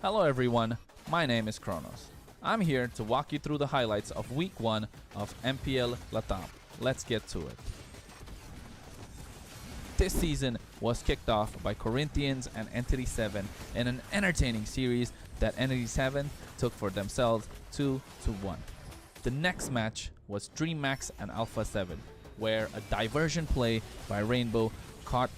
Hello everyone, my name is Kronos. I'm here to walk you through the highlights of Week 1 of MPL LATAM. Let's get to it. This season was kicked off by Corinthians and Entity 7 in an entertaining series that Entity 7 took for themselves 2-1. The next match was DreamMax and Alpha 7, where a diversion play by Rainbow caught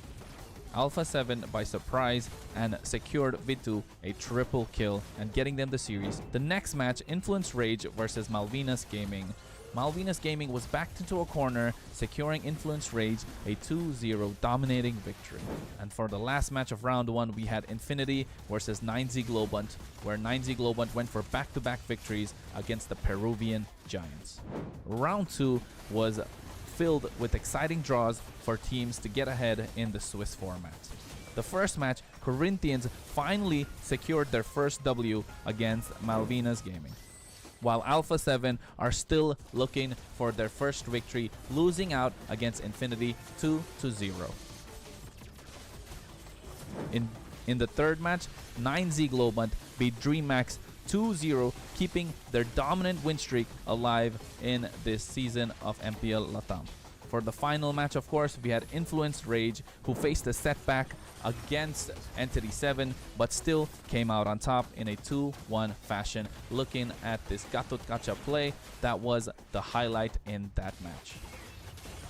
Alpha 7 by surprise and secured Vitu a triple kill and getting them the series. The next match, Influence Rage versus Malvinas Gaming. Malvinas Gaming was backed into a corner, securing Influence Rage a 2-0 dominating victory. And for the last match of round 1, we had Infinity versus 9Z Globant, where 9Z Globant went for back-to-back victories against the Peruvian Giants. Round 2 was filled with exciting draws for teams to get ahead in the Swiss format. The first match, Corinthians finally secured their first W against Malvinas Gaming, while Alpha 7 are still looking for their first victory, losing out against Infinity 2-0. In the third match, 9Z Globant beat DreamMax 2-0, keeping their dominant win streak alive in this season of MPL LATAM. For the final match, of course, we had Influence Rage, who faced a setback against Entity 7, but still came out on top in a 2-1 fashion. Looking at this Gatut Gacha play, that was the highlight in that match.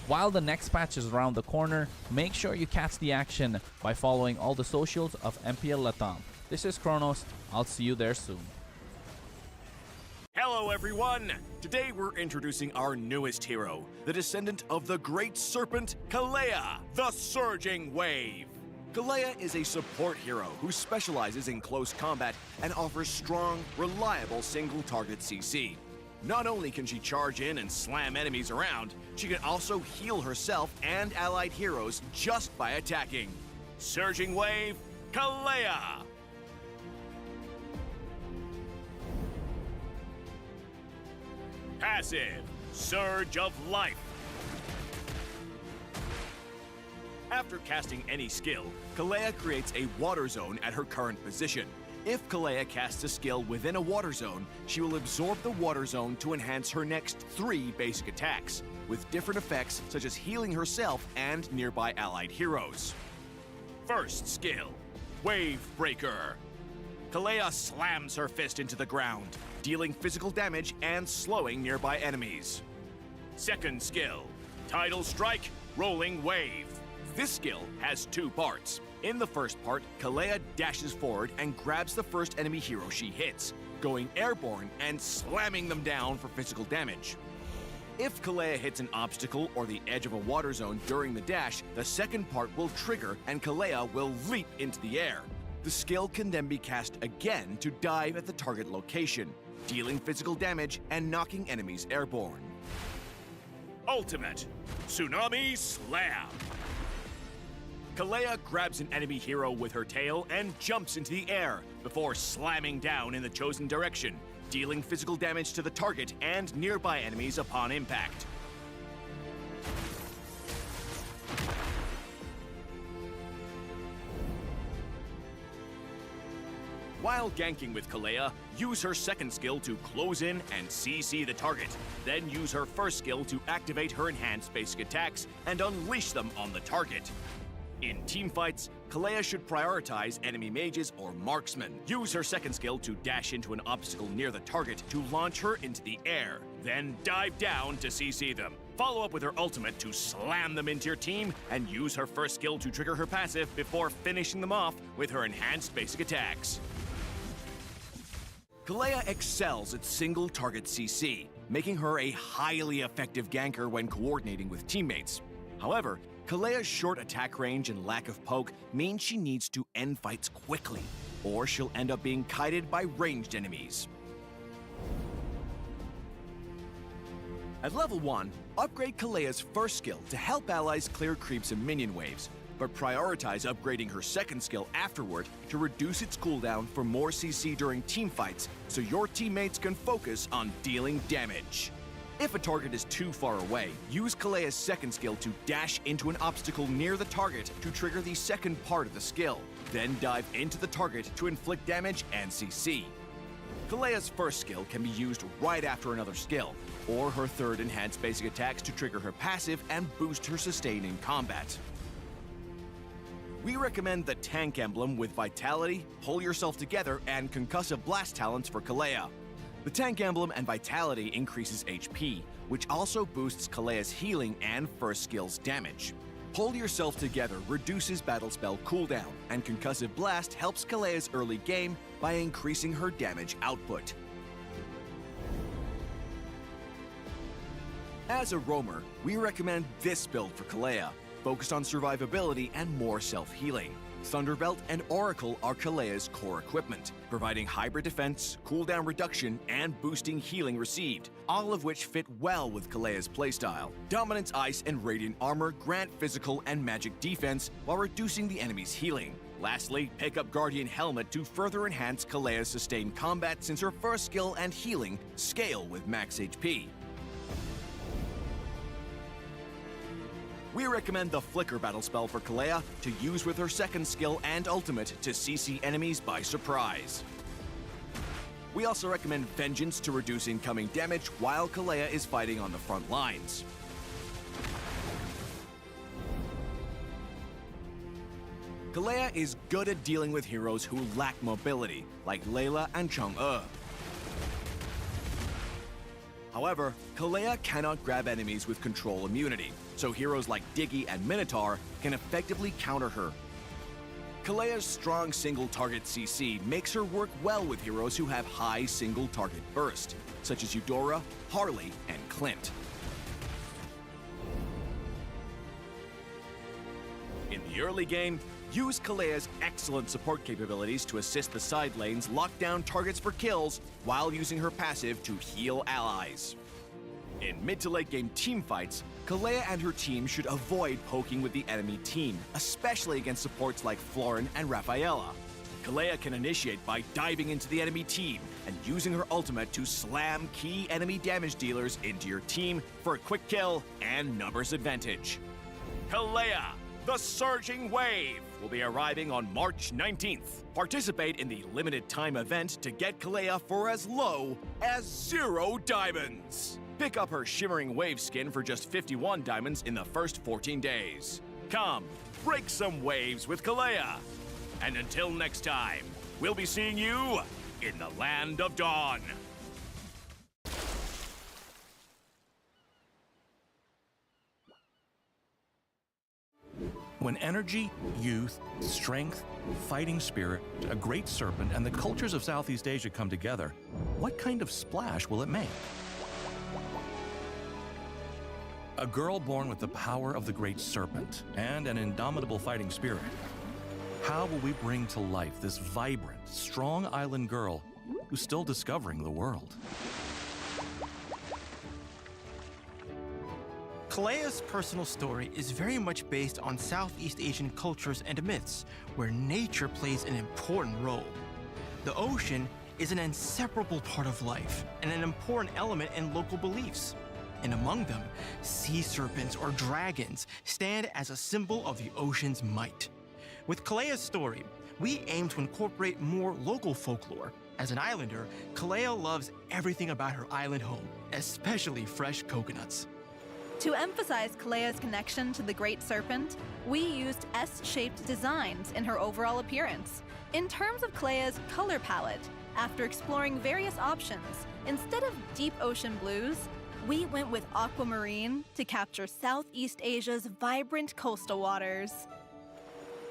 While the next patch is around the corner, make sure you catch the action by following all the socials of MPL LATAM. This is Kronos. I'll see you there soon. Hello everyone! Today we're introducing our newest hero, the descendant of the great serpent, Kalea, the Surging Wave. Kalea is a support hero who specializes in close combat and offers strong, reliable single-target CC. Not only can she charge in and slam enemies around, she can also heal herself and allied heroes just by attacking. Surging Wave, Kalea! Passive, Surge of Life. After casting any skill, Kalea creates a water zone at her current position. If Kalea casts a skill within a water zone, she will absorb the water zone to enhance her next 3 basic attacks, with different effects such as healing herself and nearby allied heroes. First skill, Wave Breaker. Kalea slams her fist into the ground, dealing physical damage and slowing nearby enemies. Second skill, Tidal Strike, Rolling Wave. This skill has 2 parts. In the first part, Kalea dashes forward and grabs the first enemy hero she hits, going airborne and slamming them down for physical damage. If Kalea hits an obstacle or the edge of a water zone during the dash, the second part will trigger and Kalea will leap into the air. The skill can then be cast again to dive at the target location, dealing physical damage and knocking enemies airborne. Ultimate, Tsunami Slam. Kalea grabs an enemy hero with her tail and jumps into the air before slamming down in the chosen direction, dealing physical damage to the target and nearby enemies upon impact. While ganking with Kalea, use her second skill to close in and CC the target. Then use her first skill to activate her enhanced basic attacks and unleash them on the target. In teamfights, Kalea should prioritize enemy mages or marksmen. Use her second skill to dash into an obstacle near the target to launch her into the air. Then dive down to CC them. Follow up with her ultimate to slam them into your team, and use her first skill to trigger her passive before finishing them off with her enhanced basic attacks. Kalea excels at single-target CC, making her a highly effective ganker when coordinating with teammates. However, Kalea's short attack range and lack of poke means she needs to end fights quickly, or she'll end up being kited by ranged enemies. At level 1, upgrade Kalea's first skill to help allies clear creeps and minion waves, but prioritize upgrading her second skill afterward to reduce its cooldown for more CC during teamfights so your teammates can focus on dealing damage. If a target is too far away, use Kalea's second skill to dash into an obstacle near the target to trigger the second part of the skill. Then dive into the target to inflict damage and CC. Kalea's first skill can be used right after another skill, or her third enhanced basic attacks to trigger her passive and boost her sustain in combat. We recommend the Tank emblem with Vitality, Pull Yourself Together, and Concussive Blast talents for Kalea. The Tank emblem and Vitality increases HP, which also boosts Kalea's healing and first skill's damage. Pull Yourself Together reduces battle spell cooldown, and Concussive Blast helps Kalea's early game by increasing her damage output. As a roamer, we recommend this build for Kalea, focused on survivability and more self-healing. Thunderbelt and Oracle are Kalea's core equipment, providing hybrid defense, cooldown reduction, and boosting healing received, all of which fit well with Kalea's playstyle. Dominance Ice and Radiant Armor grant physical and magic defense while reducing the enemy's healing. Lastly, pick up Guardian Helmet to further enhance Kalea's sustained combat since her first skill and healing scale with max HP. We recommend the Flicker battle spell for Kalea to use with her second skill and ultimate to CC enemies by surprise. We also recommend Vengeance to reduce incoming damage while Kalea is fighting on the front lines. Kalea is good at dealing with heroes who lack mobility, like Layla and Chang'e. However, Kalea cannot grab enemies with control immunity, so heroes like Diggy and Minotaur can effectively counter her. Kalea's strong single-target CC makes her work well with heroes who have high single-target burst, such as Eudora, Harley, and Clint. In the early game, use Kalea's excellent support capabilities to assist the side lanes lock down targets for kills while using her passive to heal allies. In mid to late game teamfights, Kalea and her team should avoid poking with the enemy team, especially against supports like Florin and Rafaela. Kalea can initiate by diving into the enemy team and using her ultimate to slam key enemy damage dealers into your team for a quick kill and numbers advantage. Kalea, the Surging Wave, will be arriving on March 19th. Participate in the limited time event to get Kalea for as low as 0 diamonds. Pick up her Shimmering Wave skin for just 51 diamonds in the first 14 days. Come, break some waves with Kalea. And until next time, we'll be seeing you in the Land of Dawn. When energy, youth, strength, fighting spirit, a great serpent, and the cultures of Southeast Asia come together, what kind of splash will it make? A girl born with the power of the great serpent and an indomitable fighting spirit. How will we bring to life this vibrant, strong island girl who's still discovering the world? Kalea's personal story is very much based on Southeast Asian cultures and myths, where nature plays an important role. The ocean is an inseparable part of life and an important element in local beliefs. And among them, sea serpents or dragons stand as a symbol of the ocean's might. With Kalea's story, we aim to incorporate more local folklore. As an islander, Kalea loves everything about her island home, especially fresh coconuts. To emphasize Kalea's connection to the Great Serpent, we used S-shaped designs in her overall appearance. In terms of Kalea's color palette, after exploring various options, instead of deep ocean blues, we went with aquamarine to capture Southeast Asia's vibrant coastal waters.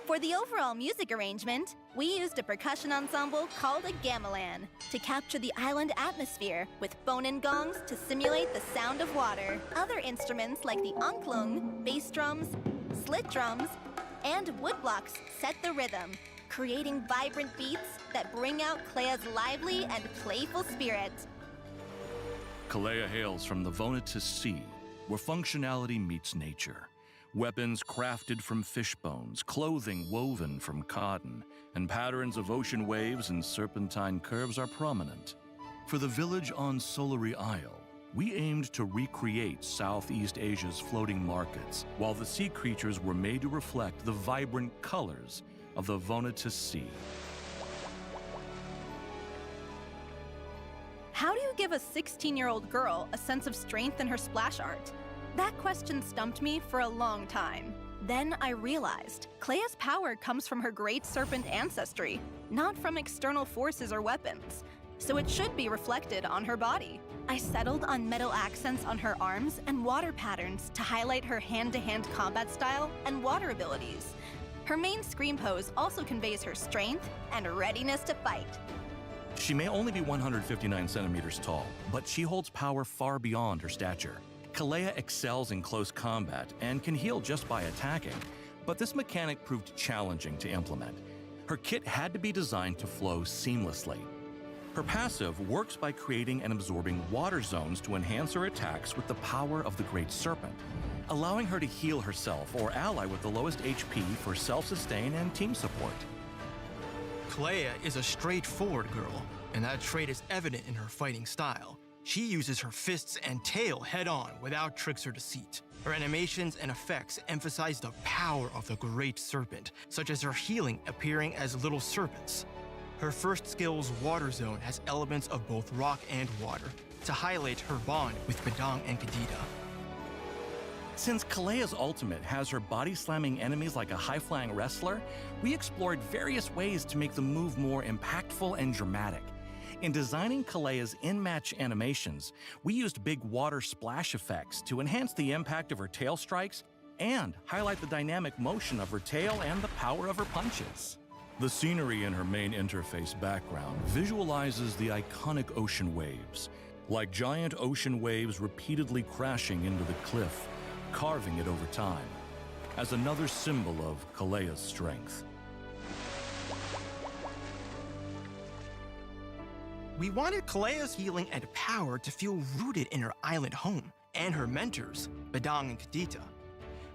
For the overall music arrangement, we used a percussion ensemble called a gamelan to capture the island atmosphere with bone-in gongs to simulate the sound of water. Other instruments like the angklung, bass drums, slit drums, and woodblocks set the rhythm, creating vibrant beats that bring out Kalea's lively and playful spirit. Kalea hails from the Vonatus Sea, where functionality meets nature. Weapons crafted from fish bones, clothing woven from cotton, and patterns of ocean waves and serpentine curves are prominent. For the village on Solari Isle, we aimed to recreate Southeast Asia's floating markets, while the sea creatures were made to reflect the vibrant colors of the Vonatus Sea. How do you give a 16-year-old girl a sense of strength in her splash art? That question stumped me for a long time. Then I realized Klea's power comes from her great serpent ancestry, not from external forces or weapons, so it should be reflected on her body. I settled on metal accents on her arms and water patterns to highlight her hand-to-hand combat style and water abilities. Her main scream pose also conveys her strength and readiness to fight. She may only be 159 centimeters tall, but she holds power far beyond her stature. Kalea excels in close combat and can heal just by attacking, but this mechanic proved challenging to implement. Her kit had to be designed to flow seamlessly. Her passive works by creating and absorbing water zones to enhance her attacks with the power of the Great Serpent, allowing her to heal herself or ally with the lowest HP for self-sustain and team support. Kalea is a straightforward girl, and that trait is evident in her fighting style. She uses her fists and tail head-on without tricks or deceit. Her animations and effects emphasize the power of the Great Serpent, such as her healing appearing as little serpents. Her first skill's Water Zone has elements of both rock and water, to highlight her bond with Badang and Kadita. Since Kalea's ultimate has her body-slamming enemies like a high-flying wrestler, we explored various ways to make the move more impactful and dramatic. In designing Kalea's in-match animations, we used big water splash effects to enhance the impact of her tail strikes and highlight the dynamic motion of her tail and the power of her punches. The scenery in her main interface background visualizes the iconic ocean waves, like giant ocean waves repeatedly crashing into the cliff, carving it over time, as another symbol of Kalea's strength. We wanted Kalea's healing and power to feel rooted in her island home and her mentors, Badang and Kadita.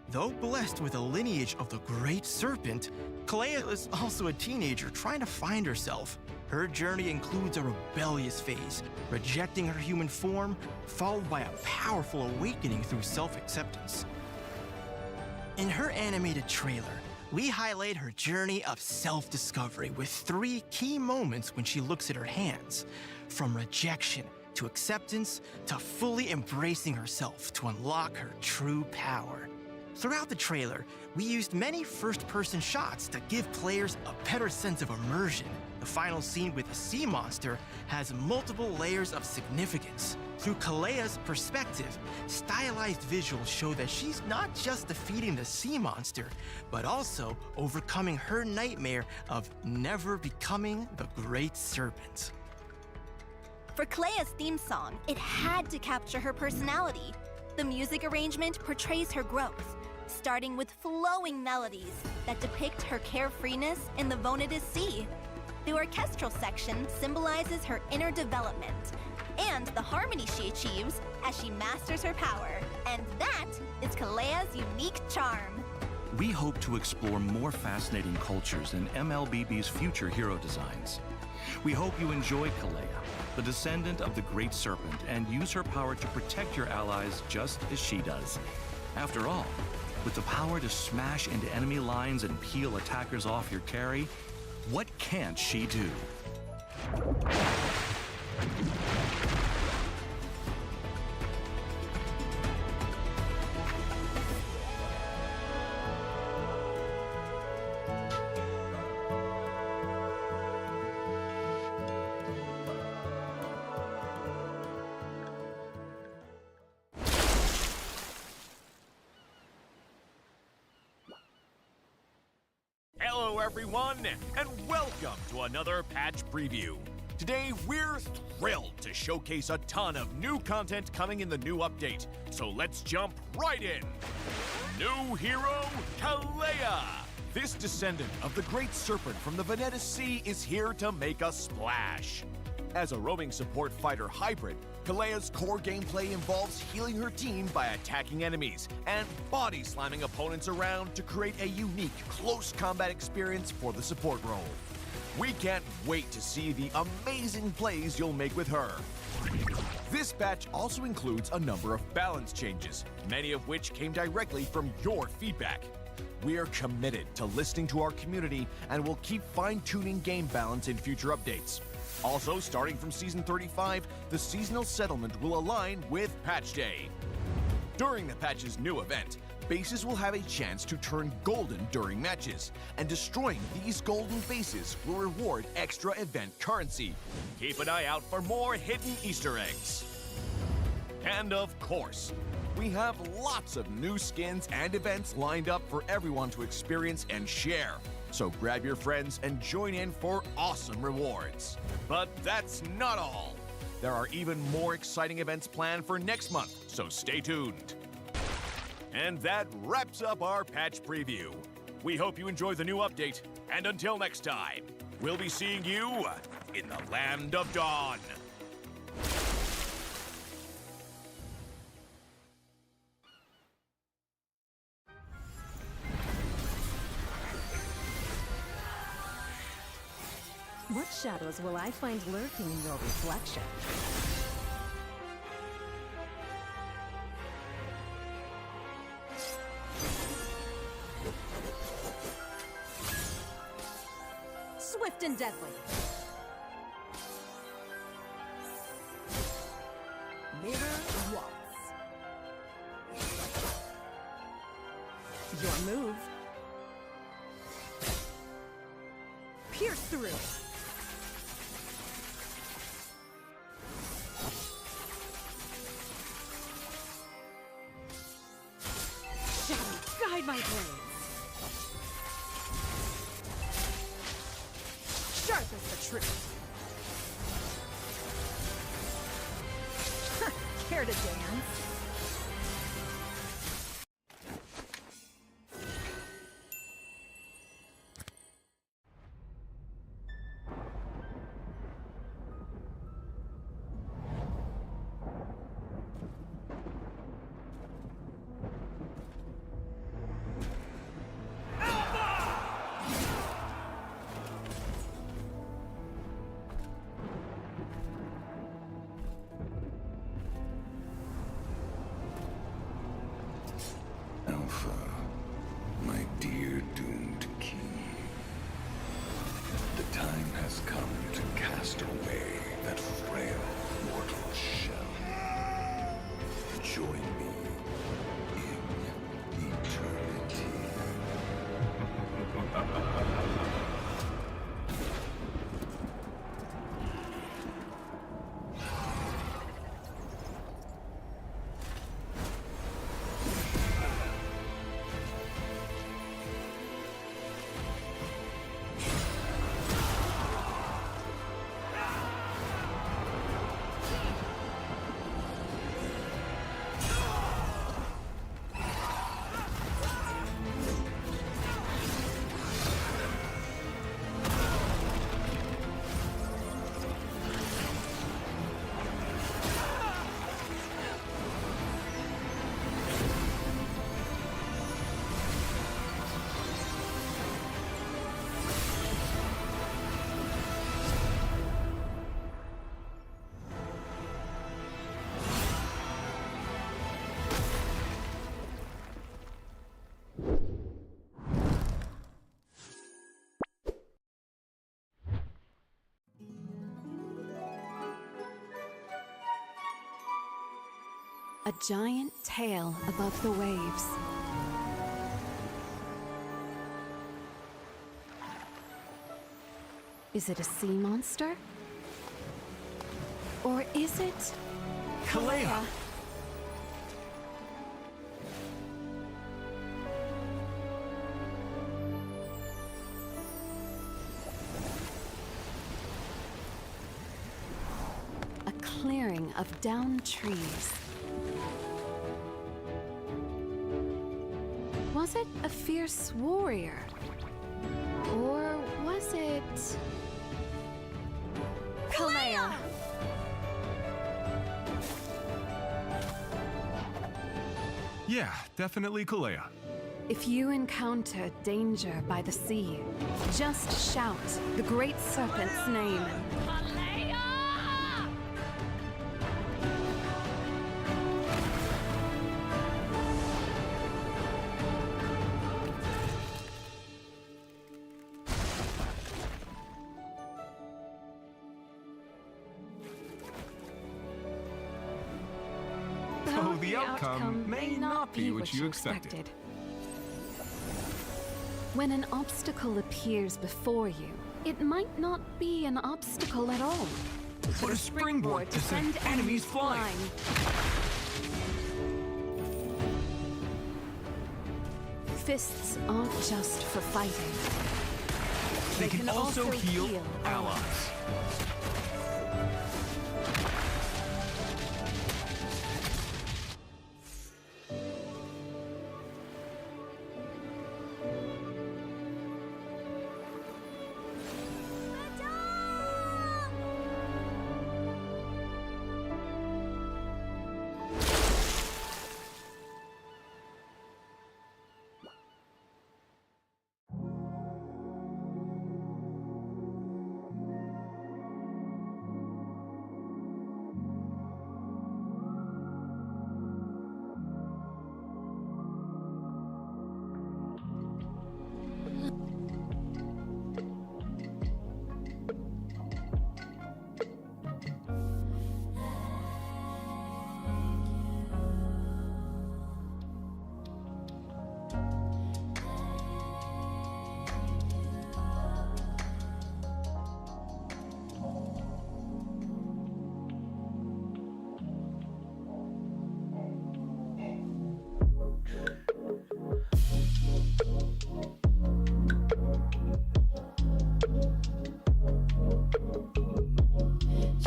Though blessed with a lineage of the Great Serpent, Kalea is also a teenager trying to find herself. Her journey includes a rebellious phase, rejecting her human form, followed by a powerful awakening through self-acceptance. In her animated trailer, we highlight her journey of self-discovery with 3 key moments when she looks at her hands, from rejection to acceptance to fully embracing herself to unlock her true power. Throughout the trailer, we used many first-person shots to give players a better sense of immersion. The final scene with the sea monster has multiple layers of significance. Through Kalea's perspective, stylized visuals show that she's not just defeating the sea monster, but also overcoming her nightmare of never becoming the Great Serpent. For Kalea's theme song, it had to capture her personality. The music arrangement portrays her growth, starting with flowing melodies that depict her carefreeness in the Vonatus Sea. The orchestral section symbolizes her inner development and the harmony she achieves as she masters her power. And that is Kalea's unique charm. We hope to explore more fascinating cultures in MLBB's future hero designs. We hope you enjoy Kalea, the descendant of the Great Serpent, and use her power to protect your allies just as she does. After all, with the power to smash into enemy lines and peel attackers off your carry, what can't she do? Hello everyone, and welcome to another patch preview. Today we're thrilled to showcase a ton of new content coming in the new update, so let's jump right in. New hero, Kalea! This descendant of the Great Serpent from the Vonatus Sea is here to make a splash. As a roaming support fighter hybrid, Kalea's core gameplay involves healing her team by attacking enemies and body slamming opponents around to create a unique close combat experience for the support role. We can't wait to see the amazing plays you'll make with her. This patch also includes a number of balance changes, many of which came directly from your feedback. We are committed to listening to our community and will keep fine-tuning game balance in future updates. Also, starting from Season 35, the seasonal settlement will align with Patch Day. During the patch's new event, bases will have a chance to turn golden during matches, and destroying these golden bases will reward extra event currency. Keep an eye out for more hidden Easter eggs. And of course, we have lots of new skins and events lined up for everyone to experience and share. So grab your friends and join in for awesome rewards. But that's not all. There are even more exciting events planned for next month, so stay tuned. And that wraps up our patch preview. We hope you enjoy the new update, and until next time, we'll be seeing you in the Land of Dawn. What shadows will I find lurking in your reflection? Swift and deadly. Mirror waltz. Your move. Pierce through. Guide my blades. Sharp as the truth. Care to dance? Alpha, my dear doomed king. The time has come to cast away that frail mortal shell. Join me in eternity. A giant tail above the waves. Is it a sea monster? Or is it... Kalea! A clearing of downed trees. Was it a fierce warrior? Or was it... Kalea! Yeah, definitely Kalea. If you encounter danger by the sea, just shout the Great Serpent's name. the outcome may not be what you expected. When an obstacle appears before you, it might not be an obstacle at all, But a springboard to send enemies flying. Fists aren't just for fighting. They can also heal allies.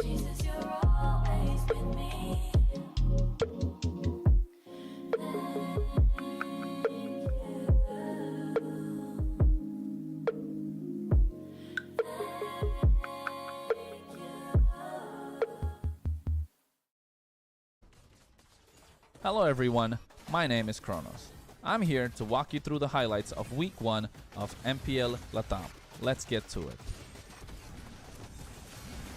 Jesus, you're always with me. Hello everyone, my name is Kronos. I'm here to walk you through the highlights of week 1 of MPL LATAM. Let's get to it.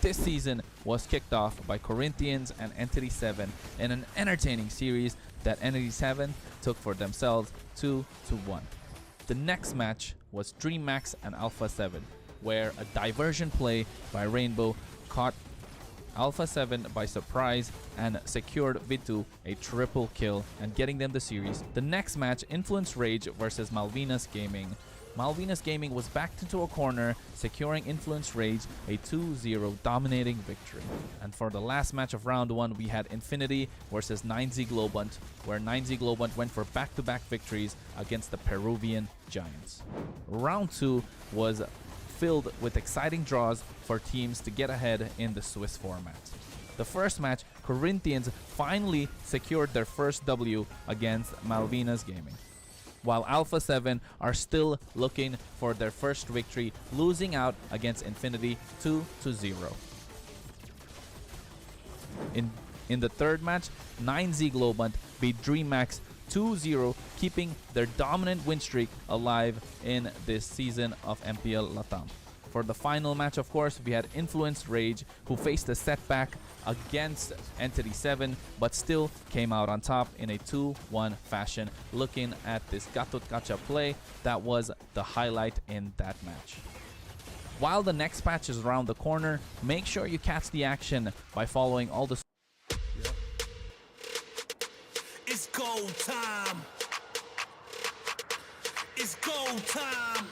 This season was kicked off by Corinthians and Entity 7 in an entertaining series that Entity 7 took for themselves 2-1. The next match was DreamMax and Alpha 7, where a diversion play by Rainbow caught Alpha 7 by surprise and secured Vitu a triple kill and getting them the series. The next match, Influence Rage versus Malvinas Gaming. Malvinas Gaming was backed into a corner, securing Influence Rage a 2-0 dominating victory. And for the last match of round 1, we had Infinity versus 9Z Globant, where 9Z Globant went for back-to-back victories against the Peruvian Giants. Round 2 was filled with exciting draws for teams to get ahead in the Swiss format. The first match, Corinthians finally secured their first W against Malvinas Gaming, while Alpha 7 are still looking for their first victory, losing out against Infinity 2-0. In the third match, 9Z Globant beat DreamMax 2-0, keeping their dominant win streak alive in this season of MPL LATAM. For the final match, of course, we had Influence Rage, who faced a setback against Entity 7, but still came out on top in a 2-1 fashion. Looking at this Gatot Kacha play, that was the highlight in that match. While the next patch is around the corner, make sure you catch the action by following all the... It's go time. It's go time.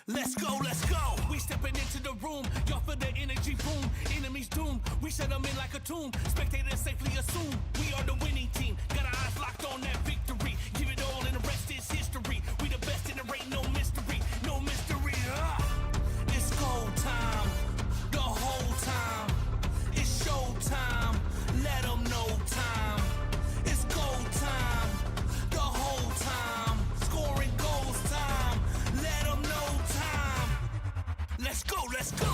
Let's go, let's go. We stepping into the room. Y'all feel the energy boom. Enemies doom. We set them in like a tomb. Spectators safely assume we are the winning team. Got our eyes locked on that victory. Give it all and the rest is history. We the best and there ain't no mystery. No mystery. It's go time. The whole time. It's show time. Let them know time. It's go time. The whole time. Scoring goals time. Let them know time. Let's go, let's go.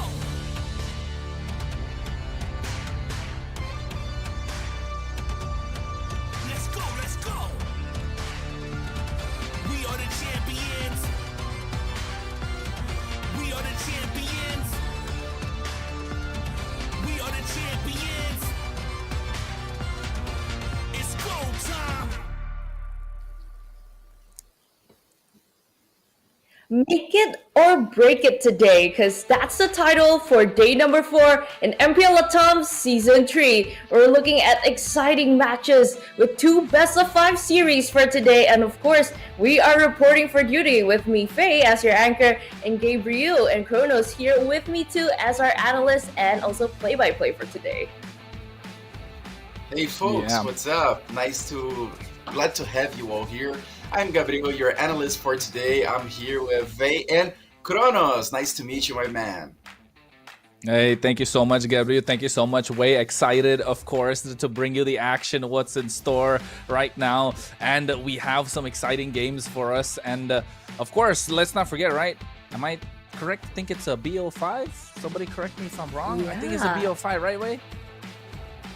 Make it or break it today, because that's the title for day number 4 in MPL LATAM Season 3. We're looking at exciting matches with 2 best of 5 series for today, and of course, we are reporting for duty with me, Faye, as your anchor, and Gabriel and Kronos here with me too as our analyst and also play-by-play for today. Hey folks, what's up? Glad to have you all here. I'm Gabriel, your analyst for today. I'm here with Vey and Kronos. Nice to meet you, my man. Hey, thank you so much, Gabriel. Thank you so much. Way excited, of course, to bring you the action, what's in store right now. And we have some exciting games for us. And of course, let's not forget, right? Am I correct? I think it's a BO5. Somebody correct me if I'm wrong. Yeah. I think it's a BO5, right, Way?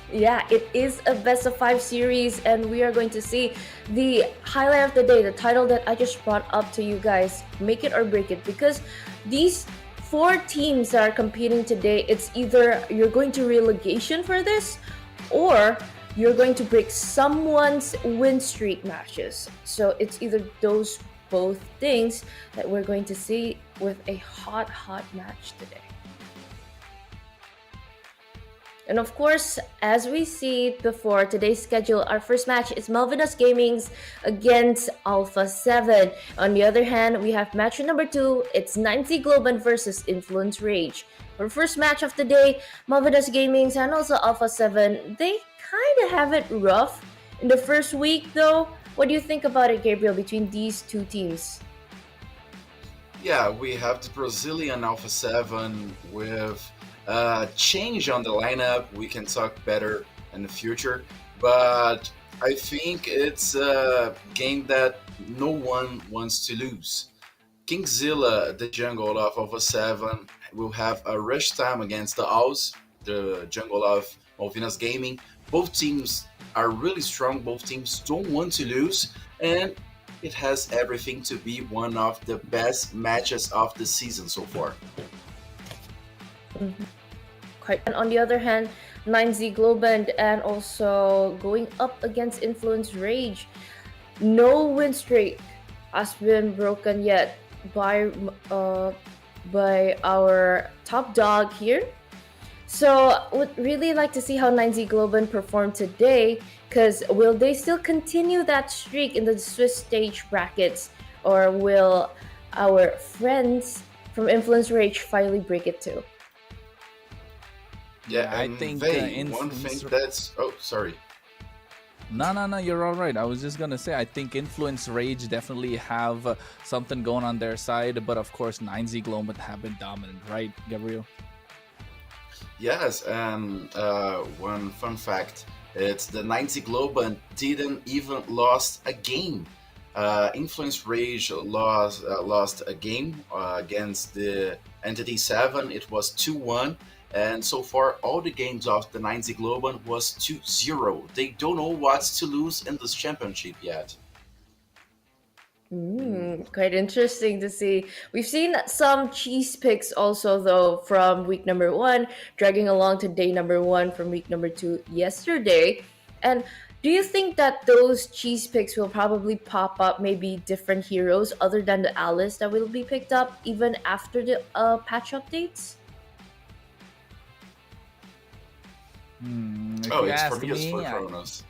Yeah, it is a best of 5 series, and we are going to see the highlight of the day, the title that I just brought up to you guys, make it or break it, because these 4 teams that are competing today, it's either you're going to relegation for this, or you're going to break someone's win streak matches. So it's either those both things that we're going to see with a hot match today. And of course, as we see before today's schedule, our first match is Malvinas Gaming's against Alpha 7. On the other hand, we have match number 2. It's 9Z Globan versus Influence Rage. For first match of the day, Malvinas Gaming's and also Alpha 7, they kind of have it rough in the first week though. What do you think about it, Gabriel, between these 2 teams? Yeah, we have the Brazilian Alpha 7 with change on the lineup. We can talk better in the future, but I think it's a game that no one wants to lose. Kingzilla, the jungle of Alpha 7, will have a rush time against the Owls, the jungle of Malvinas Gaming. Both teams are really strong, both teams don't want to lose, and it has everything to be one of the best matches of the season so far. Mm-hmm. And on the other hand, 9Z Globan and also going up against Influence Rage. No win streak has been broken yet by our top dog here. So would really like to see how 9Z Globan perform today, because will they still continue that streak in the Swiss stage brackets, or will our friends from Influence Rage finally break it too? Yeah, I think one thing that's... Oh, sorry. No, you're all right. I was just going to say, I think Influence Rage definitely have something going on their side, but of course, 9Z Globan have been dominant, right, Gabriel? Yes, and one fun fact, it's the 9Z Globan didn't even lost a game. Influence Rage lost a game against the Entity 7. It was 2-1. And so far, all the games of the 9Z Globan was 2-0. They don't know what's to lose in this championship yet. Quite interesting to see. We've seen some cheese picks also, though, from week number 1, dragging along to day number 1 from week number 2 yesterday. And do you think that those cheese picks will probably pop up maybe different heroes other than the Alice that will be picked up even after the patch updates? It's for me, it's for Kronos.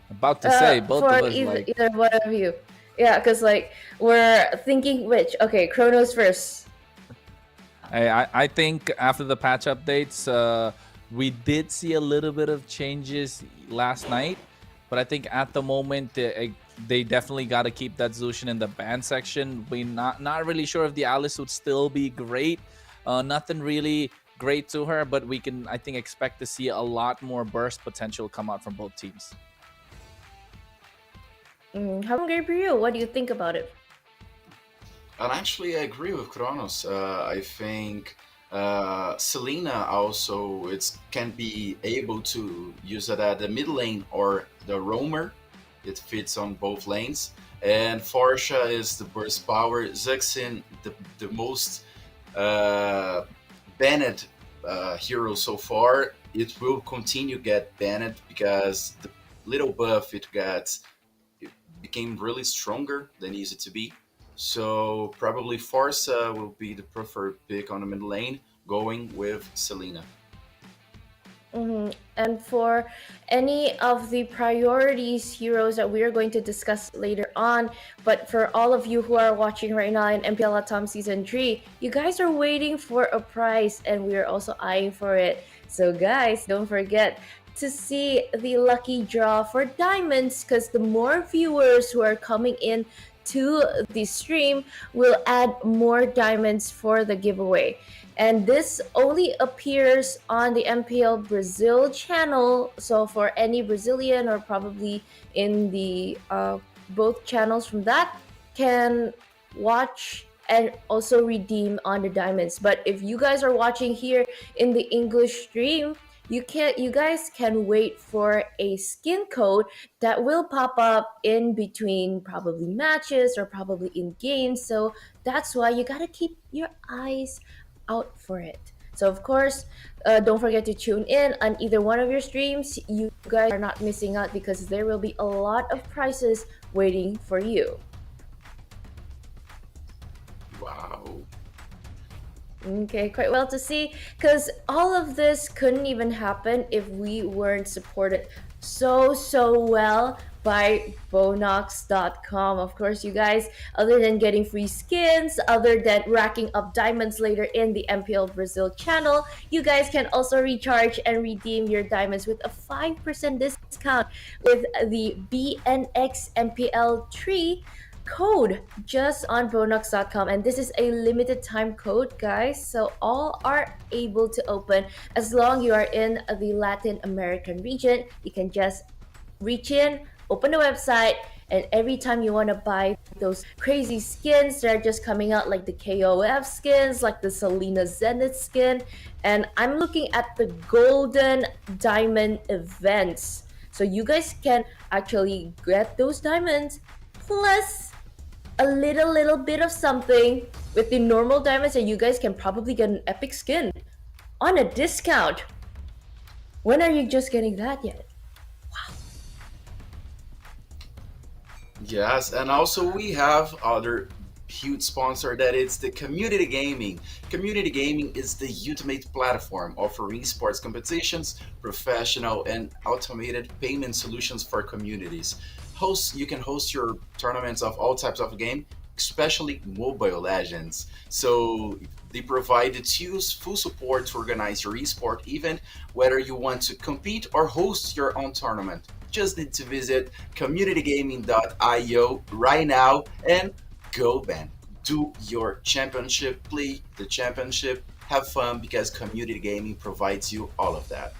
About to say, both for of us. Either one of you. Yeah, because we're thinking which. Okay, Kronos first. I think after the patch updates, we did see a little bit of changes last night, but I think at the moment they definitely got to keep that Zushin in the ban section. We're not really sure if the Alice would still be great. Nothing really great to her, but we can, I think, expect to see a lot more burst potential come out from both teams. How about Gabriel? What do you think about it? And actually, I agree with Kronos. I think Selena also can be able to use it at the mid lane or the roamer. It fits on both lanes. And Forsha is the burst power. Zuxin, the most banned hero so far. It will continue get banned because the little buff it got became really stronger than it used to be. So probably Forza will be the preferred pick on the mid lane, going with Selena. And for any of the priorities heroes that we are going to discuss later on, but for all of you who are watching right now in MPL LATAM Season 3, you guys are waiting for a prize and we are also eyeing for it. So guys, don't forget to see the lucky draw for diamonds, because the more viewers who are coming in to the stream will add more diamonds for the giveaway. And this only appears on the MPL Brazil channel. So for any Brazilian or probably in the both channels from that can watch and also redeem on the diamonds. But if you guys are watching here in the English stream, you guys can wait for a skin code that will pop up in between probably matches or probably in games. So that's why you gotta keep your eyes out for it. So of course, don't forget to tune in on either one of your streams. You guys are not missing out because there will be a lot of prizes waiting for you. Wow. Okay, quite well to see, because all of this couldn't even happen if we weren't supported so well by Bonox.com. Of course, you guys, other than getting free skins, other than racking up diamonds later in the MPL Brazil channel, you guys can also recharge and redeem your diamonds with a 5% discount with the BNX MPL tree code just on Bonox.com. And this is a limited time code, guys, so all are able to open as long you are in the Latin American region. You can just reach in, open the website, and every time you want to buy those crazy skins that are just coming out, like the KOF skins, like the Selena Zenith skin, and I'm looking at the golden diamond events, so you guys can actually get those diamonds plus a little bit of something with the normal diamonds, and you guys can probably get an epic skin on a discount. When are you just getting that yet? Yes, and also we have other huge sponsor that it's the Community Gaming. Community Gaming is the ultimate platform offering esports competitions, professional and automated payment solutions for communities. You can host your tournaments of all types of game, especially Mobile Legends. So they provide the tools, full support to organize your esport event, whether you want to compete or host your own tournament. Just need to visit communitygaming.io right now and go, man. Do your championship, play the championship, have fun, because community gaming provides you all of that.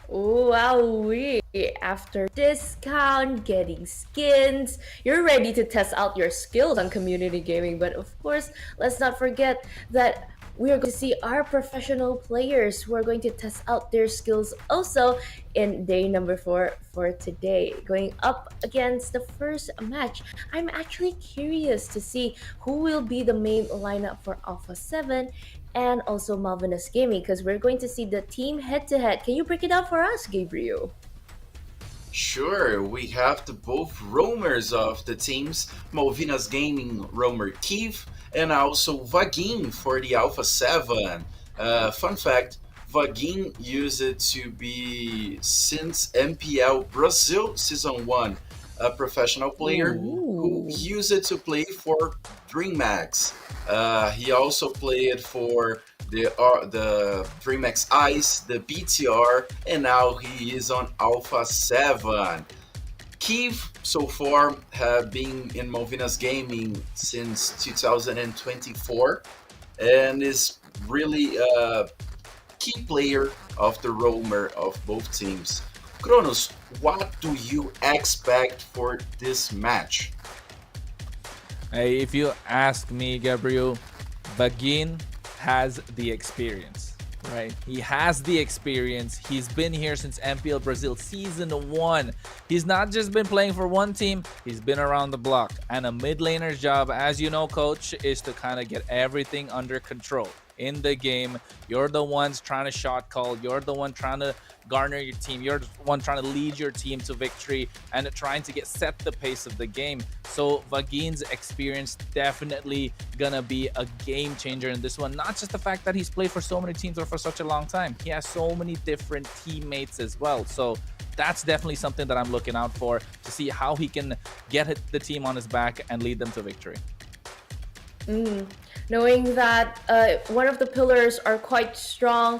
Wowee! After discount, getting skins, you're ready to test out your skills on community gaming. But of course, let's not forget that we are going to see our professional players who are going to test out their skills also in day number 4 for today, going up against the first match. I'm actually curious to see who will be the main lineup for Alpha 7 and also Malvinus Gaming, because we're going to see the team head-to-head. Can you break it down for us, Gabriel? Sure, we have the both roamers of the teams, Malvinas Gaming roamer Keith, and also Vagin for the Alpha 7. Fun fact, Vagin used it to be, since MPL Brazil Season 1, a professional player who used it to play for DreamHack. He also played for the DreamHack Ice, the BTR, and now he is on Alpha 7. Keith so far have been in Malvinas Gaming since 2024 and is really a key player of the roamer of both teams. Kronos, what do you expect for this match? Hey, if you ask me, Gabriel, Bagin has the experience, right? He has the experience. He's been here since MPL Brazil Season 1. He's not just been playing for one team, he's been around the block. And a mid laner's job, as you know, coach, is to kind of get everything under control. in the game. You're the ones trying to shot call. You're the one trying to garner your team. You're the one trying to lead your team to victory and trying to set the pace of the game. So Vagin's experience definitely gonna be a game changer in this one. Not just the fact that he's played for so many teams or for such a long time. He has so many different teammates as well. So that's definitely something that I'm looking out for, to see how he can get the team on his back and lead them to victory. Knowing that one of the pillars are quite strong,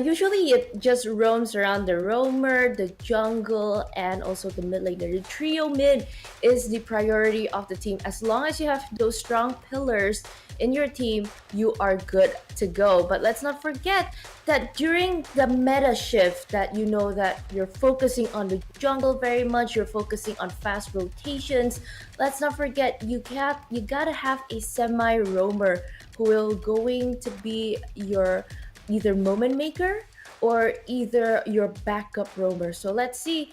usually it just roams around the roamer, the jungle, and also the mid laner. The trio mid is the priority of the team. As long as you have those strong pillars in your team, you are good to go. But let's not forget that during the meta shift, that you know that you're focusing on the jungle very much, you're focusing on fast rotations. Let's not forget you gotta have a semi roamer who will going to be your either moment maker or either your backup roamer. So let's see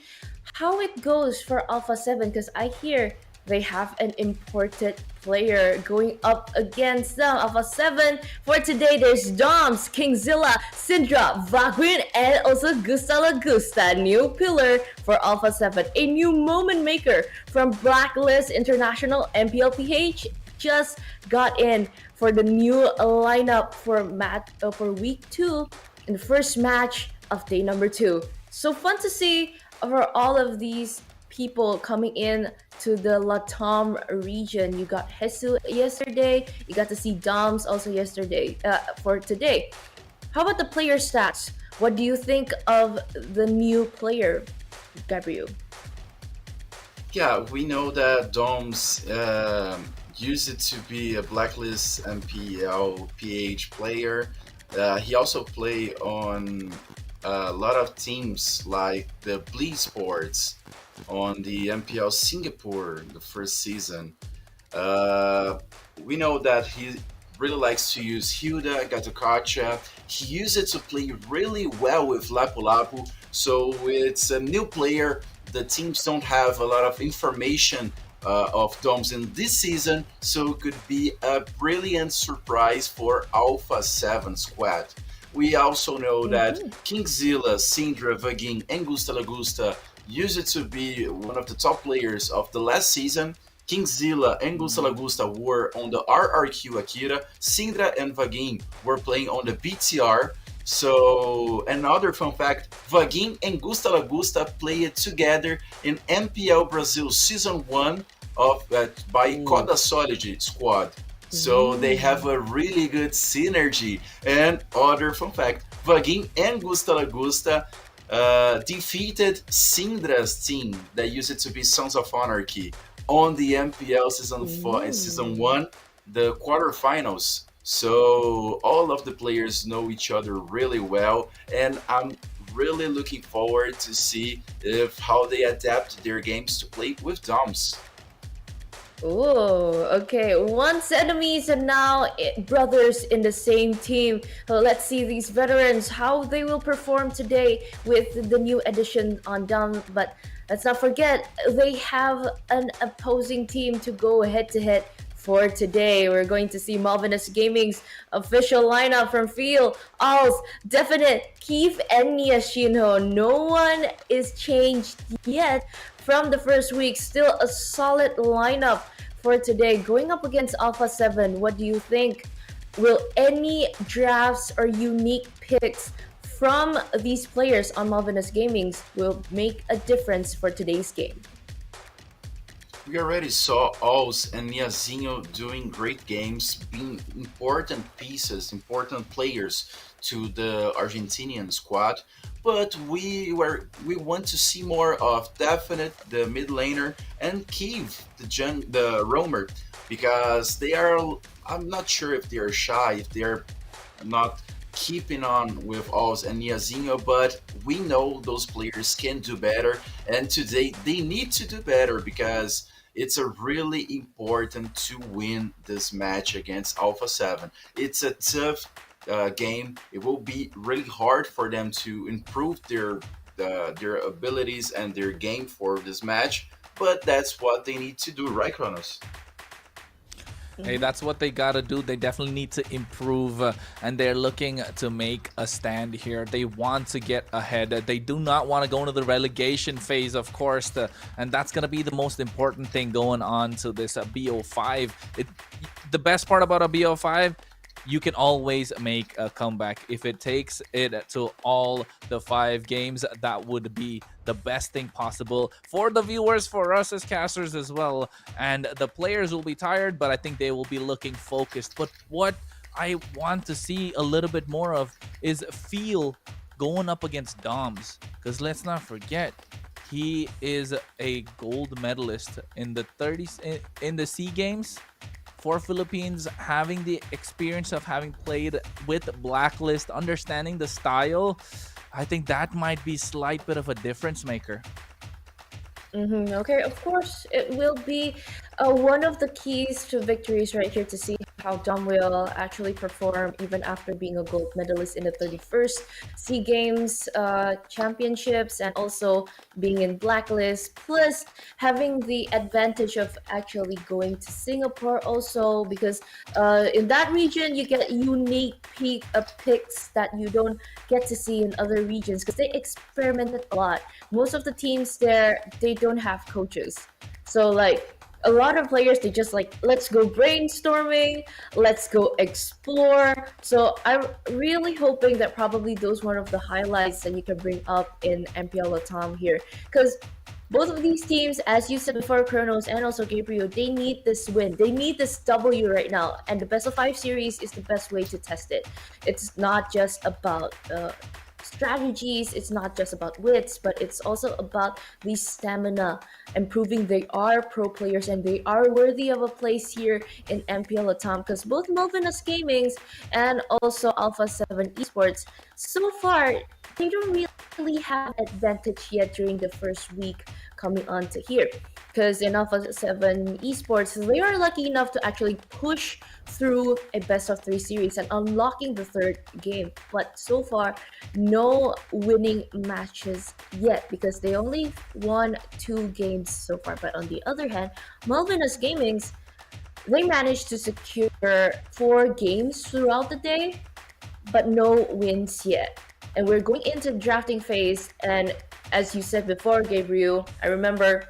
how it goes for Alpha 7, because I hear they have an imported player going up against them. Alpha 7 for today, there's Doms, Kingzilla, Syndra, Vaguin, and also Gusta Lagusta. New pillar for Alpha 7. A new moment maker from Blacklist International. MPL just got in for the new lineup for week 2 in the first match of day number 2. So fun to see for all of these people coming in to the LATAM region. You got Jesus yesterday, you got to see Doms also yesterday for today. How about the player stats? What do you think of the new player, Gabriel? Yeah, we know that Doms used to be a Blacklist MPL player. He also played on a lot of teams like the Esports on the MPL Singapore the first season. We know that he really likes to use Hilda, Gatokacha. He used it to play really well with Lapu Lapu, so it's a new player. The teams don't have a lot of information of Doms in this season, so it could be a brilliant surprise for Alpha 7 squad. We also know that Kingzilla, Syndra, Vagin, and Gusta Lagusta used to be one of the top players of the last season. Kingzilla and Gusta Lagusta were on the RRQ Akira. Syndra and Vagin were playing on the BTR. So, another fun fact, Vagin and Gusta Lagusta played together in MPL Brazil Season 1 by Coda Solid squad. So they have a really good synergy. And other fun fact, Vagin and Gusta Lagusta defeated Syndra's team that used to be Sons of Anarchy on the MPL Season 1, the quarterfinals. So all of the players know each other really well, and I'm really looking forward to see how they adapt their games to play with Doms. Oh, okay. Once enemies and now brothers in the same team. So let's see these veterans, how they will perform today with the new addition on Dom. But let's not forget, they have an opposing team to go head to head for today. We're going to see Malvinus Gaming's official lineup from Field, Alls, Definite, Keith, and Niyashino. No one is changed yet from the first week. Still a solid lineup for today. Going up against Alpha 7, what do you think? Will any drafts or unique picks from these players on Malvinus Gaming's will make a difference for today's game? We already saw Alls and Niazinho doing great games, being important pieces, important players to the Argentinian squad. But we want to see more of Definite, the mid laner, and Keith, the roamer, because they are. I'm not sure if they are shy, if they are not keeping on with Alls and Niazinho, but we know those players can do better, and today they need to do better because it's a really important to win this match against Alpha 7. It's a tough game. It will be really hard for them to improve their abilities and their game for this match, but that's what they need to do, right, Kronos? Hey, that's what they gotta do. They definitely need to improve, and they're looking to make a stand here. They want to get ahead. They do not want to go into the relegation phase, of course, and that's gonna be the most important thing going on to this BO5. The best part about a BO5, you can always make a comeback. If it takes it to all the 5 games, that would be the best thing possible for the viewers, for us as casters as well. And the players will be tired, but I think they will be looking focused. But what I want to see a little bit more of is Feel going up against Doms. Because let's not forget, he is a gold medalist in the 30s in the SEA Games. For Philippines, having the experience of having played with Blacklist, understanding the style, I think that might be a slight bit of a difference maker. Okay, of course, it will be one of the keys to victories right here to see how Dom will actually perform even after being a gold medalist in the 31st SEA Games championships, and also being in Blacklist, plus having the advantage of actually going to Singapore also, because in that region you get unique picks that you don't get to see in other regions, because they experimented a lot. Most of the teams there, they don't have coaches, so like a lot of players, they just like, let's go brainstorming, let's go explore. So I'm really hoping that probably those one of the highlights that you can bring up in MPL LATAM here, because both of these teams, as you said before, Kronos and also Gabriel, they need this win. They need this W right now. And the best of 5 series is the best way to test it. It's not just about strategies, it's not just about wits, but it's also about the stamina and proving they are pro players and they are worthy of a place here in MPL LATAM, because both Malvinas Gamings and also Alpha 7 Esports, so far they don't really have advantage yet during the first week coming on to here, because in Alpha 7 Esports, they are lucky enough to actually push through a best of 3 series and unlocking the 3rd game, but so far no winning matches yet, because they only won 2 games so far. But on the other hand, Malvinas Gamings, they managed to secure 4 games throughout the day, but no wins yet. And we're going into drafting phase, and as you said before, Gabriel, I remember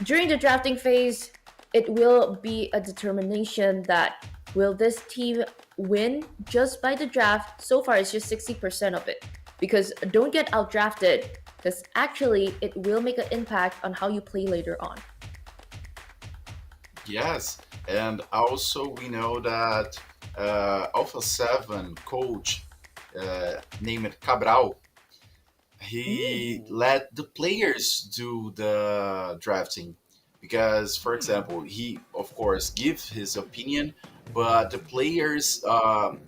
during the drafting phase, it will be a determination that will this team win just by the draft. So far, it's just 60% of it, because don't get outdrafted, because actually it will make an impact on how you play later on. Yes, and also we know that Alpha 7 coach named Cabral, he let the players do the drafting, because for example, he of course gives his opinion, but the players,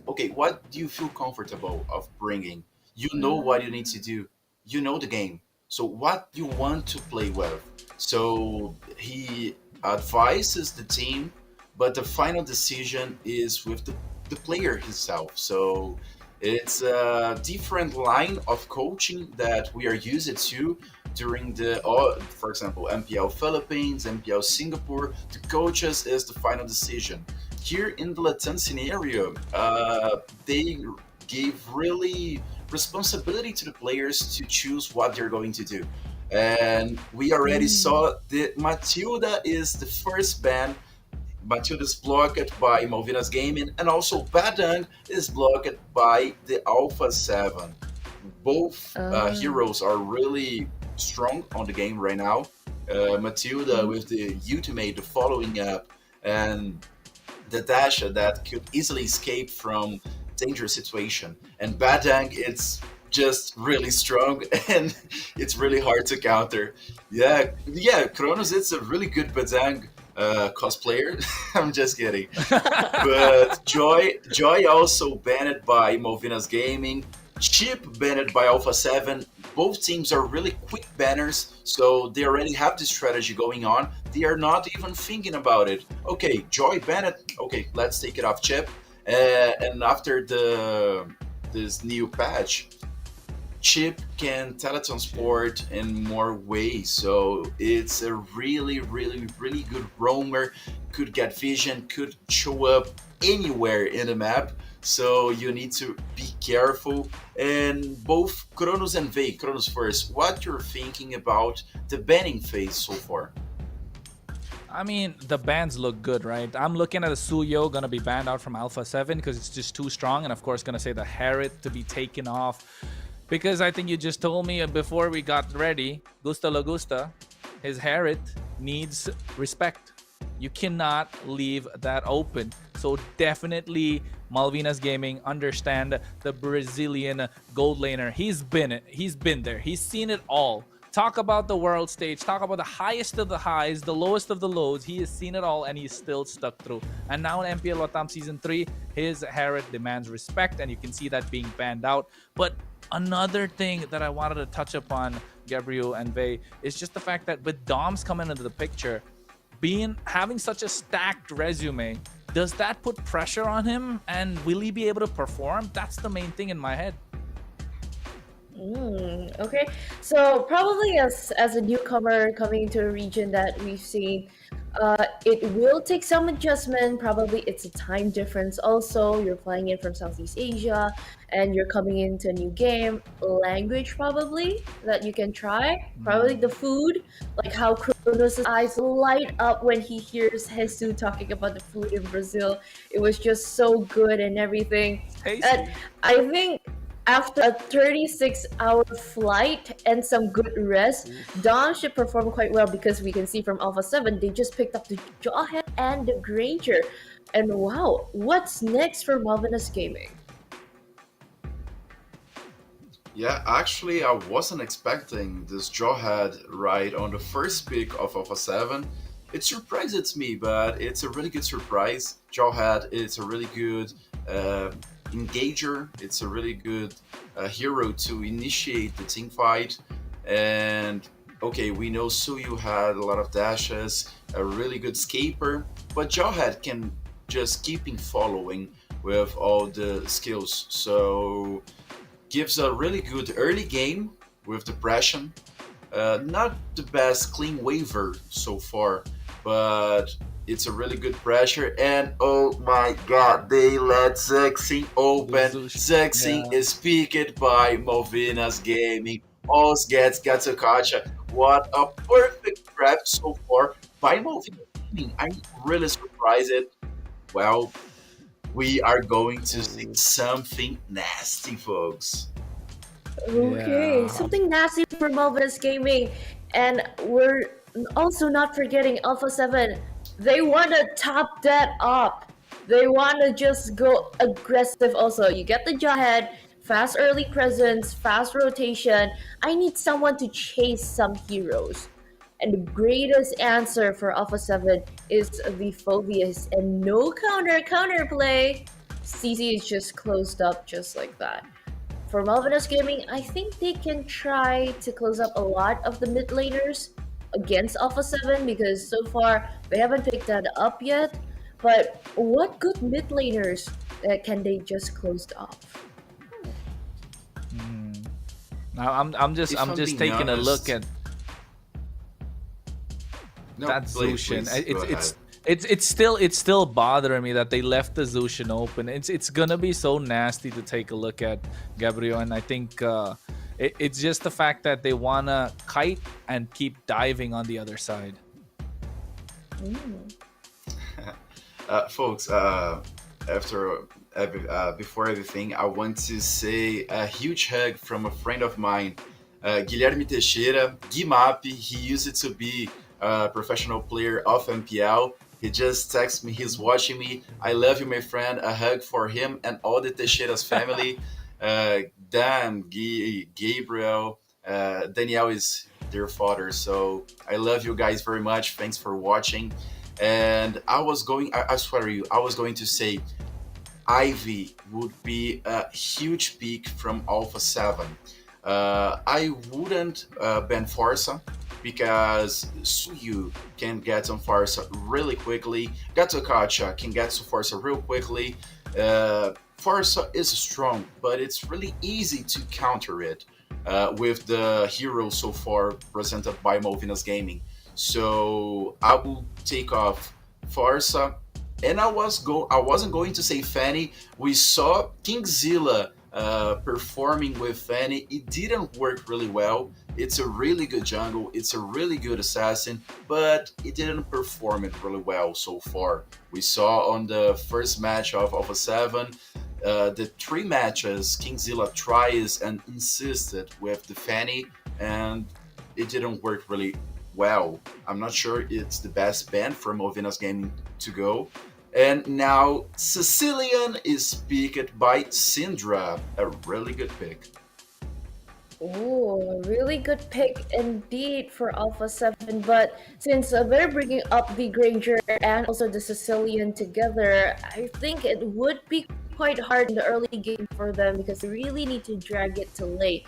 okay, what do you feel comfortable of bringing? You know what you need to do, you know the game, so what you want to play with. So he advises the team, but the final decision is with the player himself. So it's a different line of coaching that we are used to during the, for example, MPL Philippines, MPL Singapore. The coaches is the final decision. Here in the Latin scenario, they gave really responsibility to the players to choose what they're going to do. And we already saw that Matilda is the first ban. Matilda is blocked by Malvinas Gaming, and also Badang is blocked by the Alpha 7. Both heroes are really strong on the game right now. Matilda with the ultimate, the following up, and the dash that could easily escape from dangerous situation. And Badang, it's just really strong and it's really hard to counter. Yeah, Kronos, it's a really good Badang cosplayer. I'm just kidding. But Joy also banned by Malvinas Gaming. Chip banned by Alpha 7. Both teams are really quick banners, so they already have this strategy going on. They are not even thinking about it. Okay, Joy banned. Okay, let's take it off Chip. And after this new patch, chip can teletransport in more ways, so it's a really, really, really good roamer. Could get vision, could show up anywhere in the map. So you need to be careful. And both Kronos and Vey, Kronos first, what you're thinking about the banning phase so far? I mean, the bans look good, right? I'm looking at a Suyo gonna be banned out from Alpha 7 because it's just too strong, and of course gonna say the Harriet to be taken off. Because I think you just told me before we got ready, Gusta Lagusta, his Harriet needs respect. You cannot leave that open. So definitely Malvinas Gaming understand the Brazilian gold laner. He's been there. He's seen it all. Talk about the world stage. Talk about the highest of the highs, the lowest of the lows. He has seen it all, and he's still stuck through. And now in MPL LATAM Season 3, his Harriet demands respect, and you can see that being banned out. But another thing that I wanted to touch upon, Gabriel and Vey, is just the fact that with Doms coming into the picture, having such a stacked resume, does that put pressure on him? And will he be able to perform? That's the main thing in my head. Okay, so probably as a newcomer coming into a region that we've seen, it will take some adjustment. Probably it's a time difference. Also, you're flying in from Southeast Asia, and you're coming into a new game. Language probably that you can try. Probably the food, like how Kronos' eyes light up when he hears Jesus talking about the food in Brazil. It was just so good and everything. Tasty. And I think after a 36-hour flight and some good rest, Dawn should perform quite well because we can see from Alpha 7, they just picked up the Jawhead and the Granger. And wow, what's next for Malvinas Gaming? Yeah, actually, I wasn't expecting this Jawhead right on the first pick of Alpha 7. It surprises me, but it's a really good surprise. Jawhead is a really good engager. It's a really good hero to initiate the team fight. And okay, we know Suyu had a lot of dashes, a really good scaper, but Jawhead can just keeping following with all the skills. So gives a really good early game with depression. Not the best clean waiver so far, but it's a really good pressure. And oh my god, they let Zexing open. Zexing is picked by Malvinas Gaming. Os gets Gatsukacha. What a perfect prep so far by Malvinas Gaming. I'm really surprised. Well, we are going to see something nasty, folks. Okay, something nasty for Malvinas Gaming. And we're also not forgetting Alpha 7. They want to top that up. They want to just go aggressive also. You get the Jawhead, fast early presence, fast rotation. I need someone to chase some heroes. And the greatest answer for Alpha 7 is the Phobius. And no counterplay. CC is just closed up just like that. For Malvinas Gaming, I think they can try to close up a lot of the mid laners against Alpha 7 because so far they haven't picked that up yet. But what good mid laners can they just close off? Now I'm just taking a look at that Zushin. It's still bothering me that they left the Zushin open. It's gonna be so nasty to take a look at, Gabriel, and I think it's just the fact that they wanna kite and keep diving on the other side. Folks, before everything, I want to say a huge hug from a friend of mine, Guilherme Teixeira, Guimap. He used to be a professional player of MPL. He just texted me, he's watching me. I love you, my friend. A hug for him and all the Teixeira's family. Dan, Gabriel, Daniel is their father. So I love you guys very much. Thanks for watching. And I swear to you, I was going to say Ivy would be a huge pick from Alpha 7. I wouldn't ban Forza because Suyu can get on Forza really quickly. Gatsukacha can get to Forza real quickly. Forza is strong, but it's really easy to counter it. with the heroes so far presented by Malvinas Gaming. So I will take off Farsa, and I wasn't going to say Fanny. We saw Kingzilla performing with Fanny. It didn't work really well. It's a really good jungle. It's a really good assassin, but it didn't perform it really well so far. We saw on the first match of Alpha 7, the 3 matches Kingzilla tries and insisted with the Fanny, and it didn't work really well. I'm not sure it's the best band for Malvinas Gaming to go. And now Sicilian is picked by Syndra, a really good pick. Oh, really good pick indeed for Alpha 7. But since we're bringing up the Granger and also the Sicilian together, I think it would be quite hard in the early game for them because they really need to drag it to late.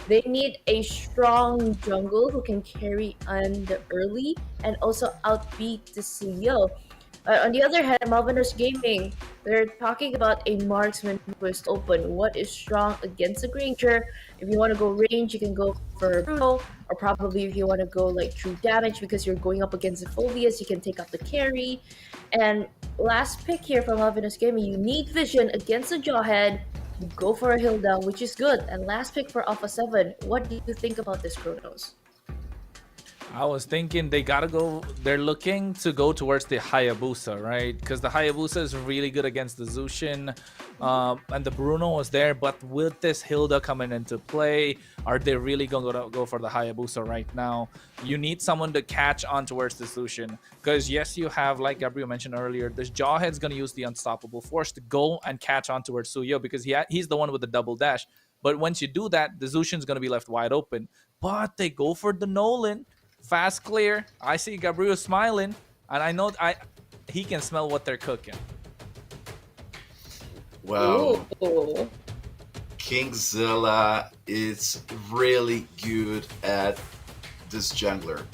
They need a strong jungle who can carry on the early and also outbeat the CEO. On the other hand, Malvinas Gaming, they're talking about a marksman who is open. What is strong against a Granger? If you want to go range, you can go for Bruno, or probably if you want to go like true damage because you're going up against the Phobias, you can take up the carry. And last pick here from Malvinas Gaming, you need vision against a Jawhead. You go for a hill down, which is good. And last pick for Alpha 7, what do you think about this, Kronos? I was thinking they're looking to go towards the Hayabusa, right? Because the Hayabusa is really good against the Zushin, and the Bruno was there. But with this Hilda coming into play, are they really going to go for the Hayabusa right now? You need someone to catch on towards the Zushin. Because yes, you have, like Gabriel mentioned earlier, this Jawhead's going to use the Unstoppable Force to go and catch on towards Suyo because he's the one with the double dash. But once you do that, the Zushin's going to be left wide open. But they go for the Nolan. Fast clear. I see Gabriel smiling, and I know he can smell what they're cooking. Well, Ooh. Kingzilla is really good at this jungler,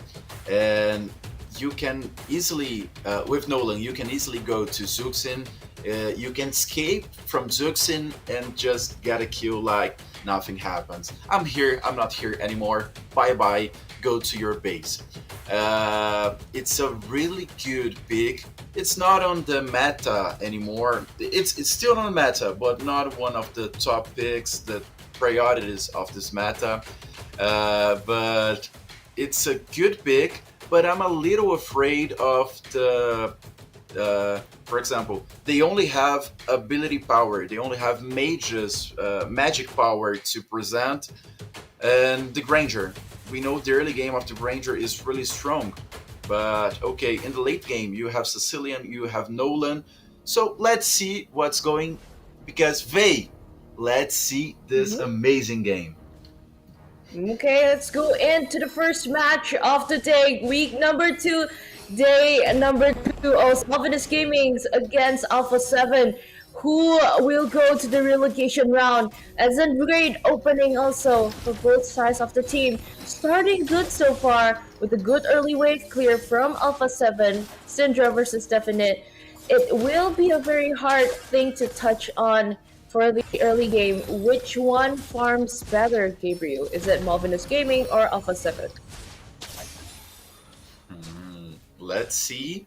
and you can easily, with Nolan, you can easily go to Zuxin. You can escape from Zuxin and just get a kill like nothing happens. I'm here, I'm not here anymore. Bye bye. Go to your base. It's a really good pick. It's not on the meta anymore. It's still on the meta, but not one of the top picks, the priorities of this meta. But it's a good pick. But I'm a little afraid of the. For example, they only have ability power. They only have mages, magic power to present, and the Granger. We know the early game of the Granger is really strong, but okay, in the late game you have Sicilian, you have Nolan. So let's see what's going, because let's see this amazing game. Okay, let's go into the first match of the day, week number 2, day number 2 of Malvinas Gaming against Alpha 7. Who will go to the relegation round? As a great opening also for both sides of the team. Starting good so far with a good early wave clear from Alpha 7, Syndra versus Definite. It will be a very hard thing to touch on for the early game. Which one farms better, Gabriel? Is it Malvinas Gaming or Alpha 7? Let's see.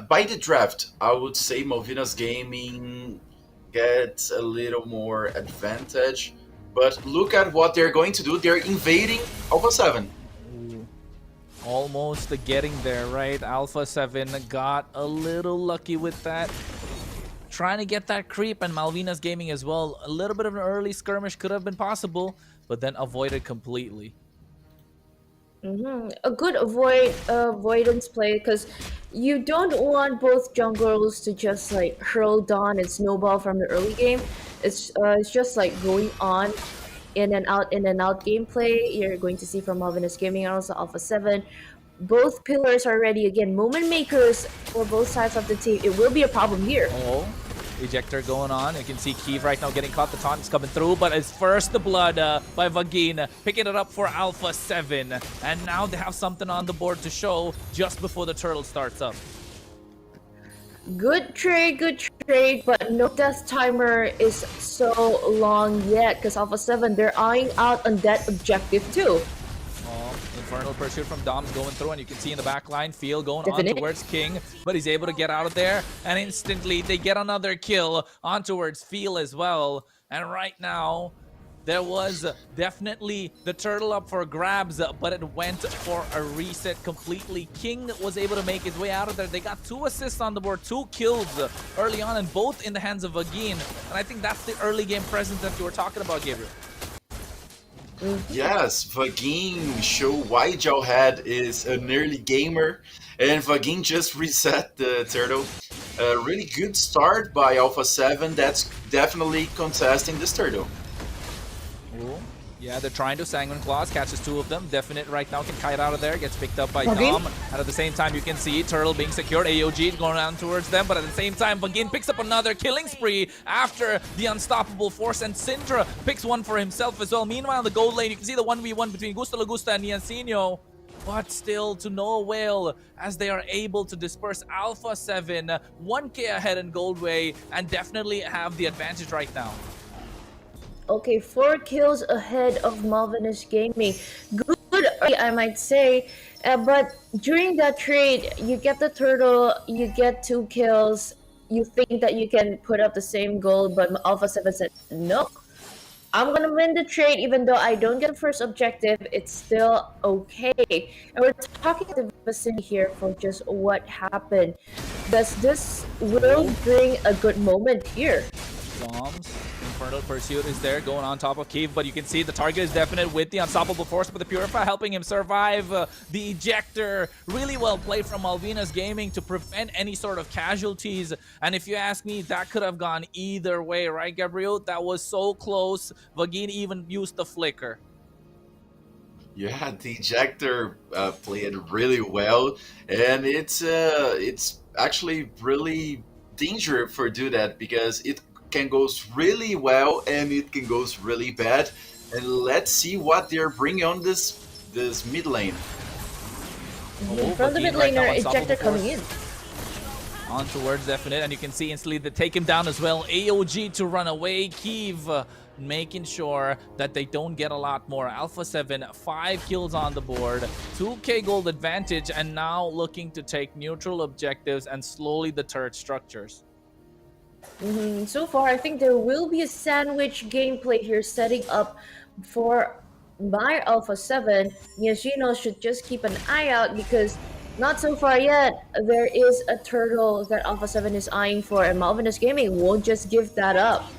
By the draft, I would say Malvinas Gaming gets a little more advantage. But look at what they're going to do. They're invading Alpha 7. Ooh. Almost getting there, right? Alpha 7 got a little lucky with that. Trying to get that creep, and Malvinas Gaming as well. A little bit of an early skirmish could have been possible, but then avoided completely. A good avoidance play, because you don't want both junglers to just like hurl Dawn and snowball from the early game. It's just like going on in and out gameplay. You're going to see from Malvinas Gaming and also Alpha 7. Both pillars are ready again. Moment makers for both sides of the team. It will be a problem here. Oh, ejector going on. You can see Keeve right now getting caught. The taunt is coming through, but it's first the blood by Vagin. Picking it up for Alpha 7. And now they have something on the board to show just before the turtle starts up. Good trade, but no death timer is so long yet because Alpha 7, they're eyeing out on that objective too. Infernal Pursuit from Dom's going through, and you can see in the back line, Feel going on Definite. towards King, but he's able to get out of there, and instantly they get another kill on towards Feel as well. And right now, there was definitely the turtle up for grabs, but it went for a reset completely. King was able to make his way out of there. They got 2 assists on the board, 2 kills early on, and both in the hands of Vagin. And I think that's the early game presence that you were talking about, Gabriel. Yes, Vagin show why Jawhead is an early gamer, and Vagin just reset the turtle. A really good start by Alpha 7. That's definitely contesting this turtle. Ooh. Yeah, they're trying to Sanguine Claws, catches 2 of them. Definite right now can kite out of there, gets picked up by Vagin. Dom. And at the same time, you can see Turtle being secured. AOG going down towards them, but at the same time, Vagin picks up another killing spree after the unstoppable force, and Syndra picks one for himself as well. Meanwhile, in the gold lane, you can see the 1v1 between Gusta Lagusta and Niancinho. But still to no avail as they are able to disperse Alpha 7 1k ahead in Goldway and definitely have the advantage right now. Okay, 4 kills ahead of Malvinus Gaming. Good, I might say. But during that trade, you get the turtle, you get 2 kills. You think that you can put up the same goal, but Alpha 7 said, no. I'm gonna win the trade even though I don't get the first objective. It's still okay. And we're talking the vicinity here for just what happened. Does this will bring a good moment here? Bombs. Infernal Pursuit is there going on top of Keeve, but you can see the target is definite with the Unstoppable Force, but the Purify helping him survive. The Ejector, really well played from Malvinas Gaming to prevent any sort of casualties. And if you ask me, that could have gone either way, right, Gabriel? That was so close. Vagin even used the Flicker. Yeah, the Ejector played really well, and it's actually really dangerous for do that because it can goes really well and it can goes really bad. And let's see what they're bringing on this mid lane. From the mid laner, Ejector coming in. On towards Definite, and you can see instantly they take him down as well. AOG to run away. Keeve making sure that they don't get a lot more. Alpha 7, 5 kills on the board, 2k gold advantage, and now looking to take neutral objectives and slowly the turret structures. So far, I think there will be a sandwich gameplay here setting up for my Alpha 7. Niancinho should just keep an eye out because not so far yet, there is a turtle that Alpha 7 is eyeing for, and Malvinus Gaming won't just give that up.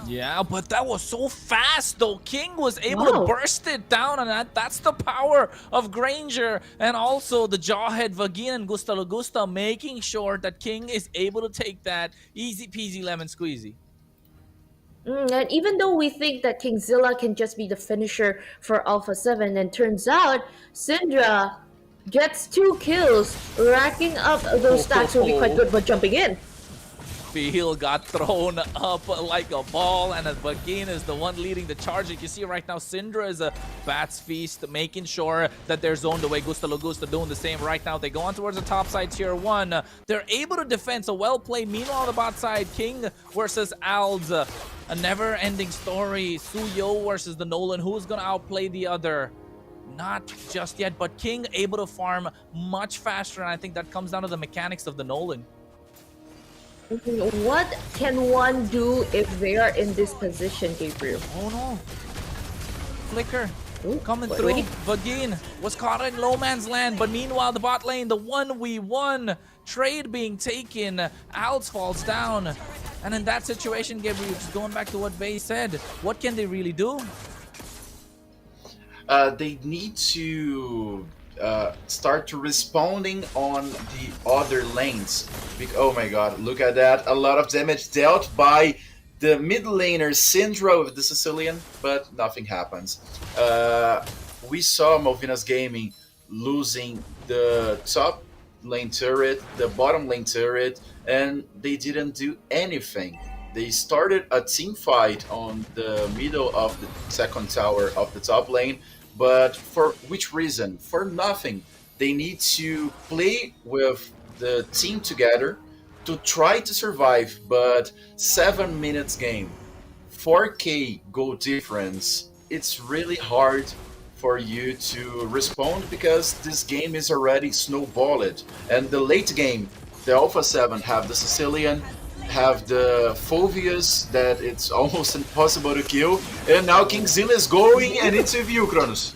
Yeah, but that was so fast though. King was able to burst it down, and that's the power of Granger. And also the Jawhead, Vagin, and Gusta Lagusta making sure that King is able to take that easy peasy lemon squeezy. And even though we think that Kingzilla can just be the finisher for Alpha 7, and turns out Syndra gets 2 kills, racking up those stacks will be quite good, but jumping in. Feel got thrown up like a ball, and as Vagin is the one leading the charge. You can see right now Syndra is a Bat's Feast, making sure that they're zoned away. Gusta Lagusta doing the same right now. They go on towards the top side tier 1. They're able to defend, so well played. Meanwhile, on the bot side, King versus Alds. A never-ending story. Suyo versus the Nolan. Who's gonna outplay the other? Not just yet, but King able to farm much faster, and I think that comes down to the mechanics of the Nolan. What can one do if they are in this position, Gabriel? Oh no. Flicker. Ooh, coming through. Vagin was caught in low man's land, but meanwhile the bot lane, the 1v1 trade being taken. Alts falls down. And in that situation, Gabriel, just going back to what Vay said, what can they really do? They need to start to responding on the other lanes. Oh my god, look at that. A lot of damage dealt by the mid laner Syndra with the Sicilian, but nothing happens. We saw Malvinas Gaming losing the top lane turret, the bottom lane turret, and they didn't do anything. They started a team fight on the middle of the second tower of the top lane, but for which reason? For nothing. They need to play with the team together to try to survive, but 7 minutes game, 4K goal difference, it's really hard for you to respond because this game is already snowballed. And the late game, the Alpha 7 have the Sicilian, have the Phobius that it's almost impossible to kill, and now Kingzilla is going and it's with you, Kronos.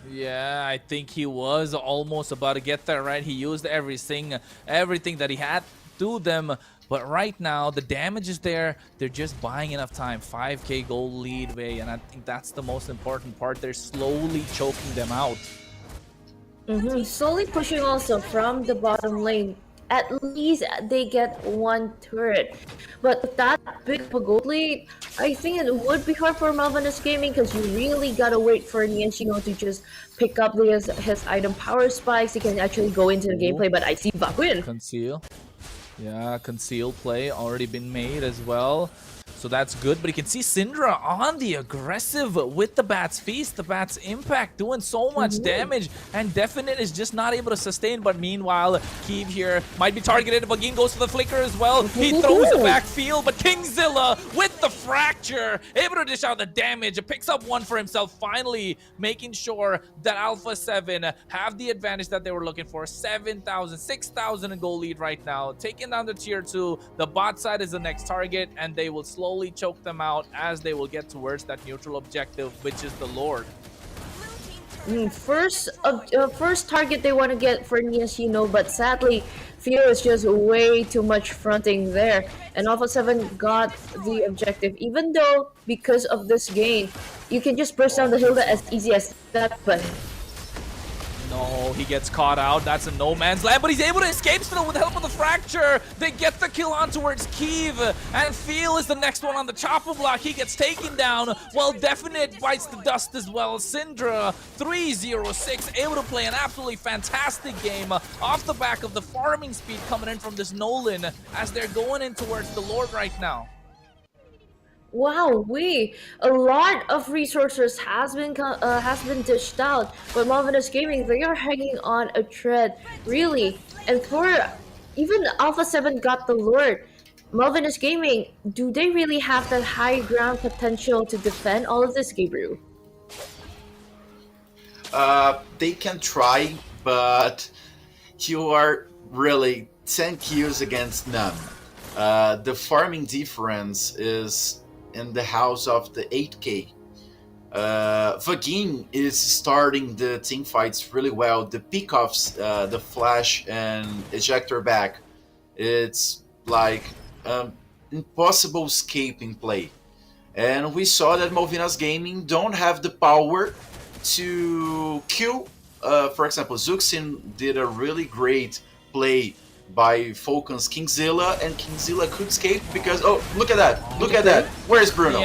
Yeah, I think he was almost about to get there, right? He used everything that he had to them. But right now, the damage is there. They're just buying enough time. 5K goal lead way, and I think that's the most important part. They're slowly choking them out. Slowly pushing also from the bottom lane. At least they get one turret. But with that big of a gold lead, I think it would be hard for Malvinus Gaming because you really gotta wait for Nianshino to just pick up his item power spikes. He can actually go into the gameplay, but I see Bakuin. Conceal. Yeah, conceal play already been made as well. So that's good, but you can see Syndra on the aggressive with the Bat's Feast, the Bat's Impact, doing so much damage, and Definite is just not able to sustain. But meanwhile, Keeve here might be targeted. Vagin goes for the Flicker as well. He throws the backfield, but Kingzilla with the Fracture, able to dish out the damage, picks up one for himself, finally making sure that Alpha 7 have the advantage that they were looking for. 7,000, 6,000 in goal lead right now, taking down the tier 2. The bot side is the next target, and they will slowly choke them out as they will get towards that neutral objective, which is the Lord. First target they want to get for Nianshino, but sadly, Fear is just way too much fronting there, and Alpha 7 got the objective. Even though, because of this gain, you can just burst down the Hilda as easy as that, but no, he gets caught out. That's a no man's land, but he's able to escape still with the help of the Fracture. They get the kill on towards Keeve, and Feel is the next one on the chopper block. He gets taken down, while Definite bites the dust as well. Syndra, 306, able to play an absolutely fantastic game off the back of the farming speed coming in from this Nolan as they're going in towards the Lord right now. wow, a lot of resources has been dished out, but Malvinus Gaming, they are hanging on a thread, really. And for even Alpha 7 got the Lord. Malvinus Gaming, do they really have that high ground potential to defend all of this, Gabriel? They can try, but you are really 10 kills against none. The farming difference is in the house of the 8K. Vagin is starting the team fights really well. The pickoffs, the flash and ejector back, it's like impossible escaping play. And we saw that Malvinas Gaming don't have the power to kill. For example, Zuxin did a really great play by Falcon's Kingzilla, and Kingzilla could escape because, oh, look at that, look at that. Where's Bruno?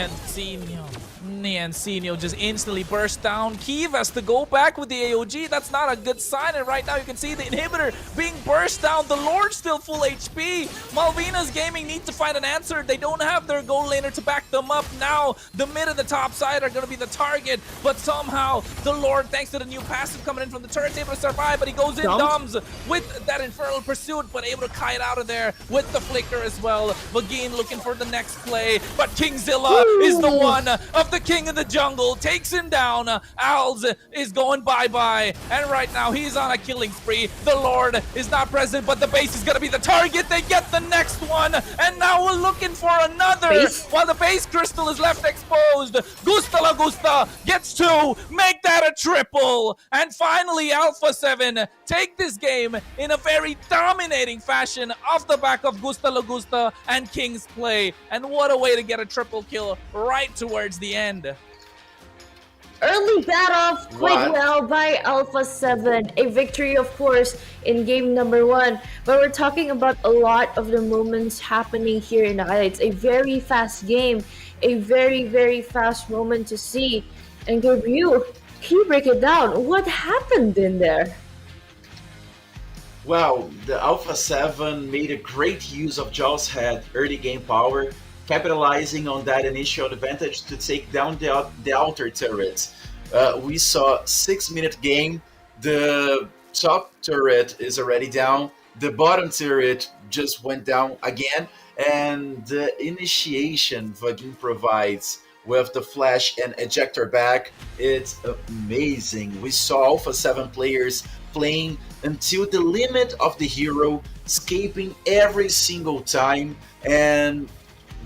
Niancinho just instantly burst down. Keeve has to go back with the AOG. That's not a good sign. And right now you can see the inhibitor being burst down. The Lord still full HP. Malvinas Gaming need to find an answer. They don't have their goal laner to back them up now. The mid and the top side are going to be the target, but somehow the Lord, thanks to the new passive coming in from the turret, is able to survive, but he goes in Doms with that Infernal Pursuit, but able to kite out of there with the Flicker as well. Vagin looking for the next play, but Kingzilla is the one of the King of the Jungle, takes him down. Owls is going bye-bye, and right now he's on a killing spree. The Lord is not present, but the base is going to be the target. They get the next one, and now we're looking for another base, while the base crystal is left exposed. Gusta La Gusta gets 2, make that a triple, and finally Alpha 7 take this game in a very dominating fashion off the back of Gusta La Gusta and King's play, and what a way to get a triple kill right towards the end. Early bat off played well by Alpha 7. A victory, of course, in game number 1. But we're talking about a lot of the moments happening here in the highlights. A very fast game. A very, very fast moment to see. And Gabriel, can you break it down? What happened in there? Well, the Alpha 7 made a great use of Jaw's Head early game power, capitalizing on that initial advantage to take down the outer turrets. We saw 6-minute game, the top turret is already down, the bottom turret just went down again, and the initiation Vagin provides with the flash and ejector back, it's amazing. We saw Alpha 7 players playing until the limit of the hero, escaping every single time, and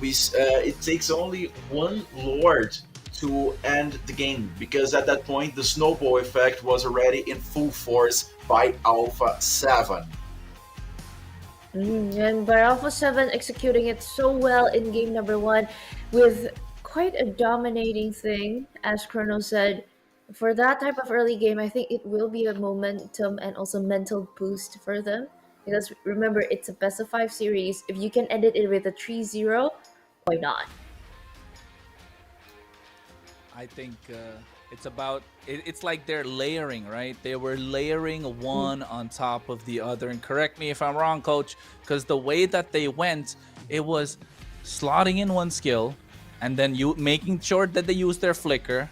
it takes only one Lord to end the game, because at that point the snowball effect was already in full force by Alpha 7. And by Alpha 7 executing it so well in game number 1 with quite a dominating thing, as Chrono said. For that type of early game, I think it will be a momentum and also mental boost for them. Because remember, it's a best of 5 series. If you can end it with a 3-0, why not? I think it's like they're layering, right? They were layering one on top of the other. And correct me if I'm wrong, coach, because the way that they went, it was slotting in one skill and then you making sure that they use their flicker,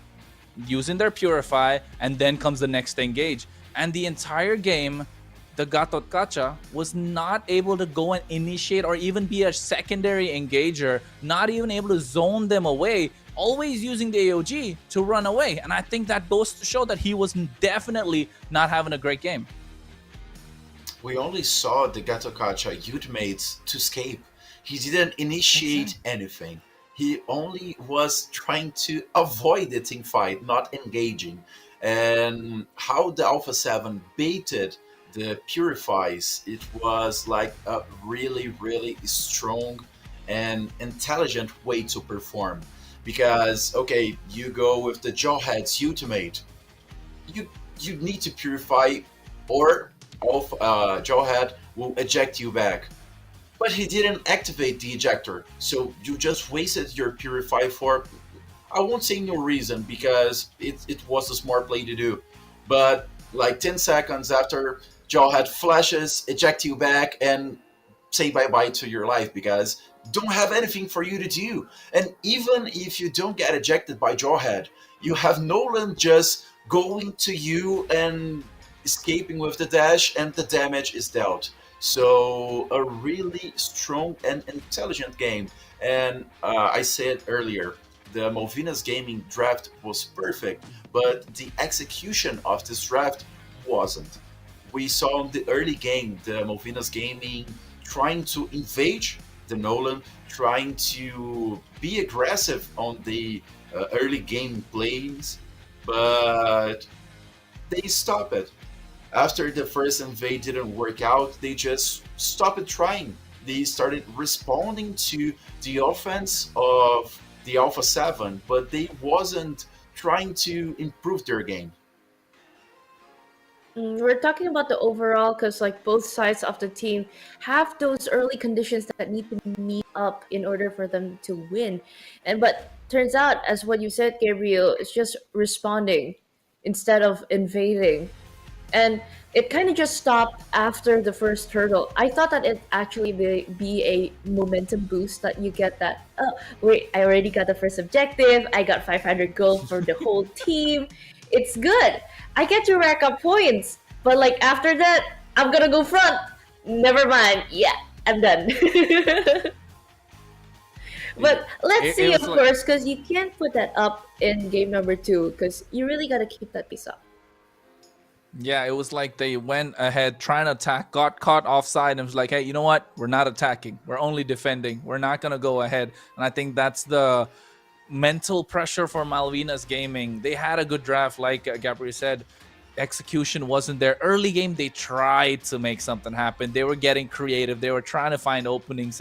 using their purify, and then comes the next engage. And the entire game, the Gatot Kacha was not able to go and initiate or even be a secondary engager, not even able to zone them away, always using the AOG to run away. And I think that goes to show that he was definitely not having a great game. We only saw the Gatokacha ultimates to escape. He didn't initiate anything. He only was trying to avoid the team fight, not engaging. And how the Alpha 7 baited the Purifies, it was like a really, really strong and intelligent way to perform. Because, okay, you go with the Jawhead's ultimate, you need to purify, or Jawhead will eject you back. But he didn't activate the ejector, so you just wasted your purify for, I won't say no reason, because it was a smart play to do. But like 10 seconds after, Jawhead flashes, eject you back, and say bye-bye to your life, because don't have anything for you to do. And even if you don't get ejected by Jawhead, you have Nolan just going to you and escaping with the dash, and the damage is dealt. So a really strong and intelligent game. And I said earlier, the Malvinas Gaming draft was perfect, but the execution of this draft wasn't. We saw in the early game the Malvinas Gaming trying to invade the Nolan, trying to be aggressive on the early game plays, but they stopped it. After the first invade didn't work out, they just stopped trying. They started responding to the offense of the Alpha 7, but they wasn't trying to improve their game. We're talking about the overall because like both sides of the team have those early conditions that need to meet up in order for them to win. And but turns out, as what you said, Gabriel, it's just responding instead of invading. And it kind of just stopped after the first hurdle. I thought that it actually be a momentum boost that you get that, oh, wait, I already got the first objective. I got 500 gold for the whole team. It's good. I get to rack up points. But like after that, I'm gonna go front. Never mind. Yeah, I'm done. But let's see, of course, because you can't put that up in game number 2 because you really got to keep that piece up. Yeah, it was like they went ahead trying to attack, got caught offside, and was like, hey, you know what? We're not attacking. We're only defending. We're not going to go ahead. And I think that's the mental pressure for Malvinas Gaming. They had a good draft, like Gabriel said. Execution wasn't there. Early game, they tried to make something happen. They were getting creative. They were trying to find openings,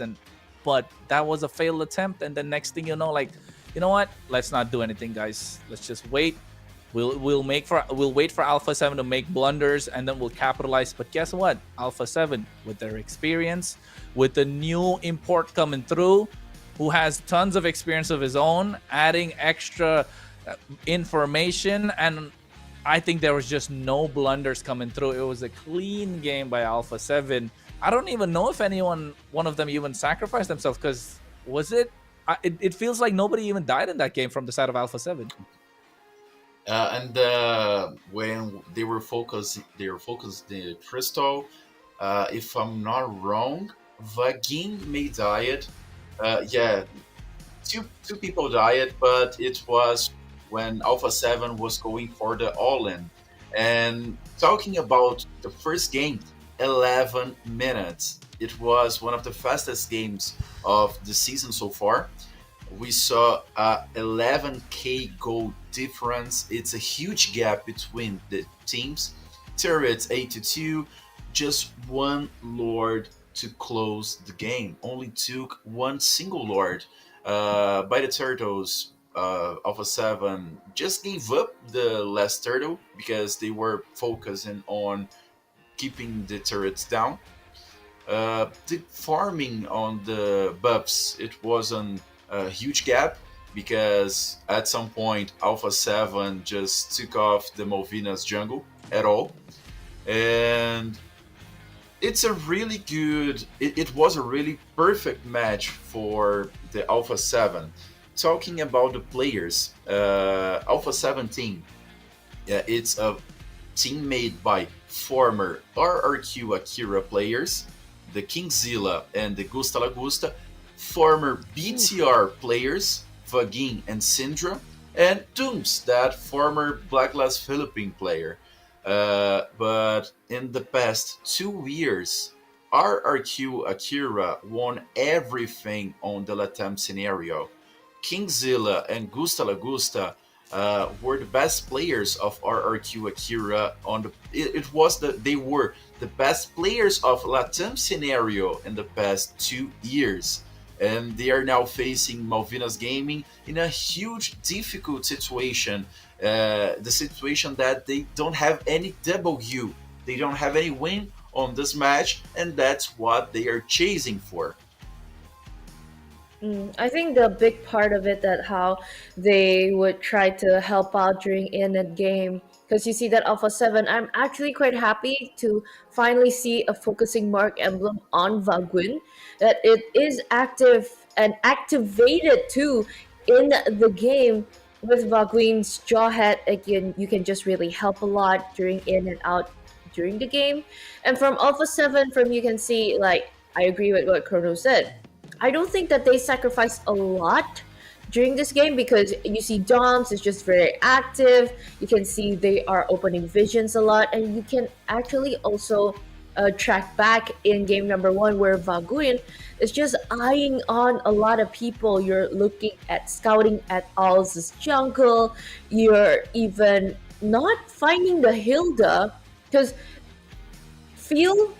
but that was a failed attempt. And the next thing you know, like, you know what? Let's not do anything, guys. Let's just wait. We'll wait for Alpha 7 to make blunders, and then we'll capitalize. But guess what? Alpha 7, with their experience, with the new import coming through, who has tons of experience of his own, adding extra information, and I think there was just no blunders coming through. It was a clean game by Alpha 7. I don't even know if one of them even sacrificed themselves, because it feels like nobody even died in that game from the side of Alpha 7. And when they were focused the crystal, If I'm not wrong, Vagin may died. Yeah, two people died, but it was when Alpha 7 was going for the all-in. And talking about the first game, 11 minutes. It was one of the fastest games of the season so far. We saw a 11k goal difference. It's a huge gap between the teams. Turrets 8-2, just one Lord to close the game. Only took one single Lord. By the Turtles, Alpha 7 just gave up the last turtle because they were focusing on keeping the turrets down. The farming on the buffs, it wasn't a huge gap because at some point Alpha 7 just took off the Malvinas jungle at all. And it's a really good, it was a really perfect match for the Alpha 7. Talking about the players, Alpha 7 team, it's a team made by former RRQ Akira players, the Kingzilla and the Gusta Lagusta, former BTR players, Vagin and Syndra, and Dooms, that former Black Glass Philippine player. But in the past 2 years, RRQ Akira won everything on the LATAM scenario. Kingzilla and Gusta Lagusta were the best players of RRQ Akira on the. It was they were the best players of LATAM scenario in the past 2 years, and they are now facing Malvinas Gaming in a huge, difficult situation. The situation that they don't have any W, they don't have any win on this match, and that's what they are chasing for. I think the big part of it that how they would try to help out during in a game, because you see that Alpha 7, I'm actually quite happy to finally see a focusing mark emblem on Vaguin, that it is active and activated too in the game. With Vaguin's jaw head, again, you can just really help a lot during in and out during the game. And from Alpha 7, from you can see, like, I agree with what Chrono said. I don't think that they sacrificed a lot during this game because you see Doms is just very active. You can see they are opening visions a lot, and you can actually also track back in game number one where Vaguin is just eyeing on a lot of people. You're looking at scouting at Al's jungle. You're even not finding the Hilda because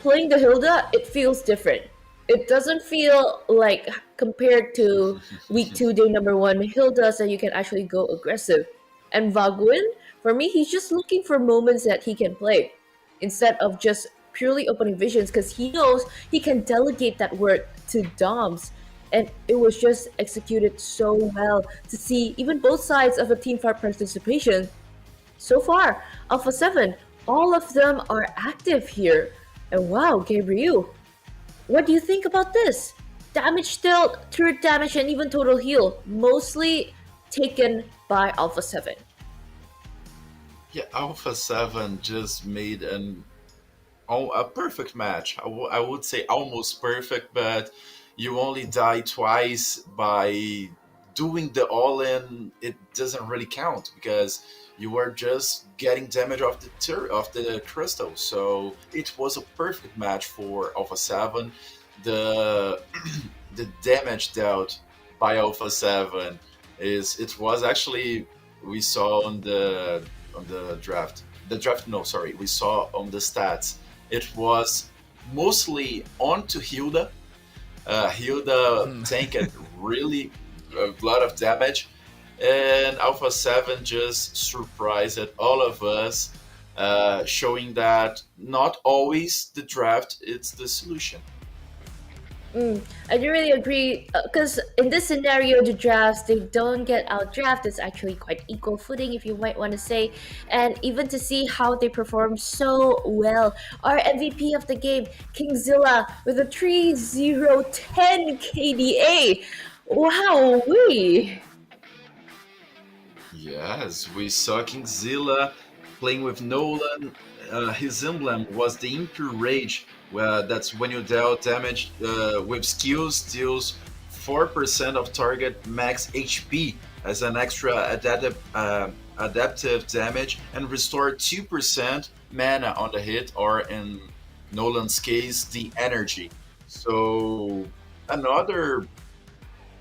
playing the Hilda, it feels different. It doesn't feel like compared to week two, day number one, Hilda that you can actually go aggressive. And Vaguin, for me, he's just looking for moments that he can play instead of just purely opening visions because he knows he can delegate that work to Doms. And it was just executed so well to see even both sides of a team fight participation. So far, Alpha 7, all of them are active here. And wow, Gabriel, what do you think about this? Damage still, turret damage, and even total heal, mostly taken by Alpha 7. Yeah, Alpha 7 just made a perfect match. I would say almost perfect, but you only die twice by doing the all-in. It doesn't really count because you are just getting damage off the crystal. So it was a perfect match for Alpha 7. The the damage dealt by Alpha 7 it was actually, we saw on the draft. We saw on the stats. It was mostly onto Hilda. Hilda tanked really a lot of damage, and Alpha 7 just surprised all of us, showing that not always the draft is the solution. I do really agree because in this scenario, the drafts they don't get out draft. It's actually quite equal footing, if you might want to say, and even to see how they perform so well. Our MVP of the game, Kingzilla, with a 3-0-10 KDA. Wow, we. Yes, we saw Kingzilla playing with Nolan. his emblem was the Impure Rage. That's when you deal damage with skills, deals 4% of target max HP as an extra adaptive damage, and restore 2% mana on the hit, or in Nolan's case, the energy. So another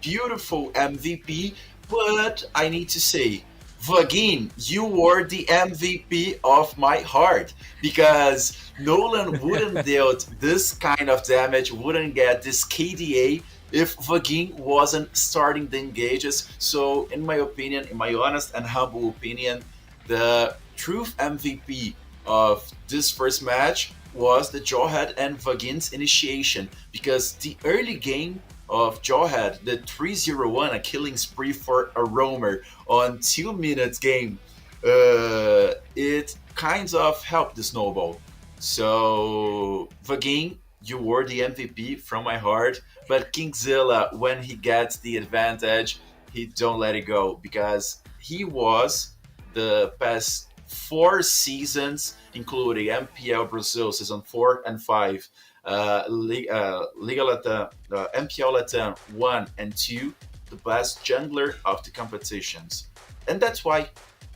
beautiful MVP, but I need to say, Vagin, you were the MVP of my heart, because Nolan wouldn't deal this kind of damage, wouldn't get this KDA if Vagin wasn't starting the engages. So, in my opinion, in my honest and humble opinion, the truth MVP of this first match was the Jawhead and Vagin's initiation, because the early game of Jawhead, the 301, a killing spree for a roamer on 2 minutes game, it kind of helped the snowball. So, Vagin, you were the MVP from my heart, but Kingzilla, when he gets the advantage, he don't let it go, because he was the past 4 seasons, including MPL Brazil season 4 and 5, Liga LATAM, MPL LATAM 1 and 2, the best jungler of the competitions. And that's why,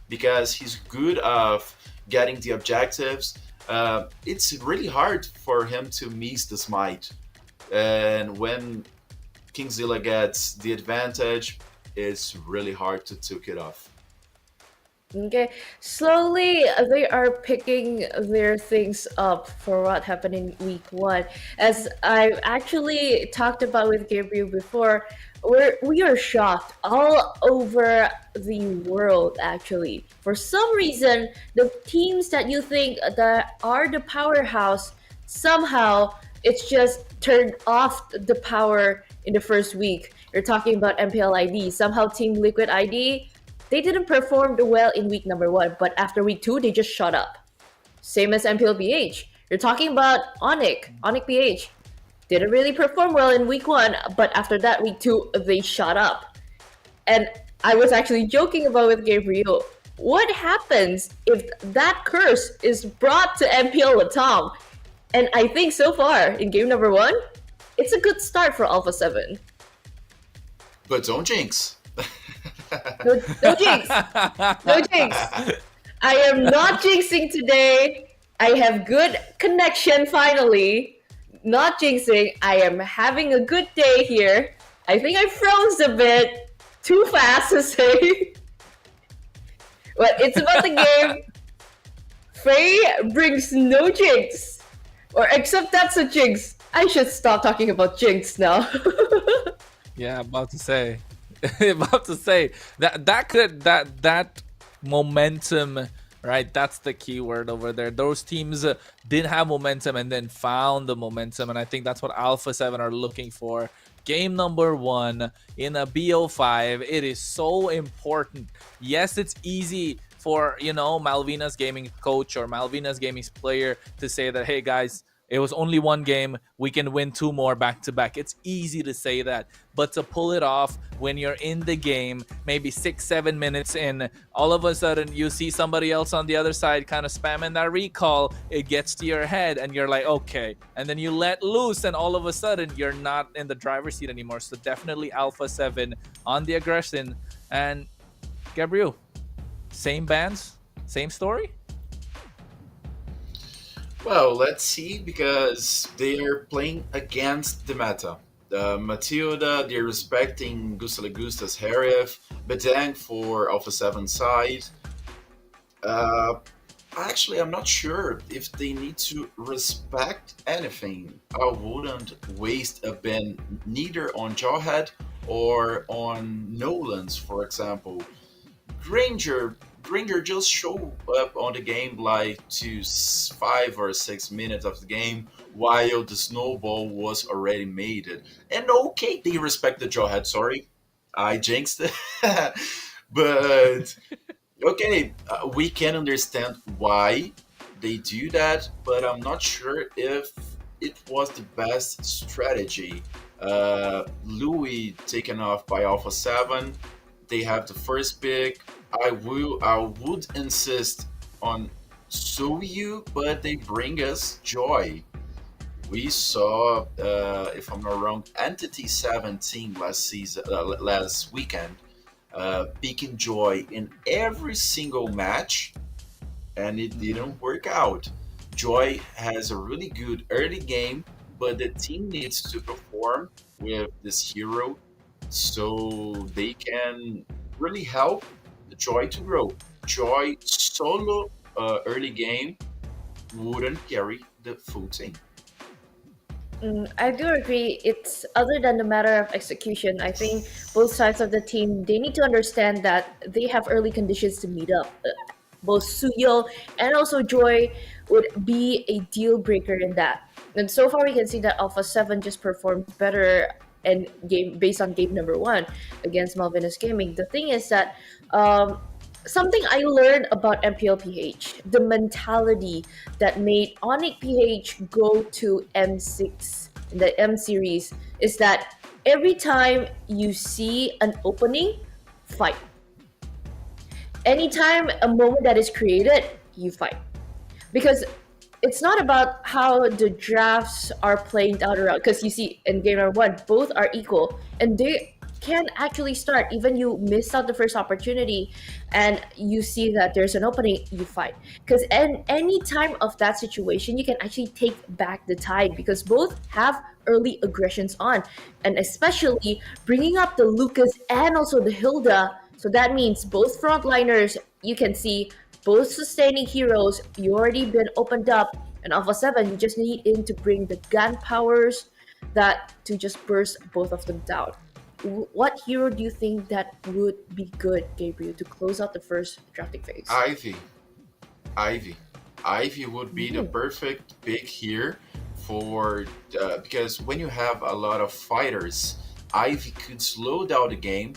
because he's good of getting the objectives. It's really hard for him to miss the smite. And when Kingzilla gets the advantage, it's really hard to take it off. Okay, slowly they are picking their things up for what happened in week one. As I've actually talked about with Gabriel before, we are shocked all over the world actually. For some reason, the teams that you think that are the powerhouse, somehow it's just turned off the power in the first week. You're talking about MPL ID, somehow Team Liquid ID, they didn't perform well in week number 1, but after week 2, they just shut up. Same as MPL You're talking about Onyx BH. Didn't really perform well in week 1, but after that, week 2, they shut up. And I was actually joking about with Gabriel, what happens if that curse is brought to MPL LATAM? And I think so far, in game number 1, it's a good start for Alpha 7. But don't jinx. No jinx. No jinx. I am not jinxing today. I have good connection finally. Not jinxing. I am having a good day here. I think I froze a bit. Too fast to say. But it's about the game. Frey brings no jinx. Or except that's a jinx. I should stop talking about jinx now. Yeah, about to say. that momentum, right? That's the key word over there. Those teams did have momentum and then found the momentum, and I think that's what Alpha 7 are looking for. Game number 1 in a BO5, it is so important. Yes, it's easy for, Malvina's gaming coach or Malvina's gaming's player to say that, hey guys, it was only 1 game. We can win 2 more back to back. It's easy to say that. But to pull it off when you're in the game, maybe 6-7 minutes in, all of a sudden you see somebody else on the other side kind of spamming that recall, it gets to your head and you're like, okay. And then you let loose and all of a sudden you're not in the driver's seat anymore. So definitely Alpha 7 on the aggression. And Gabriel, same bands, same story? Well, let's see, because they are playing against the meta. Matilda, they're respecting Gusta Legusta's Harif, Bedang for Alpha 7 side. Actually, I'm not sure if they need to respect anything. I wouldn't waste a ban neither on Jawhead or on Nolan's, for example. Granger just showed up on the game like to 5 or 6 minutes of the game, while the snowball was already made it. And okay, they respect the Jawhead, sorry. I jinxed it. But okay, we can understand why they do that, but I'm not sure if it was the best strategy. Louis taken off by Alpha 7. They have the first pick. I would insist on Suyu, but they bring us joy. We saw, if I'm not wrong, Entity 17 last weekend, picking joy in every single match, and it didn't work out. Joy has a really good early game, but the team needs to perform with this hero so they can really help the Joy to grow. Joy solo early game wouldn't carry the full team. I do agree. It's other than the matter of execution. I think both sides of the team they need to understand that they have early conditions to meet up. Both Suyo and also Joy would be a deal breaker in that. And so far, we can see that Alpha Seven just performed better and game based on game number one against Malvinas Gaming. The thing is that something I learned about MPLPH, the mentality that made Onyx PH go to M6 in the M series is that every time you see an opening, fight. Anytime a moment that is created, you fight. Because it's not about how the drafts are playing out around. Because you see, in game number one, both are equal, and they can actually start. Even you miss out the first opportunity, and you see that there's an opening, you fight. Because any time of that situation, you can actually take back the tide because both have early aggressions on, and especially bringing up the Lucas and also the Hilda. So that means both frontliners, you can see both sustaining heroes, you already been opened up, and Alpha 7, you just need in to bring the gun powers that to just burst both of them down. What hero do you think that would be good, Gabriel, to close out the first drafting phase? Ivy. Ivy. Ivy would be the perfect pick here for because when you have a lot of fighters, Ivy could slow down the game.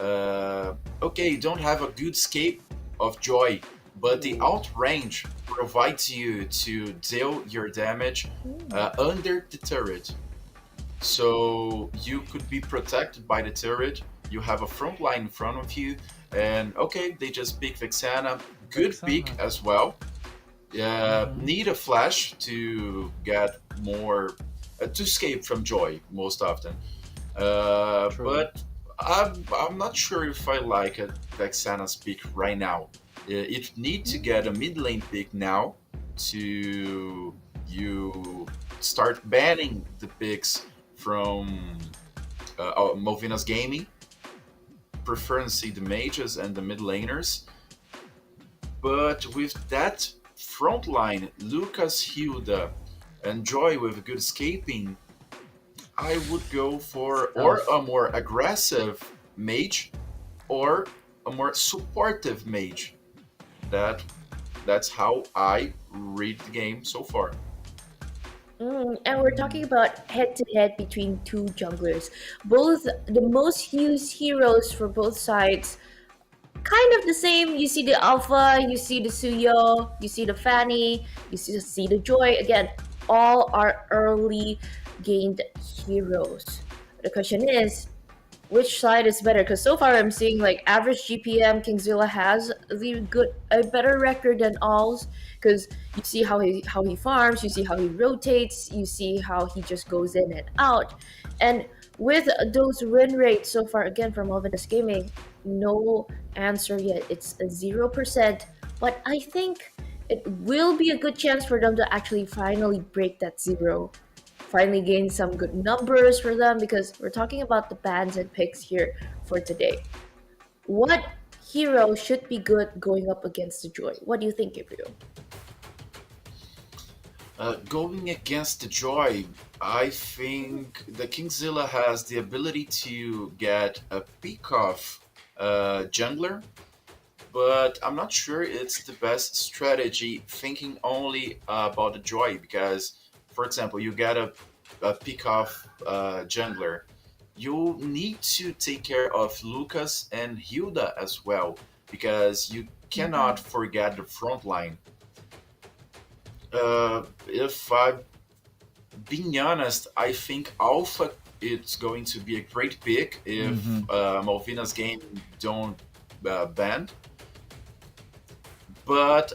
Okay, you don't have a good escape of Joy, but the outrange provides you to deal your damage under the turret. So you could be protected by the turret. You have a front line in front of you, and okay, they just pick Vexana. Good pick as well. Need a flash to get more to escape from Joy most often. But I'm not sure if I like Vexana's pick right now. It need to get a mid lane pick now to you start banning the picks from Malvinas Gaming, preferably the mages and the mid laners. But with that front line, Lucas, Hilda, and Joy with good escaping, I would go for or a more aggressive mage or a more supportive mage. That's how I read the game so far. And we're talking about head-to-head between two junglers. Both the most used heroes for both sides, kind of the same. You see the Alpha, you see the Suyo, you see the Fanny, you see the Joy. Again, all are early gained heroes. The question is, which side is better? Because so far I'm seeing like average GPM Kingzilla has a better record than alls. Because you see how he farms, you see how he rotates, you see how he just goes in and out, and with those win rates so far again from Malvinas Gaming, no answer yet. It's a 0%, but I think it will be a good chance for them to actually finally break that zero. Finally gain some good numbers for them because we're talking about the bans and picks here for today. What hero should be good going up against the Joy? What do you think, Gabriel? Going against the Joy, I think the Kingzilla has the ability to get a pick off jungler, but I'm not sure it's the best strategy thinking only about the Joy because, for example, you get a pick off jungler. You need to take care of Lucas and Hilda as well because you cannot forget the front line. If I'm being honest, I think Alpha it's going to be a great pick if Malvinas game don't ban. But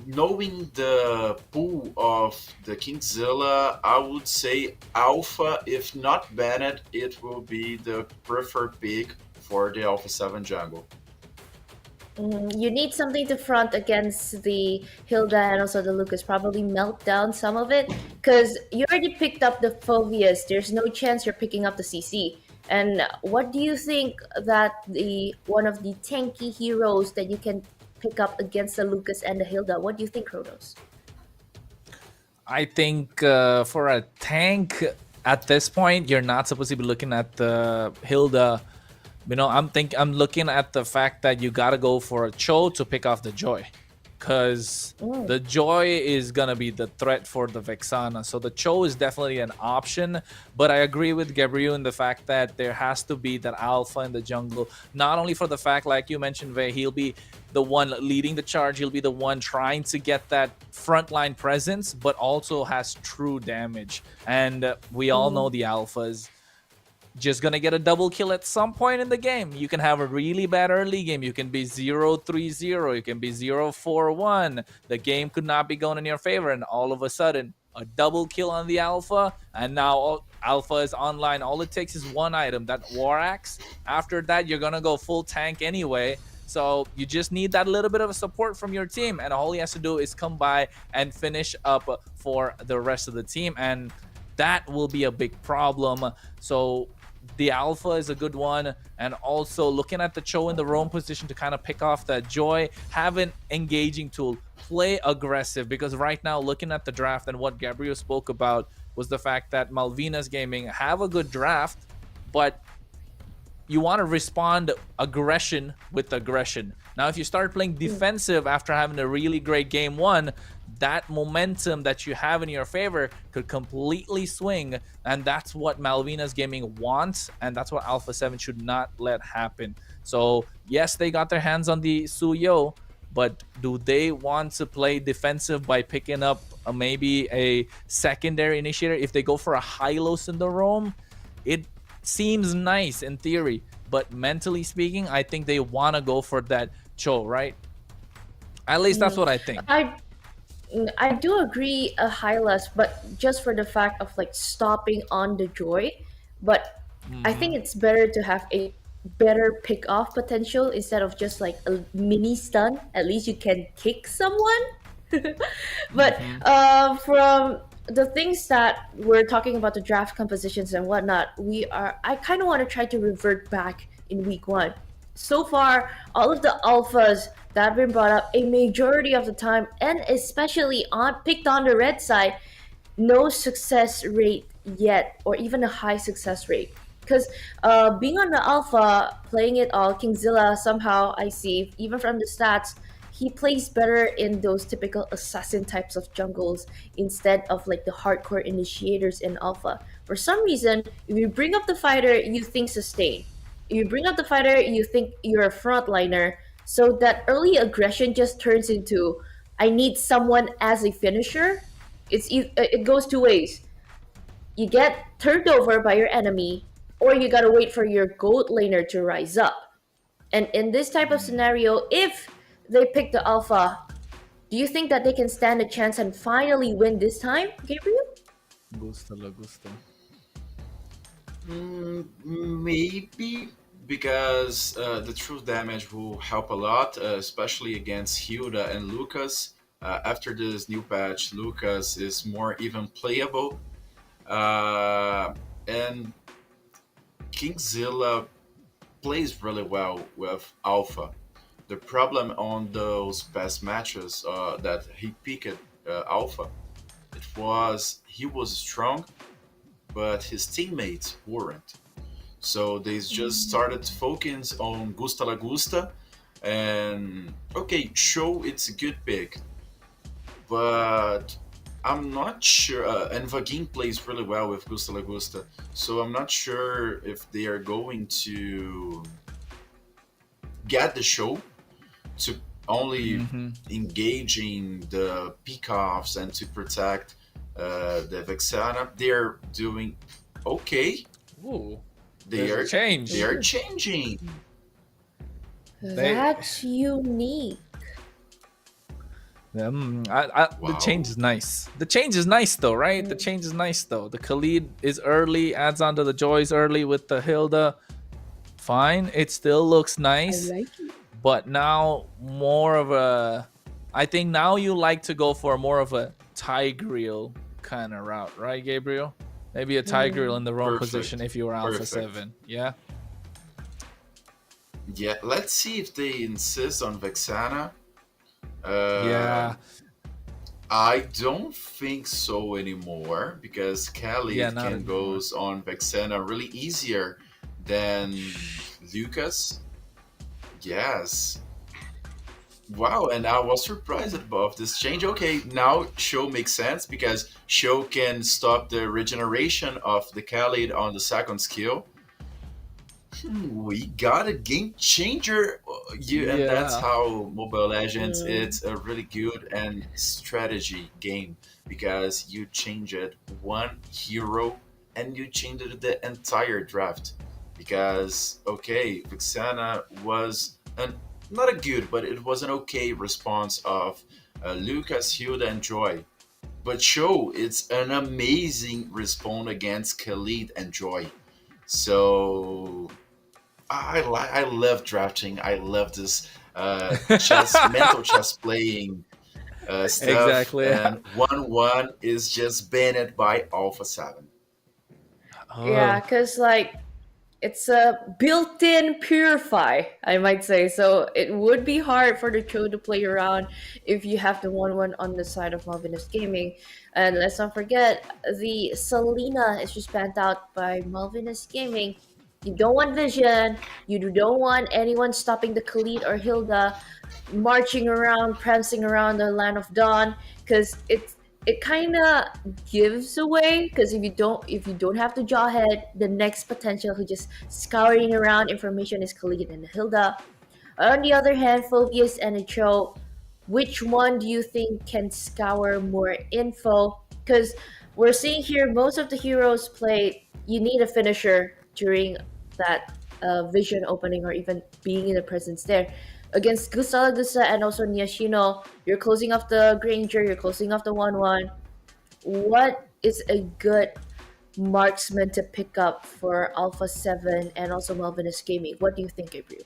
knowing the pool of the Kingzilla, I would say Alpha, if not banned, it will be the preferred pick for the Alpha 7 jungle. You need something to front against the Hilda and also the Lucas. Probably melt down some of it because you already picked up the Phobias. There's no chance you're picking up the CC. And what do you think that the one of the tanky heroes that you can pick up against the Lucas and the Hilda? What do you think, Kronos? I think for a tank at this point, you're not supposed to be looking at the Hilda. I'm looking at the fact that you gotta go for a Cho to pick off the Joy, because the Joy is gonna be the threat for the Vexana. So the Cho is definitely an option, but I agree with Gabriel in the fact that there has to be that Alpha in the jungle. Not only for the fact, like you mentioned, Vey, he'll be the one leading the charge, he'll be the one trying to get that frontline presence, but also has true damage. And we all know the Alphas just gonna get a double kill at some point in the game. You can have a really bad early game. You can be 0-3-0. You can be 0-4-1. The game could not be going in your favor, and all of a sudden, a double kill on the Alpha, and now Alpha is online. All it takes is one item, that War Axe. After that, you're gonna go full tank anyway. So you just need that little bit of a support from your team, and all he has to do is come by and finish up for the rest of the team, and that will be a big problem. So the Alpha is a good one, and also looking at the Cho in the roam position to kind of pick off that Joy, have an engaging tool, play aggressive, because right now looking at the draft and what Gabriel spoke about was the fact that Malvinas Gaming have a good draft, but you want to respond aggression with aggression. Now, if you start playing defensive after having a really great game one, that momentum that you have in your favor could completely swing, and that's what Malvinas Gaming wants, and that's what Alpha 7 should not let happen. So yes, they got their hands on the Suyo, but do they want to play defensive by picking up maybe a secondary initiator? If they go for a Hylos in the roam, it seems nice in theory, but mentally speaking, I think they want to go for that Cho, right? At least that's what I think. I do agree a Hylas, but just for the fact of like stopping on the Joy. But I think it's better to have a better pick off potential instead of just like a mini stun. At least you can kick someone. But from the things that we're talking about, the draft compositions and whatnot, I kind of want to try to revert back in week one. So far, all of the alphas that have been brought up, a majority of the time, and especially picked on the red side, no success rate yet, or even a high success rate. Because being on the alpha, playing it all, Kingzilla, somehow I see, even from the stats, he plays better in those typical assassin types of jungles instead of like the hardcore initiators in alpha. For some reason, if you bring up the fighter, you think sustain. If you bring up the fighter, you think you're a frontliner. So that early aggression just turns into, I need someone as a finisher. It goes two ways. You get turned over by your enemy, or you gotta wait for your gold laner to rise up. And in this type of scenario, if they pick the alpha, do you think that they can stand a chance and finally win this time, Gabriel? Gusto la gusto. Maybe, because the true damage will help a lot, especially against Hilda and Lucas. After this new patch, Lucas is more even playable. And Kingzilla plays really well with Alpha. The problem on those past matches that he picked Alpha, he was strong, but his teammates weren't. So they just started to focus on Gusta La Gusta, and okay, Cho, it's a good pick, but I'm not sure. And Vagin plays really well with Gusta La Gusta, so I'm not sure if they are going to get the show to only engage in the pick-offs and to protect the Vexana. They're doing okay. Ooh, They are changing. That's unique. The change is nice. The change is nice though, right? The change is nice though. The Khalid is early, adds on to the Joys early with the Hilda. Fine, it still looks nice. I like it. But now more of a, I think now you like to go for more of a Tigreal kind of route, right, Gabriel? Maybe a Tigreal in the wrong position if you were Alpha 7. Yeah. Yeah, let's see if they insist on Vexana. Yeah. I don't think so anymore because Kelly Yeah, not can anymore. goes on Vexana really easier than Lucas. Yes. Wow, and I was surprised about this change. Okay, now Show makes sense because Show can stop the regeneration of the Khalid on the second skill. We got a game changer, and that's Yeah. how Mobile Legends it's a really good and strategy game because you change it one hero and you change it the entire draft. Because okay, Vixana was not a good, but it was an okay response of Lucas, Hilda, and Joy. But Show, it's an amazing response against Khalid and Joy. So I love drafting. I love this chess, mental chess playing stuff. Exactly. And 1-1 is just banned by Alpha 7. Yeah, because like it's a built-in purify, I might say. So it would be hard for the show to play around if you have the 1-1 on the side of Malvinus Gaming. And let's not forget, the Selena is just banned out by Malvinus Gaming. You don't want Vision. You don't want anyone stopping the Khalid or Hilda marching around, prancing around the land of Dawn, because it kind of gives away. Because if you don't have the Jawhead, the next potential who just scouring around information is Khalid and Hilda. On the other hand, Phobius and Cho, which one do you think can scour more info? Because we're seeing here most of the heroes play. You need a finisher during that vision opening or even being in the presence there. Against Gusa and also Niyashino, you're closing off the Granger, you're closing off the 1-1. What is a good marksman to pick up for Alpha 7 and also Malvinus Gaming? What do you think, Gabriel?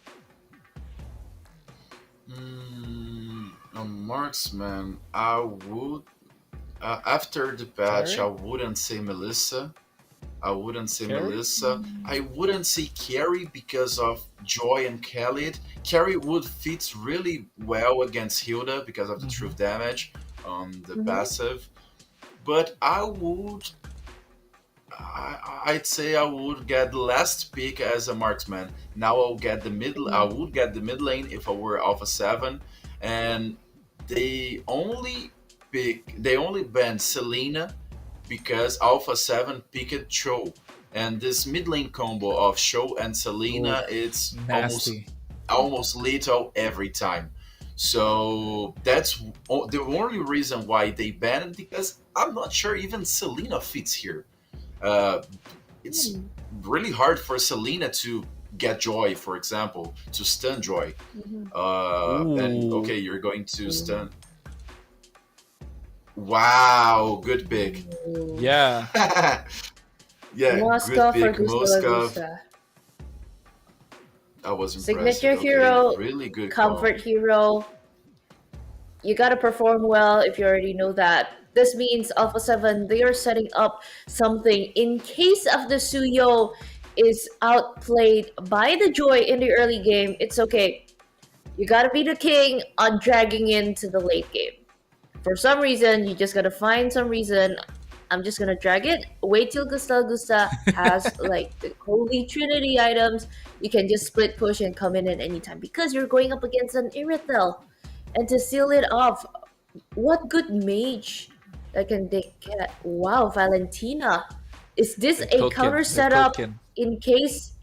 A marksman, I would after the patch, I wouldn't say Melissa. I wouldn't say Carrie? Melissa. I wouldn't say Carrie because of Joy and Khalid. Carrie would fit really well against Hilda because of the truth damage on the passive. But I'd say I would get the last pick as a marksman. Now I'll get the middle. I would get the mid lane if I were Alpha 7, and they only banned Selena because Alpha 7 picked Show. And this mid lane combo of Show and Selena, it's Nasty. almost lethal every time. So that's the only reason why they banned it, because I'm not sure even Selena fits here. It's really hard for Selena to get Joy, for example, to stun Joy. And okay, you're going to stun. Wow, good pick. Yeah. Yeah, Moskov good for pick. Moskov. Gusta. I was impressed. Signature Okay, hero, really good comfort hero. You gotta perform well if you already know that. This means Alpha 7, they are setting up something in case of the Suyo is outplayed by the Joy in the early game. It's okay. You gotta be the king on dragging into the late game. For some reason, you just gotta find some reason. I'm just gonna drag it. Wait till Gusta has like the Holy Trinity items. You can just split push and come in at any time because you're going up against an Irithel. And to seal it off, what good mage that can they get? Wow, Valentina. Is this a cover setup in case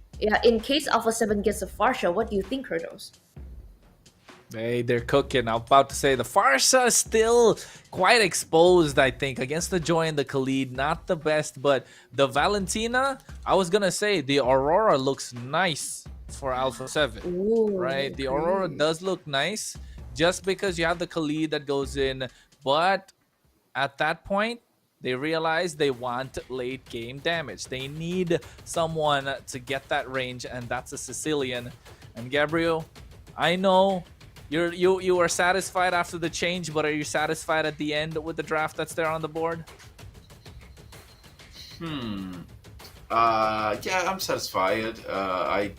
Alpha 7 gets a Farsha? What do you think, Kratos? Hey, they're cooking. I'm about to say the Farsa is still quite exposed, I think, against the Joy and the Khalid. Not the best, but the Valentina, I was gonna say the Aurora looks nice for Alpha 7. Ooh, right? The Aurora does look nice just because you have the Khalid that goes in. But at that point, they realize they want late game damage. They need someone to get that range, and that's a Sicilian. And Gabriel, I know you are satisfied after the change, but are you satisfied at the end with the draft that's there on the board? Yeah, I'm satisfied. I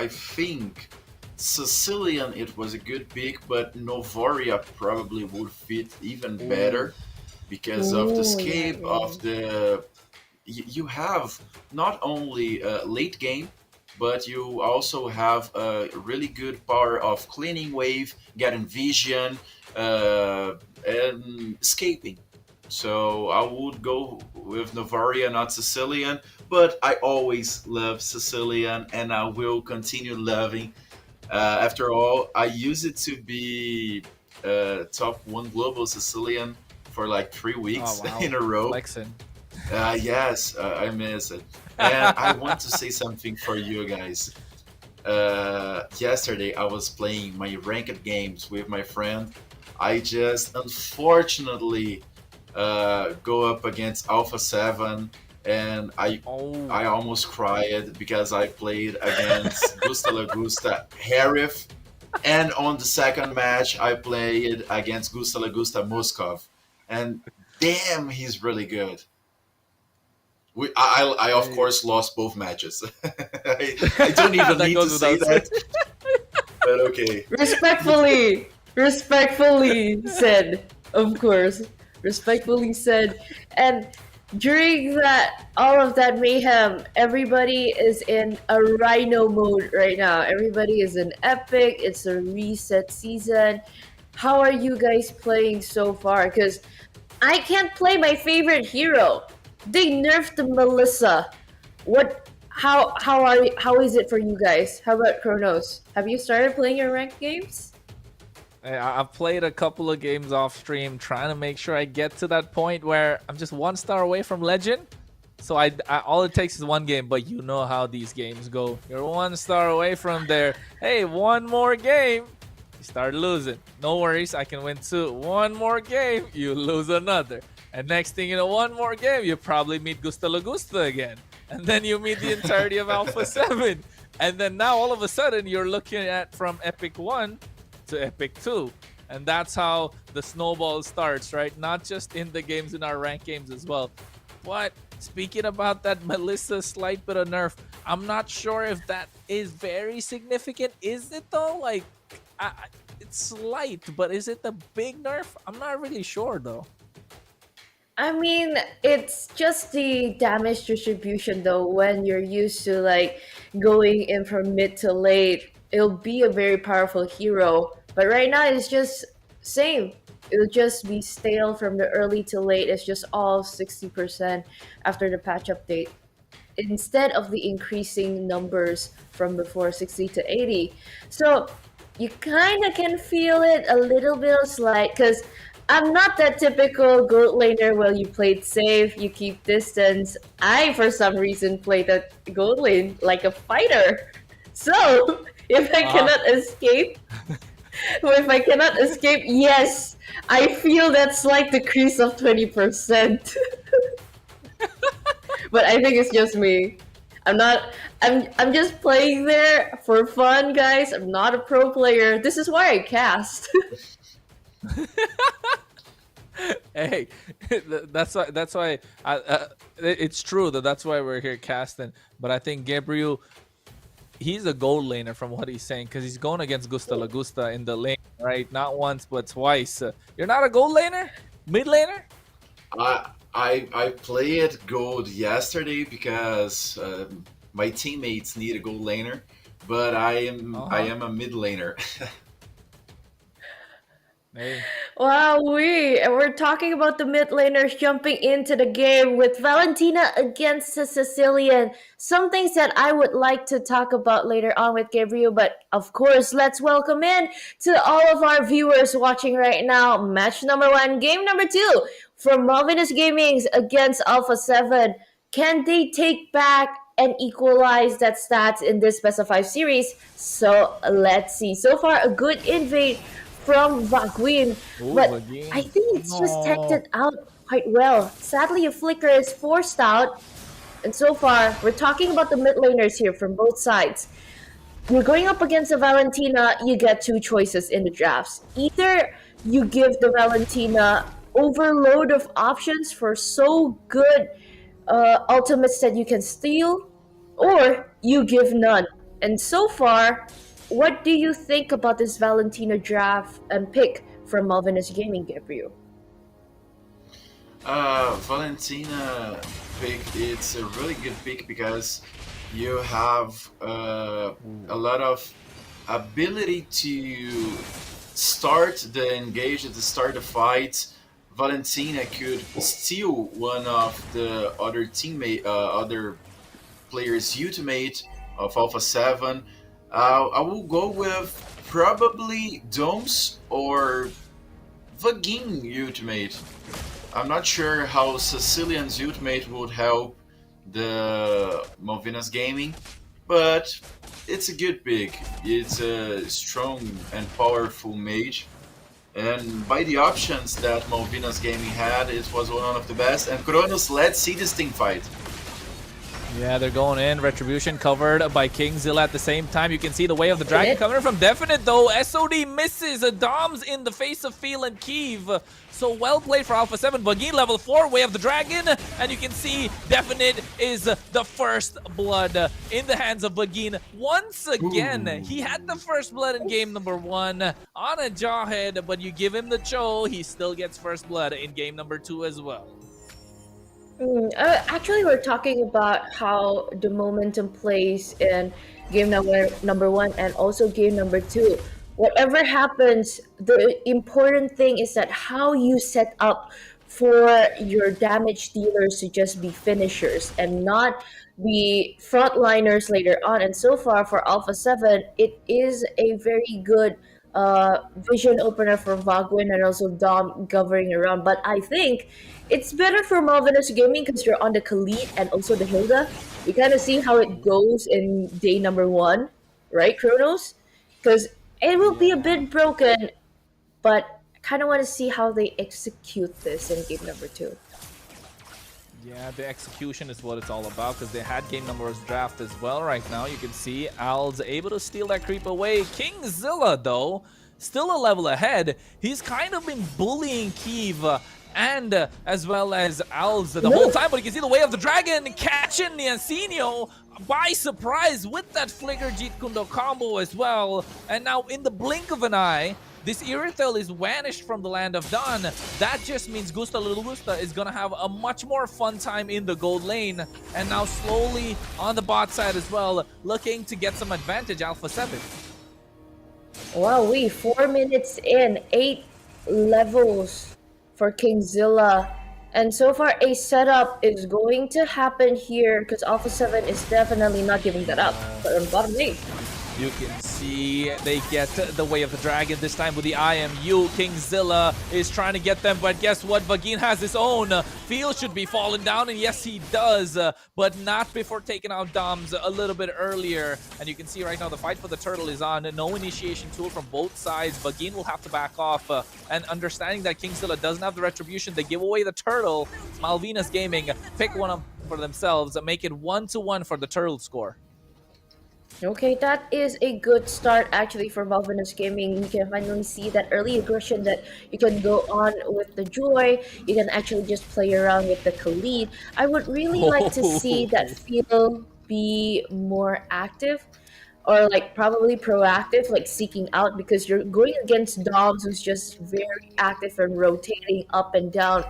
think Sicilian it was a good pick, but Novaria probably would fit even better because of the Ooh, yeah, scape yeah. of the. You have not only late game, but you also have a really good power of cleaning wave, getting vision, and escaping. So I would go with Novaria, not Sicilian, but I always love Sicilian and I will continue loving. After all, I used it to be top one global Sicilian for like 3 weeks Oh wow, in a row. flexing. Yes, I miss it. And I want to say something for you guys. Yesterday, I was playing my ranked games with my friend. I just unfortunately go up against Alpha 7, and I almost cried because I played against Gusta Lagusta Harif. And on the second match, I played against Gusta Lagusta Muskov. And damn, he's really good. I of course lost both matches. I don't even That need to goes say without saying. that, but okay. Respectfully, respectfully said, of course, respectfully said. And during that, all of that mayhem, everybody is in a rhino mode right now. Everybody is in epic. It's a reset season. How are you guys playing so far? Because I can't play my favorite hero. They nerfed the Melissa. What? How is it for you guys? How about Kronos? Have you started playing your ranked games? I've played a couple of games off stream, trying to make sure I get to that point where I'm just 1 star away from legend. So I all it takes is one game, but you know how these games go. You're 1 star away from there. Hey, one more game, you start losing. No worries, I can win 2. One more game, you lose another. And next thing you know, one more game, you probably meet Gusta Lagusta again. And then you meet the entirety of Alpha 7. And then now all of a sudden you're looking at from Epic 1 to Epic 2. And that's how the snowball starts, right? Not just in the games, in our ranked games as well. But speaking about that Melissa slight bit of nerf, I'm not sure if that is very significant. Is it though? Like, it's slight, but is it the big nerf? I'm not really sure though. I mean, it's just the damage distribution though. When you're used to like going in from mid to late, it'll be a very powerful hero. But right now, it's just same. It'll just be stale from the early to late. It's just all 60% after the patch update, instead of the increasing numbers from before 60 to 80. So you kind of can feel it a little bit of slight because I'm not that typical goat laner where you played safe, you keep distance. I, for some reason, played that goat lane like a fighter. So if I cannot escape, if I cannot escape, yes, I feel that slight decrease of 20%. But I think it's just me. I'm not. I'm just playing there for fun, guys. I'm not a pro player. This is why I cast. Hey, that's why it's true that's why we're here casting. But I think Gabriel, he's a gold laner from what he's saying, because he's going against Gusta Lagusta in the lane, right? Not once but twice. You're not a gold laner, mid laner. I played gold yesterday because my teammates need a gold laner, but I am a mid laner. Hey. Wow, and we're talking about the mid laners jumping into the game with Valentina against the Sicilian. Some things that I would like to talk about later on with Gabriel, but of course, let's welcome in to all of our viewers watching right now. Match number 1, game number 2 from Malvinus Gamings against Alpha 7. Can they take back and equalize that stats in this Best of 5 series? So let's see. So far, a good invade from Vaguin, but Vagin. I think it's just No. tested out quite well. Sadly, a flicker is forced out, and so far, we're talking about the mid laners here from both sides. You're going up against a Valentina, you get two choices in the drafts. Either you give the Valentina overload of options for so good ultimates that you can steal, or you give none. And so far, what do you think about this Valentina draft and pick from Malvinus Gaming, Gabriel? Valentina pick, it's a really good pick because you have a lot of ability to start the engage, to start the fight. Valentina could steal one of the other other players' ultimate of Alpha 7. I will go with probably Domes or Vagin ultimate. I'm not sure how Sicilian's ultimate would help the Malvinas Gaming, but it's a good pick. It's a strong and powerful mage. And by the options that Malvinas Gaming had, it was one of the best. And Kronos, let's see this team fight. Yeah, they're going in. Retribution covered by Kingzilla at the same time. You can see the Way of the Dragon coming from Definite, though. SOD misses. Doms in the face of Feel and Kiev. So well played for Alpha 7. Vagin level 4, Way of the Dragon. And you can see Definite is the first blood in the hands of Vagin. Once again, he had the first blood in game number 1 on a Jawhead, but you give him the Cho, he still gets first blood in game number 2 as well. Actually, we're talking about how the momentum plays in game number 1 and also game number 2. Whatever happens, the important thing is that how you set up for your damage dealers to just be finishers and not be frontliners later on. And so far for Alpha 7, it is a very good vision opener for Vaguin and also Dom governing around. But I think it's better for Malvinus Gaming because you're on the Khalid and also the Hilda. We kind of see how it goes in day number 1, right, Kronos? Because it will be a bit broken, but I kind of want to see how they execute this in game number 2. Yeah, the execution is what it's all about because they had game numbers draft as well right now. You can see Al's able to steal that creep away. Kingzilla, though, still a level ahead. He's kind of been bullying Kiev and as well as Al's the whole time, but you can see the Way of the Dragon catching Niancinio by surprise with that Flicker Jeet Kundo combo as well. And now in the blink of an eye, this Irithel is vanished from the Land of Dawn. That just means Gusta Little Gusta is going to have a much more fun time in the gold lane. And now slowly on the bot side as well, looking to get some advantage, Alpha 7. Wow, 4 minutes in, 8 levels for Kingzilla. And so far, a setup is going to happen here because Alpha 7 is definitely not giving that up. But on bottom lane, you can see they get the Way of the Dragon this time with the IMU. Kingzilla is trying to get them, but guess what? Vagin has his own. Field should be falling down, and yes, he does, but not before taking out Doms a little bit earlier. And you can see right now the fight for the turtle is on. No initiation tool from both sides. Vagin will have to back off, and understanding that Kingzilla doesn't have the retribution, they give away the turtle. Malvinas Gaming pick one up for themselves, make it 1-1 for the turtle score. okay, that is a good start actually for Malvinus Gaming. You can finally see that early aggression that you can go on with the Joy. You can actually just play around with the Khalid. I would really like to see that Phil be more active or like probably proactive, like seeking out, because you're going against Doms who's just very active and rotating up and down,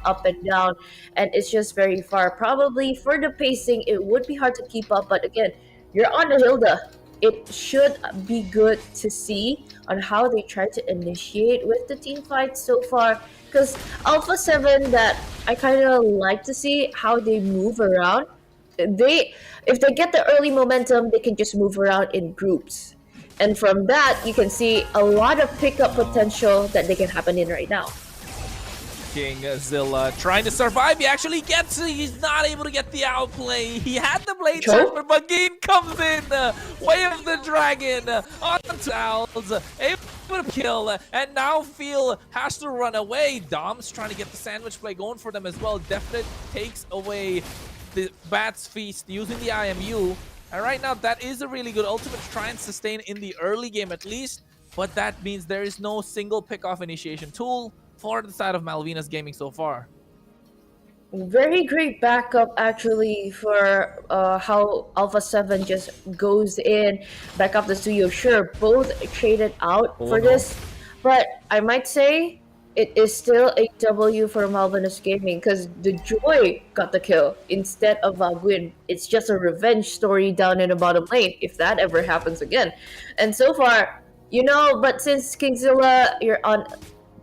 and it's just very far. Probably for the pacing, it would be hard to keep up, but again, you're on the Hilda. It should be good to see on how they try to initiate with the team fight so far. Because Alpha 7, that I kind of like to see how they move around. If they get the early momentum, they can just move around in groups. And from that, you can see a lot of pickup potential that they can happen in right now. Kingzilla trying to survive. He actually gets it. He's not able to get the outplay. He had the blade Choke? surf, but Vagine comes in. Way of the dragon onto Owls. Able to kill, and now Feel has to run away. Dom's trying to get the sandwich play going for them as well. Definite takes away the Bat's Feast using the IMU. And right now, that is a really good ultimate to try and sustain in the early game at least. But that means there is no single pick-off initiation tool for the side of Malvinas Gaming so far. Very great backup actually for how Alpha 7 just goes in, back up the studio. Sure, both traded out for this, but I might say it is still a W for Malvinas Gaming because the Joy got the kill instead of Valguin. It's just a revenge story down in the bottom lane if that ever happens again. And so far, you know, but since Kingzilla, you're on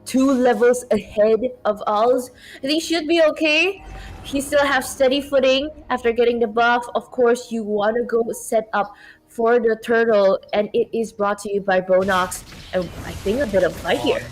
2 levels ahead of Owls, I think he should be okay. He still has steady footing after getting the buff. Of course, you want to go set up for the turtle, and it is brought to you by Bonox. And I think a bit of fight here.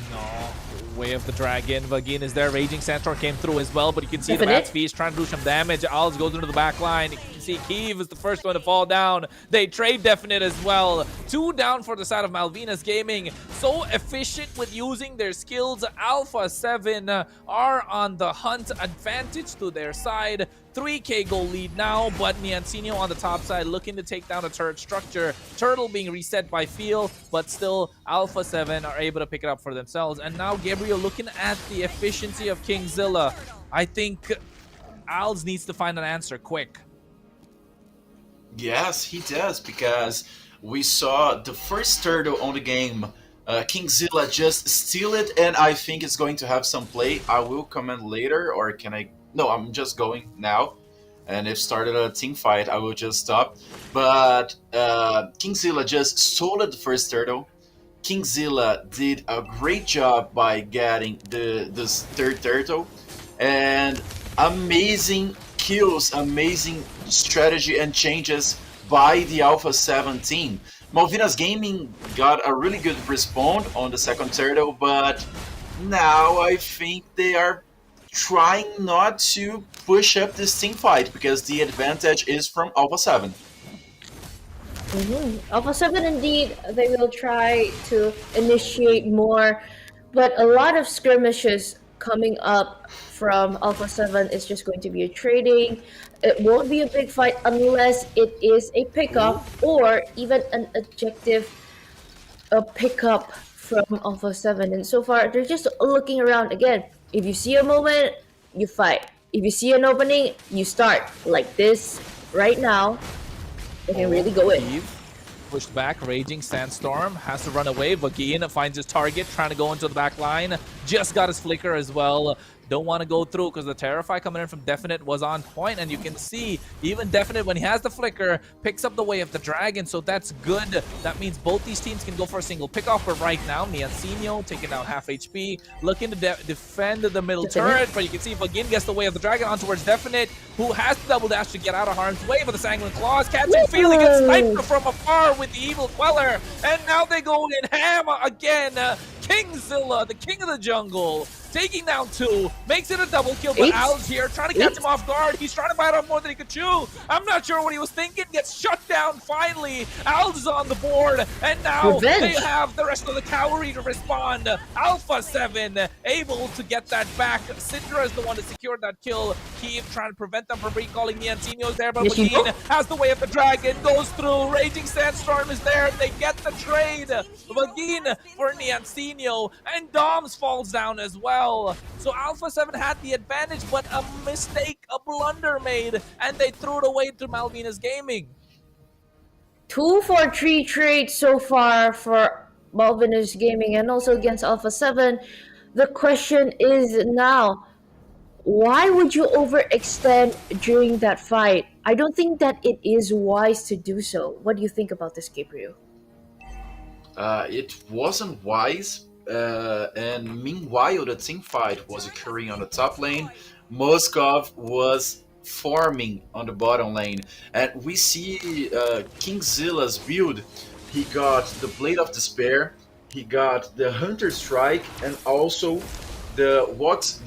Way of the Dragon. Vagine is there. Raging Sandstorm came through as well, but you can see Definite. the Bat's Feast trying to do some damage. Owls goes into the back line. You can see Kiev is the first one to fall down. They trade Definite as well. 2 down for the side of Malvinas Gaming. So efficient with using their skills. Alpha 7 are on the hunt. Advantage to their side. 3k goal lead now, but Niancinho on the top side looking to take down a turret structure. Turtle being reset by Feel, but still Alpha 7 are able to pick it up for themselves. And now Gabriel looking at the efficiency of Kingzilla. I think Owls needs to find an answer quick. Yes, he does, because we saw the first turtle on the game. Kingzilla just steal it, and I think it's going to have some play. I will comment later, or can I? No, I'm just going now. And if started a team fight, I will just stop. But Kingzilla just stole the first turtle. Kingzilla did a great job by getting this third turtle. And amazing kills, amazing strategy and changes by the Alpha 7 team. Malvinas Gaming got a really good respawn on the second turtle, but now I think they are trying not to push up this team fight because the advantage is from Alpha 7. Alpha 7 indeed, they will try to initiate more, but a lot of skirmishes coming up from Alpha 7 is just going to be a trading. It won't be a big fight unless it is a pickup or even an objective pickup from Alpha 7. And so far, they're just looking around again. If you see a moment, you fight. If you see an opening, you start. Like this right now. They can really go in. Pushed back, Raging Sandstorm has to run away. Vagine finds his target, trying to go into the back line. Just got his flicker as well. Don't want to go through because the Terrify coming in from Definite was on point, and you can see even Definite, when he has the flicker, picks up the Way of the Dragon, so that's good. That means both these teams can go for a single pickoff, but right now Niancinho taking down half HP, looking to defend the middle turret, but you can see Vagine gets the Way of the Dragon on towards Definite, who has the double dash to get out of harm's way, but the Sanguine Claws catching Feel, gets sniped from afar with the Evil Queller, and now they go in ham again. Kingzilla, the king of the jungle, taking down 2, makes it a double kill, but Owl's here, trying to catch him off guard. He's trying to bite off more than he could chew. I'm not sure what he was thinking. Gets shut down finally. Owl's is on the board, and now they have the rest of the cavalry to respond. Alpha 7 able to get that back. Syndra is the one to secure that kill. Kiev trying to prevent them from recalling Niancinho's there, but Vagine has the Way of the Dragon, goes through. Raging Sandstorm is there. They get the trade. Vagine for Niancinho, and Doms falls down as well. So Alpha 7 had the advantage, but a mistake, a blunder made, and they threw it away to Malvinas Gaming. 2 for 3 trades so far for Malvinas Gaming and also against Alpha 7. The question is now, why would you overextend during that fight? I don't think that it is wise to do so. What do you think about this, Gabriel? It wasn't wise. And meanwhile, the team fight was occurring on the top lane. Moskov was farming on the bottom lane, and we see Kingzilla's build. He got the Blade of Despair, he got the Hunter Strike, and also the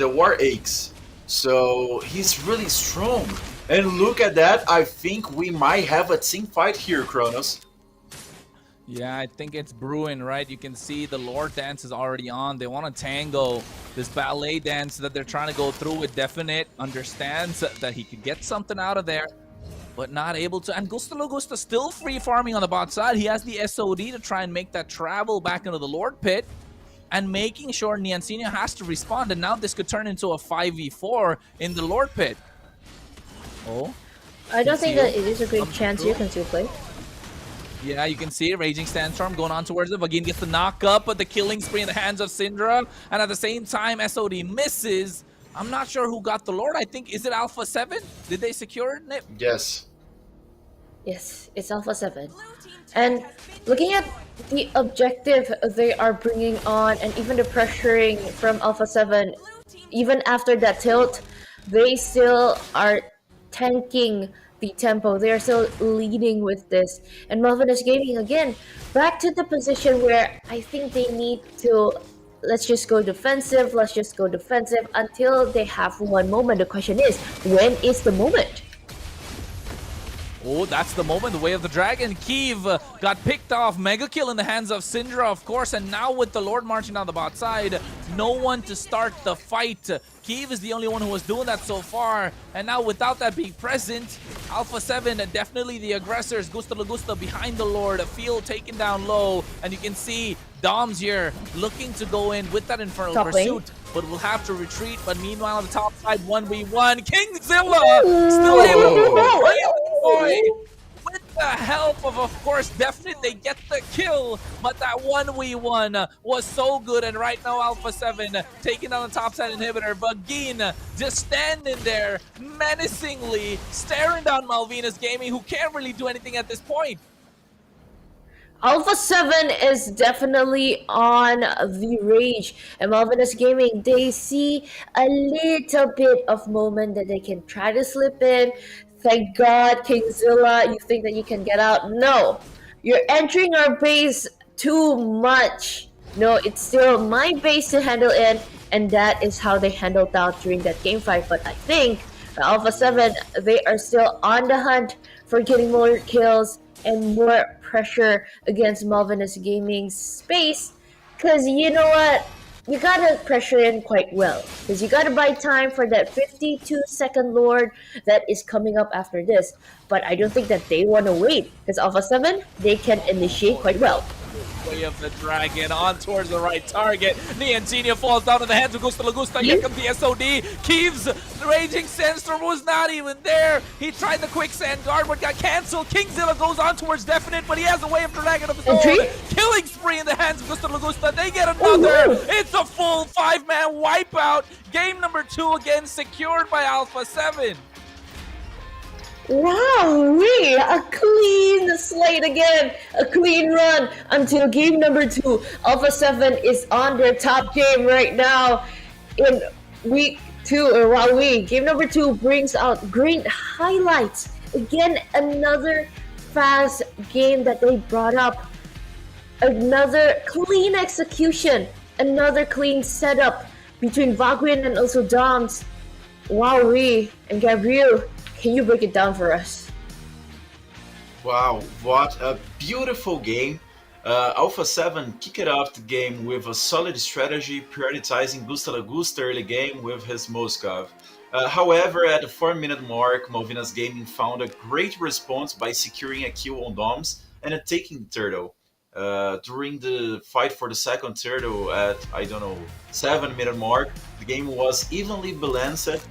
War Aches. So he's really strong. And look at that. I think we might have a team fight here, Kronos. Yeah, I think it's brewing, right? You can see the Lord dance is already on. They want to tango this ballet dance that they're trying to go through with Definite. Understands that he could get something out of there, but not able to. And Gusta Logusta still free farming on the bot side. He has the SOD to try and make that travel back into the Lord pit and making sure Niancinio has to respond. And now this could turn into a 5v4 in the Lord pit. Oh, I don't think Conceal that it is a great comes chance through. you can still play. Yeah, you can see it. Raging Sandstorm going on towards it. Vagin gets the knock up, but the killing spree in the hands of Syndra. And at the same time, SOD misses. I'm not sure who got the Lord. I think, is it Alpha 7? Did they secure it, Nip? Yes. Yes, it's Alpha 7. And looking at the objective they are bringing on and even the pressuring from Alpha 7, even after that tilt, they still are tanking the tempo. They are still leading with this. And Malvinus Gaming, again, back to the position where I think they need to, let's just go defensive until they have one moment. The question is, when is the moment? Oh, that's the moment. The way of the dragon. Kiev got picked off. Mega kill in the hands of Syndra, of course. And now with the Lord marching down the bot side, no one to start the fight. Kiev is the only one who was doing that so far. And now without that being present, Alpha 7, definitely the aggressors. Gusta Lagusta behind the Lord. A field taken down low. And you can see Doms here looking to go in with that Infernal Top lane. Pursuit. But will have to retreat. But meanwhile, on the top side, 1v1. Kingzilla still able to boy. With the help of course, Definite, they get the kill. But that 1v1 was so good. And right now, Alpha 7 taking down the top side inhibitor. Vagin just standing there menacingly, staring down Malvinus Gaming, who can't really do anything at this point. Alpha 7 is definitely on the rage, and Malvinus Gaming, they see a little bit of moment that they can try to slip in. Thank God, Kingzilla, you think that you can get out? No, you're entering our base too much. No, it's still my base to handle in, and that is how they handled out during that game fight. But I think Alpha 7, they are still on the hunt for getting more kills and more pressure against Malvinus Gaming's space, because you know what, you gotta pressure in quite well, because you gotta buy time for that 52-second Lord that is coming up after this. But I don't think that they want to wait, because Alpha 7, they can initiate quite well. Way of the dragon on towards the right target. Niancinio falls down in the hands of Gusta Lagusta. Here comes the SOD. Kiev's Raging Sandstorm was not even there. He tried the quicksand guard but got cancelled. Kingzilla goes on towards Definite, but he has a way of dragon of his own. Killing spree in the hands of Gusta Lagusta. They get another. It's a full 5-man wipeout. Game number 2 again secured by Alpha 7. Wow, a clean slate again, a clean run until game number 2. Alpha 7 is on their top game right now in week 2, or game number 2 brings out great highlights. Again, another fast game that they brought up, another clean execution, another clean setup between Vaguin and also Doms. And Gabriel, can you break it down for us? Wow, what a beautiful game. Alpha 7 kicked off the game with a solid strategy, prioritizing Gusta Lagusta early game with his Moskov. However, at the 4-minute mark, Malvinas Gaming found a great response by securing a kill on Doms and taking the turtle. During the fight for the second turtle at, 7-minute mark, the game was evenly balanced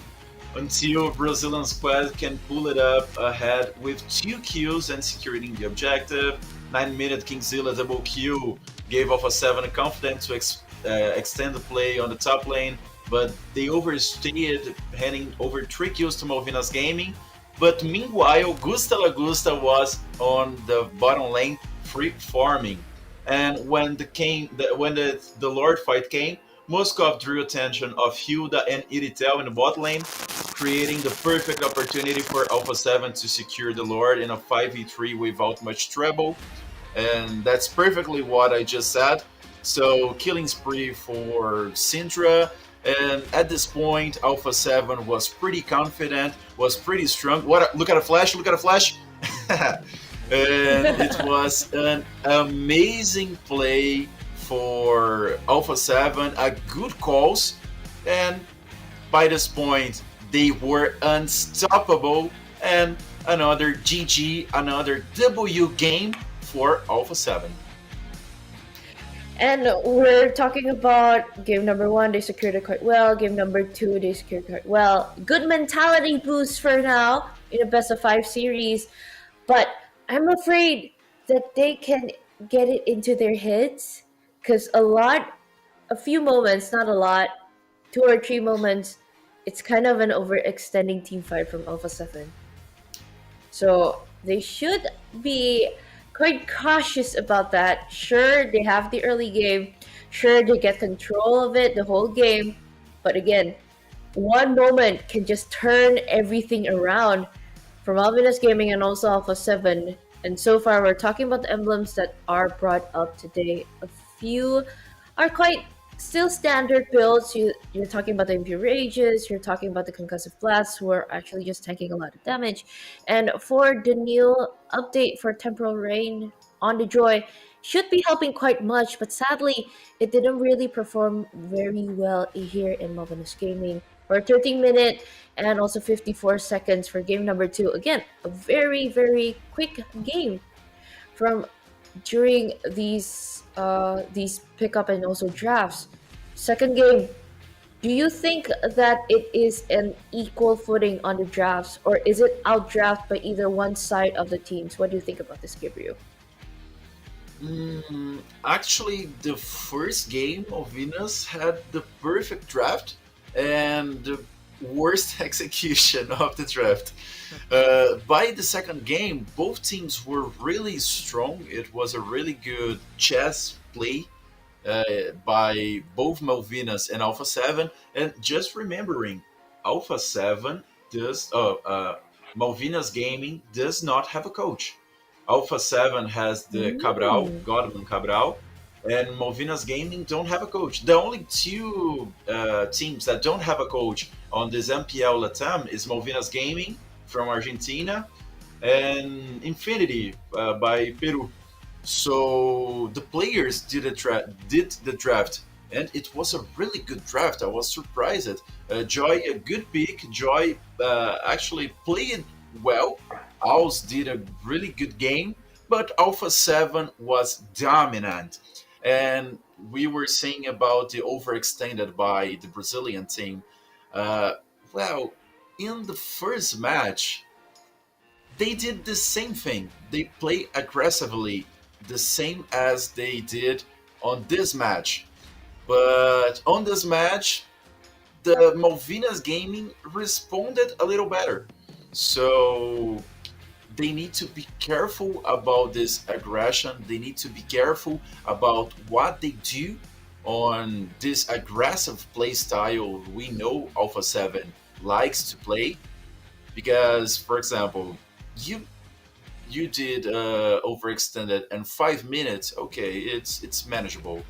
until Brazilian squad can pull it up ahead with 2 kills and securing the objective. 9-minute Kingzilla double kill gave Alpha 7 confidence to extend the play on the top lane, but they overstayed, handing over 3 kills to Malvinas Gaming. But meanwhile, Gusta Lagusta was on the bottom lane free farming. And when the Lord fight came, Moskov drew attention of Hilda and Iritel in the bot lane, creating the perfect opportunity for Alpha 7 to secure the Lord in a 5v3 without much trouble. And that's perfectly what I just said. So killing spree for Syndra, And at this point, Alpha 7 was pretty confident, was pretty strong. Look at a flash, look at a flash. And it was an amazing play for Alpha 7, a good calls, and by this point they were unstoppable, and another GG, another W game for Alpha 7. And we're talking about game number one, they secured it quite well. Game number two, they secured it quite well. Good mentality boost for now in a best of five series. But I'm afraid that they can get it into their heads because a few moments, not a lot, two or three moments, it's kind of an overextending team fight from Alpha 7. So they should be quite cautious about that. Sure, they have the early game. Sure, they get control of it the whole game. But again, one moment can just turn everything around for Malvinas Gaming and also Alpha 7. And so far, we're talking about the emblems that are brought up today. A few are quite still standard builds. You're talking about the MP Rages, you're talking about the Concussive Blasts, who are actually just taking a lot of damage. And for the new update for Temporal Rain on the Joy, should be helping quite much, but sadly, it didn't really perform very well here in Malvinas Gaming. For 13-minute and also 54 seconds for game number two. Again, a very, very quick game from during these pickup and also drafts. Second game, do you think that it is an equal footing on the drafts, or is it outdraft by either one side of the teams? What do you think about this, Gabriel? Actually, the first game of Venus had the perfect draft and the worst execution of the draft. By the second game, both teams were really strong. It was a really good chess play by both Malvinas and Alpha 7. And just remembering, Alpha 7 does, Malvinas Gaming does not have a coach. Alpha 7 has the Cabral, Godman Cabral, and Malvinas Gaming don't have a coach. The only two teams that don't have a coach on this MPL LATAM is Malvinas Gaming from Argentina and Infinity by Peru. So the players did the draft, and it was a really good draft. I was surprised. Joy, a good pick. Joy actually played well. Owls did a really good game, but Alpha 7 was dominant. And we were saying about the overextended by the Brazilian team. Well, in the first match, they did the same thing. They play aggressively, the same as they did on this match. But on this match, the Malvinas Gaming responded a little better. So they need to be careful about this aggression. They need to be careful about what they do on this aggressive play style we know Alpha 7 likes to play. Because, for example, you did overextended and 5 minutes. Okay, it's manageable.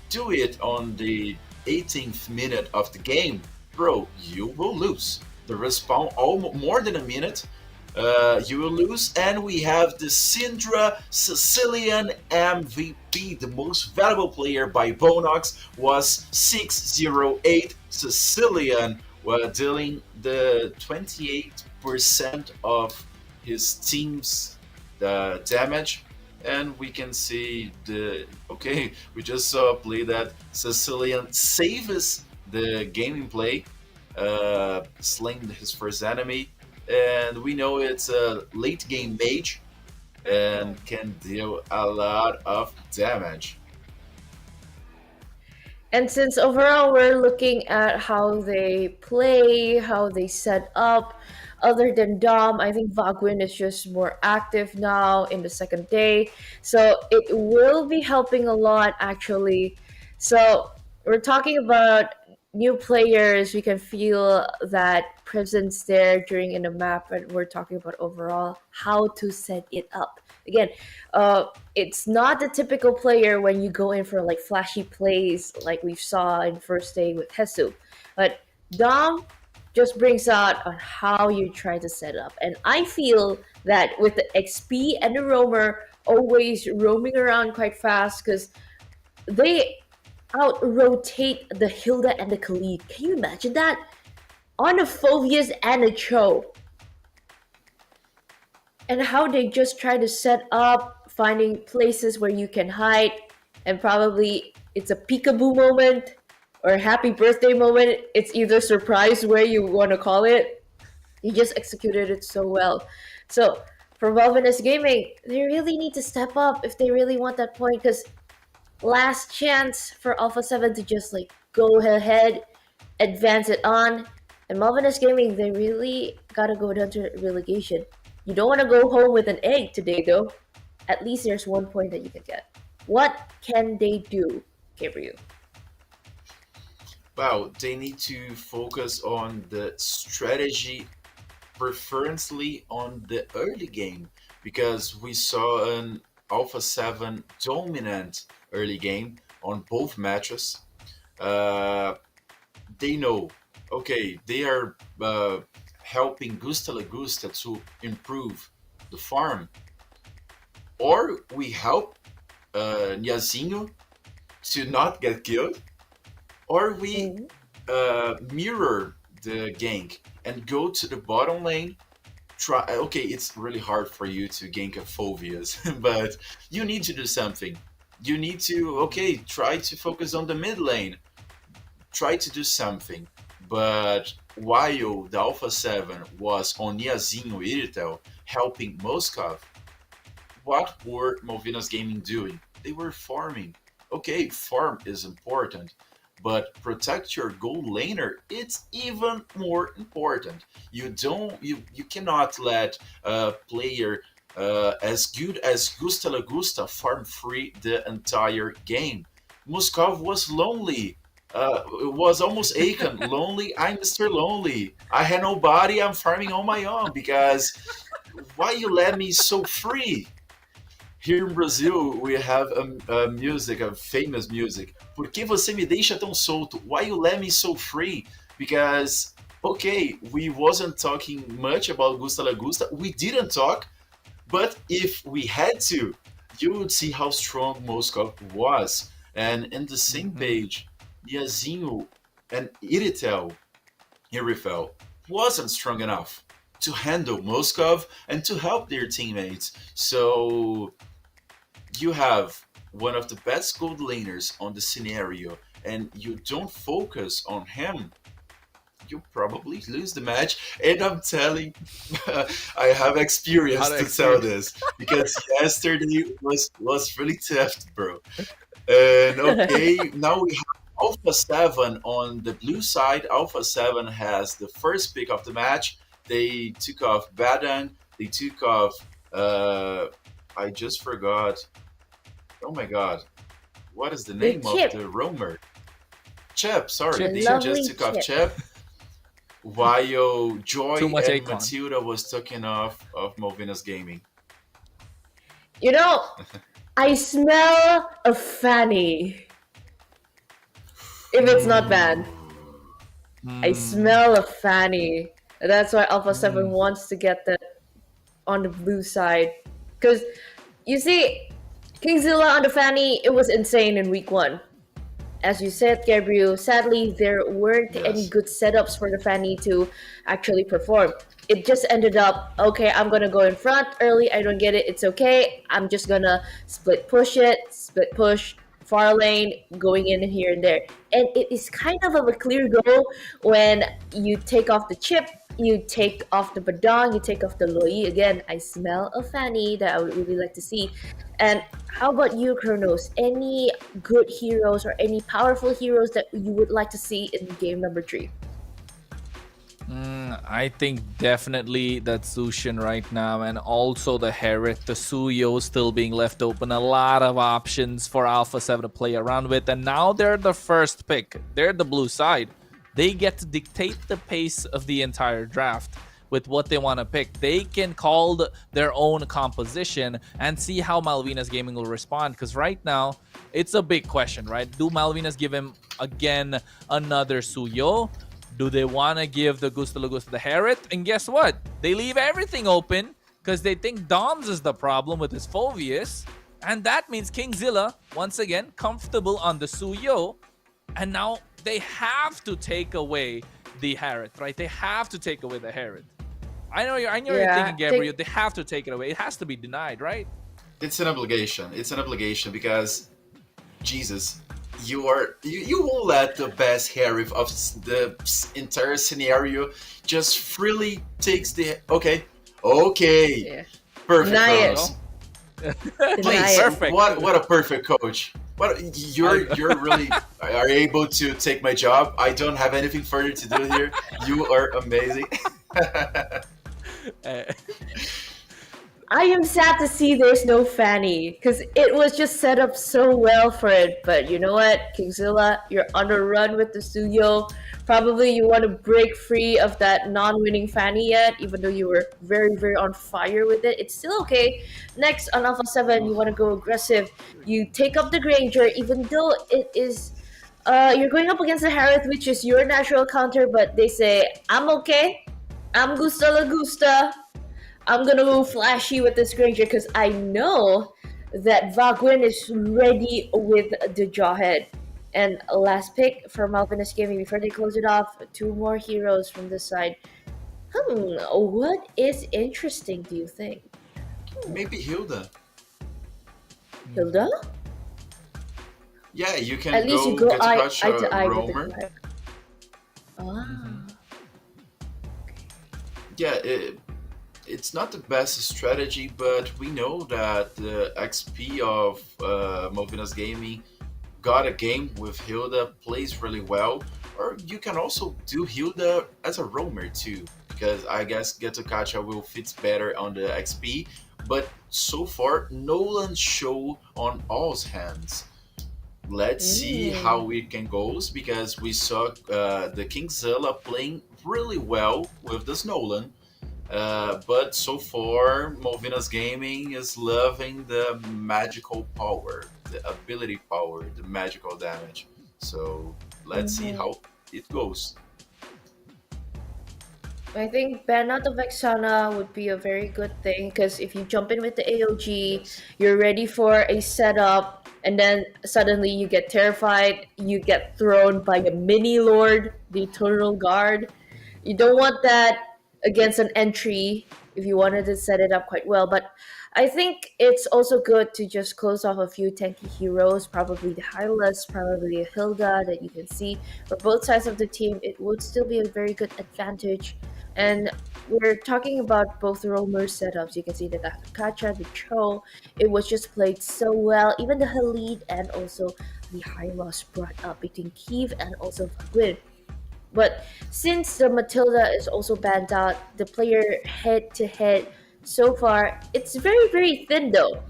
Do it on the 18th minute of the game, bro. You will lose. The respawn more than a minute. You will lose, and we have the Syndra Sicilian MVP, the most valuable player by Bonox, was 608 Sicilian, while dealing the 28% of his team's damage. And we can see we just saw a play that Sicilian saves the gaming play, slaying his first enemy. And we know it's a late game mage and can deal a lot of damage. And since overall we're looking at how they play, how they set up, other than Dom, I think Vagwin is just more active now in the second day. So it will be helping a lot actually. So we're talking about new players. We can feel that presence there during in the map, and we're talking about overall how to set it up. Again, it's not the typical player when you go in for like flashy plays like we saw in first day with Hesu. But Dom just brings out on how you try to set up. And I feel that with the XP and the roamer always roaming around quite fast, because they out rotate the Hilda and the Khalid. Can you imagine that? On a Phobius and a Cho. And how they just try to set up, finding places where you can hide, and probably it's a peekaboo moment or a happy birthday moment. It's either surprise where you want to call it. You just executed it so well. So for Valvinus Gaming, they really need to step up if they really want that point, because last chance for Alpha 7 to just like go ahead, advance it on. And Malvinus Gaming, they really gotta go down to relegation. You don't want to go home with an egg today, though. At least there's 1 point that you can get. What can they do, Gabriel? Wow, they need to focus on the strategy, preferentially on the early game, because we saw an Alpha 7 dominant early game on both matches. They know, okay, they are helping Gusta Lagusta to improve the farm, or we help Nyazinho to not get killed, or we mirror the gank and go to the bottom lane. Try. Okay, it's really hard for you to gank a Phobius, but you need to do something. You need to, okay, try to focus on the mid lane. Try to do something. But while the Alpha 7 was on Nyazinho Iritel helping Moskov, what were Malvinas Gaming doing? They were farming. Okay, farm is important, but protect your gold laner, it's even more important. You cannot let a player as good as Gusta Lagusta farm free the entire game. Moskov was lonely. It was almost Akon. Lonely, I'm Mr. Lonely. I had nobody, I'm farming on my own, because why you let me so free? Here in Brazil, we have a music, a famous music. Por que você me deixa tão solto? Why you let me so free? Because, okay, we wasn't talking much about Gusta Lagusta. We didn't talk, but if we had to, you would see how strong Moskov was. And in the same page, Nyazinho and Iritel wasn't strong enough to handle Moskov and to help their teammates. So you have one of the best gold laners on the scenario and you don't focus on him, you probably lose the match. And I'm telling, I have experience to tell this, because yesterday was really tough, bro. And okay, now we have Alpha 7 on the blue side. Alpha 7 has the first pick of the match. They took off Badan. They took off, I just forgot. Oh my god. What is the name of the roamer? Chip, sorry. They just took off Chip. While Joy and Matilda was taking off of Malvinas Gaming. You know, I smell a Fanny. If it's not bad. I smell a Fanny. That's why Alpha 7 wants to get that on the blue side. Because, you see, Kingzilla on the Fanny, it was insane in week 1. As you said, Gabriel, sadly, there weren't any good setups for the Fanny to actually perform. It just ended up, okay, I'm going to go in front early. I don't get it. It's okay. I'm just going to split push, far lane, going in here and there. And it is kind of a clear goal when you take off the Chip, you take off the Badang, you take off the Loi. Again, I smell a Fanny that I would really like to see. And how about you, Kronos? Any good heroes or any powerful heroes that you would like to see in game number 3? I think definitely that Zushin right now, and also the Hereth, the Suyo still being left open. A lot of options for Alpha 7 to play around with, and now they're the first pick. They're the blue side. They get to dictate the pace of the entire draft with what they want to pick. They can call their own composition and see how Malvinas Gaming will respond, because right now it's a big question, right? Do Malvinas give him again another Suyo? Do they want to give the Gusta Lagusta the Harriet? And guess what? They leave everything open because they think Doms is the problem with his Phoveus. And that means Kingzilla, once again, comfortable on the Suyo. And now they have to take away the Harriet, right? They have to take away the Harriet. I know you're thinking, Gabriel, they have to take it away. It has to be denied, right? It's an obligation. It's an obligation because, Jesus, you won't let the best Harif of the entire scenario just freely takes the okay, perfect coach. Please, perfect. What a perfect coach. What you're really are able to take my job. I don't have anything further to do here. You are amazing. I am sad to see there's no Fanny because it was just set up so well for it. But you know what, Kingzilla, you're on a run with the Suyo. Probably you want to break free of that non-winning Fanny yet, even though you were very, very on fire with it. It's still okay. Next on Alpha 7, you want to go aggressive. You take up the Granger, even though it is you're going up against the Harith, which is your natural counter, but they say, I'm okay. I'm Gusta La Gusta. I'm gonna go flashy with this Granger because I know that Vagwin is ready with the Jawhead. And last pick for Malvinus Gaming before they close it off, 2 more heroes from this side. What is interesting, do you think? Maybe Hilda. Hilda? Yeah, you can At least you go get eye touch to eye with Roamer. the Yeah, it's not the best strategy, but we know that the XP of Malvinas Gaming got a game with Hilda, plays really well. Or you can also do Hilda as a roamer too, because I guess Getokacha will fit better on the XP. But so far, Nolan show on all's hands. Let's see how it can goes, because we saw the Kingzilla playing really well with this Nolan. But so far, Malvinas Gaming is loving the magical power, the ability power, the magical damage. So let's see how it goes. I think ban out of Vexana would be a very good thing because if you jump in with the AOG, you're ready for a setup, and then suddenly you get terrified, you get thrown by a mini lord, the Eternal Guard. You don't want that against an entry if you wanted to set it up quite well. But I think it's also good to just close off a few tanky heroes, probably the Hylas, probably a Hilda that you can see. For both sides of the team, it would still be a very good advantage. And we're talking about both roamer setups. You can see the Kacha, the Cho, it was just played so well. Even the Halid and also the Hylos brought up between Kiev and also Vagwin. But since the Matilda is also banned out, the player head-to-head so far, it's very, very thin though.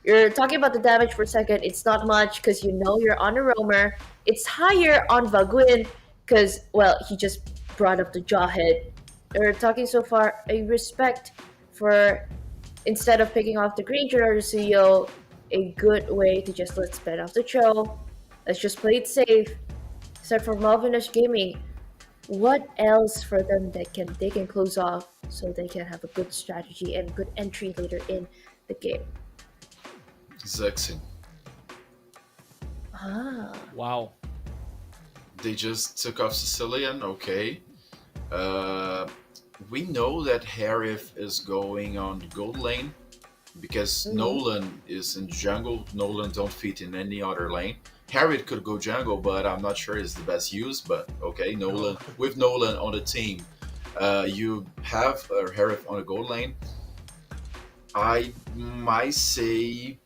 You're talking about the damage per second, it's not much because you know you're on a roamer. It's higher on Vagwin because, well, he just brought up the Jawhead. You're talking so far a respect for, instead of picking off the Granger or the Suyo, a good way to just let's bet off the Cho. Let's just play it safe. Except for Malvinas Gaming, what else for them that they can close off so they can have a good strategy and good entry later in the game? Zuxin. Wow. They just took off Sicilian, okay. We know that Harif is going on the gold lane because Nolan is in jungle. Nolan don't fit in any other lane. Harriet could go jungle, but I'm not sure it's the best use. But okay, Nolan with Nolan on the team, you have Harriet on the gold lane. I might say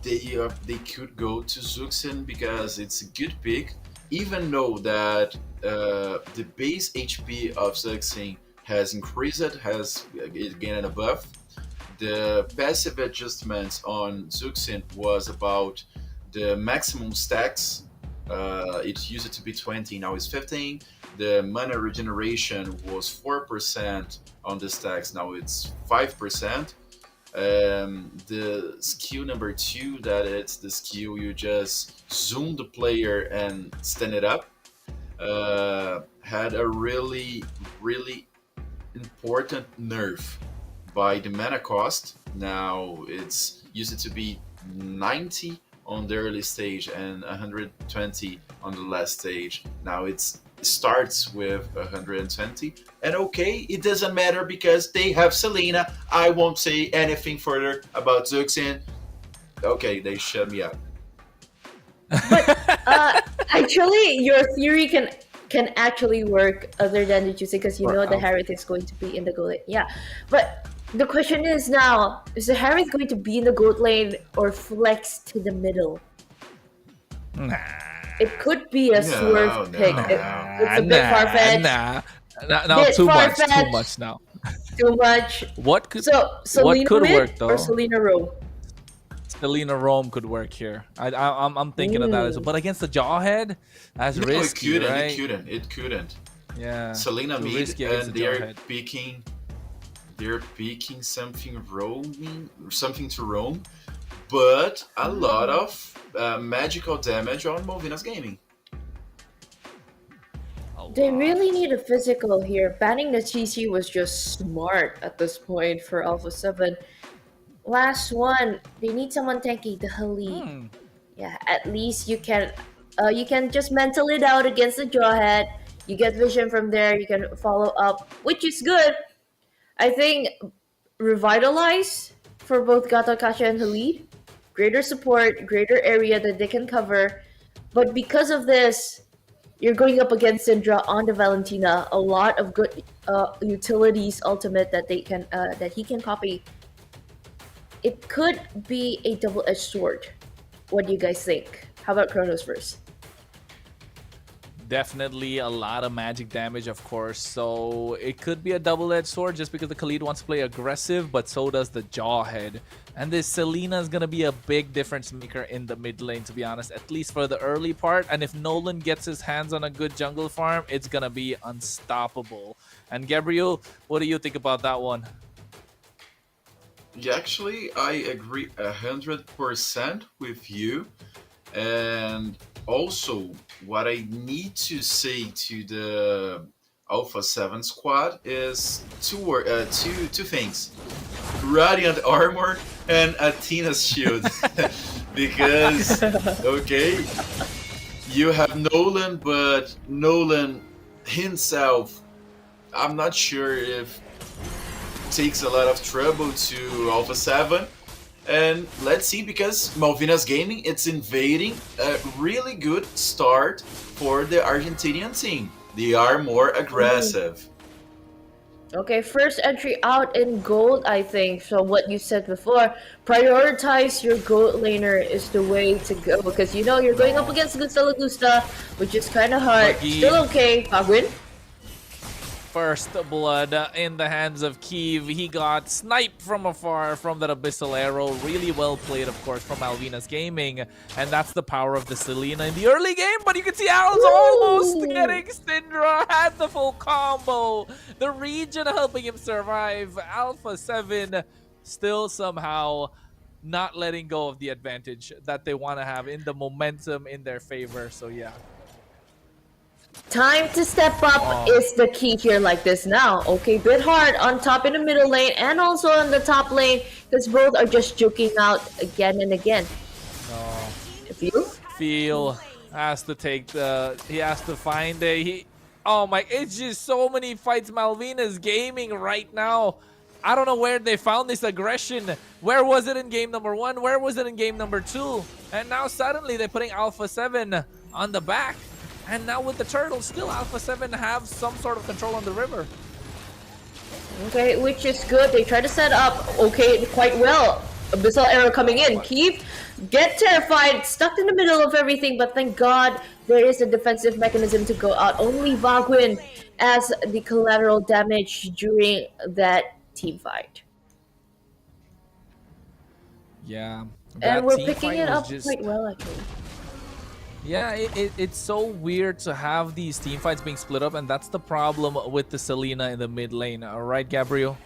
they could go to Zuxin because it's a good pick, even though that the base HP of Zuxin has increased, has gained a buff. The passive adjustments on Zuxin was about the maximum stacks. It used to be 20, now it's 15. The mana regeneration was 4% on the stacks, now it's 5%. The skill number 2, that it's the skill you just zoom the player and stand it up. had a really, really important nerf by the mana cost. Now it's used to be 90 on the early stage and 120 on the last stage. Now it starts with 120. And okay, it doesn't matter because they have Selena. I won't say anything further about Zuxin. Okay, they shut me up. Actually, your theory can actually work other than the juicy because you know the Harith is going to be in the gold lane. Yeah, but the question is now: is the Harith going to be in the gold lane or flex to the middle? Nah. It could be a swerve pick. It's a bit far fetched. Now too much now. Too much. What could Selena could mid work though? or Selena Rome? Selena Rome could work here. I'm thinking of that as well. But against the Jawhead, that's risky, right? It couldn't. Yeah. Selena too mid, risky and against the they're Jawhead. picking something to roam, but a lot of magical damage on Malvina's gaming. They really need a physical here. Banning the CC was just smart at this point for Alpha 7. Last one, they need someone tanky the Halid. Yeah, at least you can just mental it out against the Jawhead. You get vision from there, you can follow up, which is good. I think revitalize for both Gato, Kasha, and Halid. Greater support, greater area that they can cover. But because of this, you're going up against Syndra on the Valentina. A lot of good utilities ultimate that he can copy. It could be a double-edged sword. What do you guys think? How about Chronos first? Definitely a lot of magic damage, of course. So it could be a double-edged sword just because the Khalid wants to play aggressive, but so does the Jawhead. And this Selena is going to be a big difference maker in the mid lane, to be honest, at least for the early part. And if Nolan gets his hands on a good jungle farm, it's going to be unstoppable. And Gabriel, what do you think about that one? Yeah, actually, I agree 100% with you. And also, what I need to say to the Alpha 7 squad is two things. Radiant Armor and Athena's Shield. Because, okay, you have Nolan, but Nolan himself, I'm not sure if takes a lot of trouble to Alpha 7. And let's see, because Malvina's Gaming, it's invading a really good start for the Argentinian team. They are more aggressive. Okay, first entry out in gold, I think. So what you said before, prioritize your gold laner is the way to go. Because you know you're going up against Gusta Lagusta, which is kind of hard. Still okay, Pagwin. First blood in the hands of Kiev. He got sniped from afar from that abyssal arrow. Really well played, of course, from Malvina's Gaming. And that's the power of the Selena in the early game. But you can see Al's almost getting Syndra. Had the full combo. The region helping him survive. Alpha 7 still somehow not letting go of the advantage that they want to have in the momentum in their favor. So yeah. Time to step up is the key here like this now. Okay, bit hard on top in the middle lane and also on the top lane because both are just joking out again and again. Feel has to take the... He has to find a... Oh my... It's just so many fights Malvina's Gaming right now. I don't know where they found this aggression. Where was it in game number 1? Where was it in game number 2? And now suddenly they're putting Alpha 7 on the back. And now with the turtles, still Alpha 7 have some sort of control on the river. Okay, which is good. They try to set up, okay, quite well. Abyssal arrow coming in. Keep, get terrified, stuck in the middle of everything, but thank God there is a defensive mechanism to go out. Only Vagwin as the collateral damage during that team fight. Yeah. And we're picking it up quite well, actually. Yeah, it's so weird to have these team fights being split up, and that's the problem with the Selena in the mid lane. All right, Gabriel?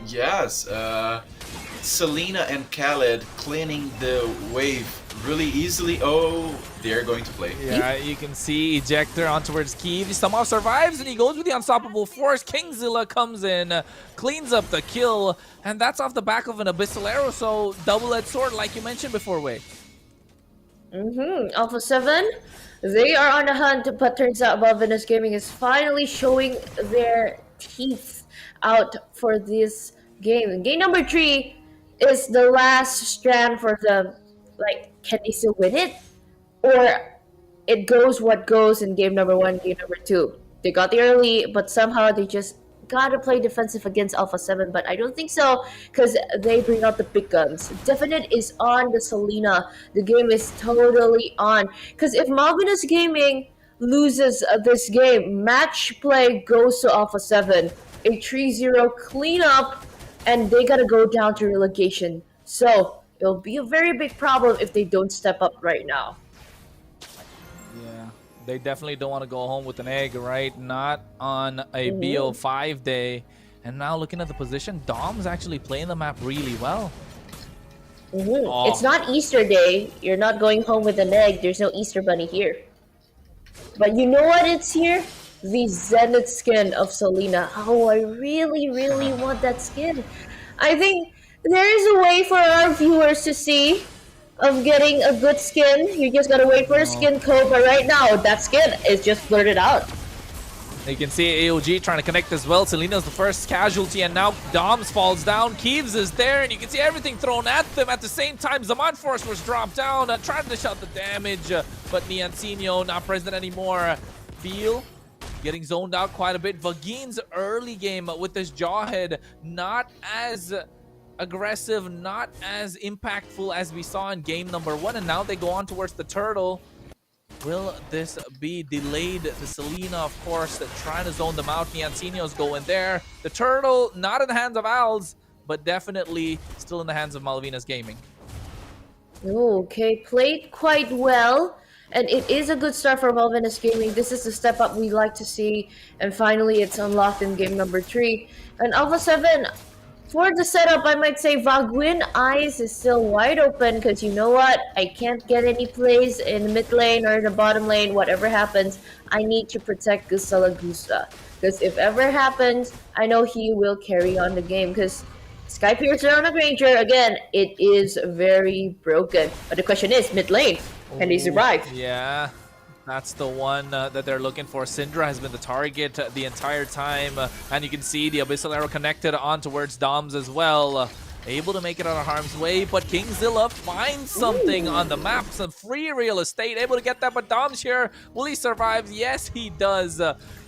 Yes, Selena and Khaled cleaning the wave really easily. Oh, they're going to play. Yeah, you can see ejector on towards Kiev. He somehow survives and he goes with the unstoppable force. Kingzilla comes in, cleans up the kill, and that's off the back of an abyssal arrow. So double-edged sword, like you mentioned before, Wei. Alpha 7, they are on the hunt, but turns out Valvinus Gaming is finally showing their teeth out for this game. Game number 3 is the last strand for them. Like, can they still win it? Or it goes what goes in game number 1, game number 2. They got the early, but somehow they just gotta play defensive against Alpha 7, but I don't think so because they bring out the big guns. Definite is on the Selena. The game is totally on. Because if Malvinus Gaming loses this game, match play goes to Alpha 7. A 3-0 cleanup, and they gotta go down to relegation. So it'll be a very big problem if they don't step up right now. Yeah, they definitely don't want to go home with an egg, right? Not on a BO5 day. And now looking at the position, Dom's actually playing the map really well. Oh. It's not Easter Day. You're not going home with an egg. There's no Easter bunny here. But you know what it's here? The Zenith skin of Selena. Oh, I really, really want that skin. I think there is a way for our viewers to see of getting a good skin. You just gotta wait for a skin code, but right now, that skin is just blurted out. You can see AOG trying to connect as well. Selena's the first casualty, and now Doms falls down. Keeves is there, and you can see everything thrown at them. At the same time, Zaman Force was dropped down, trying to dish out the damage, but Niancinho not present anymore. Feel getting zoned out quite a bit. Vagin's early game with this Jawhead, not as aggressive, not as impactful as we saw in game number 1, and now they go on towards the turtle. Will this be delayed? The Selena, of course, trying to zone them out. Niancinho's going there. The turtle, not in the hands of Als, but definitely still in the hands of Malvinas Gaming. Okay, played quite well. And it is a good start for Malvinas Gaming. This is the step up we like to see. And finally, it's unlocked in game number 3. And Alpha 7, for the setup, I might say Vaguin eyes is still wide open because you know what? I can't get any plays in the mid lane or in the bottom lane. Whatever happens, I need to protect Gusalagusa. Because if ever happens, I know he will carry on the game. Because Sky Piercer on a Granger, again, it is very broken. But the question is, mid lane, can they survive? Yeah. That's the one that they're looking for. Syndra has been the target the entire time. And you can see the Abyssal Arrow connected on towards Doms as well. Able to make it out of harm's way, but Kingzilla finds something on the map. Some free real estate. Able to get that, but Doms here, will he survive? Yes, he does.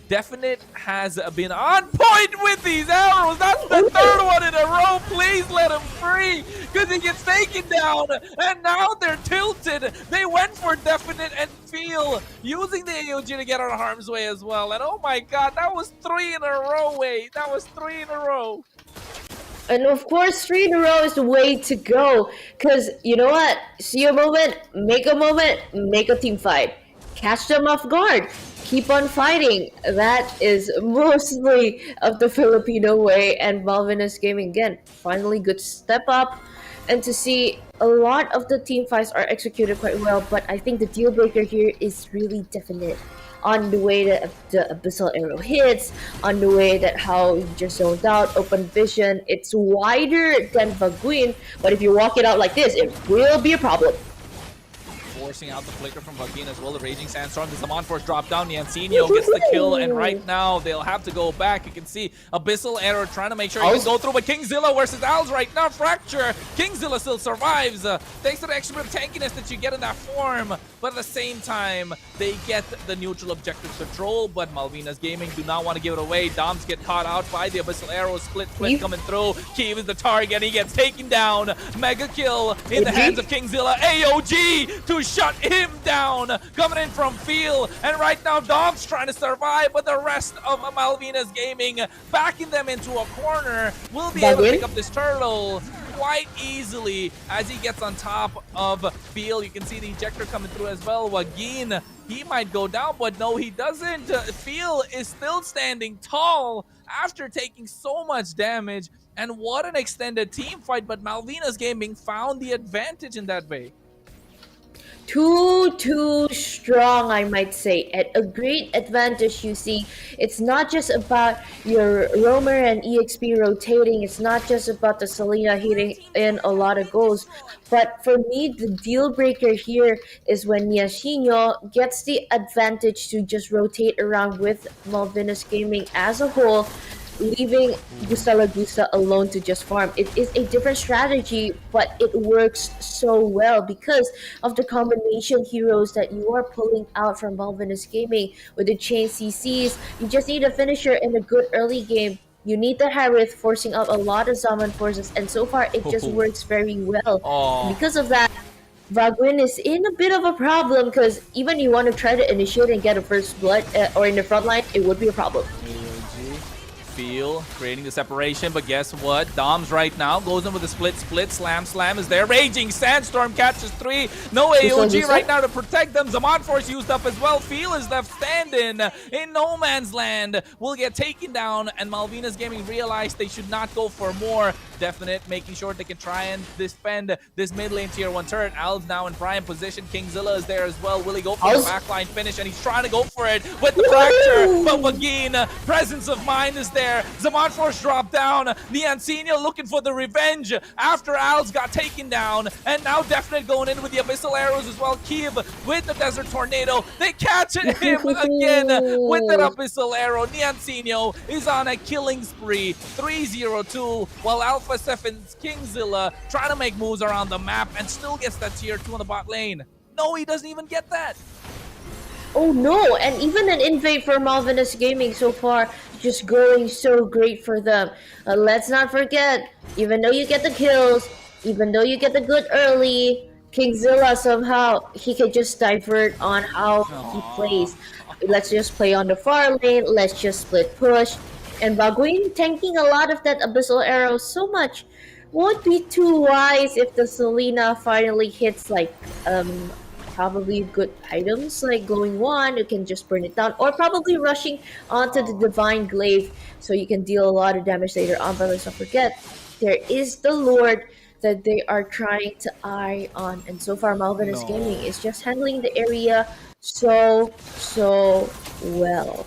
Definite has been on point with these arrows. That's the third one in a row. Please let him free because he gets taken down. And now they're tilted. They went for Definite and Feel using the AOG to get out of harm's way as well. And oh my god, that was 3 in a row, Wade. That was 3 in a row. And of course, 3 in a row is the way to go. Because you know what? See a moment, make a team fight. Catch them off guard. Keep on fighting. That is mostly of the Filipino way. And Malvinas Gaming, again, finally good step up. And to see a lot of the team fights are executed quite well. But I think the deal breaker here is really Definite. On the way that the Abyssal Arrow hits, on the way that how you just zoned out, open vision. It's wider than Vaguin. But if you walk it out like this, it will be a problem. Forcing out the flicker from Vagin as well. The Raging Sandstorm. The Zaman Force drop down. Niancinho gets the kill, and right now they'll have to go back. You can see Abyssal Arrow trying to make sure he can go through, but Kingzilla versus Als right now. Fracture. Kingzilla still survives. Thanks to the extra bit of tankiness that you get in that form. But at the same time, they get the neutral objective control, but Malvinas Gaming do not want to give it away. Doms get caught out by the Abyssal Arrow. Split coming through. Kiev is the target. He gets taken down. Mega kill in the hands of Kingzilla. AOG to shut him down. Coming in from Feel. And right now, Dom's trying to survive, but the rest of Malvinas Gaming backing them into a corner will be able to pick up this turtle quite easily as he gets on top of Feel. You can see the ejector coming through as well. Wagin, he might go down, but no, he doesn't. Feel is still standing tall after taking so much damage. And what an extended team fight, but Malvinas Gaming found the advantage in that way. Too strong, I might say. At a great advantage, you see. It's not just about your Roamer and EXP rotating. It's not just about the Selena hitting in a lot of goals. But for me, the deal breaker here is when Niashino gets the advantage to just rotate around with Malvinas Gaming as a whole, leaving Gusta alone to just farm. It is a different strategy, but it works so well because of the combination heroes that you are pulling out from Malvinas Gaming with the chain CCs. You just need a finisher in a good early game. You need the Harith forcing out a lot of Zaman forces, and so far it just works very well. Oh. Because of that, Vaguin is in a bit of a problem because even you want to try to initiate and get a first blood or in the front line, it would be a problem. Feel creating the separation, but guess what? Doms right now goes in with a split. Slam is there. Raging Sandstorm catches 3. No AOG right now to protect them. Zaman Force used up as well. Feel is left standing in no man's land. Will get taken down, and Malvinas Gaming realized they should not go for more. Definite, making sure they can try and defend this mid lane tier 1 turret. Al's now in prime position. Kingzilla is there as well. Will he go for the backline finish? And he's trying to go for it with the fracture. But Wagin, presence of mind is there. Zaman Force dropped down. Niancinho looking for the revenge after Al's got taken down. And now Definite going in with the Abyssal Arrows as well. Kiev with the Desert Tornado. They catch him again with that Abyssal Arrow. Niancinho is on a killing spree. 3-0-2 while Alpha 7's Kingzilla trying to make moves around the map and still gets that tier 2 on the bot lane. No, he doesn't even get that. Oh no, and even an invade for Malvinas Gaming so far, just going so great for them. Let's not forget, even though you get the kills, even though you get the good early, Kingzilla somehow, he can just divert on how he plays. Let's just play on the far lane, let's just split push. And Baguin tanking a lot of that Abyssal Arrow so much. Won't be too wise if the Selena finally hits like probably good items like glowing wand. You can just burn it down, or probably rushing onto the divine glaive so you can deal a lot of damage later on. But let's not forget, there is the Lord that they are trying to eye on, and so far Malvinas Gaming is just handling the area so well.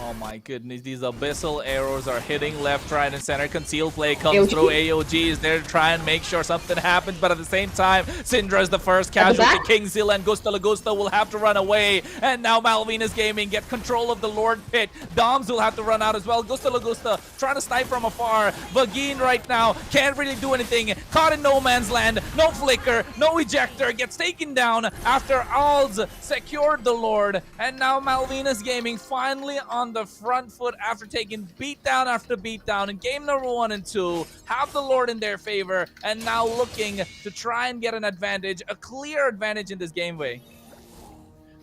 Oh my goodness, these Abyssal Arrows are hitting left, right, and center. Conceal play comes through. AOG is there to try and make sure something happens, but at the same time, Syndra is the first casualty. Kingzilla and Gusta Lagusta will have to run away, and now Malvinas Gaming get control of the Lord Pit. Doms will have to run out as well. Gusta Lagusta trying to snipe from afar. Vagin right now can't really do anything. Caught in no man's land. No flicker, no ejector. Gets taken down after Alz secured the Lord, and now Malvinas Gaming finally on the front foot after taking beatdown after beatdown in game number 1 and 2, have the Lord in their favor, and now looking to try and get an advantage, a clear advantage in this gameway.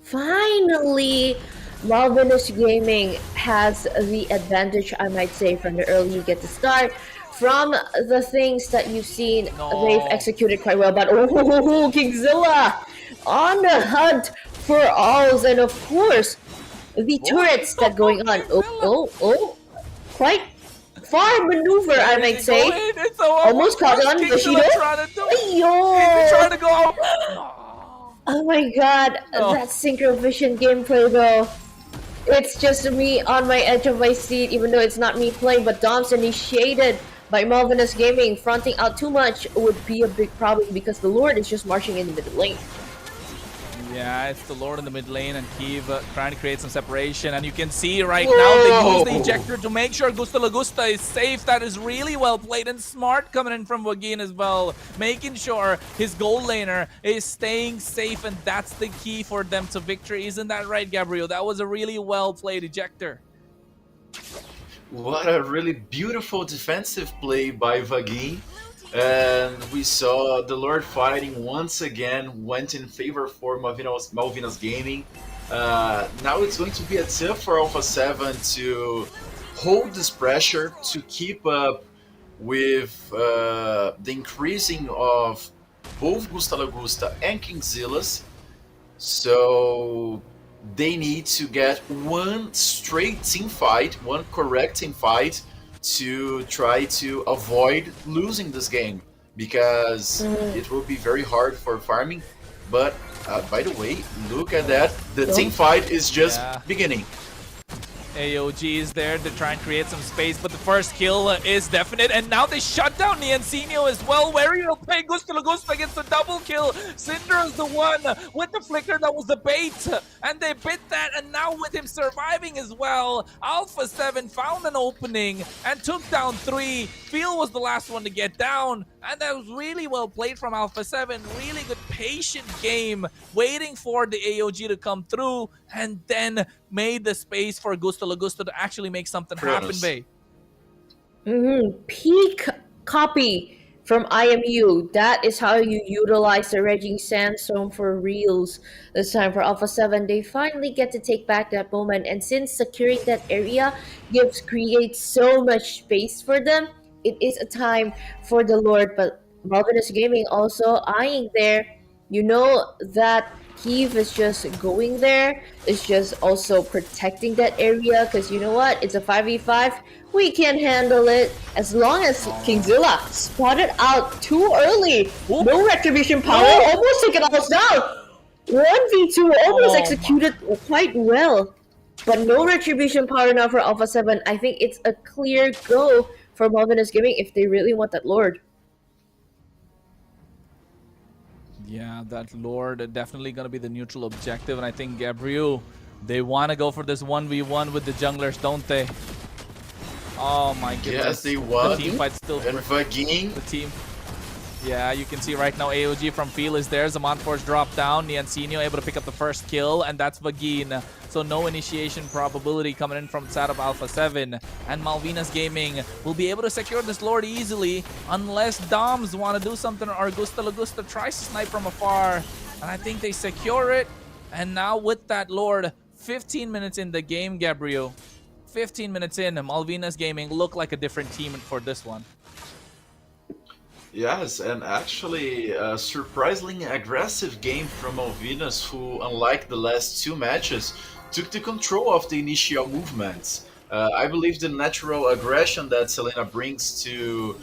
Finally, Malvinas Gaming has the advantage, I might say, from the early you get to start. From the things that you've seen, they've executed quite well, but Kingzilla on the hunt for Alls, and of course, the turrets that going on. Quite far maneuver, I might say. Almost caught on the Shido. Trying to go. Oh my god, that Synchro Vision gameplay though. It's just me on my edge of my seat, even though it's not me playing, but Dom's initiated by Malvinas Gaming. Fronting out too much would be a big problem because the Lord is just marching in the middle lane. Yeah, it's the Lord in the mid lane, and Kiev trying to create some separation. And you can see right now they use the ejector to make sure Gusta Lagusta is safe. That is really well played and smart coming in from Wagin as well. Making sure his gold laner is staying safe, and that's the key for them to victory. Isn't that right, Gabriel? That was a really well played ejector. What a really beautiful defensive play by Vagin. And we saw the Lord fighting once again went in favor for Malvinas Gaming. Now it's going to be a tough for Alpha 7 to hold this pressure, to keep up with the increasing of both Gusta Lagusta and Kingzilla's. So they need to get one straight team fight, one correct team fight, to try to avoid losing this game because it will be very hard for farming. But by the way, look at that. The team fight is just beginning. AOG is there to try and create some space, but the first kill is definite, and now they shut down Niancinio as well. Where he'll play Gusto Lagusta gets the double kill. Syndra is the one with the flicker that was the bait, and they bit that, and now with him surviving as well, Alpha 7 found an opening and took down 3. Feel was the last one to get down, and that was really well played from Alpha 7. Really good patient game, waiting for the AOG to come through, and then made the space for Gusto Lagusta to actually make something happen, Bay. Peak copy from IMU. That is how you utilize the Raging Sandstorm for reals. This time for Alpha 7, they finally get to take back that moment. And since securing that area creates so much space for them, it is a time for the Lord. But Malvinus Gaming also eyeing there. You know that Keeve is just going there. It's just also protecting that area because you know what? It's a 5v5. We can handle it as long as Kingzilla spotted out too early. No retribution power. Almost taken us down. 1v2 almost executed quite well. But no retribution power now for Alpha 7. I think it's a clear go for Malvinus Gaming if they really want that Lord. Yeah, that Lord definitely going to be the neutral objective. And I think Gabriel, they want to go for this 1v1 with the junglers, don't they? Oh my goodness. Yes, they want. The team fight's still and Vagine. The team. Yeah, you can see right now AOG from Feel is there. Zamanforce dropped down. Niancinio able to pick up the first kill, and that's Vagine. So no initiation probability coming in from the side of Alpha 7. And Malvinas Gaming will be able to secure this Lord easily unless Doms want to do something or Gusto Lagusta tries to snipe from afar. And I think they secure it. And now with that Lord, 15 minutes in the game, Gabriel. 15 minutes in, Malvinas Gaming look like a different team for this one. Yes, and actually a surprisingly aggressive game from Malvinas, who, unlike the last 2 matches, took the control of the initial movements. I believe the natural aggression that Selena brings to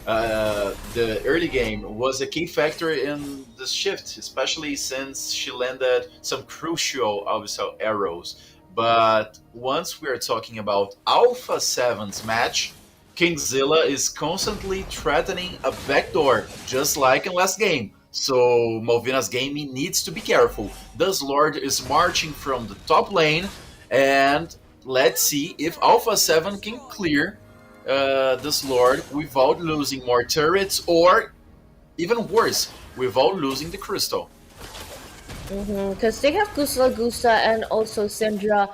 the early game was a key factor in the shift, especially since she landed some crucial obviously arrows. But once we are talking about Alpha 7's match, Kingzilla is constantly threatening a backdoor, just like in last game. So Malvinas Gaming needs to be careful. This Lord is marching from the top lane, and let's see if Alpha 7 can clear this Lord without losing more turrets, or even worse, without losing the crystal. Because they have Gusto Lagusta and also Syndra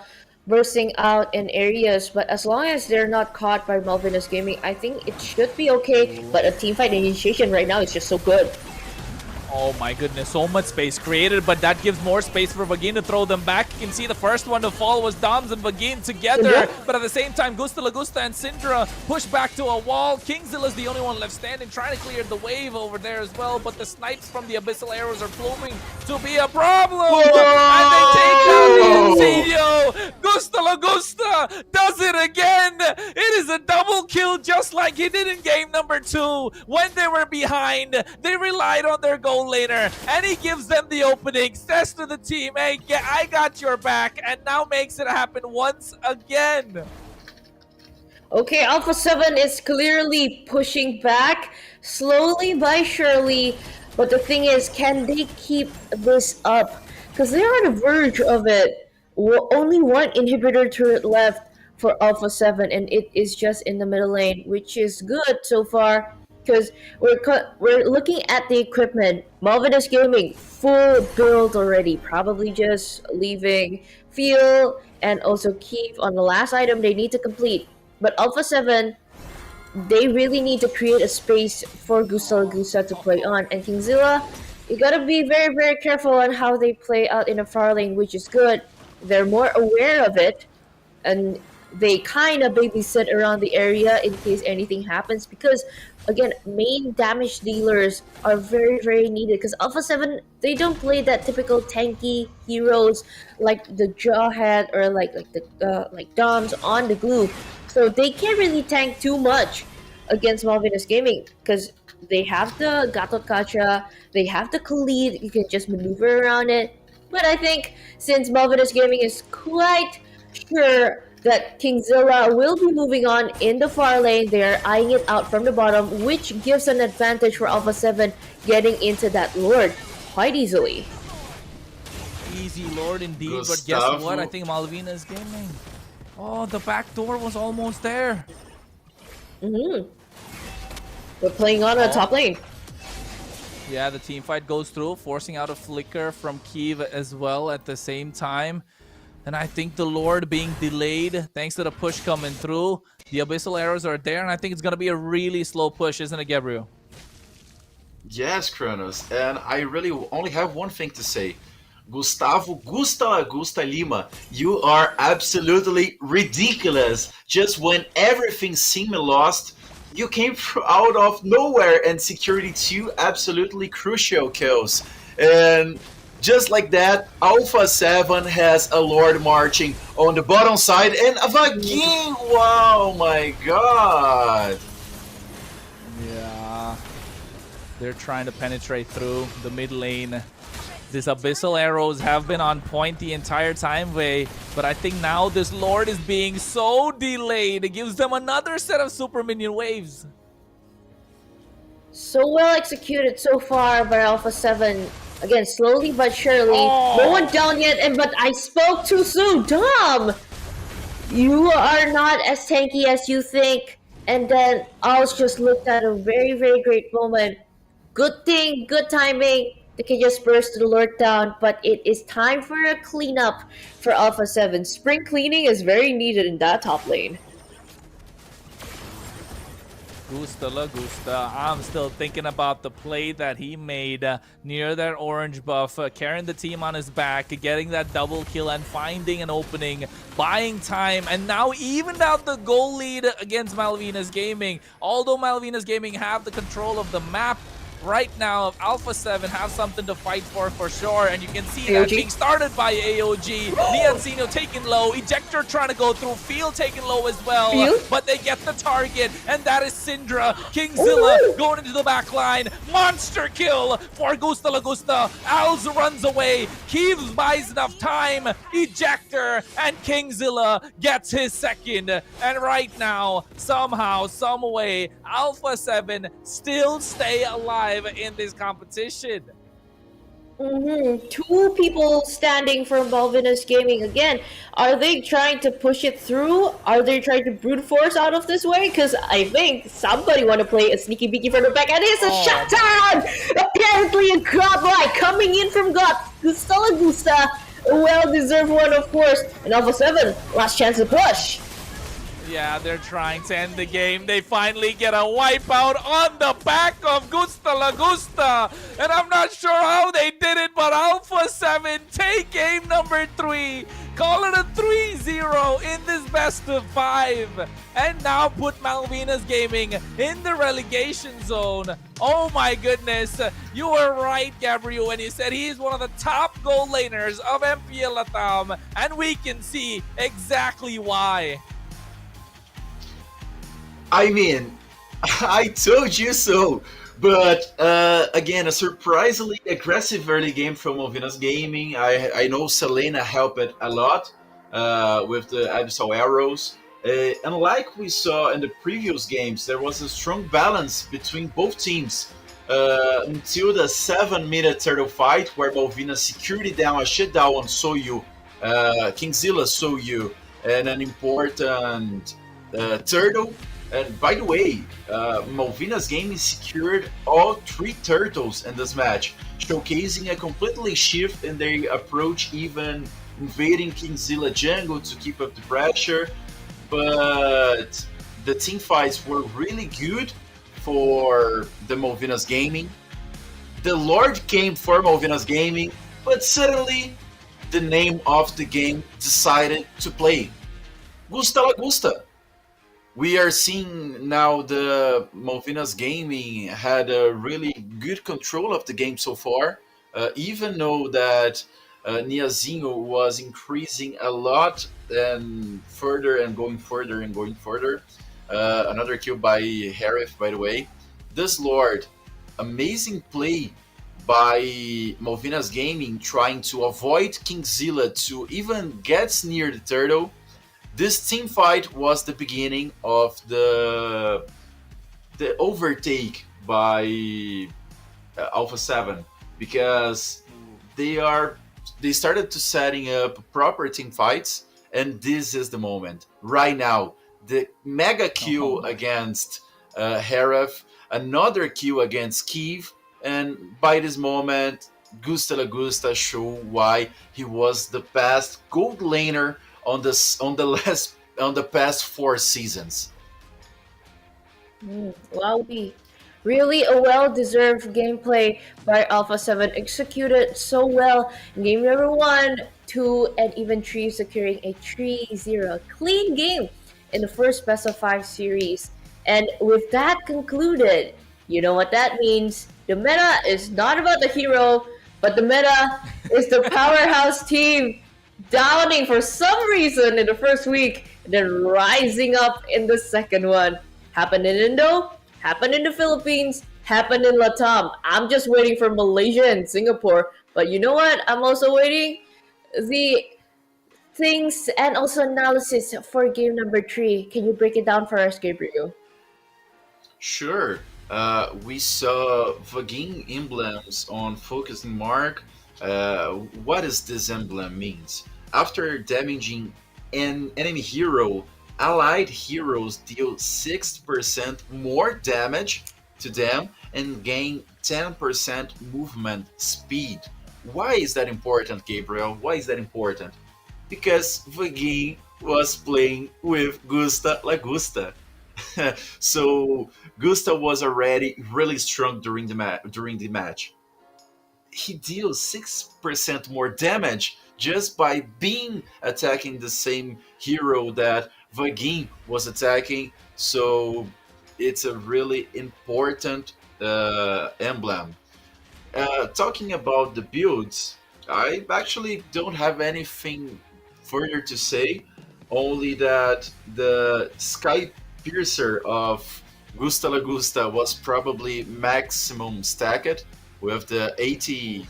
bursting out in areas, but as long as they're not caught by Malvinas Gaming, I think it should be okay. But a teamfight initiation right now is just so good. Oh my goodness, so much space created, but that gives more space for Vagine to throw them back. You can see the first one to fall was Doms and Vagine together, but at the same time, Gusto Lagusta and Syndra push back to a wall. Kingzilla's the only one left standing, trying to clear the wave over there as well, but the snipes from the Abyssal arrows are proving to be a problem. And they take down Niancinio. Gusto Lagusta does it again. It is a double kill just like he did in game number 2. When they were behind, they relied on their goal later, and he gives them the opening, says to the team, hey, I got your back, and now makes it happen once again. Okay, Alpha 7 is clearly pushing back, slowly by surely, but the thing is, can they keep this up? Because they're on the verge of it. Only one inhibitor turret left for Alpha 7, and it is just in the middle lane, which is good so far. Because we're looking at the equipment. Malvinas Gaming, full build already. Probably just leaving Feel and also Keeve on the last item they need to complete. But Alpha 7, they really need to create a space for Gusto Lagusta to play on. And Kingzilla, you gotta be very, very careful on how they play out in the far lane, which is good. They're more aware of it. And they kind of babysit around the area in case anything happens, because again, main damage dealers are very, very needed, because Alpha 7, they don't play that typical tanky heroes like the Jawhead or like the like Doms on the glue, so they can't really tank too much against Malvinas Gaming, because they have the Gatot Kacha, they have the Khalid, you can just maneuver around it. But I think since Malvinas Gaming is quite sure that Kingzilla will be moving on in the far lane, they are eyeing it out from the bottom, which gives an advantage for Alpha 7 getting into that Lord quite easily. Easy Lord indeed, but guess Gustavo. what? I think Malvinas Gaming. Oh, the back door was almost there. Mm-hmm. We're playing on a top lane. Yeah, the team fight goes through, forcing out a flicker from Kiev as well at the same time. And I think the Lord being delayed thanks to the push coming through. The Abyssal Arrows are there, and I think it's going to be a really slow push, isn't it, Gabriel? Yes, Kronos, and I really only have one thing to say. Gustavo Gusta Lima, you are absolutely ridiculous. Just when everything seemed lost, you came out of nowhere and secured 2 absolutely crucial kills. And just like that, Alpha 7 has a Lord marching on the bottom side and a Vaguinho! Wow, my god! Yeah. They're trying to penetrate through the mid lane. These Abyssal Arrows have been on point the entire time, Wei, but I think now this Lord is being so delayed. It gives them another set of super minion waves. So well executed so far by Alpha 7. Again, slowly but surely. No one down yet, but I spoke too soon. Dom! You are not as tanky as you think. And then Al's just looked at a very, very great moment. Good thing, good timing. They can just burst the Lord down, but it is time for a cleanup for Alpha 7. Spring cleaning is very needed in that top lane. Gusta La Gusta. I'm still thinking about the play that he made near that orange buff, carrying the team on his back, getting that double kill and finding an opening, buying time, and now evened out the goal lead against Malvinas Gaming. Although Malvinas Gaming have the control of the map, right now, Alpha 7 have something to fight for sure, and you can see that being started by AOG. Leoncino taken low, Ejector trying to go through, Field taken low as well, but they get the target, and that is Syndra. Kingzilla going into the back line, monster kill for Gusta La Gusta. Alz runs away, Keeves buys enough time, Ejector, and Kingzilla gets his second, and right now, somehow, some way, Alpha 7 still stay alive in this competition. Two people standing for Malvinas Gaming again. Are they trying to push it through? Are they trying to brute force out of this way? Because I think somebody want to play a sneaky beaky from the back, and it's a shutdown! Apparently a godlike coming in from God. Gusta La Gusta, a well-deserved one, of course. And Alpha 7, last chance to push. Yeah, they're trying to end the game. They finally get a wipeout on the back of Gusta La Gusta. And I'm not sure how they did it, but Alpha 7 take game number 3. Call it a 3-0 in this best of 5. And now put Malvinas Gaming in the relegation zone. Oh my goodness. You were right, Gabriel, when you said he's one of the top goal laners of MPL LATAM. And we can see exactly why. I mean, I told you so. But again, a surprisingly aggressive early game from Malvinas Gaming. I know Selena helped it a lot with the Abyssal Arrows. Unlike we saw in the previous games, there was a strong balance between both teams until the 7-minute turtle fight, where Malvinas secured it down a shutdown on Soyu, Kingzilla Soyu, and an important turtle. And by the way, Malvinas Gaming secured all 3 turtles in this match, showcasing a completely shift in their approach, even invading Kingzilla jungle to keep up the pressure. But the team fights were really good for the Malvinas Gaming. The Lord came for Malvinas Gaming, but suddenly the name of the game decided to play. Gusta la Gusta. We are seeing now the Malvinas Gaming had a really good control of the game so far. Even though that Niazinho was increasing a lot and further and going further and going further. Another kill by Harif, by the way. This Lord, amazing play by Malvinas Gaming trying to avoid Kingzilla to even get near the turtle. This team fight was the beginning of the overtake by Alpha 7 because they are they started to setting up proper team fights, and this is the moment right now. The mega kill against Haref, another kill against Kiev, and by this moment Gusta Lagusta show why he was the best gold laner on the past 4 seasons. Wowie. Really a well-deserved gameplay by Alpha 7, executed so well in game number 1, 2, and even 3, securing a 3-0 clean game in the first best of 5 series. And with that concluded, you know what that means. The meta is not about the hero, but the meta is the powerhouse team downing for some reason in the first week, and then rising up in the second one. Happened in Indo, happened in the Philippines, happened in LATAM. I'm just waiting for Malaysia and Singapore. But you know what? I'm also waiting the things and also analysis for game number 3. Can you break it down for us, Gabriel? Sure. We saw Vagin emblems on focusing mark. What does this emblem means? After damaging an enemy hero, allied heroes deal 6% more damage to them and gain 10% movement speed. Why is that important, Gabriel? Why is that important? Because Vagin was playing with Gusta Lagusta. So Gusta was already really strong during the match. He deals 6% more damage just by being attacking the same hero that Vagin was attacking. So it's a really important emblem. Talking about the builds, I actually don't have anything further to say, only that the Sky Piercer of Gusta Lagusta was probably maximum stacked with the 80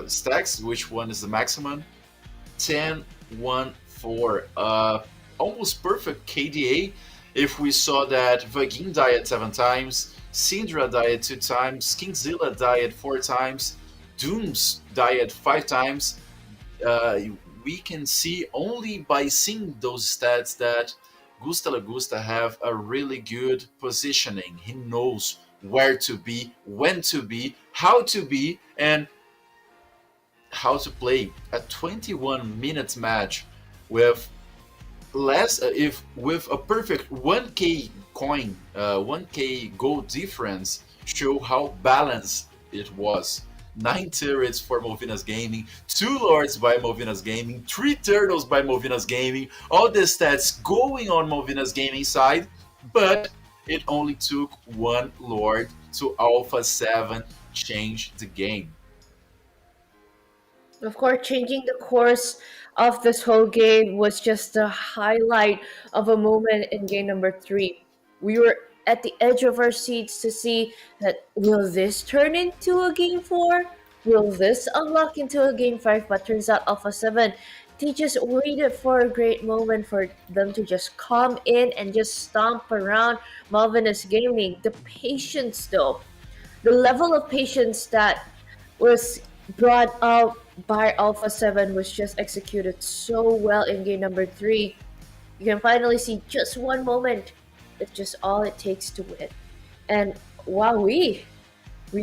stacks. Which one is the maximum? 10, 1, 4. Almost perfect KDA. If we saw that Vagin died 7 times, Syndra died 2 times, Kingzilla died 4 times, Dooms died 5 times, we can see only by seeing those stats that Gusta Lagusta have a really good positioning. He knows where to be, when to be, and how to play. A 21 minutes match with less if with a perfect 1k coin 1k gold difference show how balanced it was. 9 turrets for Malvinas Gaming, 2 lords by Malvinas Gaming, 3 turtles by Malvinas Gaming, all the stats going on Malvinas Gaming side, but it only took 1 lord to Alpha 7 change the game. Of course, changing the course of this whole game was just the highlight of a moment in game number 3. We were at the edge of our seats to see that will this turn into a game 4? Will this unlock into a game 5? But turns out Alpha 7, they just waited for a great moment for them to just come in and just stomp around Malvinas Gaming. The patience though, the level of patience that was brought out by Alpha 7 was just executed so well in game number 3. You can finally see just one moment. It's just all it takes to win. And wow, we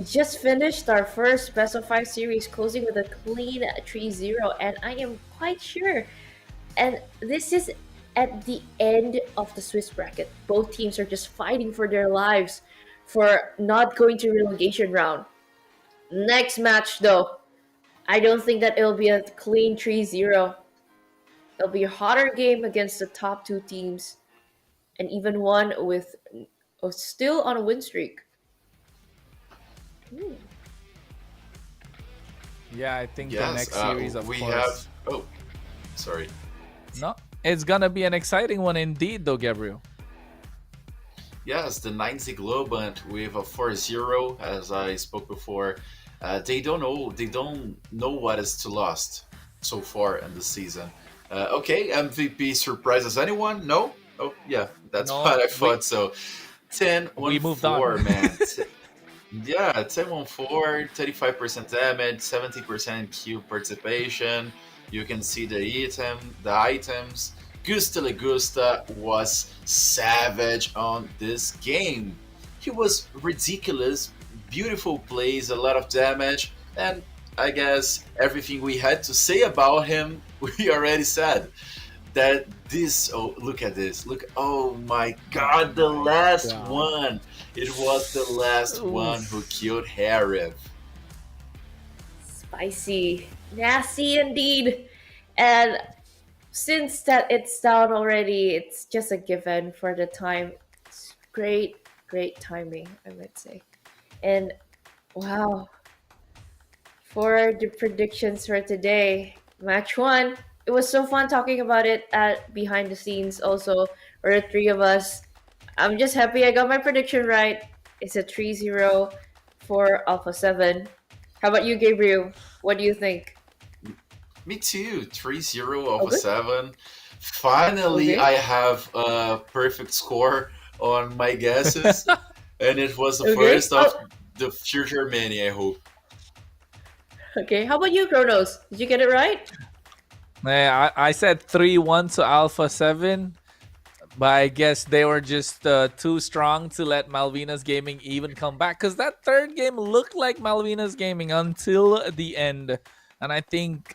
just finished our first best of 5 series, closing with a clean 3-0, and I am quite sure. And this is at the end of the Swiss bracket. Both teams are just fighting for their lives for not going to relegation round. Next match though, I don't think that it'll be a clean 3-0. It'll be a hotter game against the top two teams, and even one with still on a win streak. Hmm. Yeah, I think the Yes, next series, of we course. have. Oh, sorry. No, it's gonna be an exciting one indeed, though, Gabriel. Yes, the 90 Globant with a 4-0, as I spoke before. They don't know what is to lost so far in the season. Okay, MVP surprises anyone? No? Oh, yeah, that's No, what I thought. So 10 we 1 moved on. 4, man. Yeah, 10 1 4, 35% damage, 70% Q participation. You can see the items. Gusta Legusta was savage on this game. He was ridiculous, beautiful plays, a lot of damage, and I guess everything we had to say about him, we already said. That this, oh, look at this. Look, oh my god, the last God. one. It was the last one who killed Harif. Spicy, nasty indeed. And since that it's down already, it's just a given for the time. It's great timing, I would say. And wow, for the predictions for today, match one. It was so fun talking about it at behind the scenes. Also, for the three of us, I'm just happy I got my prediction right. It's a 3-0 for Alpha 7. How about you, Gabriel? What do you think? Me too, 3-0 off Okay. a 7. Finally, Okay. I have a perfect score on my guesses. And it was the Okay. first of the future many, I hope. Okay. How about you, Kronos? Did you get it right? Yeah, I said 3-1 to Alpha 7, but I guess they were just too strong to let Malvinas Gaming even come back, because that third game looked like Malvinas Gaming until the end. And I think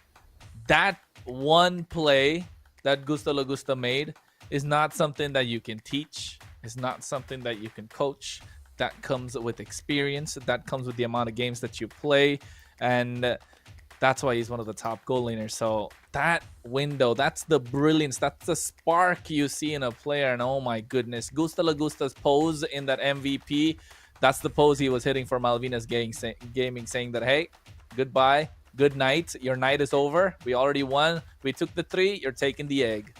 that one play that Gusta Lagusta made is not something that you can teach. It's not something that you can coach. That comes with experience. That comes with the amount of games that you play. And that's why he's one of the top goal laners. So that window, that's the brilliance, that's the spark you see in a player. And oh my goodness, Gusta Lagusta's pose in that MVP, that's the pose he was hitting for Malvinas Gaming, saying that, hey, goodbye, good night, your night is over, we already won, we took the 3, you're taking the egg.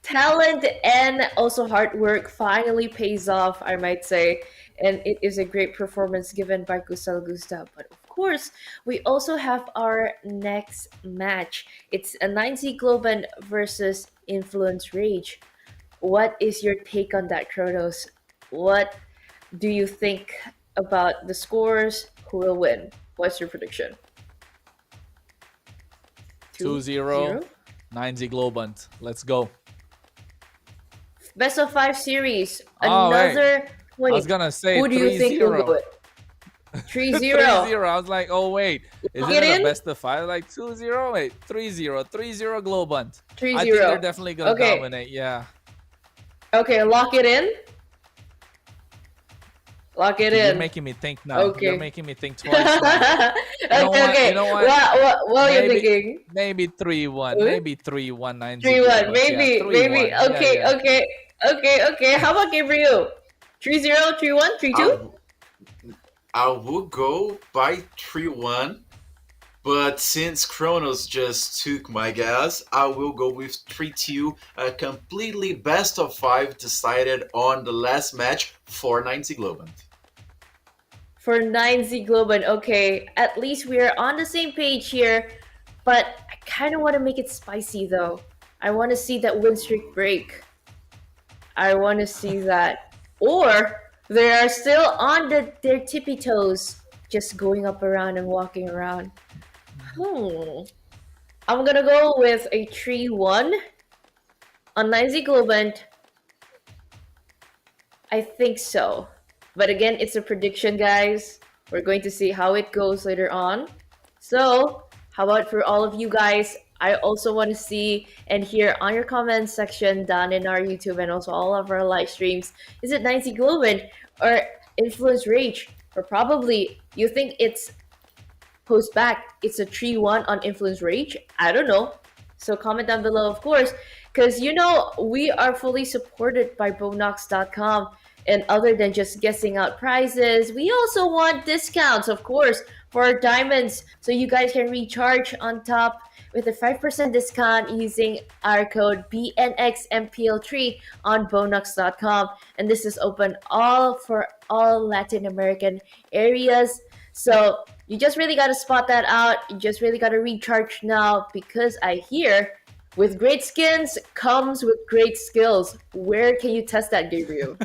Talent and also hard work finally pays off, I might say. And it is a great performance given by Gustavo Gusta. But of course, we also have our next match. It's a 9Z Globan versus Influence Rage. What is your take on that, Kronos? What do you think about the scores? Who will win? What's your prediction? 2-0, 9Z Globant. Let's go. Best of 5 series. Oh, Another I was gonna say who do you think will 3-0. do it? 3-0. 3-0. I was like, oh wait, isn't Get it in? a best of 5? Like 2-0? Wait, 3-0. 3-0 Globant. 3-0. I think they're definitely gonna Okay. dominate. Yeah. Okay, lock it in. Lock it You're in. making me think now. Okay. You're making me think twice. Now. Okay. You know what? What are you Maybe- thinking? Maybe 3-1. Who? Maybe 3-1. 9-0. 3-1. Maybe. 3-1. Maybe. Yeah, Okay. yeah. Okay. How about Gabriel? 3-0, 3-1, 3-2? I will go by 3-1, but since Kronos just took my guess, I will go with 3-2, a completely best of 5 decided on the last match for 90 Globant. For 9Z Globan. Okay, at least we are on the same page here, but I kind of want to make it spicy though. I want to see that win streak break. I want to see that. Or they are still on their tippy toes, just going up around and walking around. I'm gonna go with a 3-1 on 9Z Globan. I think so. But again, it's a prediction, guys. We're going to see how it goes later on. So, how about for all of you guys? I also want to see and hear on your comments section down in our YouTube and also all of our live streams. Is it 90 Globan or Influence Rage? Or probably you think it's post back, it's a 3-1 on Influence Rage? I don't know. So comment down below, of course, because you know we are fully supported by Bonox.com. And other than just guessing out prizes, we also want discounts, of course, for our diamonds. So you guys can recharge on top with a 5% discount using our code BNXMPL3 on Bonox.com. And this is open all for all Latin American areas. So you just really got to spot that out. You just really got to recharge now because I hear with great skins comes with great skills. Where can you test that, Gabriel?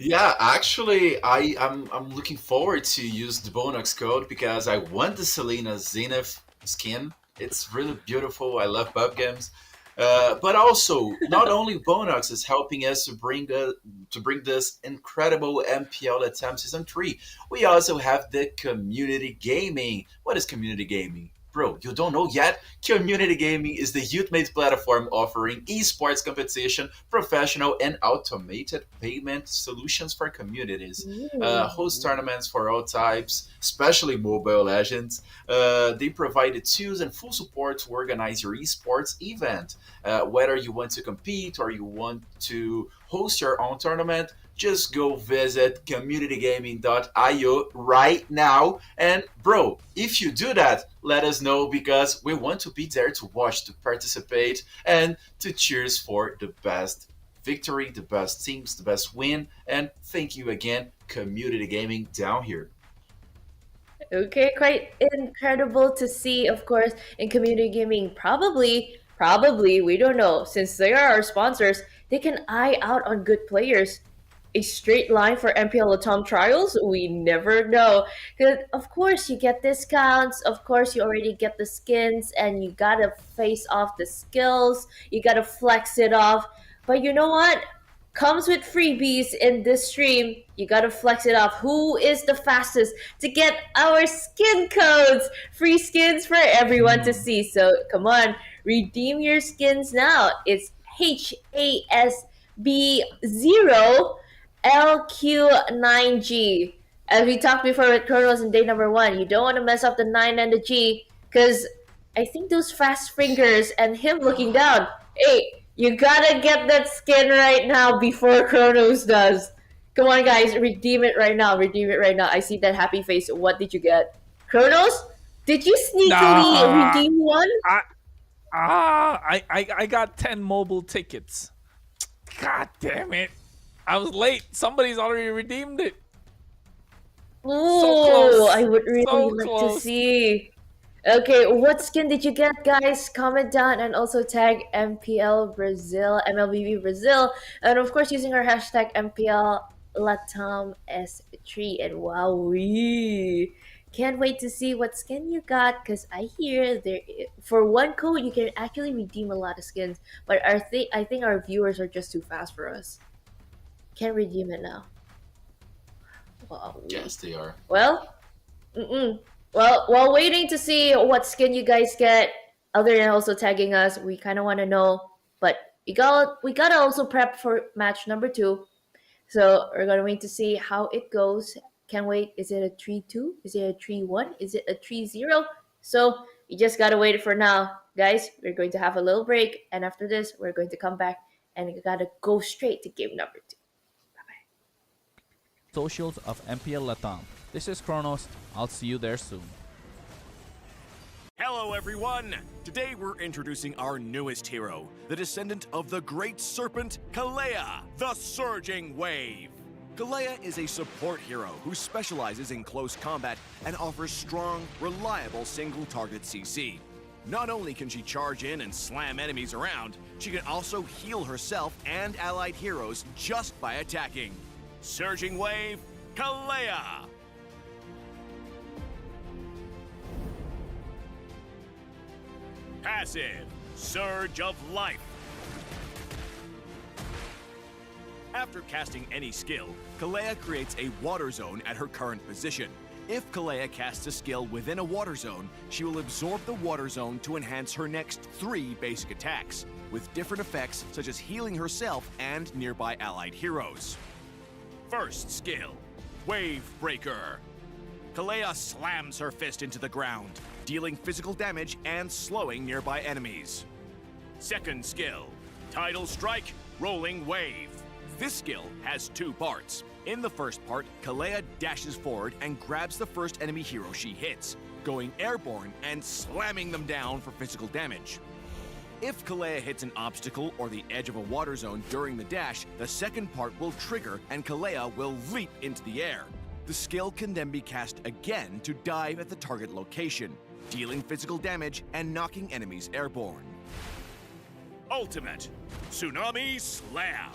Yeah, actually, I'm looking forward to use the Bonox code because I want the Selena Zenith skin. It's really beautiful. I love pub games. But also, not only Bonox is helping us to bring this incredible MPL LATAM Season 3, we also have the community gaming. What is community gaming? Bro, you don't know yet? Community gaming is the ultimate platform offering esports competition, professional and automated payment solutions for communities. Host tournaments for all types, especially Mobile Legends. They provide the tools and full support to organize your esports event. Whether you want to compete or you want to host your own tournament, just go visit communitygaming.io right now. And bro, if you do that, let us know because we want to be there to watch, to participate, and to cheers for the best victory, the best teams, the best win. And thank you again, Community Gaming down here. Okay, quite incredible to see, of course, in community gaming. Probably, we don't know. Since they are our sponsors, they can eye out on good players. A straight line for MPL LATAM trials? We never know. 'Cause of course, you get discounts. Of course, you already get the skins, and you gotta face off the skills. You gotta flex it off. But you know what? Comes with freebies in this stream. You gotta flex it off. Who is the fastest to get our skin codes? Free skins for everyone to see. So come on, redeem your skins now. It's HASB0 LQ9G. As we talked before with Chronos in day number 1, you don't want to mess up the 9 and the G because I think those fast fingers and him looking down. Hey, you gotta get that skin right now before Chronos does. Come on, guys, redeem it right now. Redeem it right now. I see that happy face. What did you get? Chronos? Did you sneakily redeem one? I got 10 mobile tickets. God damn it. I was late. Somebody's already redeemed it. Ooh, I would really So like close. to see. Okay, what skin did you get, guys? Comment down and also tag MPL Brazil, MLBB Brazil, and of course using our hashtag MPL LATAM S3. And wow, we can't wait to see what skin you got because I hear there for one code you can actually redeem a lot of skins, but I think our viewers are just too fast for us. Can't redeem it now. Wow. Yes, they are. Well, well, while waiting to see what skin you guys get, other than also tagging us, we kind of want to know. But we gotta also prep for match number 2. So we're gonna wait to see how it goes. Can't wait. Is it a 3-2? Is it a 3-1? Is it a 3-0? So you just gotta wait for now, guys. We're going to have a little break, and after this, we're going to come back and we gotta go straight to game number 2. Socials of MPL LATAM. This is Chronos. I'll see you there soon. Hello, everyone! Today we're introducing our newest hero, the descendant of the great serpent, Kalea, the Surging Wave. Kalea is a support hero who specializes in close combat and offers strong, reliable single-target CC. Not only can she charge in and slam enemies around, she can also heal herself and allied heroes just by attacking. Surging Wave, Kalea! Passive, Surge of Life. After casting any skill, Kalea creates a water zone at her current position. If Kalea casts a skill within a water zone, she will absorb the water zone to enhance her next 3 basic attacks, with different effects such as healing herself and nearby allied heroes. First skill, Wave Breaker. Kalea slams her fist into the ground, dealing physical damage and slowing nearby enemies. Second skill, Tidal Strike, Rolling Wave. This skill has two parts. In the first part, Kalea dashes forward and grabs the first enemy hero she hits, going airborne and slamming them down for physical damage. If Kalea hits an obstacle or the edge of a water zone during the dash, the second part will trigger and Kalea will leap into the air. The skill can then be cast again to dive at the target location, dealing physical damage and knocking enemies airborne. Ultimate, Tsunami Slam.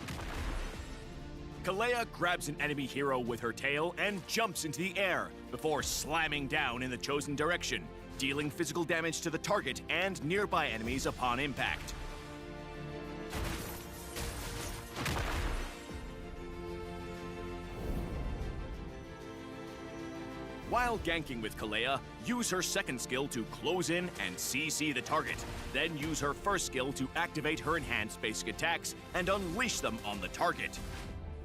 Kalea grabs an enemy hero with her tail and jumps into the air before slamming down in the chosen direction, dealing physical damage to the target and nearby enemies upon impact. While ganking with Kalea, use her second skill to close in and CC the target. Then use her first skill to activate her enhanced basic attacks and unleash them on the target.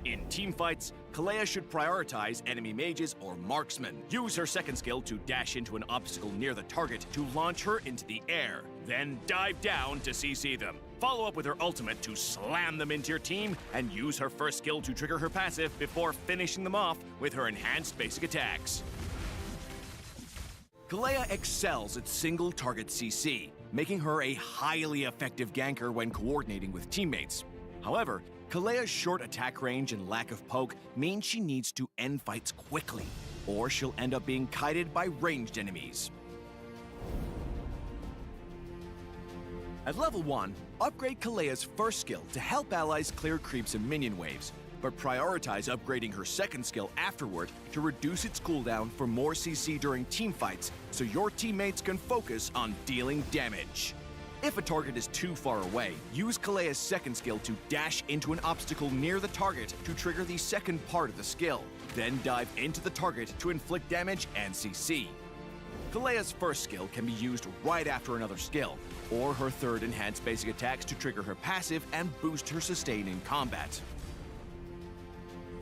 In teamfights, Kalea should prioritize enemy mages or marksmen. Use her second skill to dash into an obstacle near the target to launch her into the air. Then dive down to CC them. Follow up with her ultimate to slam them into your team, and use her first skill to trigger her passive before finishing them off with her enhanced basic attacks. Kalea excels at single target CC, making her a highly effective ganker when coordinating with teammates. However, Kalea's short attack range and lack of poke means she needs to end fights quickly, or she'll end up being kited by ranged enemies. At level 1, upgrade Kalea's first skill to help allies clear creeps and minion waves, but prioritize upgrading her second skill afterward to reduce its cooldown for more CC during teamfights so your teammates can focus on dealing damage. If a target is too far away, use Kalea's second skill to dash into an obstacle near the target to trigger the second part of the skill. Then dive into the target to inflict damage and CC. Kalea's first skill can be used right after another skill, or her third enhanced basic attacks to trigger her passive and boost her sustain in combat.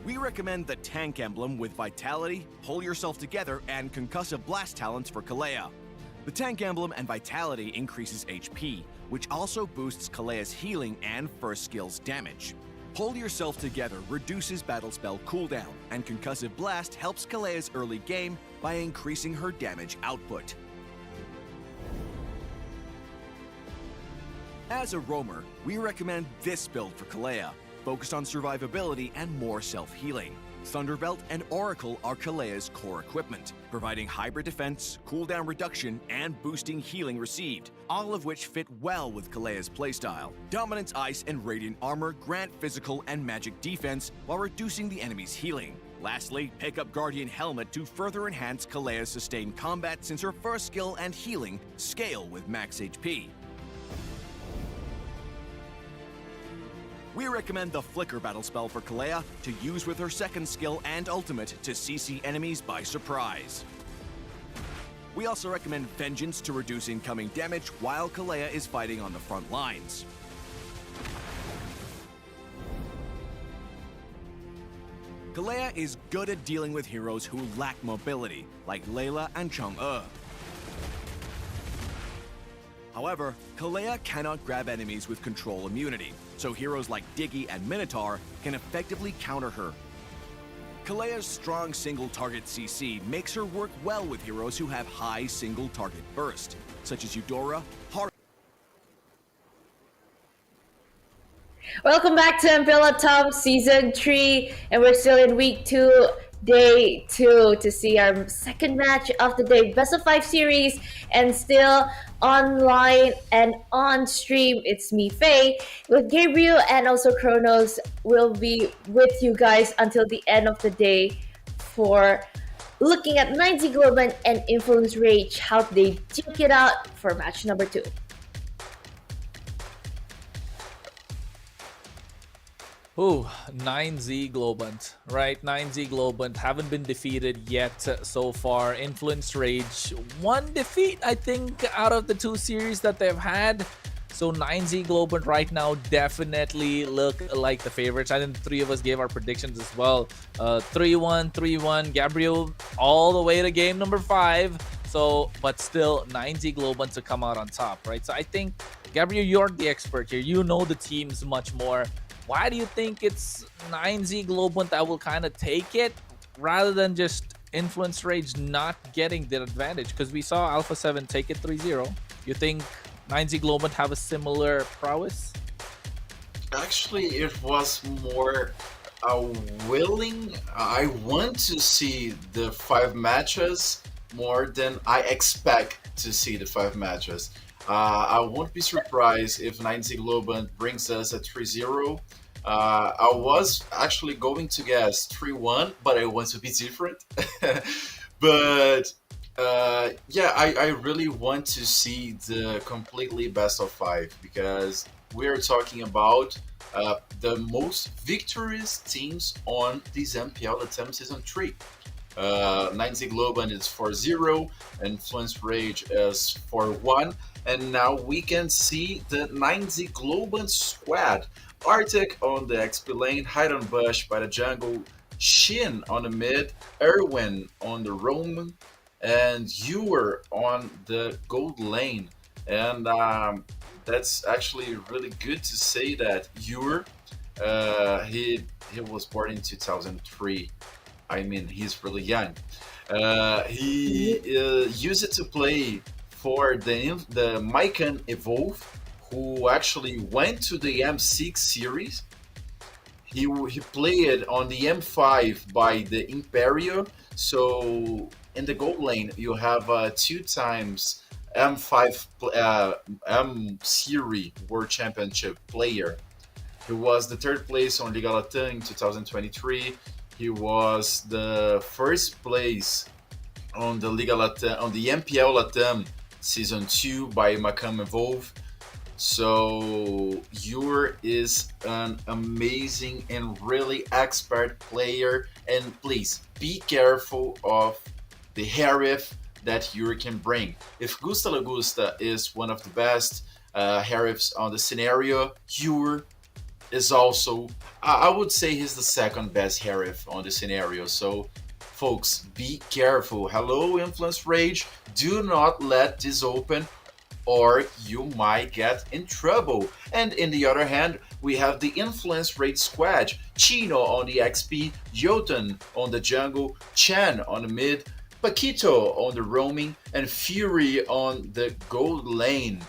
We recommend the Tank Emblem with Vitality, Pull Yourself Together, and Concussive Blast talents for Kalea. The Tank Emblem and Vitality increases HP, which also boosts Kalea's healing and first skill's damage. Pull Yourself Together reduces battle spell cooldown, and Concussive Blast helps Kalea's early game by increasing her damage output. As a roamer, we recommend this build for Kalea, focused on survivability and more self-healing. Thunderbelt and Oracle are Kalea's core equipment, providing hybrid defense, cooldown reduction, and boosting healing received, all of which fit well with Kalea's playstyle. Dominance Ice and Radiant Armor grant physical and magic defense while reducing the enemy's healing. Lastly, pick up Guardian Helmet to further enhance Kalea's sustained combat since her first skill and healing scale with max HP. We recommend the Flicker battle spell for Kalea to use with her second skill and ultimate to CC enemies by surprise. We also recommend Vengeance to reduce incoming damage while Kalea is fighting on the front lines. Kalea is good at dealing with heroes who lack mobility, like Layla and Chang'e. However, Kalea cannot grab enemies with control immunity, so heroes like Diggy and Minotaur can effectively counter her. Kalea's strong single-target CC makes her work well with heroes who have high single-target burst, such as Eudora, Welcome back to MPL LATAM Season 3, and we're still in Week 2, Day 2, to see our second match of the day, Best of 5 series, and still online and on stream. It's me, Faye, with Gabriel and also Kronos. Will be with you guys until the end of the day for looking at 90 Global and Influence Rage, how they duke it out for match number 2. Ooh, 9Z Globant, right? 9Z Globant haven't been defeated yet so far. Influence Rage, one defeat, I think, out of the 2 series that they've had. So 9Z Globant right now definitely look like the favorites. I think the three of us gave our predictions as well. 3-1, 3-1. Gabriel all the way to game number 5. So, but still 9Z Globant to come out on top, right? So I think, Gabriel, you're the expert here. You know the teams much more. Why do you think it's 9Z Globant that will kind of take it rather than just Influence Rage not getting the advantage? Because we saw Alpha 7 take it 3-0. You think 9Z Globant have a similar prowess? Actually, it was more willing. I want to see the 5 matches more than I expect to see the 5 matches. I won't be surprised if 9Z Globant brings us a 3-0. I was actually going to guess 3-1, but I want to be different. But yeah, I really want to see the completely best of 5 because we are talking about the most victorious teams on this MPL LATAM Season 3. 9Z Globant is 4-0, Influence Rage is 4-1, and now we can see the 9Z Globant squad. Arctic on the XP lane, Hidden Bush by the jungle, Shin on the mid, Erwin on the roam, and Ewer on the gold lane. And that's actually really good to say that Ewer, he was born in 2003. I mean, he's really young. He used it to play for the Mycan Evolve, who actually went to the M6 series. He played on the M5 by the Imperio. So in the gold lane, you have 2 times M5 M Series World Championship player. He was the 3rd place on Liga LATAM in 2023. He was the 1st place on the Liga LATAM, on the MPL LATAM Season 2 by Macam Evolve. So Ure is an amazing and really expert player, and please be careful of the Harif that Ure can bring. If Gusta Lagusta is one of the best Harifs on the scenario, Ure is also, I would say he's the 2nd best Harif on the scenario. So folks, be careful. Hello, Influence Rage, do not let this open or you might get in trouble. And in the other hand, we have the Influence Rate squad. Chino on the XP, Jotun on the jungle, Chan on the mid, Paquito on the roaming, and Fury on the gold lane.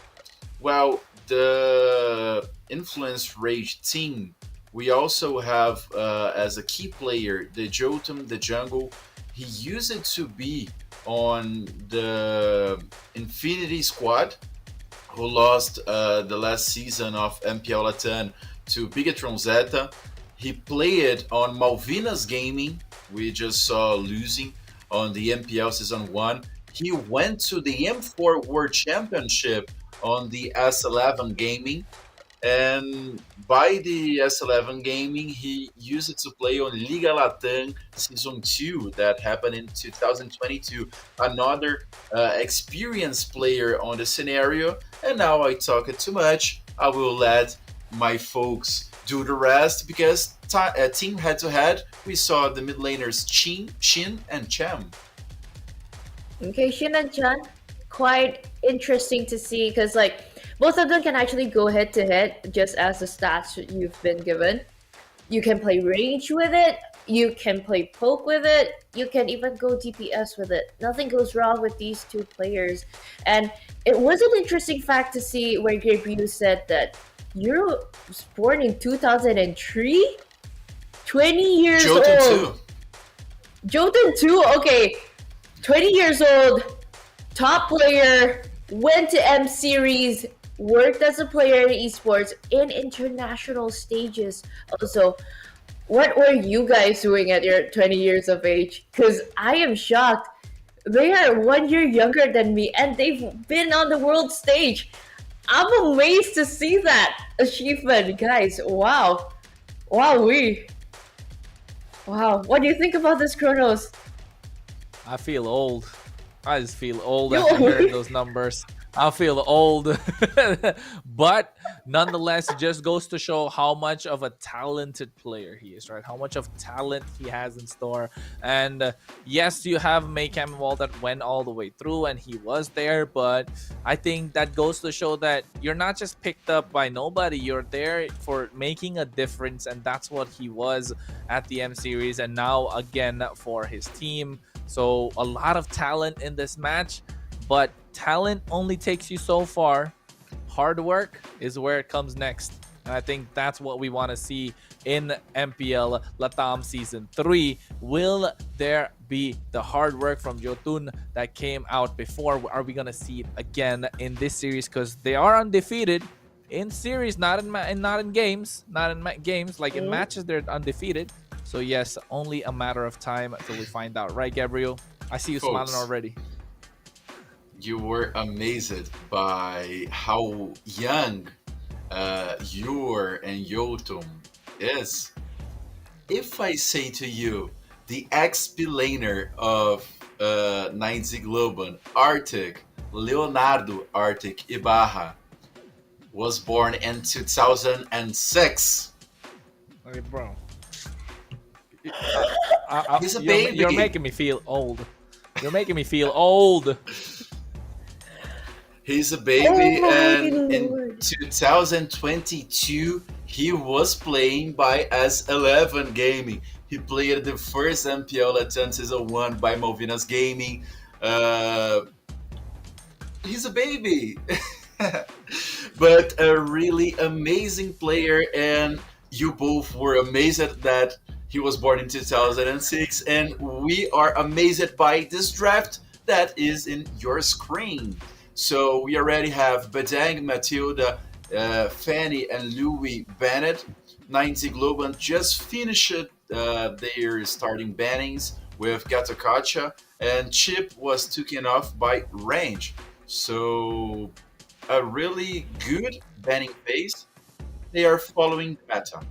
Well, the Influence Rage team, we also have as a key player, the Jotun, the jungle. He used it to be on the Infinity squad, who lost the last season of MPL LATAM to Bigatron Zeta. He played on Malvinas Gaming. We just saw losing on the MPL Season 1. He went to the M4 World Championship on the S11 Gaming. And by the S11 Gaming, he used it to play on Liga LATAM Season 2 that happened in 2022. Another experienced player on the scenario. And now I talk too much. I will let my folks do the rest because team head-to-head, we saw the mid laners Shin, and Cham. Okay, Shin and Chan, quite interesting to see because like both of them can actually go head to head just as the stats you've been given. You can play range with it, you can play poke with it, you can even go DPS with it. Nothing goes wrong with these 2 players. And it was an interesting fact to see where Gabriel said that you're born in 2003? 20 years Jotun old. 2. Jotun 2, okay. 20 years old, top player, went to M Series, worked as a player in esports in international stages. Also, what were you guys doing at your 20 years of age? Because I am shocked. They are 1 year younger than me and they've been on the world stage. I'm amazed to see that achievement, guys. Wow. Wow, Wow. What do you think about this, Kronos? I feel old. I just feel old You after old? hearing those numbers. I feel old. But nonetheless, it just goes to show how much of a talented player he is, right? How much of talent he has in store. And yes, you have Maycam Wall that went all the way through and he was there, but I think that goes to show that you're not just picked up by nobody, you're there for making a difference, and that's what he was at the M Series and now again for his team. So a lot of talent in this match, but talent only takes you so far. Hard work is where it comes next. And I think that's what we want to see in MPL LATAM Season 3. Will there be the hard work from Jotun that came out before? Are we going to see it again in this series? Because they are undefeated in series, not in games. Not in games. Like in matches, they're undefeated. So yes, only a matter of time until we find out. Right, Gabriel? I see you Folks, smiling already. You were amazed by how young Yor and Yotum is. If I say to you, the ex-laner of 90 Globan, Arctic, Leonardo Arctic Ibarra, was born in 2006. Okay, bro. He's a baby. You're making me feel old. You're making me feel old. He's a baby, and in 2022, he was playing by S11 Gaming. He played the first MPL LATAM Season 1 by Malvinas Gaming. He's a baby, but a really amazing player, and you both were amazed that he was born in 2006, and we are amazed by this draft that is in your screen. So we already have Bedang, Matilda, Fanny, and Louis Bennett. 90 Globan just finished their starting bannings with Gatokacha, and Chip was taken off by Range. So a really good banning phase. They are following the meta.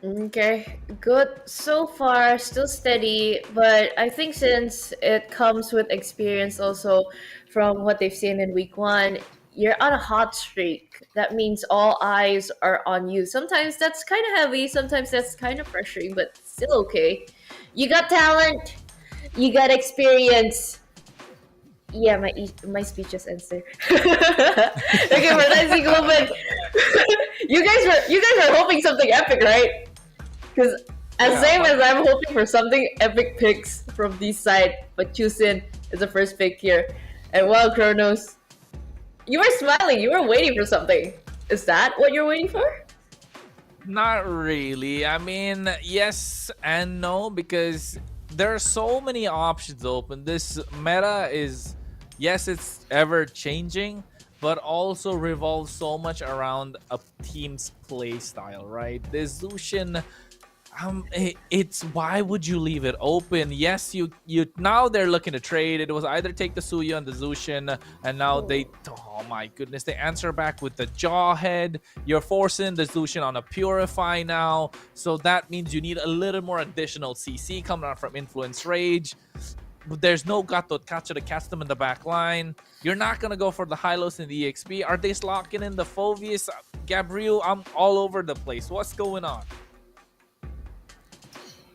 Okay, good so far, still steady, but I think since it comes with experience also from what they've seen in week one, you're on a hot streak. That means all eyes are on you. Sometimes that's kind of heavy, sometimes that's kind of pressuring, but still okay. You got talent, you got experience. Yeah, my speech just ends there. Okay, but let's see, Globin. You guys were hoping something epic, right? Because same as I'm hoping for something epic picks from this side, but Chusin is the first pick here. And wow, Kronos, you were smiling. You were waiting for something. Is that what you're waiting for? Not really. I mean, yes and no, because there are so many options open. This meta is, yes, it's ever changing, but also revolves so much around a team's play style, right? This Zushin, it's why would you leave it open? Yes, you now they're looking to trade. It was either take the Suya and the Zushin, and now oh my goodness, they answer back with the Jawhead. You're forcing the Zushin on a Purify now, so that means you need a little more additional CC coming out from Influence Rage. But there's no Gatot Kacha to catch them in the back line. You're not gonna go for the Hylos and the EXP. Are they locking in the Phoveus? Gabriel, I'm all over the place. What's going on?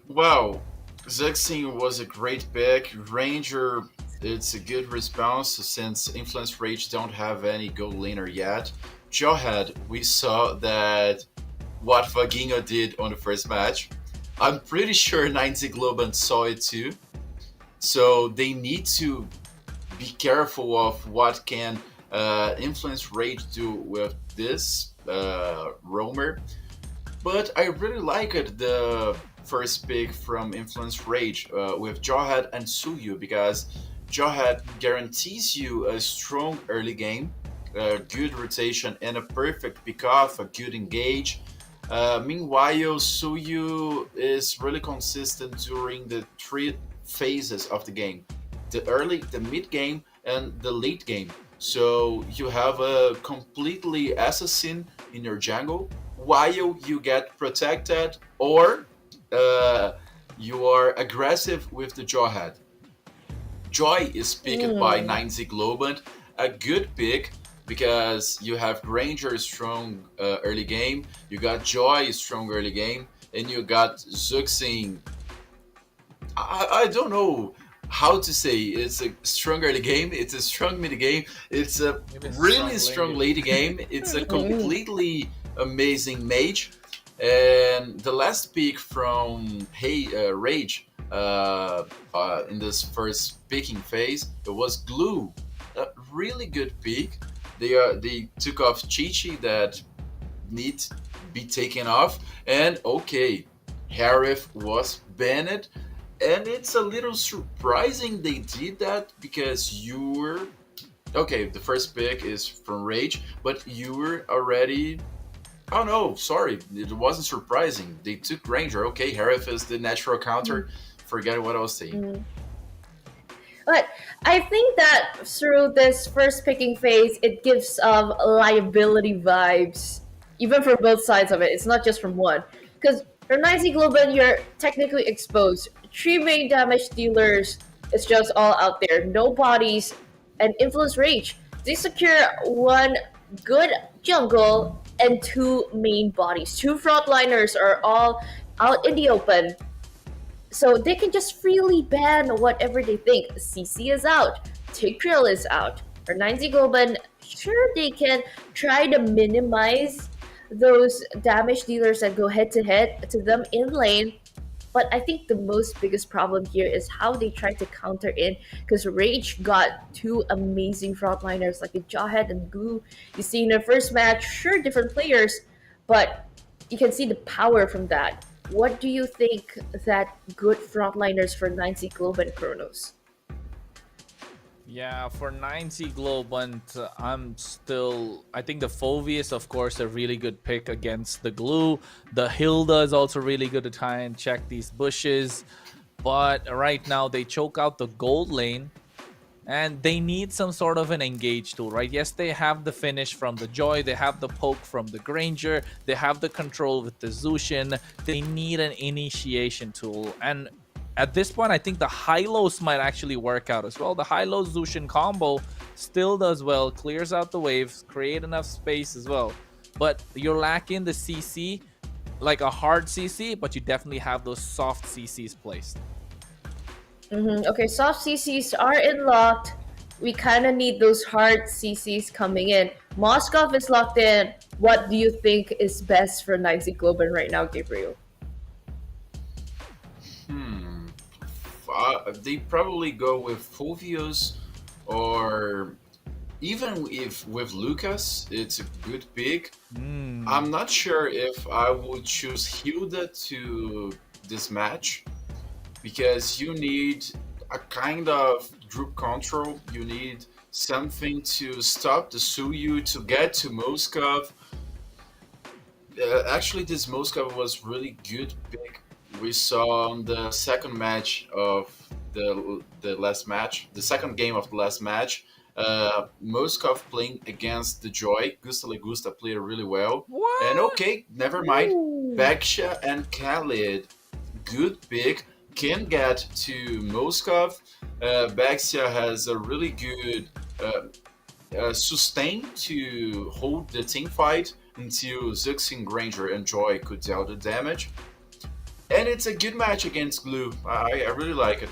Wow, Zexing was a great pick. Ranger, it's a good response since Influence Rage don't have any gold laner yet. Jawhead, we saw that what Vaguinho did on the first match. I'm pretty sure 90 Globan saw it too. So they need to be careful of what can Influence Rage do with this roamer. But I really liked the first pick from Influence Rage with Jawhead and Suyu, because Jawhead guarantees you a strong early game, a good rotation, and a perfect pick-off, a good engage. Meanwhile, Suyu is really consistent during the three phases of the game: the early, the mid game, and the late game. So you have a completely assassin in your jungle while you get protected, or you are aggressive with the Jawhead. Joy is picked by 90 Globan a good pick because you have Granger strong early game, you got Joy strong early game, and you got Zuxing. I don't know how to say it's a strong early game, it's a strong mid game, it's a Maybe a really strong strong lady. late game, it's a completely amazing mage. And the last pick from Rage in this first picking phase, it was Glue, a really good pick. They took off Chichi that need be taken off, and okay, Harif was banned, and it's a little surprising they did that because you were okay. The first pick is from Rage, but you were already. Oh no, sorry, it wasn't surprising. They took Ranger. Okay, Harif is the natural counter. Forget what I was saying. But I think that through this first picking phase, it gives liability vibes, even from both sides of it. It's not just from one. Because for Nizy Globan, you're technically exposed. Three main damage dealers is just all out there. No bodies and Influence Rage. They secure one good jungle and two main bodies. Two frontliners are all out in the open. So they can just freely ban whatever they think. CC is out, Tigreal is out. For 90 Goban, sure they can try to minimize those damage dealers that go head to head to them in lane. But I think the most biggest problem here is how they try to counter in because Rage got two amazing frontliners like the Jawhead and Glue. You see in their first match, sure different players, but you can see the power from that. What do you think that good frontliners for 90 Globe and Chronos? Yeah, for 90 Globant, I think the Fovi is, of course, a really good pick against the Glue. The Hilda is also really good to try and check these bushes. But right now, they choke out the gold lane. And they need some sort of an engage tool, right? Yes, they have the finish from the Joy. They have the poke from the Granger. They have the control with the Zushin. They need an initiation tool. And at this point, I think the Hylos might actually work out as well. The Hylos Zushin combo still does well, clears out the waves, create enough space as well. But you're lacking the CC, like a hard CC, but you definitely have those soft CCs placed. Okay, soft CCs are in locked. We kind of need those hard CCs coming in. Moskov is locked in. What do you think is best for 90 Globan right now, Gabriel? They probably go with Fulvius, or even if with Lucas, it's a good pick. I'm not sure if I would choose Hilda to this match because you need a kind of group control. You need something to stop the Suyu to get to Moskov. Actually, this Moskov was really good pick. We saw on the second match of the last match, the second game of the last match, Moskov playing against the Joy. Gusta Legusta played really well. What? And okay, never mind. Baksha and Khalid, good pick. Can get to Moskov. Baksha has a really good sustain to hold the team fight until Zuxin, Granger, and Joy could deal the damage. And it's a good match against Glue. I really like it.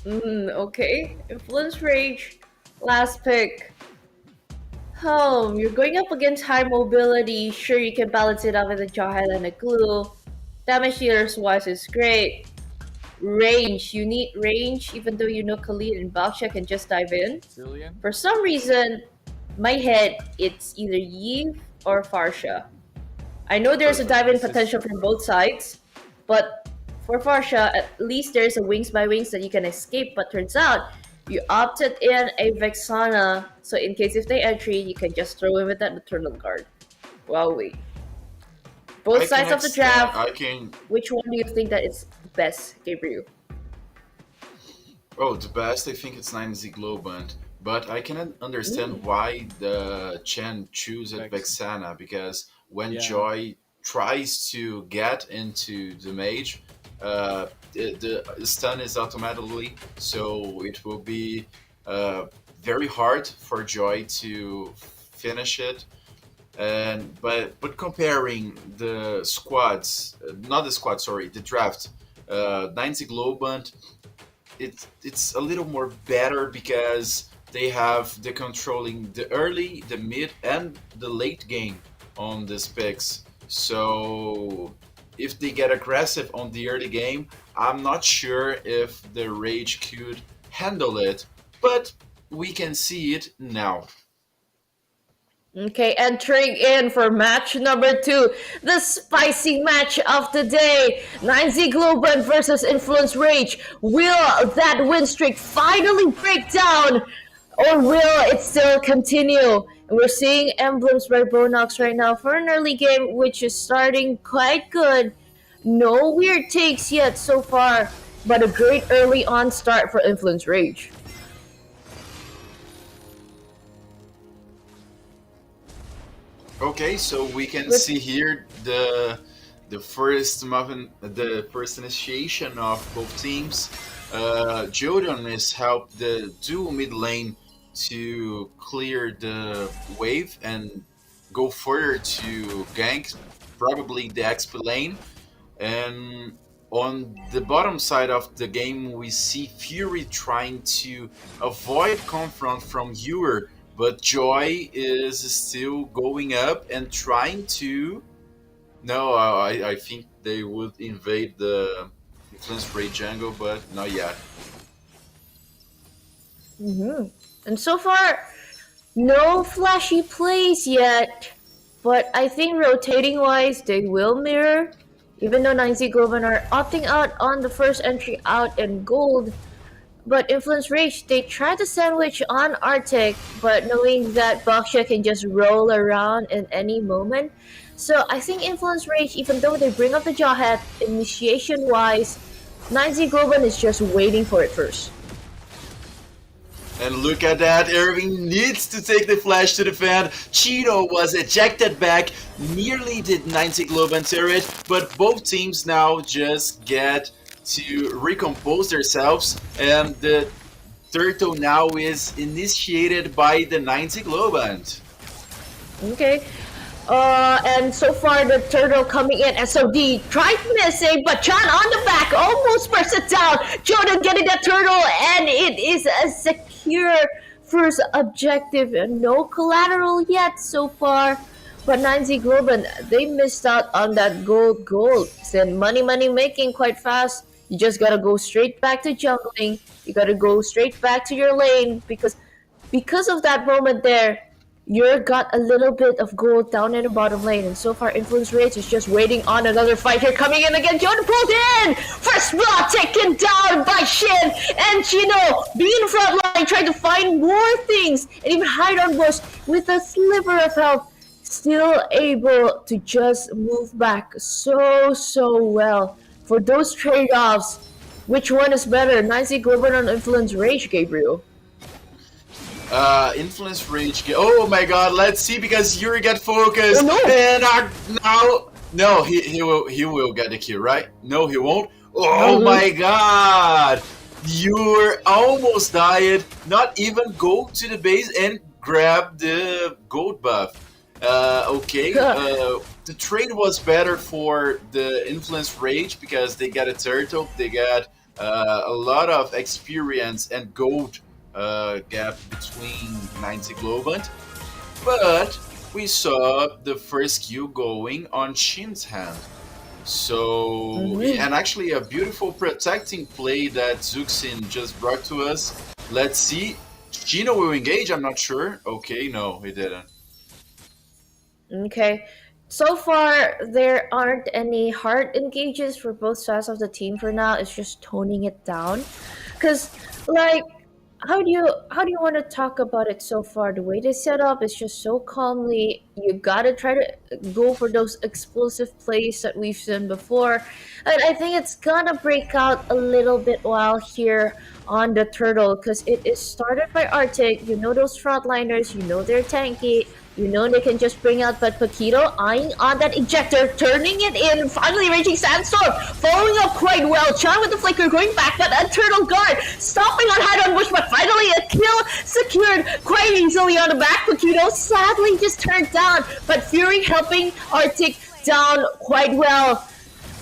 Okay. Influence Rage, last pick. Oh, you're going up against high mobility. Sure, you can balance it out with a Jawhead and a Glue. Damage dealers wise is great. Range, you need range, even though you know Khalid and Baksha can just dive in. Zillion? For some reason, my head, it's either Yves or Farsha. I know there's a dive-in potential from both sides, but for Farsha, at least there's a wings by wings that you can escape, but turns out you opted in a Vexana, so in case if they entry, you can just throw in with that Eternal Guard. Wowee. Both sides of the draft, which one do you think that is best, Gabriel? Oh, the best, I think it's 9Z Globant. But I cannot understand why the Chen chooses Vexana, because when Joy tries to get into the mage, the stun is automatically, so it will be very hard for Joy to finish it. And but comparing the squads, not the squad, sorry, the draft, 90 Globant, it's a little more better because they have the controlling the early, the mid, and the late game on these picks. So if they get aggressive on the early game, I'm not sure if the Rage could handle it, but we can see it now. Okay, entering in for match number 2, the spicy match of the day. 9Z Globan versus Influence Rage. Will that win streak finally break down? Or will it still continue? And we're seeing emblems by Bonox right now for an early game, which is starting quite good. No weird takes yet so far, but a great early on start for Influence Rage. Okay, so we can see here the first the first initiation of both teams. Jordan has helped the dual mid lane to clear the wave and go further to gank, probably the XP lane. And on the bottom side of the game, we see Fury trying to avoid confront from Ewer, but Joy is still going up and trying to. No, I think they would invade the Influence Rage jungle, but not yet. And so far, no flashy plays yet, but I think rotating wise, they will mirror. Even though 9Z Govan are opting out on the first entry out in gold, but Influence Rage, they try to sandwich on Arctic, but knowing that Baksha can just roll around in any moment. So I think Influence Rage, even though they bring up the Jawhead, initiation wise, 9Z Govan is just waiting for it first. And look at that, Irving needs to take the flash to defend. Cheeto was ejected back, nearly did 90 Globan turret, but both teams now just get to recompose themselves, and the turtle now is initiated by the 90 Globant. Okay. And so far the turtle coming in. SOD tried missing, but Chan on the back almost bursts it down. Jordan getting that turtle, and it is a secure first objective. No collateral yet so far. But 9Z Globan, they missed out on that gold. Said money making quite fast. You just gotta go straight back to jungling. You gotta go straight back to your lane because of that moment there. You got a little bit of gold down in the bottom lane, and so far Influence Rage is just waiting on another fight here. Coming in again, Jordan pulled in! First blood taken down by Shin, and Chino being front line, trying to find more things, and even hide on bush with a sliver of health, still able to just move back so well. For those trade-offs, which one is better, 9Z Global or Influence Rage, Gabriel? Influence Rage. Oh my god, let's see, because Yuri got focused. Oh, no. And no, he will get the kill, right? No, he won't. Oh my god! You're almost died. Not even go to the base and grab the gold buff. Okay. The trade was better for the Influence Rage because they got a turtle, they got a lot of experience and gold gap between 90 Globant, but we saw the first kill going on Shin's hand. So, and actually a beautiful protecting play that Zuxin just brought to us. Let's see. Gino will engage, I'm not sure. Okay, no, he didn't. Okay. So far, there aren't any hard engages for both sides of the team for now. It's just toning it down. Because, like, how do you want to talk about it so far? The way they set up is just so calmly. You gotta try to go for those explosive plays that we've seen before. And I think it's gonna break out a little bit while here on the turtle, because it is started by Arctic. You know those frontliners, you know they're tanky. You know they can just bring out, but Paquito eyeing on that ejector, turning it in, finally reaching Sandstorm, following up quite well. Chan with the flicker going back, but a turtle guard stopping on Hide on Bush, but finally a kill secured quite easily on the back. Paquito sadly just turned down, but Fury helping Arctic down quite well.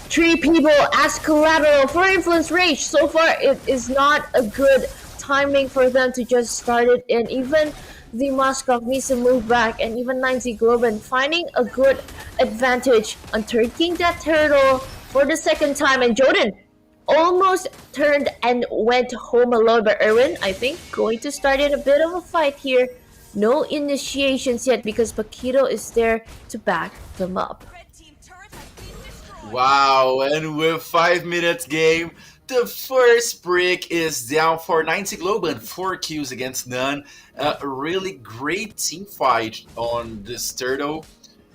3 people as collateral for Influence Rage. So far, it is not a good timing for them to just start it in. Even the Moskov needs to move back, and even 9Z Globen finding a good advantage on taking that turtle for the second time. And Jordan almost turned and went home alone, but Erwin, I think, going to start in a bit of a fight here. No initiations yet because Paquito is there to back them up. Wow, and with 5 minutes game, the first brick is down for 90 Global and 4 kills against none. A really great team fight on this turtle.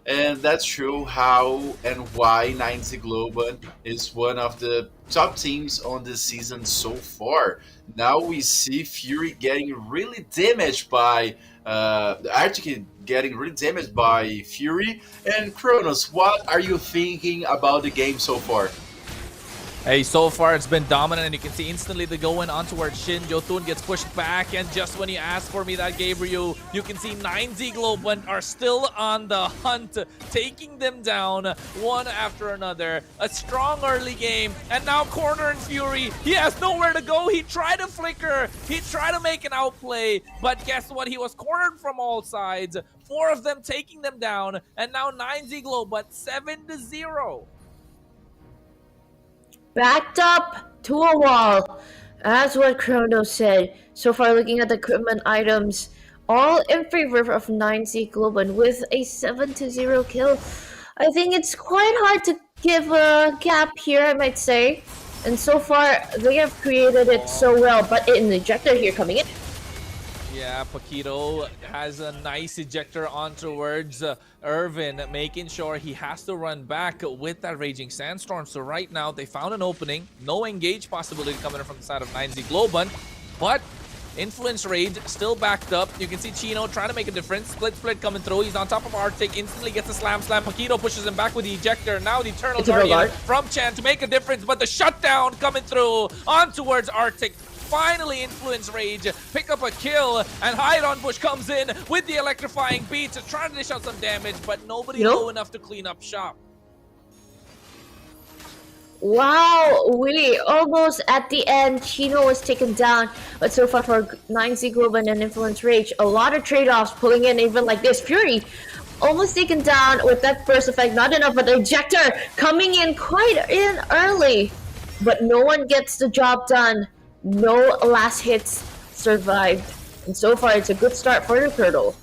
And that shows how and why 90 Global is one of the top teams on this season so far. Now we see Fury getting really damaged by Arctic getting really damaged by Fury. And Kronos, what are you thinking about the game so far? Hey, so far it's been dominant, and you can see instantly they go in on towards Shin. Jotun gets pushed back, and just when you ask for me that, Gabriel, you can see 9Z Global are still on the hunt, taking them down one after another. A strong early game, and now Corner and Fury, he has nowhere to go. He tried to flicker, he tried to make an outplay, but guess what? He was cornered from all sides. 4 of them taking them down, and now 9Z Global 7-0. Backed up to a wall. That's what Chrono said. So far, looking at the equipment items, all in favor of 9Z Global with a 7-0 kill. I think it's quite hard to give a gap here, I might say. And so far, they have created it so well. But an ejector here coming in. Yeah, Paquito has a nice ejector on towards Irvin, making sure he has to run back with that Raging Sandstorm. So right now, they found an opening. No engage possibility coming in from the side of 9Z Globan, but Influence Rage still backed up. You can see Chino trying to make a difference. Split coming through. He's on top of Arctic. Instantly gets a slam. Paquito pushes him back with the ejector. Now the Eternal Guardian from Chan to make a difference, but the shutdown coming through on towards Arctic. Finally, Influence Rage pick up a kill, and Hide on Bush comes in with the electrifying beats, trying to dish out some damage, but nobody low enough to clean up shop. Wow, we almost at the end. Chino was taken down, but so far for 9Z Global and Influence Rage, a lot of trade-offs pulling in even like this. Fury almost taken down with that first effect, not enough, but the ejector coming in quite in early, but no one gets the job done. No last hits survived. And so far, it's a good start for the turtle.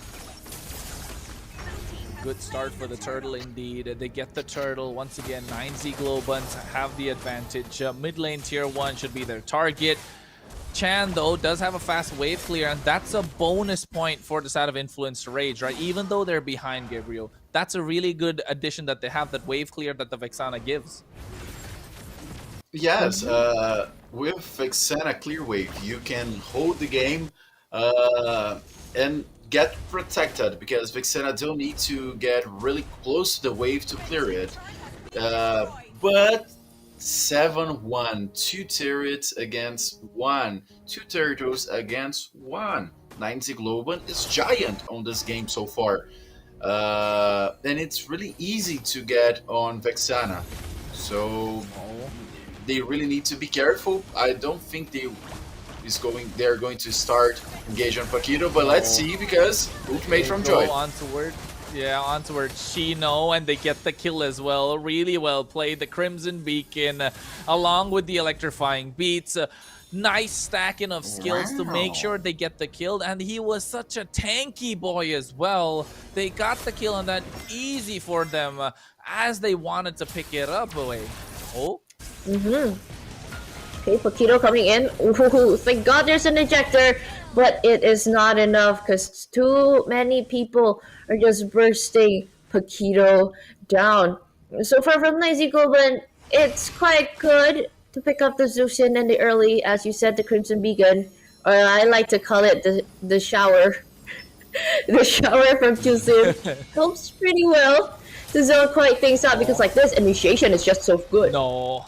Good start for the turtle indeed. They get the turtle. Once again, 9Z Globans have the advantage. Mid lane tier 1 should be their target. Chan, though, does have a fast wave clear, and that's a bonus point for the side of Influence Rage, right? Even though they're behind Gabriel. That's a really good addition that they have, that wave clear that the Vexana gives. Yes, with Vexana Clear Wave, you can hold the game and get protected, because Vexana don't need to get really close to the wave to clear it. But 7-1, 2 turrets against 1, 2 turtles against 1. 9Z Global is giant on this game so far. And it's really easy to get on Vexana. So they really need to be careful. I don't think they're going to start engaging on Paquito, but let's see, because ultimate from Joy. Onward Chino, and they get the kill as well. Really well played. The Crimson Beacon along with the electrifying beats. Nice stacking of skills to make sure they get the kill, and he was such a tanky boy as well. They got the kill on that easy for them as they wanted to pick it up away. Okay, Paquito coming in. Ooh, thank God there's an ejector, but it is not enough because too many people are just bursting Paquito down. So far from 9Z Global, it's quite good to pick up the Zuxian in the early, as you said, the Crimson Beacon, or I like to call it the shower. The shower from Kyusum helps pretty well to zone quite things out because like this initiation is just so good. No.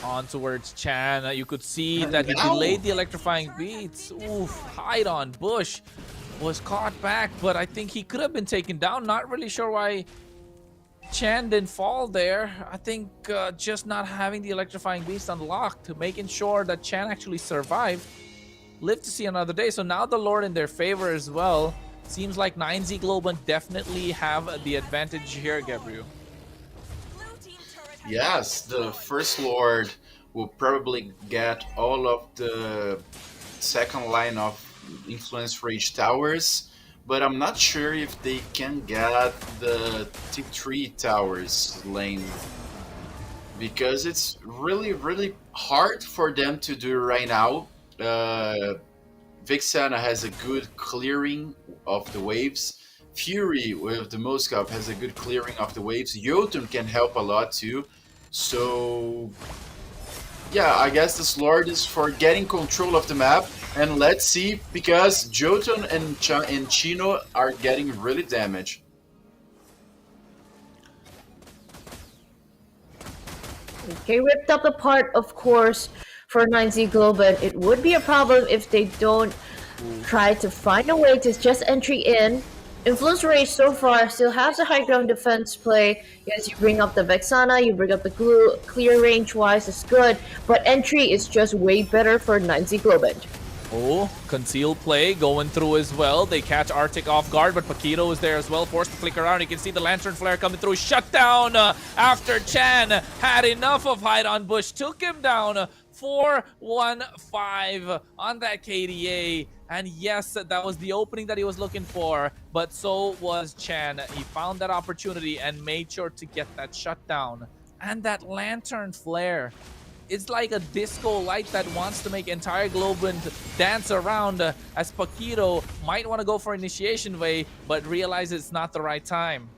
On towards Chan. You could see that he Ow. delayed the electrifying beats. Oof. Hide on Bush was caught back, but I think he could have been taken down. Not really sure why Chan didn't fall there. I think just not having the electrifying beast unlocked, making sure that Chan actually survived, lived to see another day. So now the Lord in their favor as well. Seems like 9Z Globan definitely have the advantage here, Gabriel. Yes, the first Lord will probably get all of the second line of Influence Rage towers, but I'm not sure if they can get the T3 towers lane, because it's really hard for them to do right now. Vixana has a good clearing of the waves. Fury with the Moscow has a good clearing of the waves. Jotun can help a lot too. So yeah, I guess this Lord is for getting control of the map. And let's see, because Jotun and Chino are getting really damaged. Okay, ripped up apart, of course, for 9Z Globan. It would be a problem if they don't try to find a way to just entry in. Influence Rage so far still has a high ground defense play. Yes, you bring up the Vexana, you bring up the glue, clear range wise is good, but entry is just way better for 9Z Globan. Oh, concealed play going through as well. They catch Arctic off guard, but Paquito is there as well, forced to flick around. You can see the Lantern Flare coming through. Shut down after Chan had enough of Hide on Bush. Took him down 4-1-5 on that KDA. And yes, that was the opening that he was looking for, but so was Chan. He found that opportunity and made sure to get that shutdown. And that Lantern Flare. It's like a disco light that wants to make entire Globan dance around, as Paquito might want to go for initiation way, but realize it's not the right time.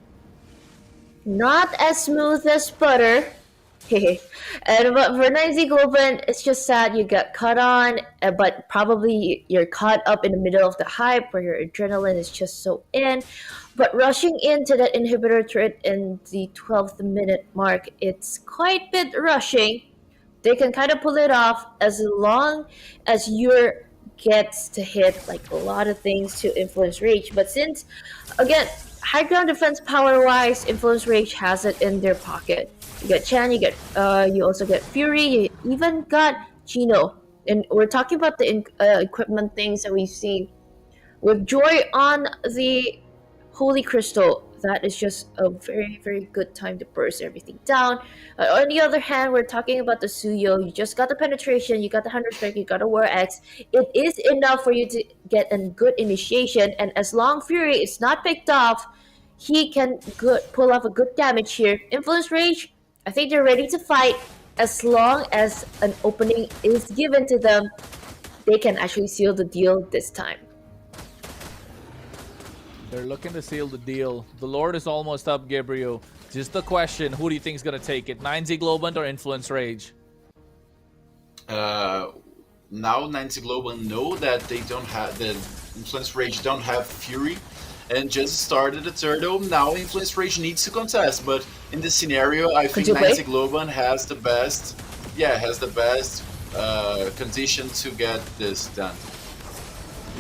Not as smooth as butter. And but for 9Z Globan, it's just sad you got caught on, but probably you're caught up in the middle of the hype where your adrenaline is just so in. But rushing into that inhibitor turret in the 12th minute mark, it's quite a bit rushing. They can kind of pull it off as long as your gets to hit like a lot of things to Influence Rage. But since, again, high ground defense power-wise, Influence Rage has it in their pocket. You get Chan, you also get Fury, you even got Chino. And we're talking about the equipment things that we see with Joy on the Holy Crystal. That is just a very good time to burst everything down. On the other hand, we're talking about the Suyo. You just got the penetration, you got the 100 strike, you got a War X. It is enough for you to get a good initiation, and as long Fury is not picked off, he can pull off a good damage here. Influence Rage, I think they're ready to fight. As long as an opening is given to them, they can actually seal the deal this time. They're looking to seal the deal. The Lord is almost up, Gabriel. Just the question, who do you think is going to take it? 9Z Globan or Influence Rage? Now 9Z Globan know that they don't have, the Influence Rage don't have Fury, and just started the turtle. Now Influence Rage needs to contest, but in this scenario, I think 9Z Globan has the best, condition to get this done.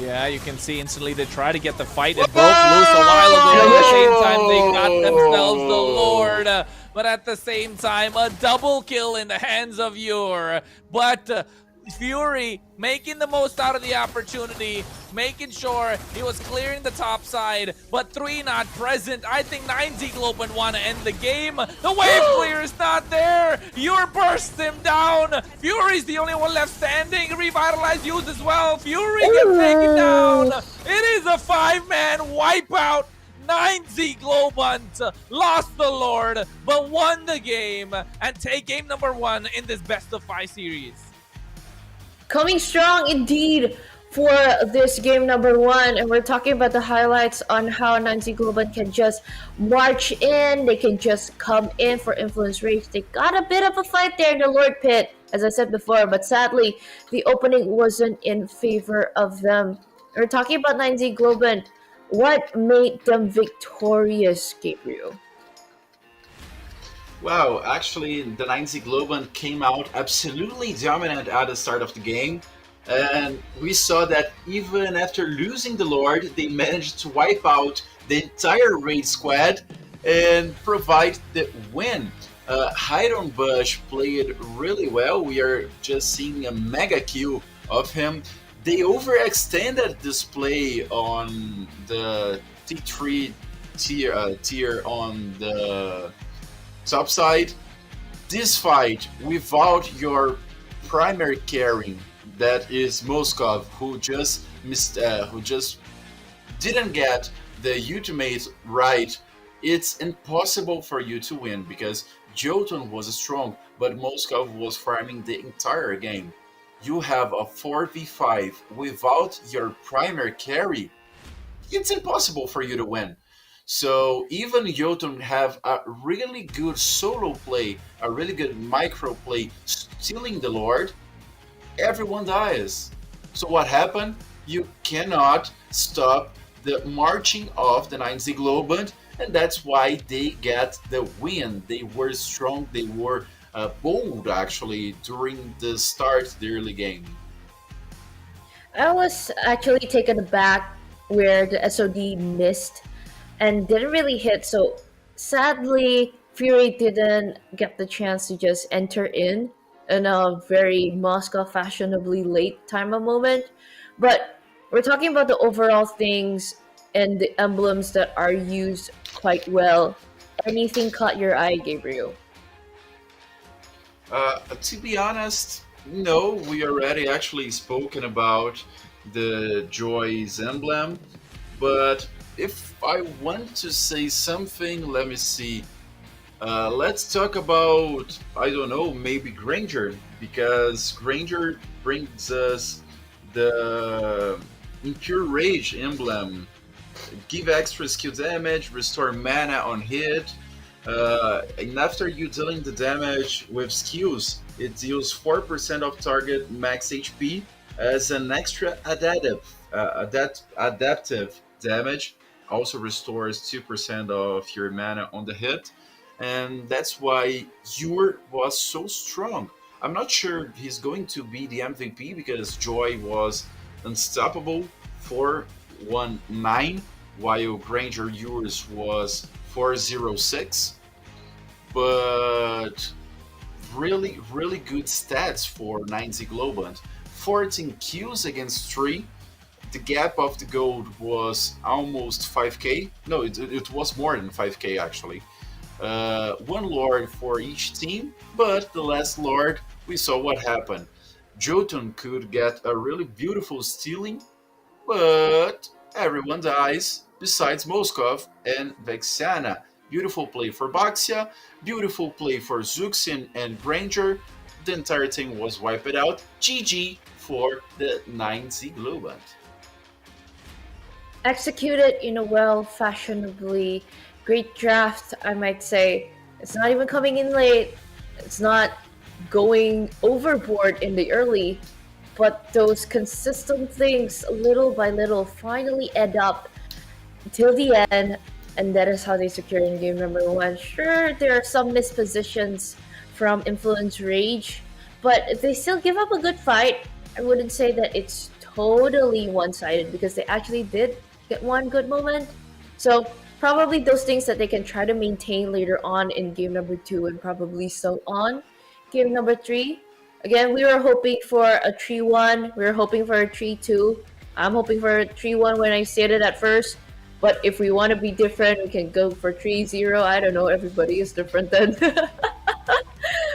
Yeah, you can see instantly they try to get the fight. It broke loose a while ago. At the same time, they got themselves the Lord. But at the same time, a double kill in the hands of Yor. But Fury making the most out of the opportunity, making sure he was clearing the top side, but 3 not present. I think 9Z Globan want to end the game. The wave clear is not there. Yor bursts him down. Fury's the only one left standing. Revitalize used as well. Fury gets taken down. It is a 5-man wipeout. 9Z Globan lost the Lord, but won the game and take game number 1 in this best of 5 series. Coming strong indeed for this game number 1, and we're talking about the highlights on how 9Z Globan can just march in. They can just come in for Influence Rage. They got a bit of a fight there in the Lord Pit, as I said before, but sadly the opening wasn't in favor of them. We're talking about 9Z Globan. What made them victorious, Gabriel? Wow, actually, the 9Z Globan came out absolutely dominant at the start of the game. And we saw that even after losing the Lord, they managed to wipe out the entire raid squad and provide the win. Hiron Bush played really well. We are just seeing a mega kill of him. They overextended this play on the T3 tier on the top side. This fight without your primary carry, that is Moskov, who just who just didn't get the ultimate right. It's impossible for you to win because Jotun was strong, but Moskov was farming the entire game. You have a 4v5 without your primary carry. It's impossible for you to win. So even Jotun have a really good solo play, a really good micro play, stealing the Lord, everyone dies. So what happened? You cannot stop the marching of the 9Z Globant, and that's why they get the win. They were strong, they were bold actually during the start of the early game. I was actually taken aback where the SOD missed and didn't really hit. So sadly, Fury didn't get the chance to just enter in a very Moscow fashionably late time of moment. But we're talking about the overall things and the emblems that are used quite well. Anything caught your eye, Gabriel? To be honest, no, we already actually spoken about the Joy's emblem, but if I want to say something, let me see. Let's talk about, I don't know, maybe Granger, because Granger brings us the Impure Rage emblem. Give extra skill damage, restore mana on hit, and after you dealing the damage with skills, it deals 4% of target max HP as an extra adaptive damage. Also restores 2% of your mana on the hit, and that's why Yor was so strong. I'm not sure he's going to be the MVP because Joy was unstoppable 419, while Granger yours was 406. But really, really good stats for 9Z Globant. 14 kills against 3. The gap of the gold was almost 5k. No, it was more than 5k actually. One Lord for each team, but the last Lord, we saw what happened. Jotun could get a really beautiful stealing, but everyone dies besides Moskov and Vexana. Beautiful play for Baxia, beautiful play for Zuxin and Granger. The entire team was wiped out. GG for the 9Z Globant. Executed in a well fashionably great draft, I might say. It's not even coming in late. It's not going overboard in the early, but those consistent things, little by little, finally add up till the end, and that is how they secure in game number one. Sure, there are some mispositions from Influence Rage, but they still give up a good fight. I wouldn't say that it's totally one-sided because they actually did get one good moment. So probably those things that they can try to maintain later on in game number two and probably so on. Game number three, again, we were hoping for a 3-1. We were hoping for a 3-2. I'm hoping for a 3-1 when I said it at first. But if we want to be different, we can go for 3-0. I don't know. Everybody is different then.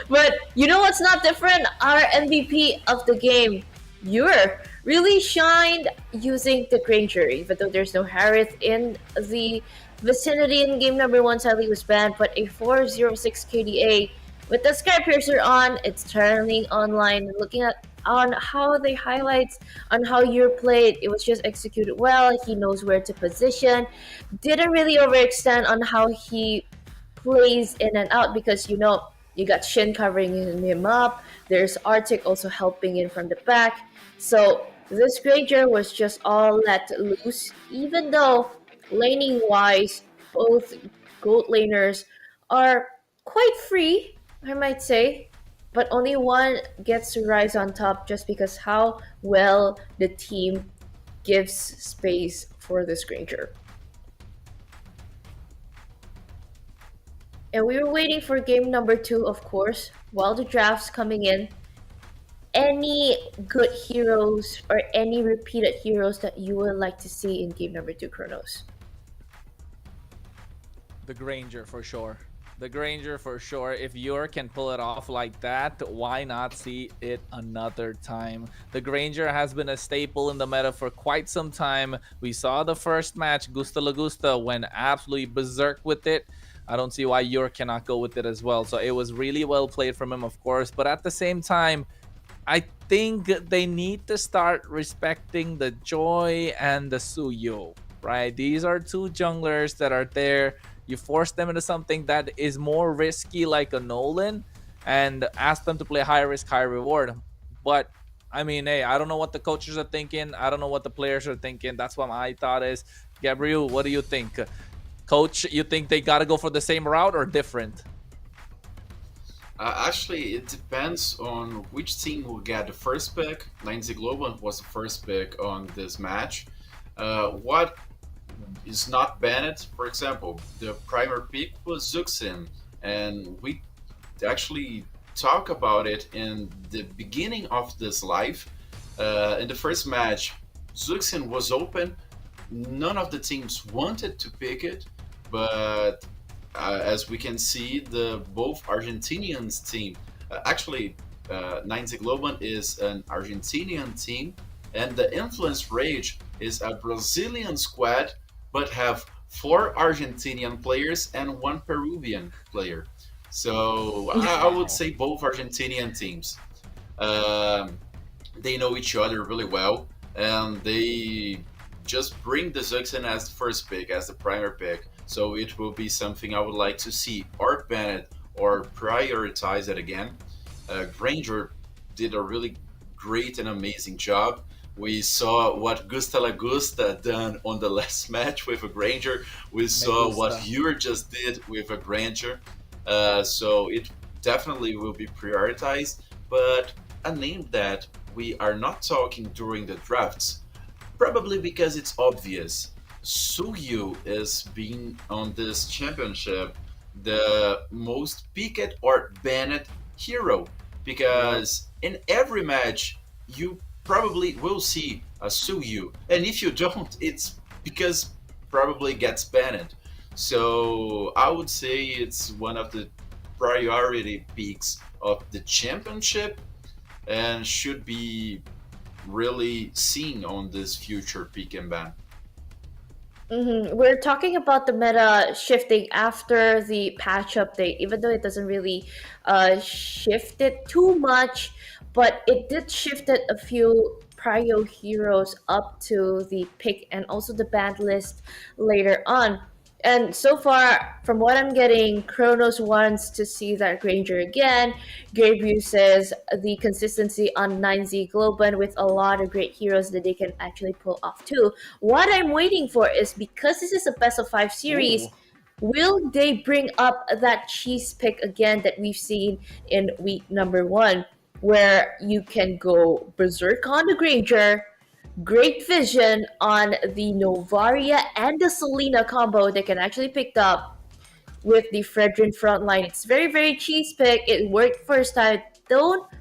But you know what's not different? Our MVP of the game, Yor, really shined using the Granger. Even though there's no Harith in the vicinity in game number one, sadly was banned. But a 406 KDA with the Sky Piercer on, it's turning online. Looking at on how they highlights on how Yor played, it was just executed well. He knows where to position. Didn't really overextend on how he plays in and out because you know you got Shin covering him up. There's Arctic also helping in from the back. So this Granger was just all let loose, even though Laning wise, both gold laners are quite free, I might say, but only one gets to rise on top just because how well the team gives space for this Granger. And we were waiting for game number two, of course, while the draft's coming in. Any good heroes or any repeated heroes that you would like to see in game number two, Chronos? The Granger for sure. The Granger for sure. If Yor can pull it off like that, why not see it another time? The Granger has been a staple in the meta for quite some time. We saw the first match, Gusta Lagusta went absolutely berserk with it. I don't see why Yor cannot go with it as well. So it was really well played from him, of course. But at the same time, I think they need to start respecting the Joy and the Suyo, right? These are two junglers that are there. You force them into something that is more risky, like a Nolan, and ask them to play high risk, high reward. But I mean, hey, I don't know what the coaches are thinking. I don't know what the players are thinking. That's what my thought is. Gabriel, what do you think? Coach, you think they got to go for the same route or different? Actually, it depends on which team will get the first pick. 90 Global was the first pick on this match. What is not banned, for example, the primary pick was Zuxin, and we actually talk about it in the beginning of this live. In the first match, Zuxin was open. None of the teams wanted to pick it, but as we can see, the both Argentinians team, actually, 90 Globan is an Argentinian team, and the Influence Rage is a Brazilian squad, but have 4 Argentinian players and 1 Peruvian player. So I would say both Argentinian teams. Um, they know each other really well, and they just bring the Zuxin as the first pick, as the primary pick. So it will be something I would like to see or ban it or prioritize it again. Granger did a really great and amazing job. We saw what Gusta Lagusta done on the last match with a Granger. We saw what Ure just did with a Granger. So it definitely will be prioritized. But a name that we are not talking during the drafts, probably because it's obvious. Suyu is being on this championship the most picked or banned hero, because in every match you probably will see a Suyu, and if you don't, it's because probably gets banned. So I would say it's one of the priority picks of the championship and should be really seen on this future pick and ban. We're talking about the meta shifting after the patch update, even though it doesn't really shift it too much, but it did shift it a few prio heroes up to the pick and also the banned list later on. And so far, from what I'm getting, Kronos wants to see that Granger again. Gabriel says the consistency on 9Z Globan with a lot of great heroes that they can actually pull off too. What I'm waiting for is, because this is a best of 5 series, Ooh. will they bring up that cheese pick again that we've seen in week number 1, where you can go berserk on the Granger, great vision on the Novaria and the Selena combo that can actually pick up with the Fredrin frontline. It's very, very cheese pick. It worked first time.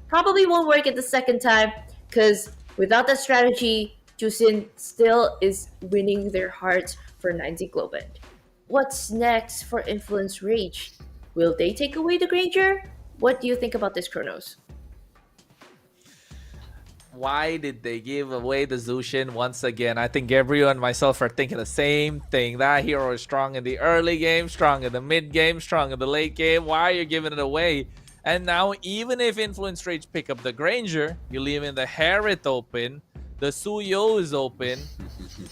Probably won't work it the second time, because without that strategy, Jusin still is winning their hearts for 90 Globan. What's next for Influence Rage? Will they take away the Granger? What do you think about this, Chronos? Why did they give away the Zushin once again? I think Gabriel and myself are thinking the same thing. That hero is strong in the early game, strong in the mid game, strong in the late game. Why are you giving it away? And now, even if Influence Rage pick up the Granger, you're leaving the Harriet open. The Suyo is open.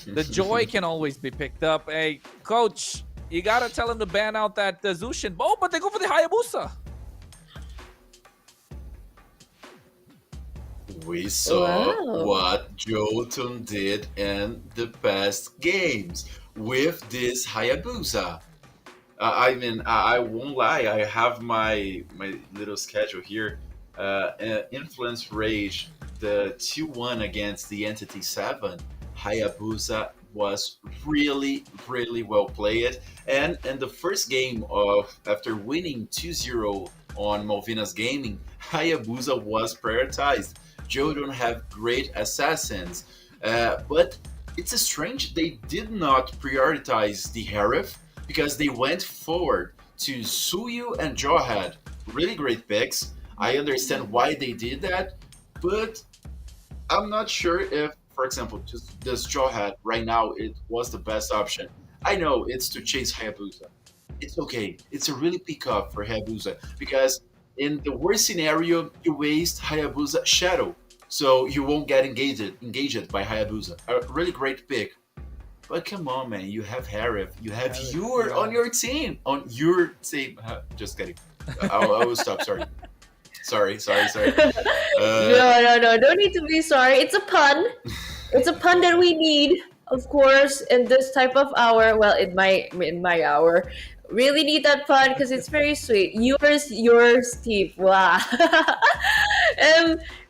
The Joy can always be picked up. Hey, coach, you gotta tell him to ban out that Zushin. Oh, but they go for the Hayabusa. We saw Wow. what Jotun did in the past games. with this Hayabusa. I mean, I won't lie. I have my little schedule here. Influence Rage, the 2-1 against the Entity 7. Hayabusa was really well played. And in the first game of after winning 2-0 on Malvinas Gaming, Hayabusa was prioritized. Joe don't have great assassins, but it's a strange they did not prioritize the Harif because they went forward to Suyu and Jawhead. Really great picks. I understand why they did that, but I'm not sure if, for example, just this Jawhead right now it was the best option. I know it's to chase Hayabusa. It's okay. It's a really pick up for Hayabusa because in the worst scenario, you waste Hayabusa Shadow, so you won't get engaged by Hayabusa. A really great pick. But come on, man, you have Harif. You have Yor on your team. On your team. Just kidding. I will stop. Sorry. Sorry. No. Don't need to be sorry. It's a pun. It's a pun that we need, of course, in this type of hour. Well, in my hour, really need that pun because it's very sweet. Yours, Steve. Wow.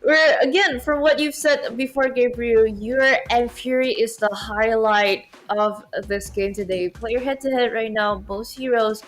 We're again from what you've said before, Gabriel. Your and Fury is the highlight of this game today. Player head to head right now. Both heroes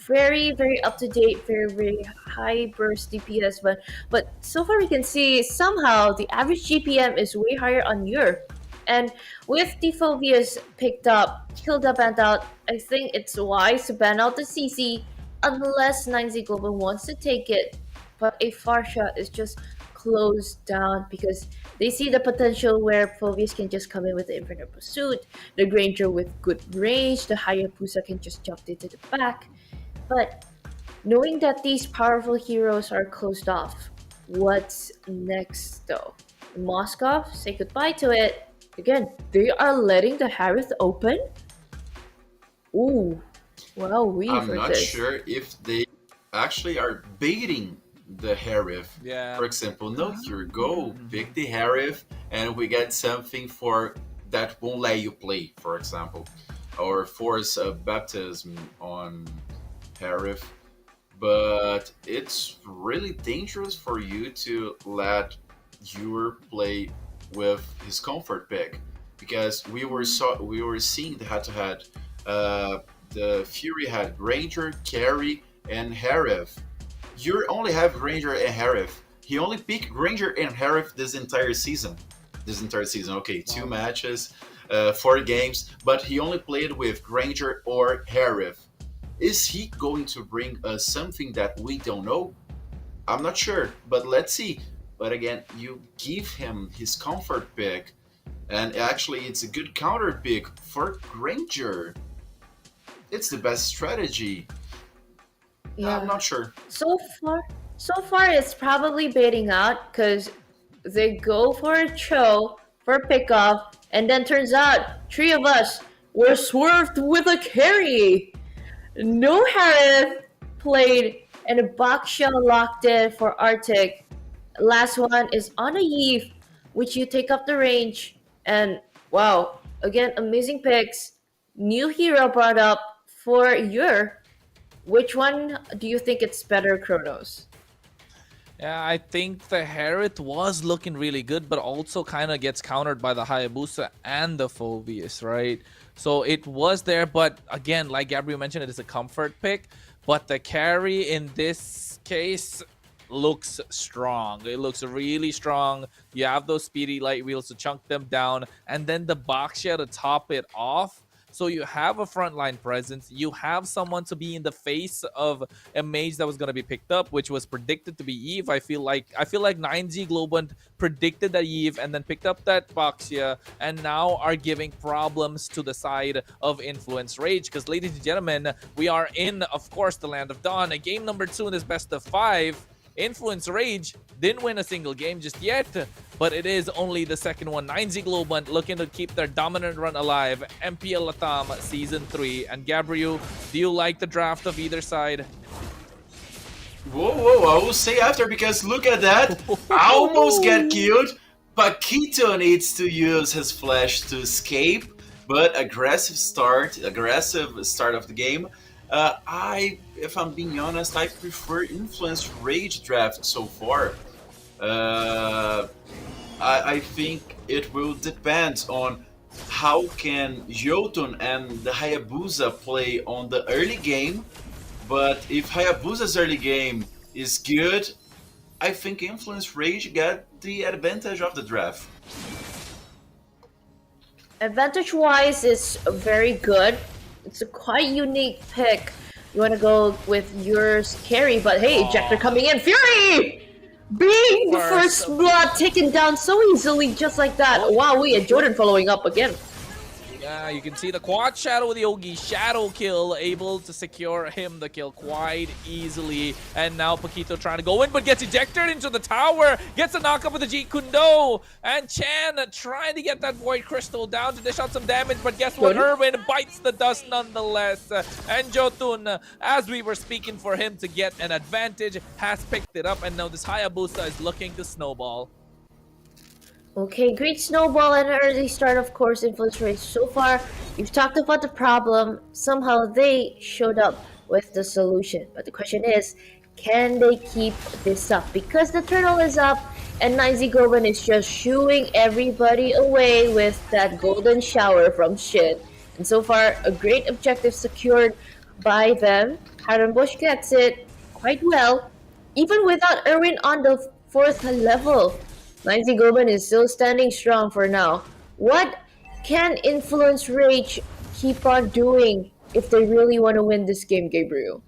very up to date, very high burst DPS, but so far we can see somehow the average GPM is way higher on Ur. And with the Phobias picked up, killed up and out, I think it's wise to ban out the CC unless 9Z Global wants to take it. But a far shot is just closed down because they see the potential where Phobias can just come in with the Infinite Pursuit, the Granger with good range, the Hayabusa can just jump into the back. But knowing that these powerful heroes are closed off, what's next though? Moscow, say goodbye to it. Again, they are letting the Harith open? Ooh, well, I'm not sure if they actually are baiting the Harif. Yeah. For example, no, here go, pick the Harif, and we get something for that won't let you play, for example, or force a baptism on Harif. But it's really dangerous for you to let your play with his comfort pick because we were seeing the head to head. The Fury had Granger, Carry, and Harif. You only have Granger and Harif. He only picked Granger and Harif this entire season. Okay, 2 matches, 4 games, but he only played with Granger or Harif. Is he going to bring us something that we don't know? I'm not sure, but let's see. But again, you give him his comfort pick, and actually it's a good counter pick for Granger. It's the best strategy. Yeah. I'm not sure. So far it's probably baiting out because they go for a Cho for pickoff, and then turns out 3 of us were swerved with a carry. No Harith played, and a box shell locked in for Arctic. Last one is on a Eve, which you take up the range, and wow, again, amazing picks. New hero brought up for your. Which one do you think it's better, Kronos? Yeah, I think the Harith was looking really good, but also kind of gets countered by the Hayabusa and the Phobius, right? So it was there, but again, like Gabriel mentioned, it is a comfort pick. But the carry in this case looks strong. It looks really strong. You have those speedy light wheels to chunk them down, and then the box shell to top it off. So you have a frontline presence. You have someone to be in the face of a mage that was going to be picked up, which was predicted to be Eve. I feel like 9Z Globant predicted that Eve and then picked up that Boxia and now are giving problems to the side of Influence Rage. Because, ladies and gentlemen, we are in, of course, the Land of Dawn. A game number 2 in this best of 5. Influence Rage didn't win a single game just yet, but it is only the second one. 9Z Globant looking to keep their dominant run alive. MPL LATAM Season 3. And Gabriel, do you like the draft of either side? Whoa, I will say after because look at that. I almost get killed. Paquito needs to use his flash to escape, but aggressive start of the game. If I'm being honest, I prefer Influence Rage draft so far. I think it will depend on how can Jotun and the Hayabusa play on the early game. But if Hayabusa's early game is good, I think Influence Rage got the advantage of the draft. Advantage-wise, is very good. It's a quite unique pick. You want to go with yours, carry, but hey, Ejector coming in. Fury! Being the first blood taken down so easily, just like that. Wow, we had Jordan following up again. Yeah, you can see the quad shadow with the Yogi shadow kill, able to secure him the kill quite easily. And now Paquito trying to go in, but gets ejected into the tower, gets a knock up with the Jeet Kundo. And Chan trying to get that Void Crystal down to dish out some damage, but guess what? Irwin bites the dust nonetheless. And Jotun, as we were speaking for him to get an advantage, has picked it up, and now this Hayabusa is looking to snowball. Okay, great snowball and an early start, of course, Influence Rage. So far, you've talked about the problem. Somehow they showed up with the solution. But the question is, can they keep this up? Because the turtle is up and 9Z Goban is just shooing everybody away with that golden shower from Shin. And so far, a great objective secured by them. Bush gets it quite well, even without Irwin on the 4th level. 9Z Goban is still standing strong for now. What can Influence Rage keep on doing if they really want to win this game, Gabriel?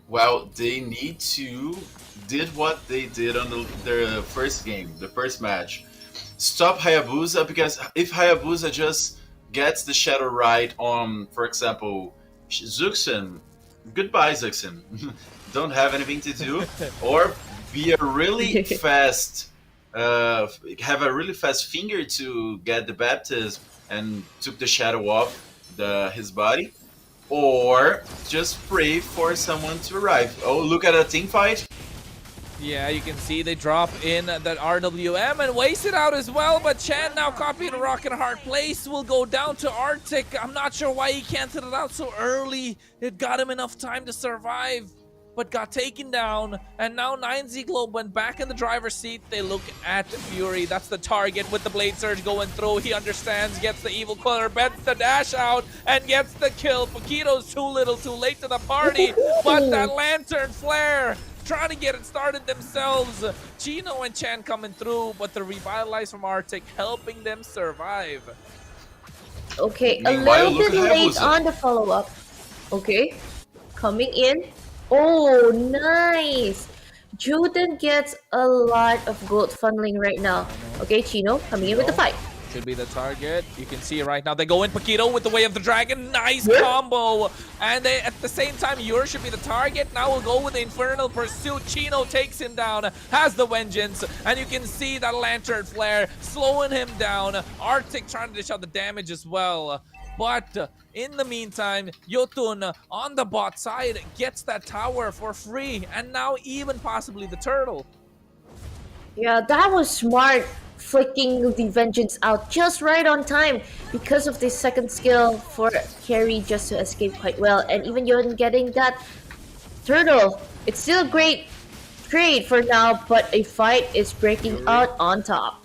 Well, they need to did what they did on their first game, the first match. Stop Hayabusa, because if Hayabusa just gets the shadow right on, for example, Zuxin, goodbye Zuxin, don't have anything to do, or be a really fast, have a really fast finger to get the baptism and took the shadow off his body, or just pray for someone to arrive. Oh, look at a team fight. Yeah, you can see they drop in that RWM and waste it out as well, but Chan now copying a Rocket Hard Place will go down to Arctic. I'm not sure why he canceled it out so early. It got him enough time to survive, but got taken down. And now 9Z Globe went back in the driver's seat. They look at Fury. That's the target with the Blade Surge going through. He understands, gets the Evil Killer, bets the dash out, and gets the kill. Paquito's too little too late to the party, but that Lantern Flare trying to get it started themselves. Chino and Chan coming through, but the Revitalize from Arctic helping them survive. Okay, a little bit late on the follow-up. Okay, coming in. Oh, nice! Juden gets a lot of gold funneling right now. Okay, Chino coming in with the fight. Should be the target. You can see right now they go in. Paquito with the Way of the Dragon. Nice combo. And they, at the same time, Yor should be the target. Now we'll go with the Infernal Pursuit. Chino takes him down, has the Vengeance. And you can see that Lantern Flare slowing him down. Arctic trying to dish out the damage as well. But in the meantime, Jotun on the bot side gets that tower for free. And now even possibly the turtle. Yeah, that was smart. Flicking the Vengeance out just right on time because of the second skill for carry just to escape quite well. And even Jotun getting that turtle. It's still a great trade for now, but a fight is breaking out on top.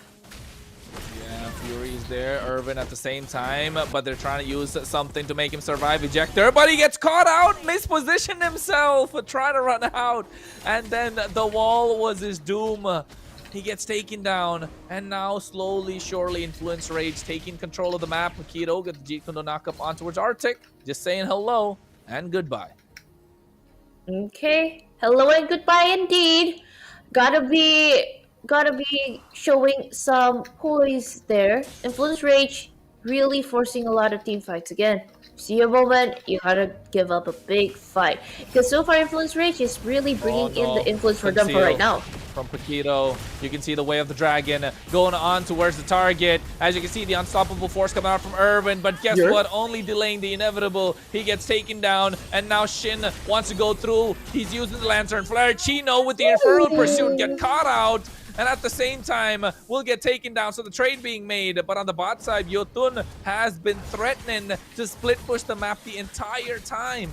Yeah, Fury's there, Irvin at the same time, but they're trying to use something to make him survive. Ejector, but he gets caught out, mispositioned himself, trying to run out. And then the wall was his doom. He gets taken down, and now slowly, surely, Influence Rage taking control of the map. Paquito gets the Jeet Kundo knock up on towards Arctic, just saying hello and goodbye. Okay, hello and goodbye indeed. Gotta be showing some poise there. Influence Rage really forcing a lot of team fights again. See a moment, you gotta give up a big fight. Because so far Influence Rage is really bringing in the influence for them for right now. From Paquito, you can see the Way of the Dragon going on towards the target. As you can see, the unstoppable force coming out from Irvin, but guess what? Only delaying the inevitable. He gets taken down, and now Shin wants to go through. He's using the Lantern Flare. Chino with the Infernal Pursuit get caught out. and at the same time will get taken down. So the trade being made, but on the bot side, Yotun has been threatening to split push the map the entire time.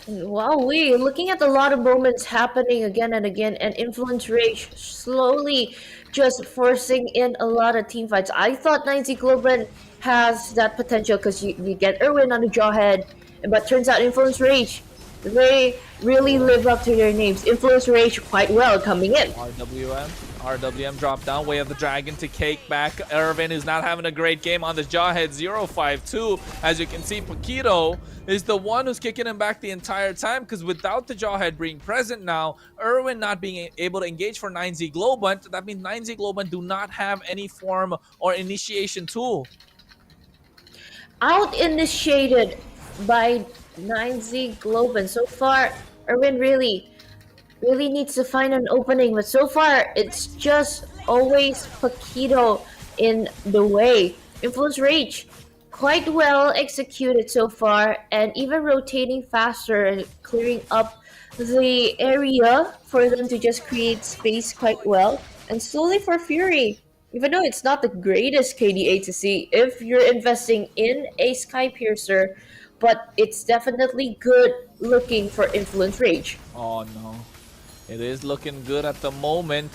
Wow, we looking at a lot of moments happening again and again, and Influence Rage slowly just forcing in a lot of team fights. I thought 90 Globen has that potential because you get Erwin on the Jawhead, but turns out Influence Rage, they really live up to their names. Influence Rage quite well coming in. RWM dropped down. Way of the Dragon to cake back Irvin, who's not having a great game on this Jawhead 0-5-2. As you can see, Paquito is the one who's kicking him back the entire time, because without the Jawhead being present now, Irwin not being able to engage for 9Z Globant, that means 9Z Globant do not have any form or initiation tool. Out initiated by 9Z Globen. So far, Erwin really needs to find an opening, but so far it's just always Paquito in the way. Influence Rage quite well executed so far, and even rotating faster and clearing up the area for them to just create space quite well. And slowly for Fury, even though it's not the greatest KDA to see if you're investing in a Sky Piercer, but it's definitely good looking for Influence Rage. Oh no. It is looking good at the moment,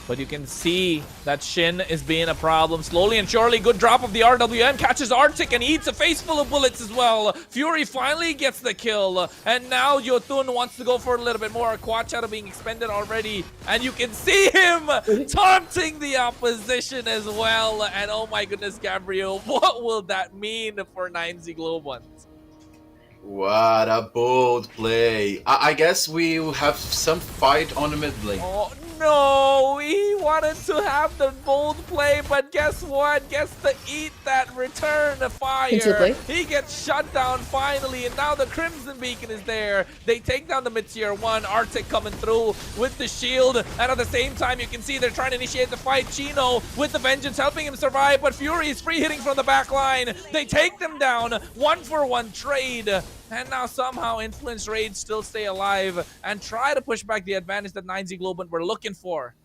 but you can see that Shin is being a problem. Slowly and surely, good drop of the RWM, catches Arctic and eats a face full of bullets as well. Fury finally gets the kill, and now Yotun wants to go for a little bit more. Quad Shadow being expended already, and you can see him taunting the opposition as well. And oh my goodness, Gabriel, what will that mean for 9Z Globant? What a bold play. I guess we will have some fight on the mid lane. Oh no, he wanted to have the bold play, but guess what? Gets to eat that return fire. He gets shut down finally, and now the Crimson Beacon is there. They take down the mid tier 1, Arctic coming through with the shield, and at the same time you can see they're trying to initiate the fight. Chino with the Vengeance helping him survive, but Fury is free hitting from the back line. They take them down, 1-for-1 trade. And now somehow Influence Rage still stay alive and try to push back the advantage that 9Z Globant were looking for.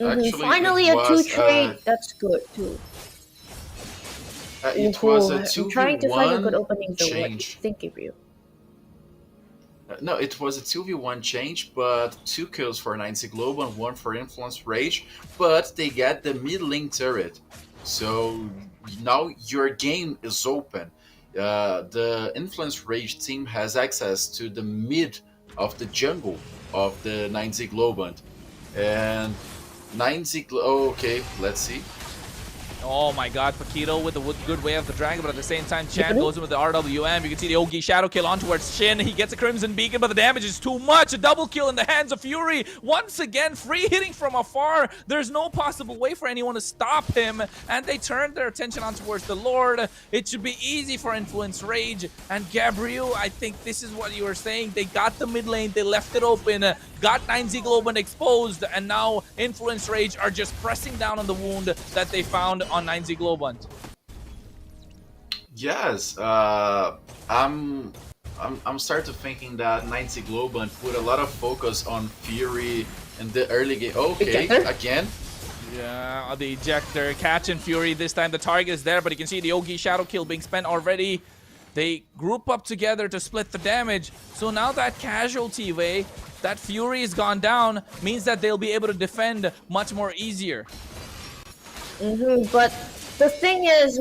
Actually, finally a 2 trade. That's good too. It was a 2v1 I'm trying to find a good opening though. change. Thank you. No, it was a 2v1 change, but 2 kills for 9Z Globant, 1 for Influence Rage, but they get the mid lane turret. So now your game is open. The Influence Rage team has access to the mid of the jungle of the 9Z Globant. And 9Z okay, let's see. Oh my god, Paquito with the good way of the dragon, but at the same time, Chan goes in with the RWM. You can see the Ogi shadow kill on towards Shin. He gets a Crimson Beacon, but the damage is too much. A double kill in the hands of Fury. Once again, free hitting from afar. There's no possible way for anyone to stop him, and they turn their attention on towards the Lord. It should be easy for Influence Rage. And Gabriel, I think this is what you were saying. They got the mid lane, they left it open, got 9Z Globant exposed, and now Influence Rage are just pressing down on the wound that they found on 9Z Globant. Yes, I'm starting to thinking that 9Z Globant put a lot of focus on Fury in the early game. Okay, again. Yeah, the ejector catching Fury this time. The target is there, but you can see the Ogi shadow kill being spent already. They group up together to split the damage. So now that casualty way, that Fury has gone down, means that they'll be able to defend much more easier. But the thing is,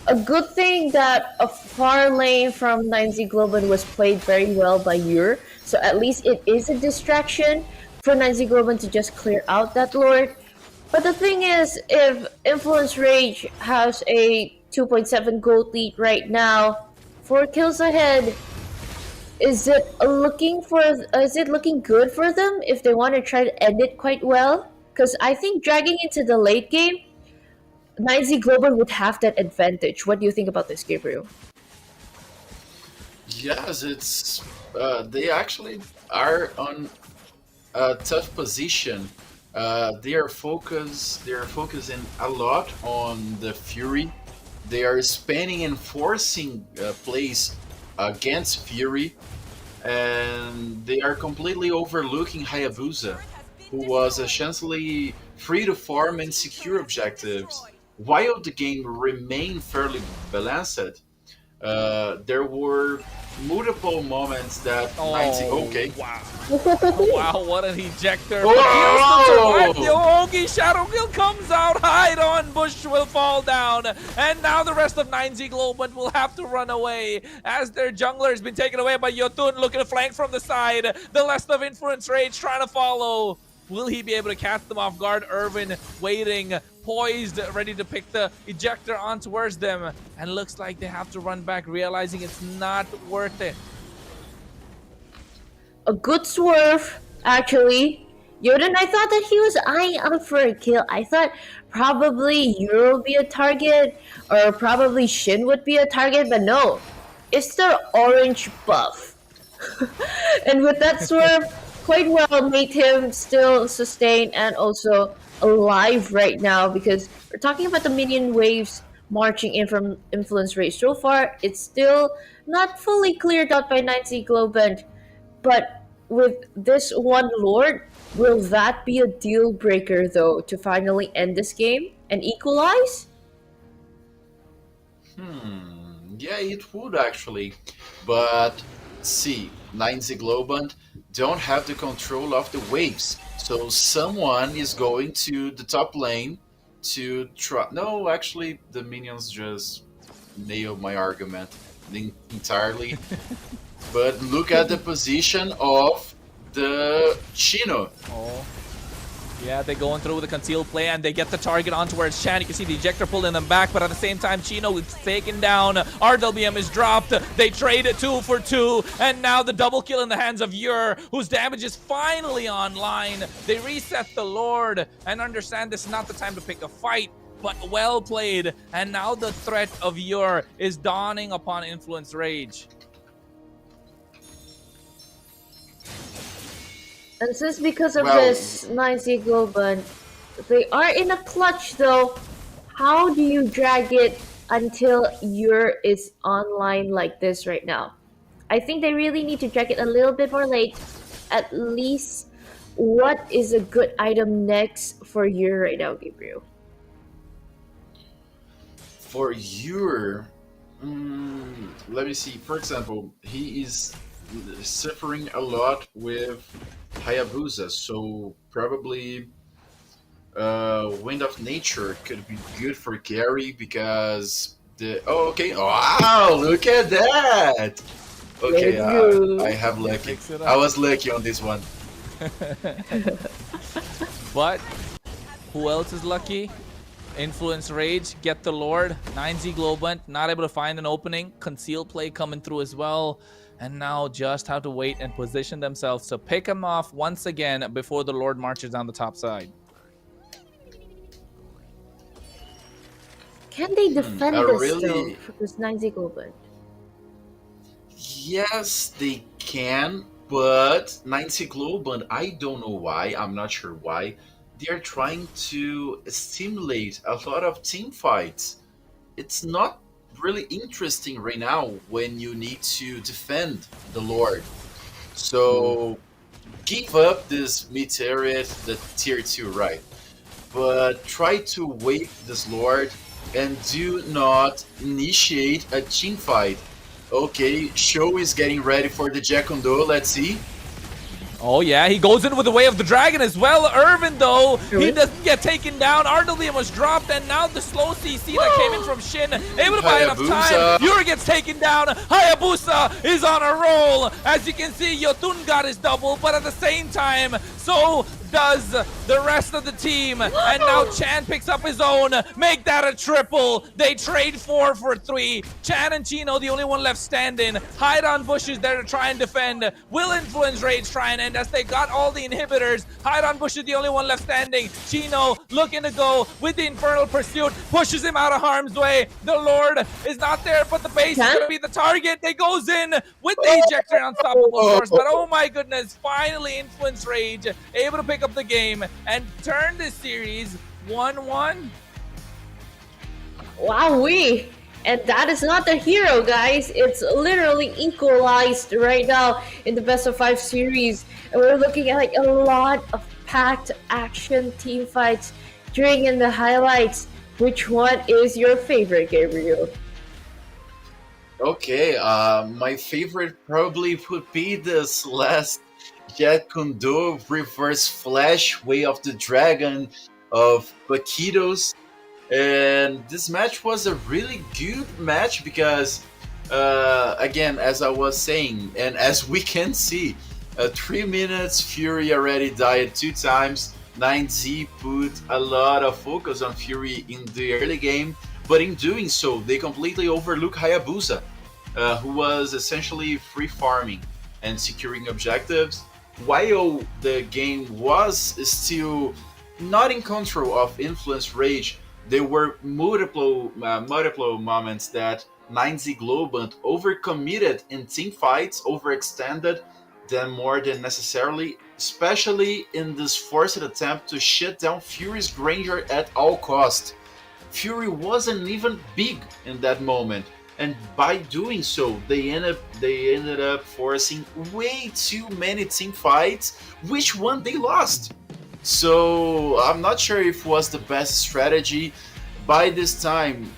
a good thing that a far lane from 9Z Globant was played very well by Ur. So at least it is a distraction for 9Z Globant to just clear out that Lord. But the thing is, if Influence Rage has a 2.7 gold lead right now, 4 kills ahead, is it looking good for them if they want to try to end it quite well? Because I think dragging into the late game, 9Z Global would have that advantage. What do you think about this, Gabriel? Yes, it's they actually are on a tough position. They are focusing a lot on the Fury. They are spamming and forcing plays against Fury, and they are completely overlooking Hayabusa. who was essentially free to farm and secure objectives. While the game remained fairly balanced, there were multiple moments that 90. Okay. Wow. Wow, what an ejector. Oh! But he'll still survive. The Ogi Shadow Kill comes out. Hide on. Bush will fall down. And now the rest of 9Z Globant will have to run away as their jungler has been taken away by Yotun, looking to flank from the side. The rest of Influence Rage trying to follow. Will he be able to catch them off guard? Irvin waiting, poised, ready to pick the ejector on towards them. And looks like they have to run back, realizing it's not worth it. A good swerve, actually. Yoden, I thought that he was eyeing out for a kill. I thought probably Euro would be a target, or probably Shin would be a target, but no. It's the orange buff. And with that swerve, quite well made him still sustain and also alive right now, because we're talking about the minion waves marching in from Influence Rage. So far, it's still not fully cleared out by 9Z Globant, but with this one Lord, will that be a deal breaker though to finally end this game and equalize? Yeah, it would actually. But see, 9Z Globant don't have the control of the waves. So someone is going to the top lane to try. No, actually, the minions just nailed my argument entirely. But look at the position of the Chino. Oh. Yeah, they're going through with the concealed play and they get the target on towards Chan. You can see the ejector pulling them back, but at the same time, Chino is taken down. RWM is dropped. They trade 2 for 2, and now the double kill in the hands of Ur, whose damage is finally online. They reset the Lord and understand this is not the time to pick a fight, but well played. And now the threat of Ur is dawning upon Influence Rage. And since because of this 9Z Globant, they are in a clutch though. How do you drag it until Ur is online like this right now? I think they really need to drag it a little bit more late. At least, what is a good item next for Ur right now, Gabriel? For Ur, let me see. For example, he is suffering a lot with Hayabusa, so probably Wind of Nature could be good for carry because the wow, look at that. Okay, I have lucky. I was lucky on this one. But who else is lucky? Influence Rage, get the Lord. 9Z Globant not able to find an opening. Conceal play coming through as well. And now just have to wait and position themselves to pick him off once again before the Lord marches down the top side. Can they defend this though for this 9Z Globant? Yes, they can, but 9Z Globant, I don't know why, I'm not sure why, they are trying to stimulate a lot of team fights. It's not really interesting right now when you need to defend the Lord. So give up this mid turret, the tier 2, right? But try to wait this Lord and do not initiate a team fight. Okay, Show is getting ready for the Jackando, let's see. Oh yeah, he goes in with the Way of the Dragon as well. Irvin though, he doesn't get taken down. Ardalium was dropped, and now the slow CC that came in from Shin, able to buy enough time. Yuri gets taken down. Hayabusa is on a roll. As you can see, Yotun got his double, but at the same time, so does the rest of the team. And now Chan picks up his own. Make that a triple. They trade 4 for 3. Chan and Chino, the only one left standing. Hide on Bush is there to try and defend. Will Influence Rage try and end as they got all the inhibitors. Hide on Bush is the only one left standing. Chino looking to go with the Infernal Pursuit. Pushes him out of harm's way. The Lord is not there, but the base is going to be the target. They goes in with the ejector, unstoppable force. But oh my goodness, finally Influence Rage able to pick up the game and turn this series 1-1. Wowee! And that is not the hero, guys. It's literally equalized right now in the best of 5 series. And we're looking at like a lot of packed action team fights during in the highlights. Which one is your favorite, Gabriel? Okay, my favorite probably would be this last Jet Kundo reverse flash way of the dragon of Paquitos. And this match was a really good match because, again, as I was saying, and as we can see, 3 minutes, Fury already died 2 times. 9Z put a lot of focus on Fury in the early game, but in doing so, they completely overlook Hayabusa, who was essentially free farming and securing objectives, while the game was still not in control of Influence Rage. There were multiple moments that 9Z Globant overcommitted in team fights, overextended them more than necessarily, especially in this forced attempt to shut down Fury's Granger at all cost. Fury wasn't even big in that moment, and by doing so, they ended up forcing way too many team fights, which one they lost. So I'm not sure if it was the best strategy. By this time,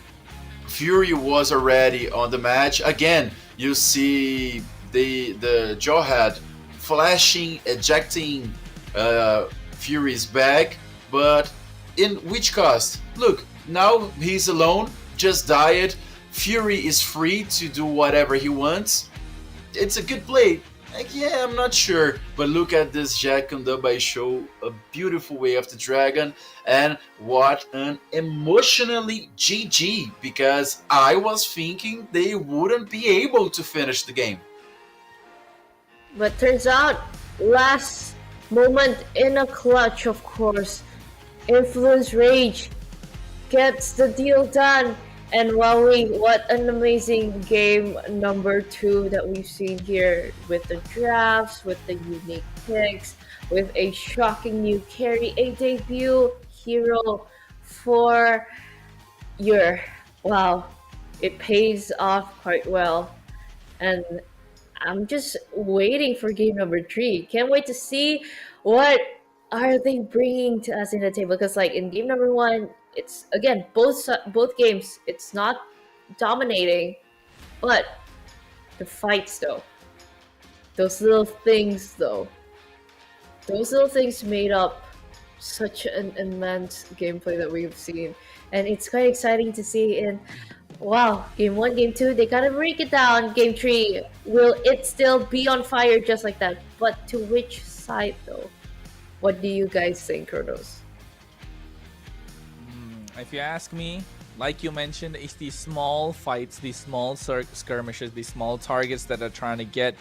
Fury was already on the match. Again, you see the Jawhead flashing, ejecting Fury's bag, but in which cost? Look, now he's alone, just died. Fury is free to do whatever he wants. It's a good play. Like, yeah, I'm not sure, but look at this Jack and Dubai show, a beautiful way of the dragon, and what an emotionally GG, because I was thinking they wouldn't be able to finish the game. But turns out, last moment in a clutch, of course, Influence Rage gets the deal done. And wow, what an amazing game number 2 that we've seen here, with the drafts, with the unique picks, with a shocking new carry, a debut hero for your, wow, it pays off quite well. And I'm just waiting for game number 3. Can't wait to see what are they bringing to us in the table, because like in game number 1, it's again both games, it's not dominating, but the fights though, those little things made up such an immense gameplay that we've seen, and it's quite exciting to see. In wow, game 1, game 2, they gotta break it down. Game 3, will it still be on fire just like that? But to which side though? What do you guys think, Kronos? If you ask me, like you mentioned, it's these small fights, these small skirmishes, these small targets that are trying to get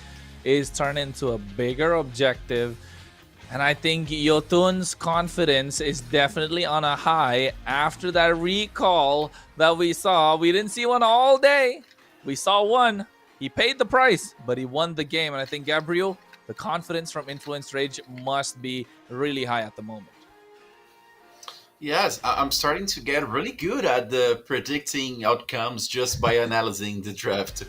is turned into a bigger objective. And I think Yotun's confidence is definitely on a high after that recall that we saw. We didn't see one all day. We saw one. He paid the price, but he won the game. And I think, Gabriel, the confidence from Influence Rage must be really high at the moment. Yes, I'm starting to get really good at the predicting outcomes just by analyzing the draft.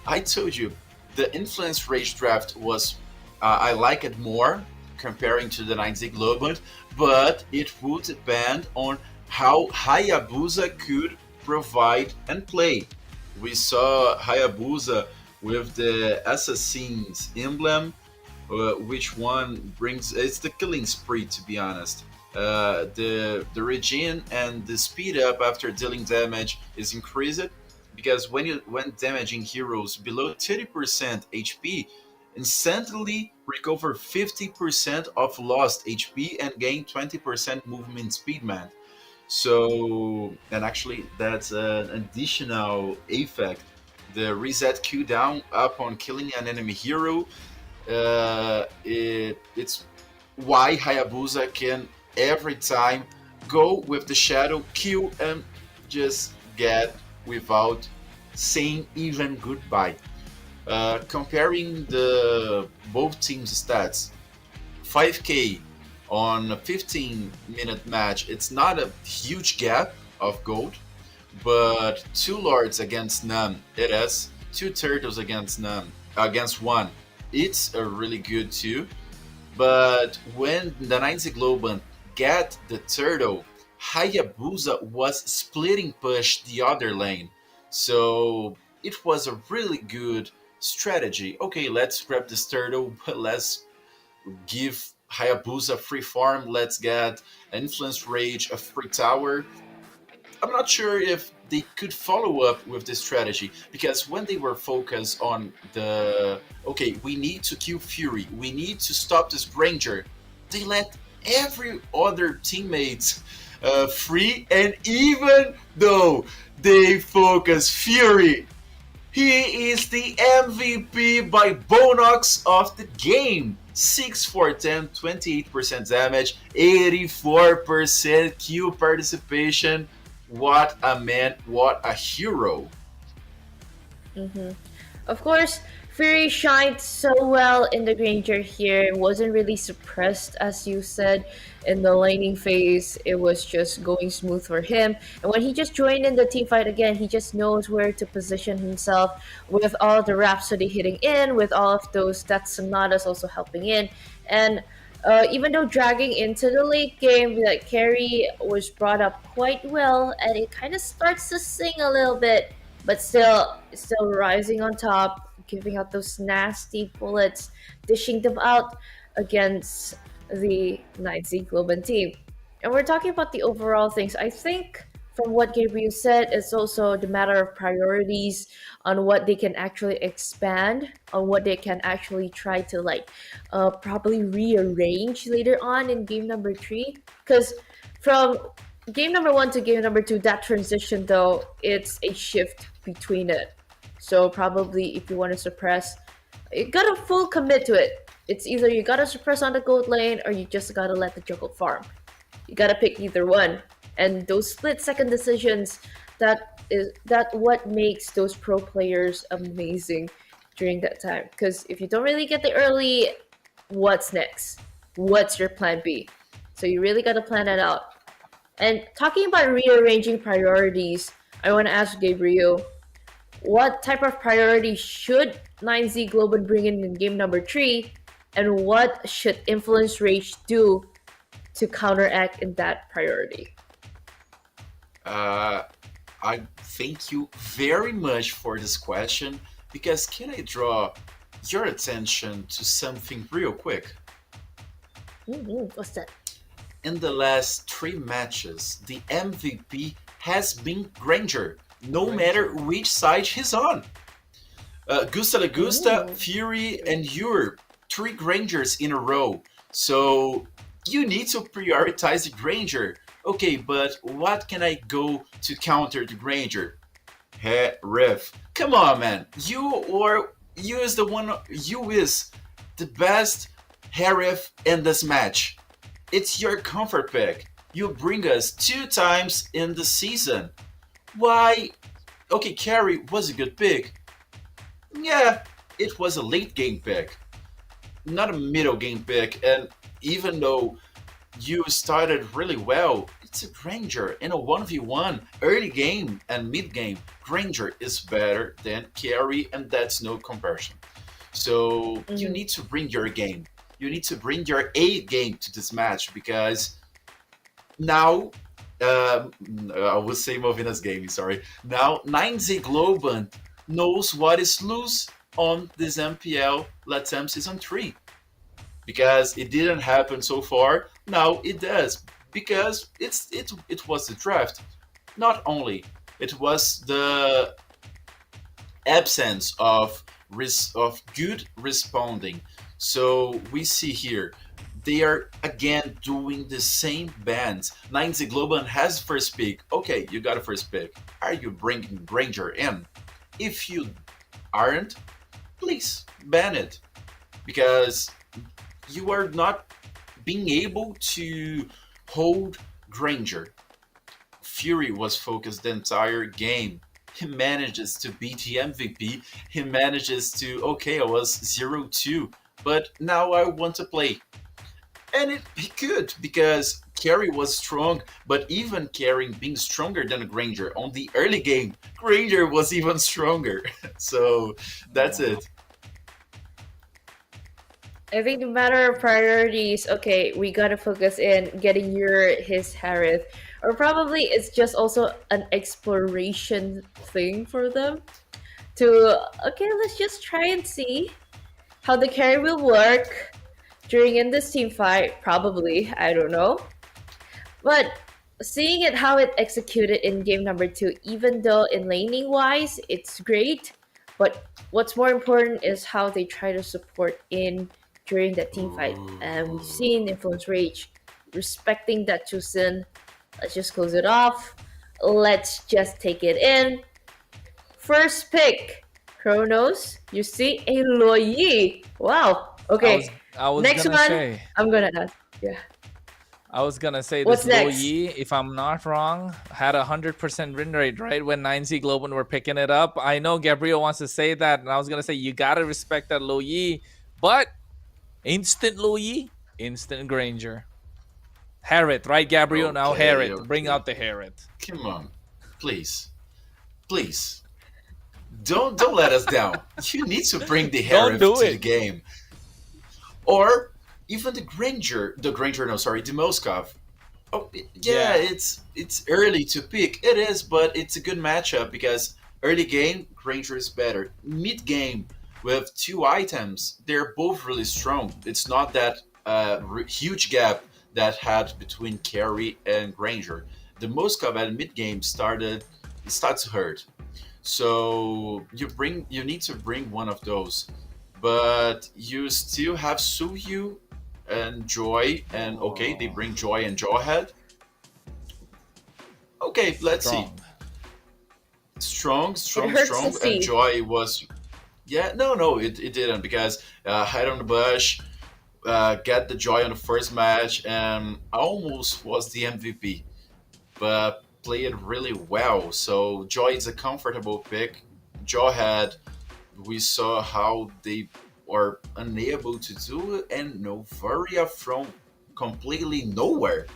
I told you, the Influence Rage draft was, I like it more comparing to the 9Z Globant, but it would depend on how Hayabusa could provide and play. We saw Hayabusa with the Assassin's emblem, which one brings, it's the killing spree, to be honest. The regen and the speed up after dealing damage is increased, because when damaging heroes below 30% HP, instantly recover 50% of lost HP and gain 20% movement speed, man. So, and actually that's an additional effect. The reset cooldown upon killing an enemy hero, it's why Hayabusa can every time go with the shadow, kill, and just get without saying even goodbye. Comparing the both teams' stats, 5k on a 15-minute match, it's not a huge gap of gold, but 2 lords against none, it is. 2 turtles against none, against 1, it's a really good too. But when the 90 Globan get the turtle, Hayabusa was splitting push the other lane. So it was a really good strategy. Okay, let's grab this turtle, but let's give Hayabusa free farm. Let's get Influence Rage, a free tower. I'm not sure if they could follow up with this strategy because when they were focused on the okay, we need to kill Fury, we need to stop this Granger, they let every other teammates free, and even though they focus Fury, he is the MVP by Bonox of the game. 6 for 10, 28% damage, 84% kill participation. What a man, what a hero. Of course, Fury shined so well in the Granger here. It wasn't really suppressed, as you said, in the laning phase. It was just going smooth for him. And when he just joined in the team fight again, he just knows where to position himself with all the Rhapsody hitting in, with all of those Death Sonatas also helping in. And even though dragging into the late game, that carry was brought up quite well, and it kind of starts to sing a little bit, but still rising on top, giving out those nasty bullets, dishing them out against the 9Z Globan team. And we're talking about the overall things. I think from what Gabriel said, it's also the matter of priorities on what they can actually expand, on what they can actually try to probably rearrange later on in game number 3. Because from game number 1 to game number 2, that transition though, it's a shift between it. So probably if you want to suppress, you gotta full commit to it. It's either you gotta suppress on the gold lane or you just gotta let the jungle farm. You gotta pick either one. And those split-second decisions, that what makes those pro players amazing during that time. Because if you don't really get the early, what's next? What's your plan B? So you really gotta plan it out. And talking about rearranging priorities, I want to ask Gabriel, what type of priority should 9Z Globan bring in game number 3, and what should Influence Rage do to counteract in that priority? I thank you very much for this question because can I draw your attention to something real quick? What's that? In the last 3 matches, the MVP has been Granger, no matter which side he's on. Gusta Lagusta, Fury, and Ur, 3 Grangers in a row. So you need to prioritize the Granger. Okay, but what can I go to counter the Granger? Hey, Riff, come on, man. You is the best Harif in this match. It's your comfort pick. You bring us 2 times in the season. Why? Okay, Carry was a good pick. Yeah, it was a late game pick, not a middle game pick. And even though you started really well, it's a Granger in a 1v1 early game and mid game. Granger is better than Carry, and that's no comparison. So you need to bring your game. You need to bring your A game to this match because now, I would say Movina's gaming, sorry. Now 9Z Globan knows what is loose on this MPL LATAM Season 3. Because it didn't happen so far, now it does. Because it was the draft. Not only, it was the absence of good responding. So we see here, they are again doing the same bans. 9Z Globan has first pick. Okay, you got a first pick. Are you bringing Granger in? If you aren't, please ban it. Because you are not being able to hold Granger. Fury was focused the entire game. He manages to beat the MVP. He manages to, okay, I was 0-2, but now I want to play. And he could, because Carry was strong, but even Carry being stronger than Granger on the early game, Granger was even stronger. So that's it. I think the matter of priorities, okay, we gotta focus in getting his Harith. Or probably it's just also an exploration thing for them to, okay, let's just try and see how the carry will work during in this team fight. Probably, I don't know. But seeing it how it executed in game number 2, even though in laning wise it's great, but what's more important is how they try to support in during that team fight. And we've seen Influence Rage respecting that Chusin. Let's just close it off. Let's just take it in. First pick, Chronos. You see a Loyi. Wow. Okay. I was Next gonna one, say. I'm gonna ask. Yeah. I was gonna say What's this Lo next? Yi, if I'm not wrong, had 100% win rate, right? When 9Z Global were picking it up. I know Gabriel wants to say that, and I was gonna say you gotta respect that Lo Yi, but instant Lo Yi, instant Granger. Harriet, right, Gabriel? Now Okay, Harriet. Bring okay. out the Harriet. Come on, please, please. Don't let us down. You need to bring the Don't Harif do to the it. game, or even the Granger. The Granger, no, sorry, the Moskov. Oh, yeah, Yeah. it's early to pick. It is, but it's a good matchup because early game Granger is better. Mid game with 2 items, they're both really strong. It's not that huge gap that had between Carry and Granger. The Moskov at mid game it starts to hurt. So you need to bring one of those, but you still have Suhyu and Joy, and okay, they bring Joy and Jawhead. Okay, let's see. Strong. Strong, It strong, hurts to strong, and see. Joy was yeah. No, it didn't because Hide on the Bush, get the Joy on the first match, and almost was the MVP, but played really well. So Joy is a comfortable pick. Jawhead, we saw how they were unable to do it, and Novaria from completely nowhere.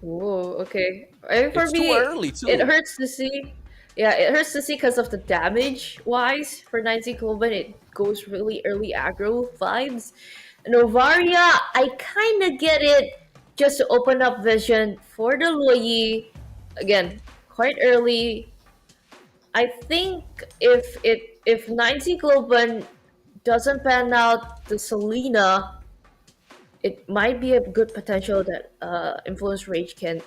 Whoa, okay. I mean, for It's too me, early it too. hurts to see. Yeah, it hurts to see because of the damage wise for 90 Coben. It goes really early aggro vibes. Novaria, I kind of get it just to open up vision for the Luoyi. Again, quite early. I think if 90 Globan doesn't pan out the Selena, it might be a good potential that Influence Rage can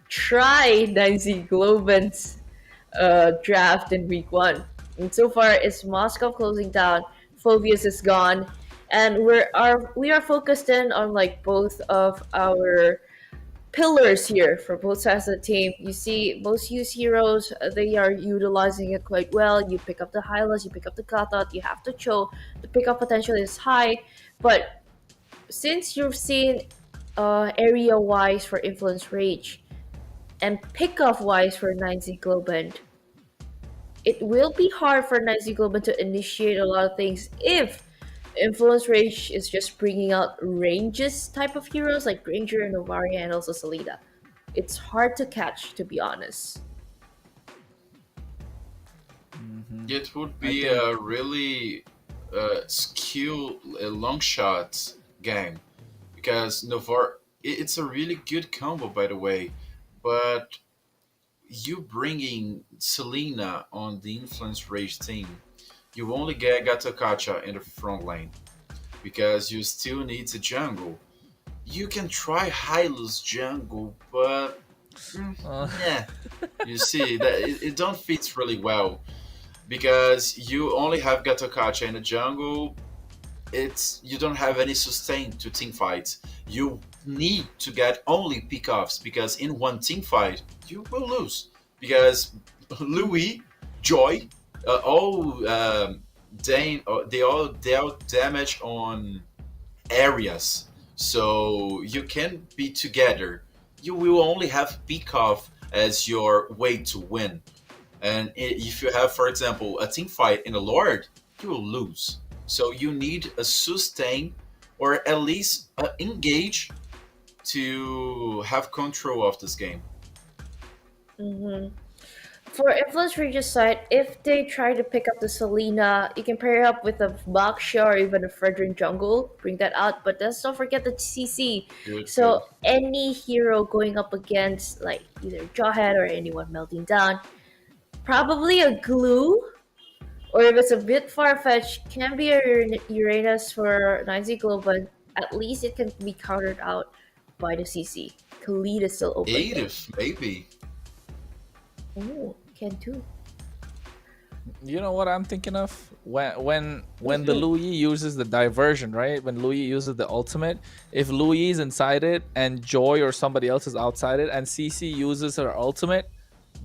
try Nancy Globan's draft in week 1. And so far, it's Moscow closing down, Phobius is gone, and we are focused in on like both of our pillars here for both sides of the team. You see, most use heroes, they are utilizing it quite well. You pick up the Hylas, you pick up the Katat, you have to Cho. The pickup potential is high, but since you've seen area wise for Influence Rage and pickoff wise for 9Z Globant, it will be hard for 9Z Globant to initiate a lot of things if Influence Rage is just bringing out ranges type of heroes like Granger and Novaria and also Salida. It's hard to catch, to be honest. It would I be think a really skill long shot game because it's a really good combo, by the way, but you bringing Selena on the Influence Rage team, you only get Gatokacha in the front lane because you still need a jungle. You can try Hylos jungle, but uh, yeah, you see that it don't fit really well because you only have Gatokacha in the jungle. It's you don't have any sustain to team fights. You need to get only pickoffs because in one team fight you will lose because Louis, Joy, all they all damage on areas. So you can be together. You will only have pickoff as your way to win. And if you have, for example, a team fight in the Lord, you will lose. So you need a sustain or at least engage to have control of this game. hmm For Influence Regis side, if they try to pick up the Selena, you can pair it up with a Baxia or even a Fredrin Jungle, bring that out. But let's not forget the CC. Good, good. So any hero going up against like either Jawhead or anyone melting down, probably a Glue, or if it's a bit far fetched, can be a Uranus for 9Z Glow, but at least it can be countered out by the CC. Khalid is still open. Native, maybe. Oh, can do. You know what I'm thinking of? When the Louis uses the diversion, right? When Louis uses the ultimate, if Louis is inside it and Joy or somebody else is outside it, and CC uses her ultimate,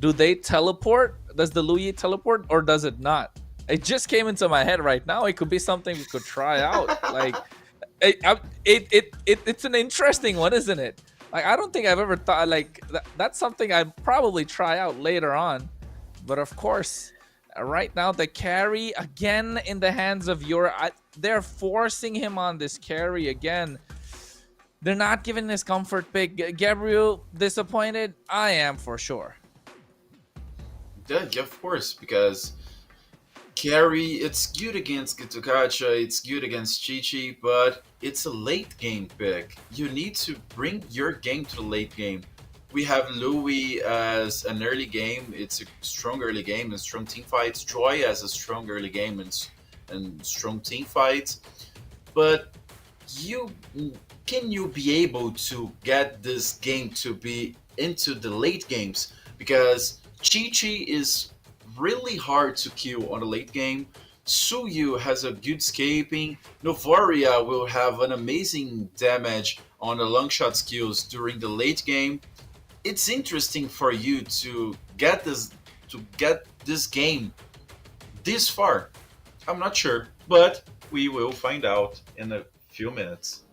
do they teleport? Does the Louis teleport or does it not? It just came into my head right now. It could be something we could try out. Like, it's an interesting one, isn't it? Like, I don't think I've ever thought like that's something I'd probably try out later on. But of course, right now the carry again in the hands of they're forcing him on this carry again. They're not giving this comfort pick. Gabriel, disappointed? I am for sure. Yeah, of course, because carry, it's good against Gitukacha, it's good against Chi-Chi, but it's a late game pick. You need to bring your game to the late game. We have Louis as an early game, it's a strong early game and strong team fights. Joy as a strong early game and strong team fights. But can you be able to get this game to be into the late games? Because Chi-Chi is really hard to kill on the late game. Suyu has a good scaping. Novaria will have an amazing damage on the long shot skills during the late game. It's interesting for you to get this game this far. I'm not sure, but we will find out in a few minutes.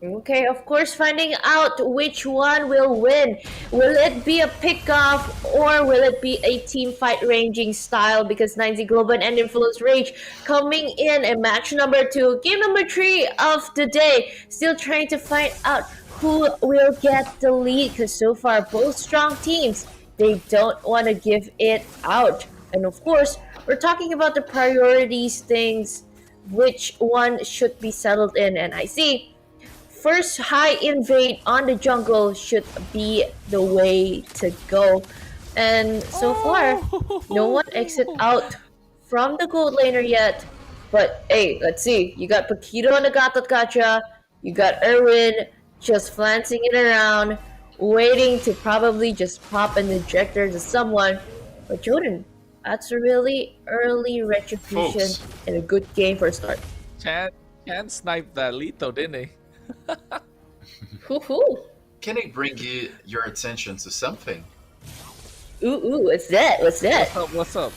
Okay, of course, finding out which one will win. Will it be a pick-off or will it be a team fight ranging style? Because 9Z Global and Influence Rage coming in match number 2, game number 3 of the day. Still trying to find out who will get the lead, because so far both strong teams, they don't want to give it out. And of course, we're talking about the priorities things, which one should be settled in. And I see first high invade on the jungle should be the way to go. And so far, no one exit out from the gold laner yet. But hey, let's see. You got Paquito on the Gatot Gacha. You got Erwin just flancing it around, waiting to probably just pop an ejector to someone. But Jordan, that's a really early retribution and a good game for a start. Chan sniped that Lito, didn't he? Can I bring your attention to something? Ooh, what's that? What's up?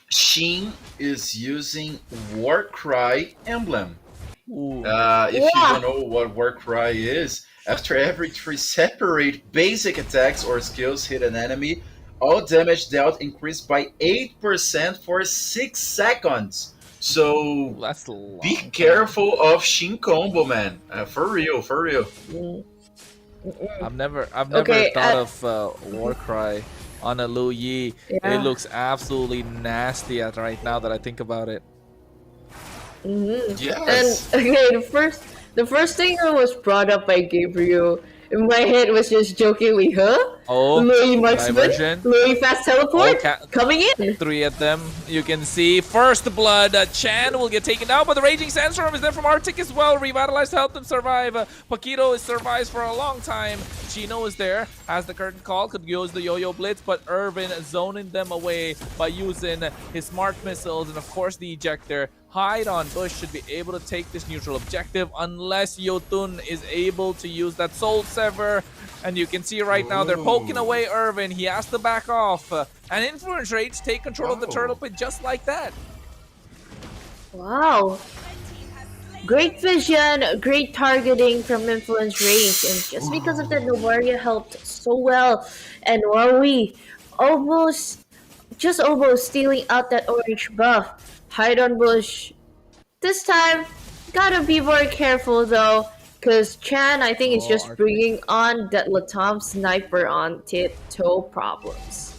Shin is using Warcry emblem. If you don't know what Warcry is, after every 3 separate basic attacks or skills hit an enemy, all damage dealt increased by 8% for 6 seconds. So that's long. Be careful of Shin combo, man. For real. I've never thought of Warcry on a Lu Yi. It looks absolutely nasty right now that I think about it. Yes. And okay, the first thing that was brought up by Gabriel in my head was just jokingly, Louis marksman, Louis fast teleport, coming in. 3 of them. You can see first blood. Chan will get taken down, but the Raging Sandstorm is there from Arctic as well. Revitalized to help them survive. Paquito survives for a long time. Chino is there, has the curtain call, could use the Yo-Yo Blitz, but Irvin zoning them away by using his smart missiles and of course the ejector. Hide on Bush should be able to take this neutral objective unless Yotun is able to use that Soul Sever. And you can see right now they're poking away Irvin. He has to back off. And Influence Rage take control of the turtle pit just like that. Wow. Great vision, great targeting from Influence Rage. And just because of that, Novaria helped so well. And Warwi almost stealing out that orange buff. Hide on Bush. This time, gotta be more careful though, because Chan, I think, is just bringing on that LATAM sniper on tiptoe problems.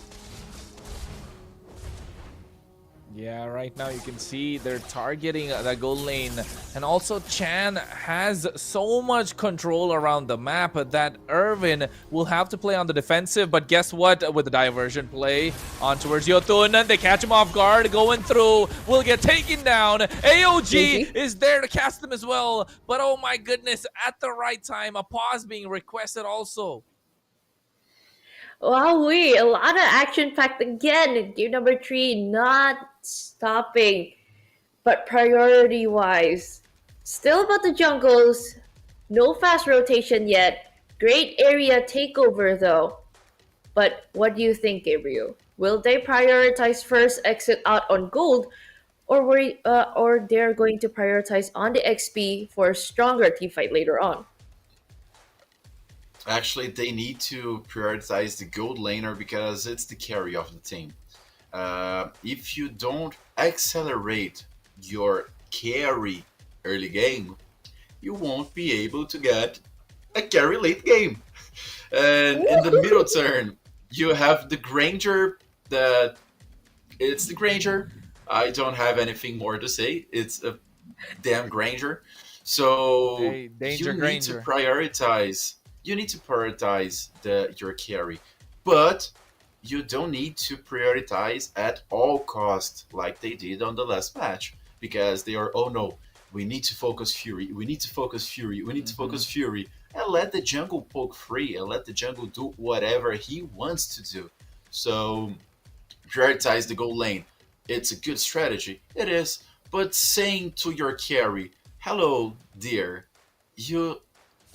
Yeah, right now you can see they're targeting the goal lane. And also Chan has so much control around the map that Irvin will have to play on the defensive. But guess what? With the diversion play on towards Yotun, they catch him off guard, going through, will get taken down. AOG is there to cast them as well. But oh my goodness, at the right time, a pause being requested also. Wowee, a lot of action packed again in game number 3, not stopping. But priority wise, still about the jungles, no fast rotation yet. Great area takeover though. But what do you think, Gabriel? Will they prioritize first exit out on gold, or they're going to prioritize on the XP for a stronger team fight later on? Actually, they need to prioritize the gold laner because it's the carry of the team. If you don't accelerate your carry early game, you won't be able to get a carry late game. And in the middle turn, you have the Granger. It's the Granger. I don't have anything more to say. It's a damn Granger. So Hey, Danger you need Granger. to prioritize. You need to prioritize your carry, but you don't need to prioritize at all costs like they did on the last match because they are, oh no, we need to focus Fury, we need to focus Fury, we need to focus Fury, and let the jungle poke free and let the jungle do whatever he wants to do. So prioritize the gold lane. It's a good strategy, it is, but saying to your carry, hello dear, you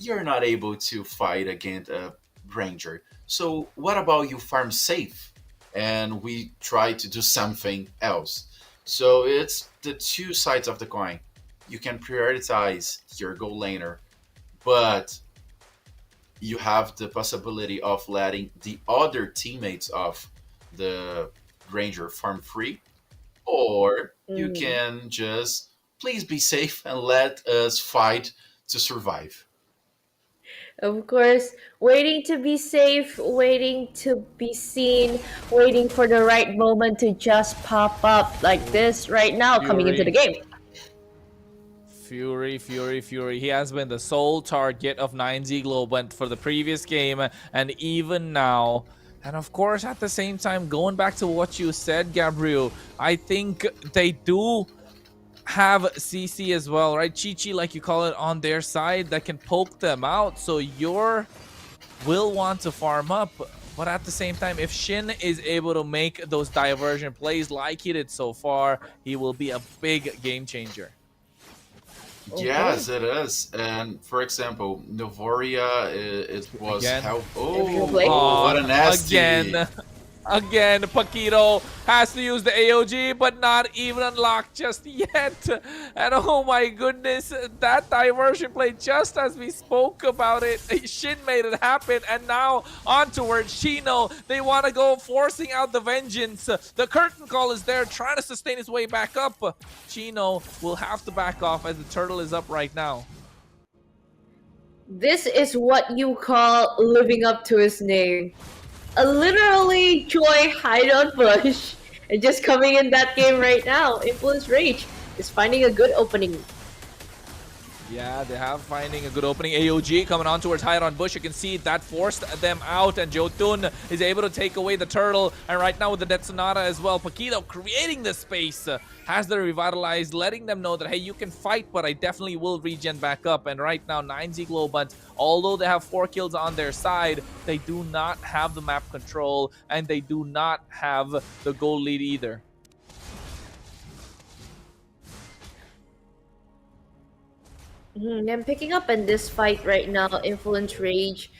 you're not able to fight against a ranger. So what about you farm safe and we try to do something else? So it's the two sides of the coin. You can prioritize your goal laner, but you have the possibility of letting the other teammates of the ranger farm free, or you can just please be safe and let us fight to survive. Of course, waiting to be safe, waiting to be seen, waiting for the right moment to just pop up like this right now coming into the game. Fury, Fury, Fury. He has been the sole target of 9Z Globant for the previous game and even now. And of course, at the same time, going back to what you said, Gabriel, I think they do have CC as well, right? Chi-Chi, like you call it, on their side that can poke them out. So your will want to farm up. But at the same time, if Shin is able to make those diversion plays like he did so far, he will be a big game changer. Yes, it is. And for example, Novoria, it was Again? how. Oh, What a nasty! Again, Paquito has to use the AOG, but not even unlocked just yet. And oh my goodness, that diversion play, just as we spoke about it, Shin made it happen. And now on towards Chino. They want to go forcing out the vengeance. The curtain call is there, trying to sustain his way back up. Chino will have to back off as the turtle is up right now. This is what you call living up to his name. A literally Joy hide on bush, and just coming in that game right now, Influence Rage is finding a good opening. Yeah, they have finding a good opening. AOG coming on towards Hide on Bush. You can see that forced them out, and Jotun is able to take away the turtle. And right now with the Death Sonata as well, Paquito creating the space, has the revitalized, letting them know that, hey, you can fight, but I definitely will regen back up. And right now, 9Z Globant, although they have 4 kills on their side, they do not have the map control, and they do not have the goal lead either. And picking up in this fight right now, Influence Rage,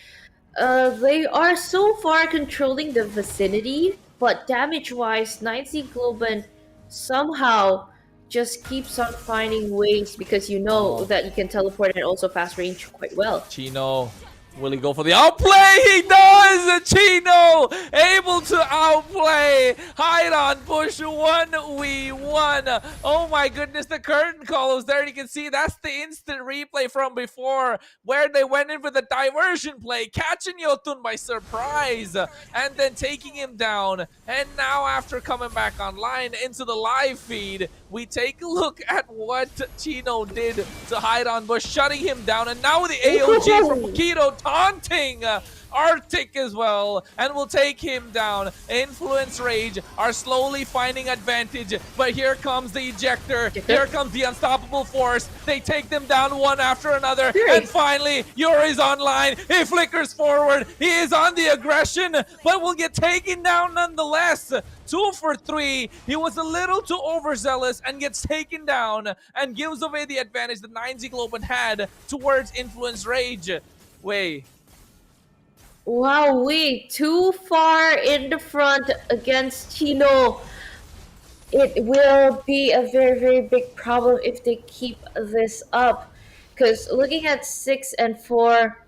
they are so far controlling the vicinity, but damage-wise, 9Z Globin somehow just keeps on finding ways because you know that you can teleport and also fast range quite well. Chino Will he go for the outplay? He does! Chino able to outplay. Hide on push 1v1. Oh my goodness, the curtain call was there. And you can see that's the instant replay from before where they went in for the diversion play, catching Yotun by surprise and then taking him down. And now after coming back online into the live feed, we take a look at what Chino did to hide on bush, shutting him down. And now the AOG from Keto taunting Arctic as well, and will take him down. Influence Rage are slowly finding advantage, but here comes the ejector. Here comes the unstoppable force. They take them down one after another, and finally Yuri's online. He flickers forward. He is on the aggression, but will get taken down nonetheless. 2 for 3. He was a little too overzealous and gets taken down and gives away the advantage that 9Z Globan had towards Influence Rage. Wei. Wow, we too far in the front against Chino. It will be a very, very big problem if they keep this up. Because looking at 6 and 4,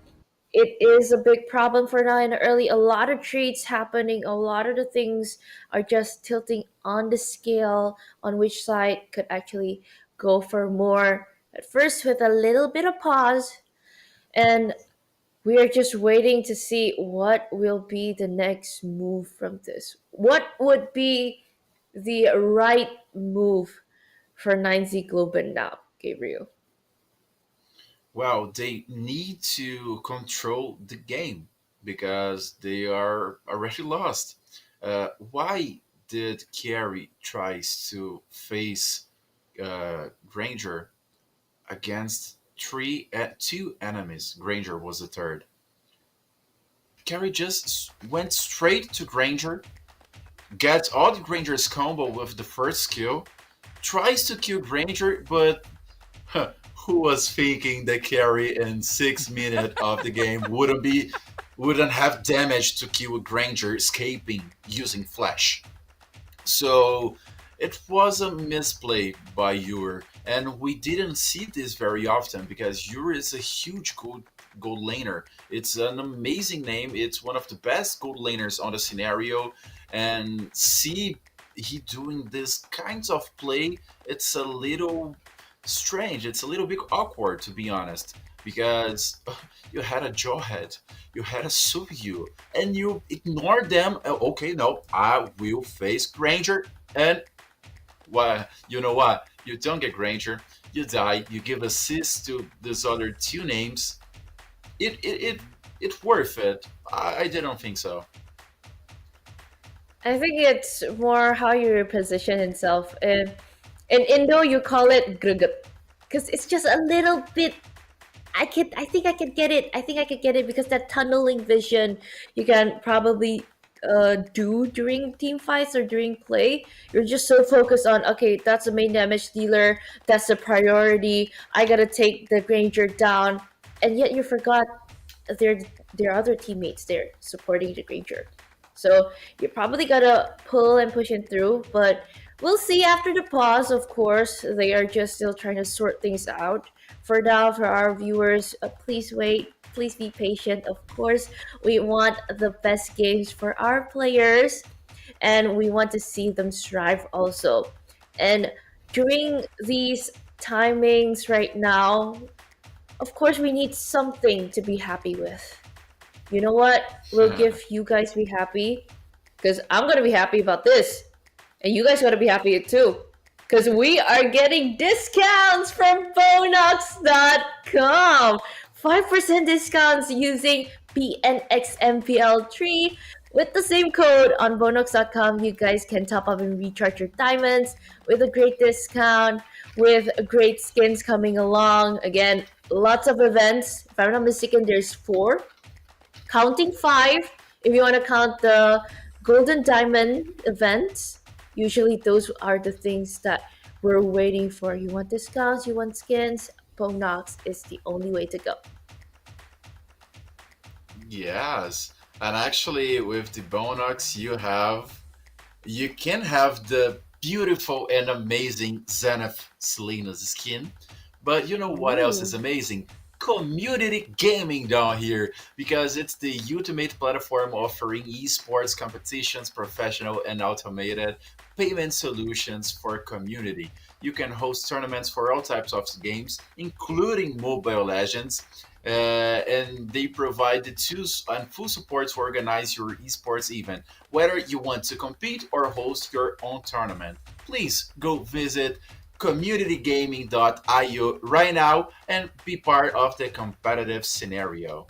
it is a big problem for now in the early. A lot of trades happening. A lot of the things are just tilting on the scale on which side could actually go for more. At first, with a little bit of pause, and we are just waiting to see what will be the next move from this. What would be the right move for 9Z Globan now, Gabriel? Well, they need to control the game because they are already lost. Why did Carey tries to face Granger against two enemies? Granger was the third. Carey just went straight to Granger, gets all the Granger's combo with the first skill, tries to kill Granger, but who was thinking the carry in 6 minutes of the game wouldn't have damage to kill Granger escaping using flash. So it was a misplay by Ur, and we didn't see this very often because Ur is a huge gold laner. It's an amazing name. It's one of the best gold laners on the scenario, and see he doing this kinds of play. It's a little strange. It's a little bit awkward, to be honest, because you had a Jawhead, you had a Suyu, and you ignored them. Okay, no, I will face Granger, and well, you know what? You don't get Granger, you die. You give assist to these other two names. It's worth it. I didn't think so. I think it's more how you position himself. In Indo, you call it grugut, because it's just a little bit. I think I could get it. I think I could get it because that tunneling vision you can probably do during team fights or during play. You're just so focused on, okay, that's the main damage dealer. That's the priority. I gotta take the Granger down, and yet you forgot there are other teammates there supporting the Granger. So you probably gotta pull and push it through, but we'll see after the pause. Of course, they are just still trying to sort things out. For now, for our viewers, please wait. Please be patient. Of course, we want the best games for our players, and we want to see them strive also. And during these timings right now, of course, we need something to be happy with. You know what will give you guys be happy? Because I'm going to be happy about this. And you guys got to be happy too. Because we are getting discounts from Bonox.com. 5% discounts using PNX MPL3. With the same code on Bonox.com, you guys can top up and recharge your diamonds with a great discount, with great skins coming along. Again, lots of events. If I'm not mistaken, there's 4. Counting 5 if you want to count the golden diamond events. Usually those are the things that we're waiting for. You want discounts, you want skins, Bonox is the only way to go. Yes, and actually with the Bonox you can have the beautiful and amazing Zenith Selena's skin, but you know what else is amazing? community gaming down here because it's the ultimate platform offering esports competitions, professional and automated payment solutions for community. You can host tournaments for all types of games, including Mobile Legends. And they provide the tools and full support to organize your esports event, whether you want to compete or host your own tournament. Please go visit communitygaming.io right now and be part of the competitive scenario.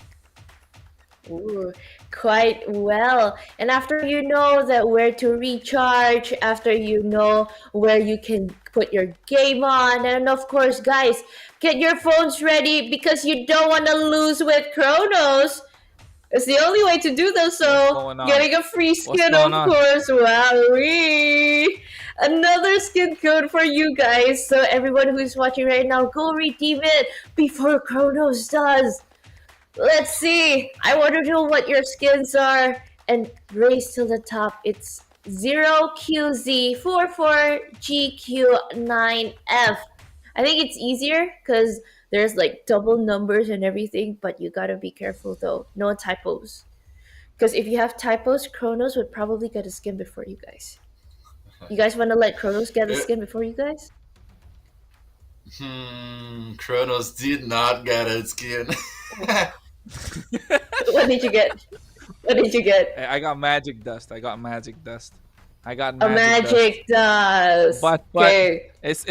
Ooh, quite well. And after you know that where to recharge, after you know where you can put your game on, and of course, guys, get your phones ready because you don't want to lose with Chronos. It's the only way to do this. What's So, going on? getting a free What's skin, going of on? course. Wowee! Another skin code for you guys. So, everyone who's watching right now, go redeem it before Chronos does. Let's see. I want to know what your skins are. And race to the top. It's 0QZ44GQ9F. I think it's easier because there's like double numbers and everything, but you gotta be careful though. No typos. Because if you have typos, Chronos would probably get a skin before you guys. You guys want to let Chronos get a skin before you guys? Kronos did not get a skin. What did you get? What did you get? I got magic dust. I got magic dust. I got A magic dust. But Okay. it's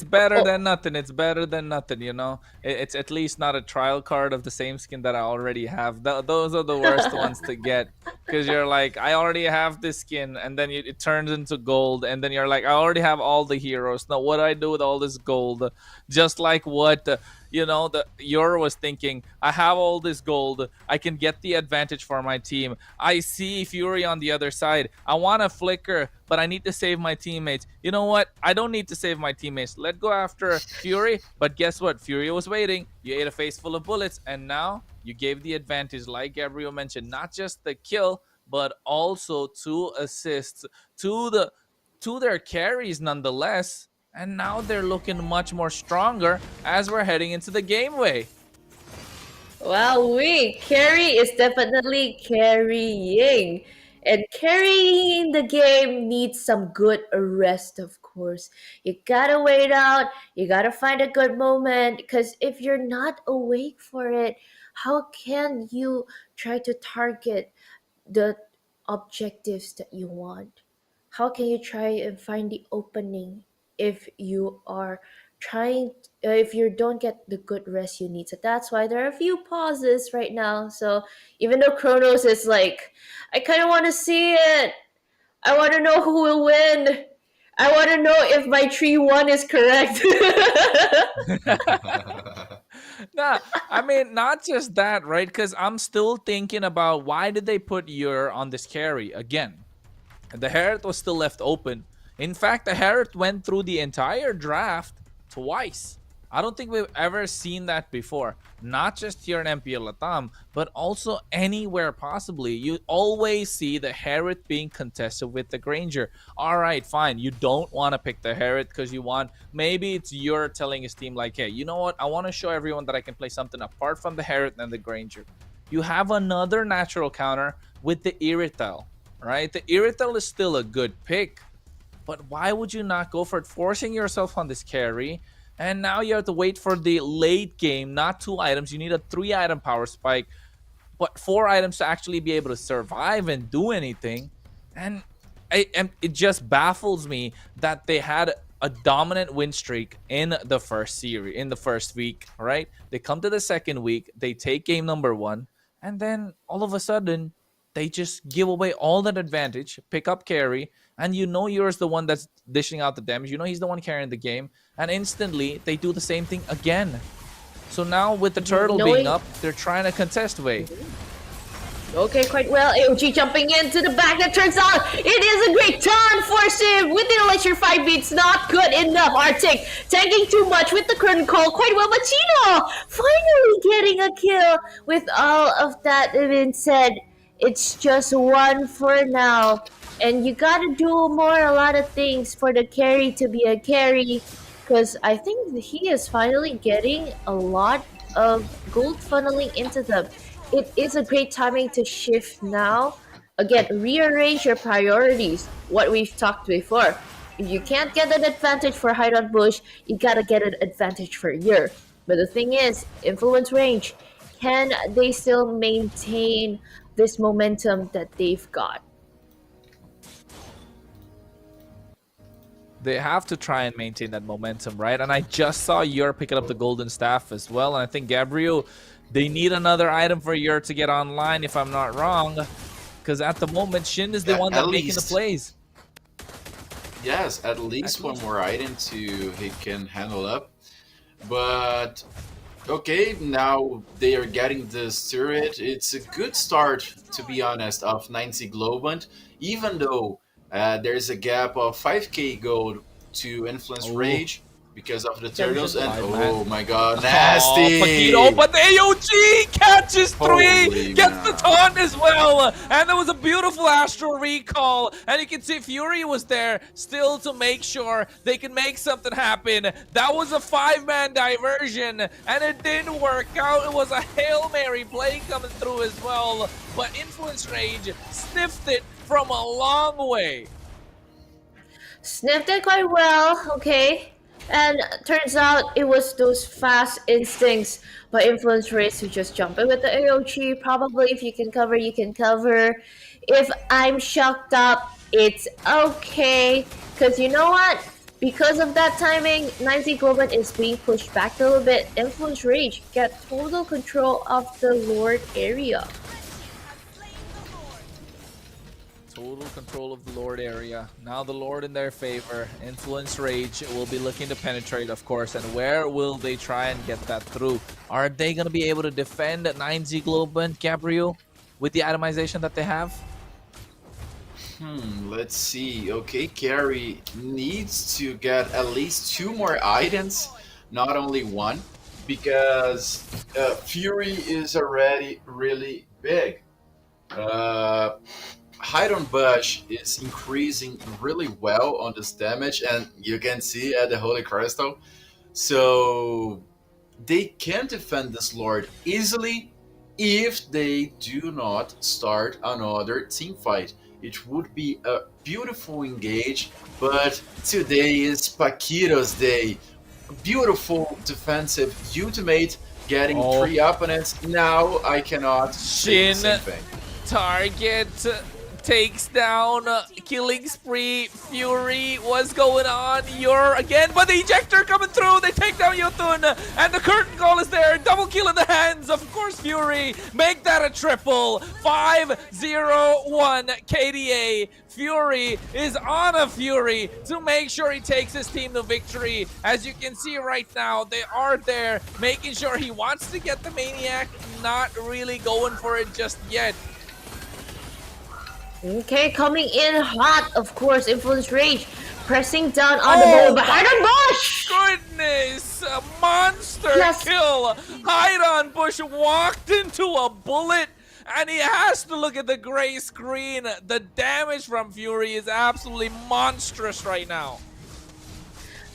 better than nothing. It's better than nothing. You know, it's at least not a trial card of the same skin that I already have. Those are the worst ones to get because you're like, I already have this skin, and then it turns into gold, and then you're like, I already have all the heroes. Now what do I do with all this gold? Just like what. You know, the Euro was thinking, I have all this gold. I can get the advantage for my team. I see Fury on the other side. I want to flicker, but I need to save my teammates. You know what? I don't need to save my teammates. Let go after Fury. But guess what? Fury was waiting. You ate a face full of bullets, and now you gave the advantage, like Gabriel mentioned, not just the kill, but also 2 assists to their carries nonetheless. And now they're looking much more stronger as we're heading into the gameway. Wow, Carry is definitely carrying. And carrying the game needs some good rest, of course. You gotta wait out, you gotta find a good moment, because if you're not awake for it, how can you try to target the objectives that you want? How can you try and find the opening if you are trying if you don't get the good rest you need? So that's why there are a few pauses right now. So even though Chronos is like, I kind of want to see it, I want to know who will win, I want to know if my 3-1 is correct. Nah, I mean, not just that, right? Because I'm still thinking about why did they put Ur on this carry again? The Herald was still left open. In fact, the Herald went through the entire draft twice. I don't think we've ever seen that before. Not just here in MPL LATAM, but also anywhere possibly. You always see the Herald being contested with the Granger. Alright, fine. You don't want to pick the Herald because you want... Maybe it's you're telling his team like, hey, you know what? I want to show everyone that I can play something apart from the Herald and the Granger. You have another natural counter with the Irrital, right? The Irrital is still a good pick. But why would you not go for it? Forcing yourself on this carry. And now you have to wait for the late game, not 2 items. You need a 3-item power spike, but 4 items to actually be able to survive and do anything. And it just baffles me that they had a dominant win streak in the first series, in the first week, right? They come to the second week, they take game number 1, and then all of a sudden, they just give away all that advantage, pick up carry, and you know you're the one that's dishing out the damage. You know he's the one carrying the game. And instantly, they do the same thing again. So now with the turtle being up, they're trying to contest way. Okay, quite well. AOG jumping into the back. That turns out it is a great turn for Sim with the Elixir 5 beats. Not good enough. Arctic tanking too much with the curtain call. Quite well, but Chino finally getting a kill. With all of that being said, it's just 1 for now. And you gotta do a lot of things for the carry to be a carry. Because I think he is finally getting a lot of gold funneling into them. It is a great timing to shift now. Again, rearrange your priorities. What we've talked before. If you can't get an advantage for height on bush, you gotta get an advantage for year. But the thing is, influence range. Can they still maintain this momentum that they've got? They have to try and maintain that momentum, right? And I just saw Yer picking up the golden staff as well. And I think Gabriel, they need another item for Yer to get online, if I'm not wrong. Because at the moment, Shin is the one that's making the plays. Yes, at least one more item he can handle up. But okay, now they are getting this turret. It's a good start, to be honest, of 90 Globant, even though there's a gap of 5k gold to influence rage because of the turtles. And oh my god, nasty! Paquito, but the AOG catches three, Holy gets man. the taunt as well, and there was a beautiful Astral recall, and you can see Fury was there still to make sure they can make something happen. That was a 5-man diversion, and it didn't work out. It was a Hail Mary play coming through as well, but Influence Rage sniffed it from a long way. Sniffed it quite well, okay. And turns out it was those fast instincts by Influence Race who just jump in with the AOG. Probably if you can cover, you can cover. If I'm shocked up, it's okay. Because you know what? Because of that timing, 90 Globant is being pushed back a little bit. Influence Rage get total control of the Lord area. Total control of the Lord area. Now the Lord in their favor. Influence Rage will be looking to penetrate, of course. And where will they try and get that through? Are they going to be able to defend 9Z Globant, Gabriel, with the itemization that they have? Let's see. Okay, Carry needs to get at least 2 more items, not only 1, because Fury is already really big. Height on Bush is increasing really well on this damage, and you can see at the Holy Crystal. So they can defend this Lord easily if they do not start another team fight. It would be a beautiful engage, but today is Paquito's day. Beautiful defensive ultimate, getting 3 opponents. Now I cannot say the same thing. Target takes down, killing spree. Fury, what's going on? You're again, but the ejector coming through. They take down Yotun, and the curtain call is there. Double kill in the hands, of course. Fury make that a triple. 5-0-1 KDA. Fury is on a Fury to make sure he takes his team to victory. As you can see right now, they are there making sure he wants to get the Maniac, not really going for it just yet. Okay, coming in hot, of course, Influence Rage, pressing down on the ball behind on Bush! Goodness, a monster kill. Hide on Bush walked into a bullet, and he has to look at the gray screen. The damage from Fury is absolutely monstrous right now.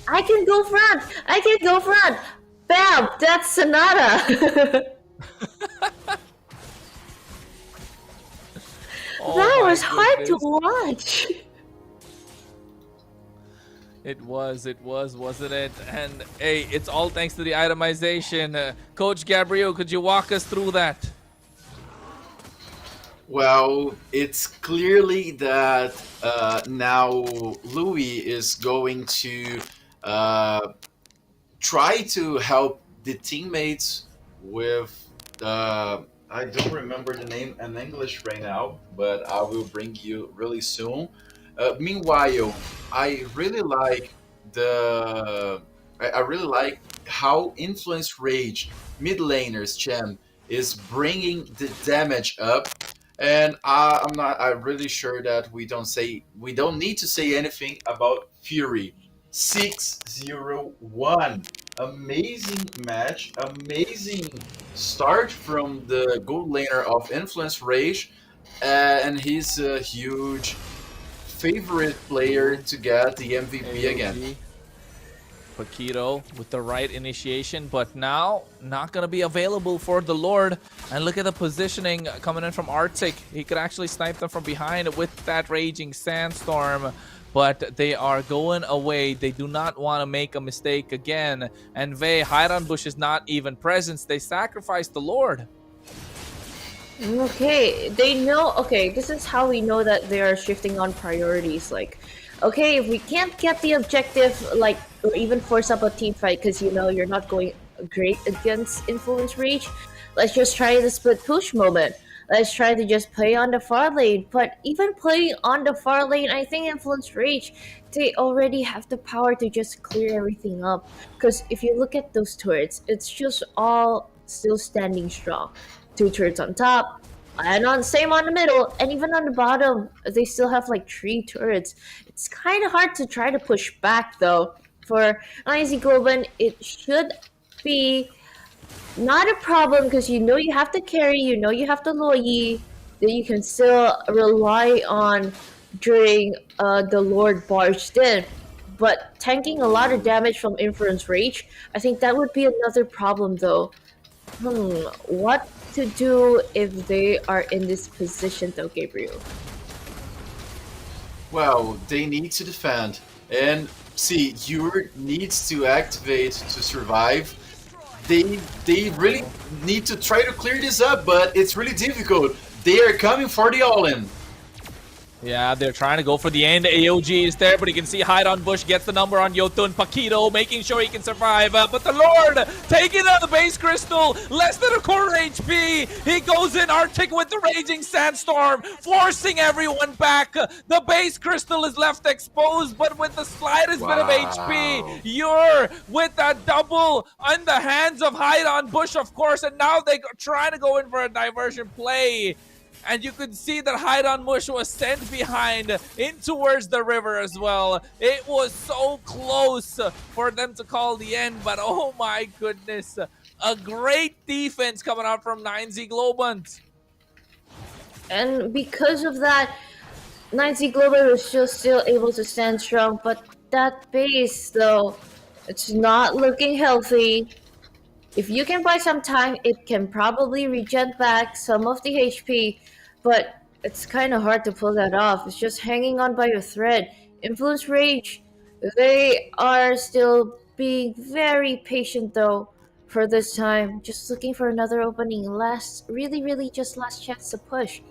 I can go front! I can go front! Bam! That's Sonata! That was hard to watch. It was, wasn't it? And hey, it's all thanks to the itemization. Coach Gabriel, could you walk us through that? Well, it's clearly that now Louis is going to try to help the teammates with I don't remember the name in English right now, but I will bring you really soon. Meanwhile, I really like I really like how Influence Rage mid laners champ is bringing the damage up, and I'm really sure that we don't need to say anything about Fury. 6-0-1. Amazing match, amazing start from the gold laner of Influence Rage, and he's a huge favorite player to get the MVP again. Paquito with the right initiation, but now not going to be available for the Lord. And look at the positioning coming in from Arctic. He could actually snipe them from behind with that Raging Sandstorm, but they are going away. They do not want to make a mistake again. And Highland Bush is not even present. They sacrificed the Lord. Okay, they know. Okay, this is how we know that they are shifting on priorities. Like, okay, if we can't get the objective, like, or even force up a team fight because you know you're not going great against Influence Reach, let's just try the split push moment. Let's try to just play on the far lane. But even playing on the far lane, I think Influence Reach, they already have the power to just clear everything up. Because if you look at those turrets, it's just all still standing strong. 2 turrets on top, and same on the middle, and even on the bottom, they still have like 3 turrets. It's kind of hard to try to push back though. For IZ Globan, it should be not a problem because you know you have to carry, you know you have to Loyi, that you can still rely on during the Lord barged in. But tanking a lot of damage from Inference Rage, I think that would be another problem though. What to do if they are in this position though, Gabriel? Well, they need to defend. And see, Ure needs to activate to survive. They really need to try to clear this up, but it's really difficult. They are coming for the all-in. Yeah, they're trying to go for the end. AOG is there, but you can see Hide on Bush gets the number on Yotun. Paquito making sure he can survive. But the Lord taking out the base crystal. Less than a quarter HP. He goes in Arctic with the Raging Sandstorm, forcing everyone back. The base crystal is left exposed, but with the slightest bit of HP, you're with that double on the hands of Hide on Bush, of course. And now they're trying to go in for a diversion play. And you could see that Hide on Bush was sent behind in towards the river as well. It was so close for them to call the end, but oh my goodness. A great defense coming out from 9Z Globant. And because of that, 9Z Global was still able to stand strong, but that base though, it's not looking healthy. If you can buy some time, it can probably regen back some of the HP, but it's kind of hard to pull that off. It's just hanging on by a thread. Influence Rage, they are still being very patient though for this time. Just looking for another opening. Really just last chance to push.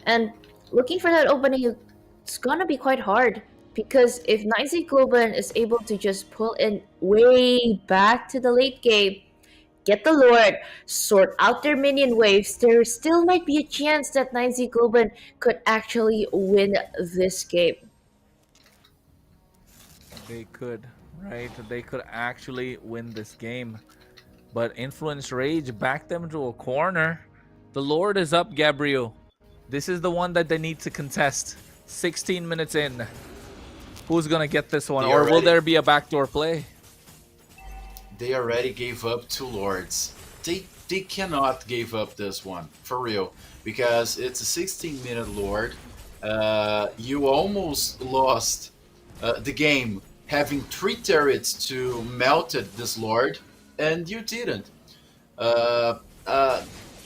And looking for that opening, it's gonna be quite hard. Because if 9Z Globan is able to just pull in way back to the late game, get the Lord, sort out their minion waves, there still might be a chance that 9Z Globan could actually win this game. They could, right? They could actually win this game. But Influence Rage backed them to a corner. The Lord is up, Gabriel. This is the one that they need to contest. 16 minutes in. Who's gonna get this one? Or will there be a backdoor play? They already gave up 2 Lords. They cannot give up this one, for real. Because it's a 16-minute Lord. You almost lost the game having 3 turrets to melt this Lord, and you didn't. I'm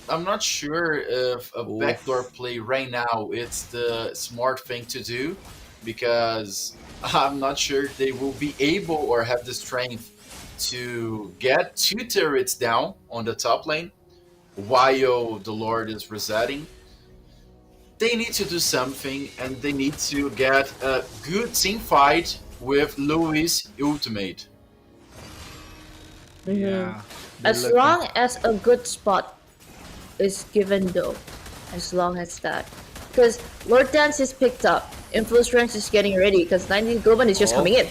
not sure if a backdoor play right now it's the smart thing to do, because I'm not sure they will be able or have the strength to get 2 turrets down on the top lane while the Lord is resetting. They need to do something, and they need to get a good team fight with Louis' ultimate. Yeah. As long as a good spot is given though. As long as that. Because Lord Dance is picked up. Influence Ranks is getting ready because 9Z Globan is just coming in.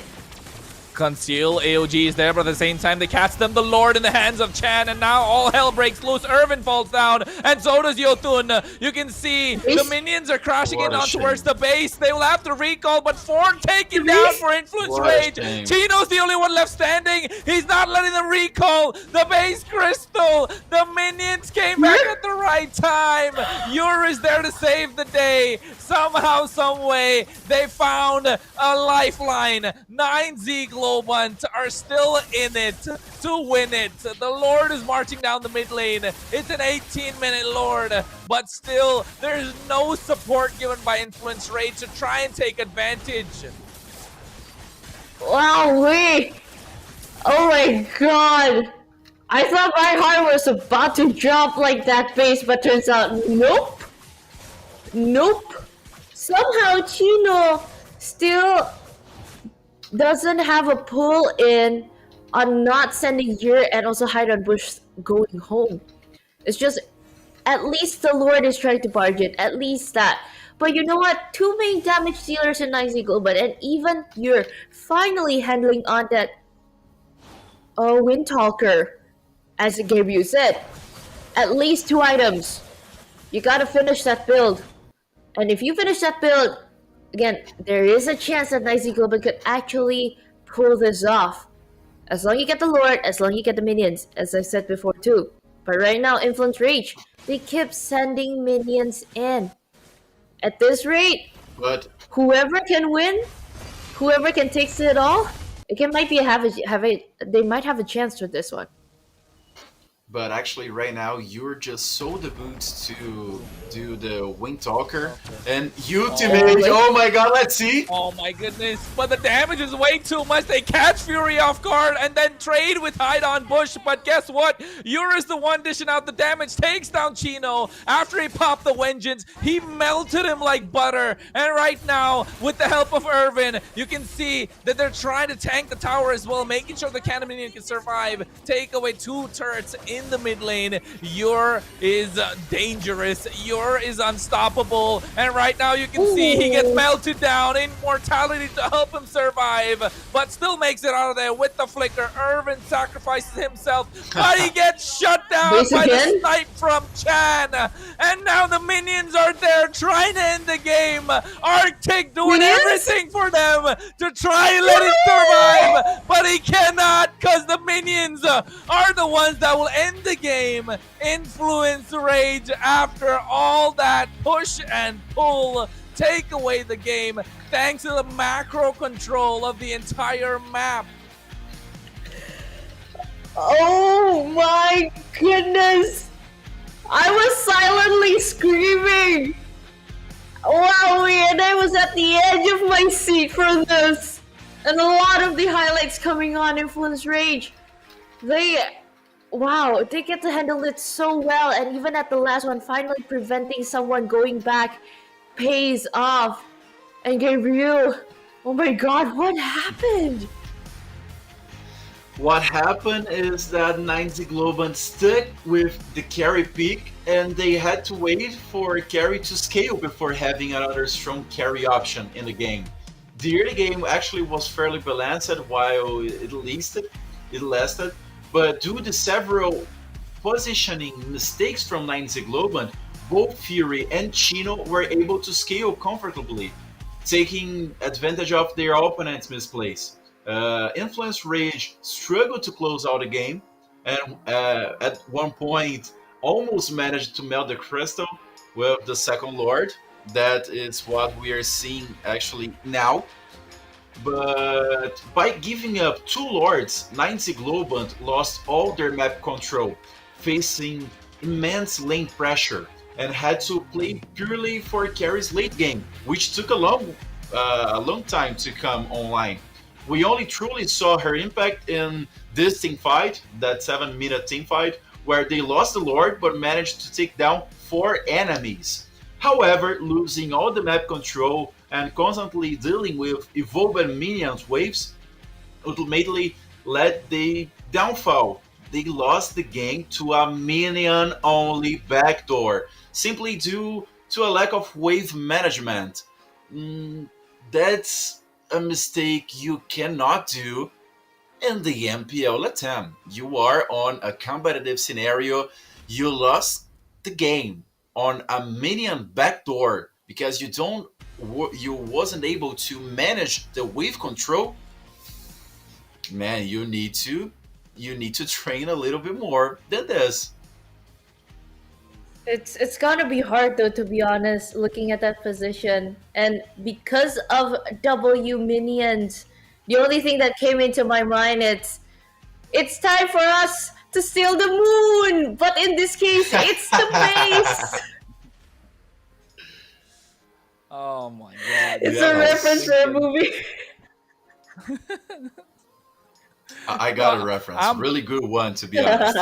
Conceal, AOG is there, but at the same time they catch them. The Lord in the hands of Chan, and now all hell breaks loose. Irvin falls down, and so does Yotun. You can see the minions are crashing in on towards the base. They will have to recall, but 4 taken down for Influence Rage. Chino's the only one left standing. He's not letting them recall. The base crystal. The minions came back at the right time. Ure is there to save the day. Somehow, some way, they found a lifeline. 9Z Global Globant are still in it to win it. The Lord is marching down the mid lane. It's an 18-minute Lord, but still, there's no support given by Influence Rage to try and take advantage. Wow, wait! Oh my god! I thought my heart was about to drop like that base, but turns out, nope! Nope! Somehow Chino still doesn't have a pull in on not sending Yer and also Hide on Bush going home. It's just, at least the Lord is trying to barge it, at least that. But you know what? Two main damage dealers in Nice Global, and even you're finally handling on that Windtalker. As Gabriel said, at least 2 items. You gotta finish that build. And if you finish that build, again, there is a chance that Nice Global could actually pull this off. As long as you get the Lord, as long as you get the minions, as I said before too. But right now, Influence Rage, they keep sending minions in. At this rate, But whoever can win, whoever can take it all, it might be they might have a chance with this one. But actually, right now, you're just so the boots to do the Wing Talker. And ultimate, oh my god, let's see! Oh my goodness, but the damage is way too much. They catch Fury off guard and then trade with Hide on Bush. But guess what? Yer is the one dishing out the damage, takes down Chino. After he popped the Vengeance, he melted him like butter. And right now, with the help of Irvin, you can see that they're trying to tank the tower as well, making sure the Cannon Minion can survive. Take away 2 turrets in the mid lane. Yer is dangerous. Yer is unstoppable. And right now you can see he gets melted down. Immortality to help him survive, but still makes it out of there with the flicker. Irvin sacrifices himself, but he gets shut down by the snipe from Chan. And now the minions are there trying to end the game. Arctic doing everything for them to try and let it survive, but he cannot because the minions are the ones that will end the game. Influence Rage, after all that push and pull, take away the game thanks to the macro control of the entire map. Oh my goodness! I was silently screaming! Wow, and I was at the edge of my seat for this! And a lot of the highlights coming on Influence Rage. Wow, they get to handle it so well, and even at the last one, finally preventing someone going back pays off. And Gabriel, oh my god, what happened? What happened is that 90 Globant stuck with the carry pick, and they had to wait for carry to scale before having another strong carry option in the game. The early game actually was fairly balanced while it lasted, but due to several positioning mistakes from 90 Globant, both Fury and Chino were able to scale comfortably, taking advantage of their opponent's misplays. Influence Rage struggled to close out the game, and at one point almost managed to melt the crystal with the second Lord. That is what we are seeing actually now. But by giving up 2 Lords, 90 Globant lost all their map control, facing immense lane pressure, and had to play purely for carries late game, which took a long time to come online. We only truly saw her impact in this team fight, that 7-minute team fight, where they lost the Lord but managed to take down 4 enemies. However, losing all the map control and constantly dealing with evolved minions waves ultimately led the downfall. They lost the game to a minion-only backdoor, simply due to a lack of wave management. That's a mistake you cannot do in the MPL LATAM. You are on a competitive scenario. You lost the game on a minion backdoor because you wasn't able to manage the wave control. Man, you need to train a little bit more than this. It's gonna be hard though, to be honest, looking at that position. And because of W minions, The only thing that came into my mind it's time for us to steal the moon, but in this case, it's the base. Oh my god. It's Yeah, a reference for a Thinking- movie. I got a No, reference. I'm- Really good one, to be honest.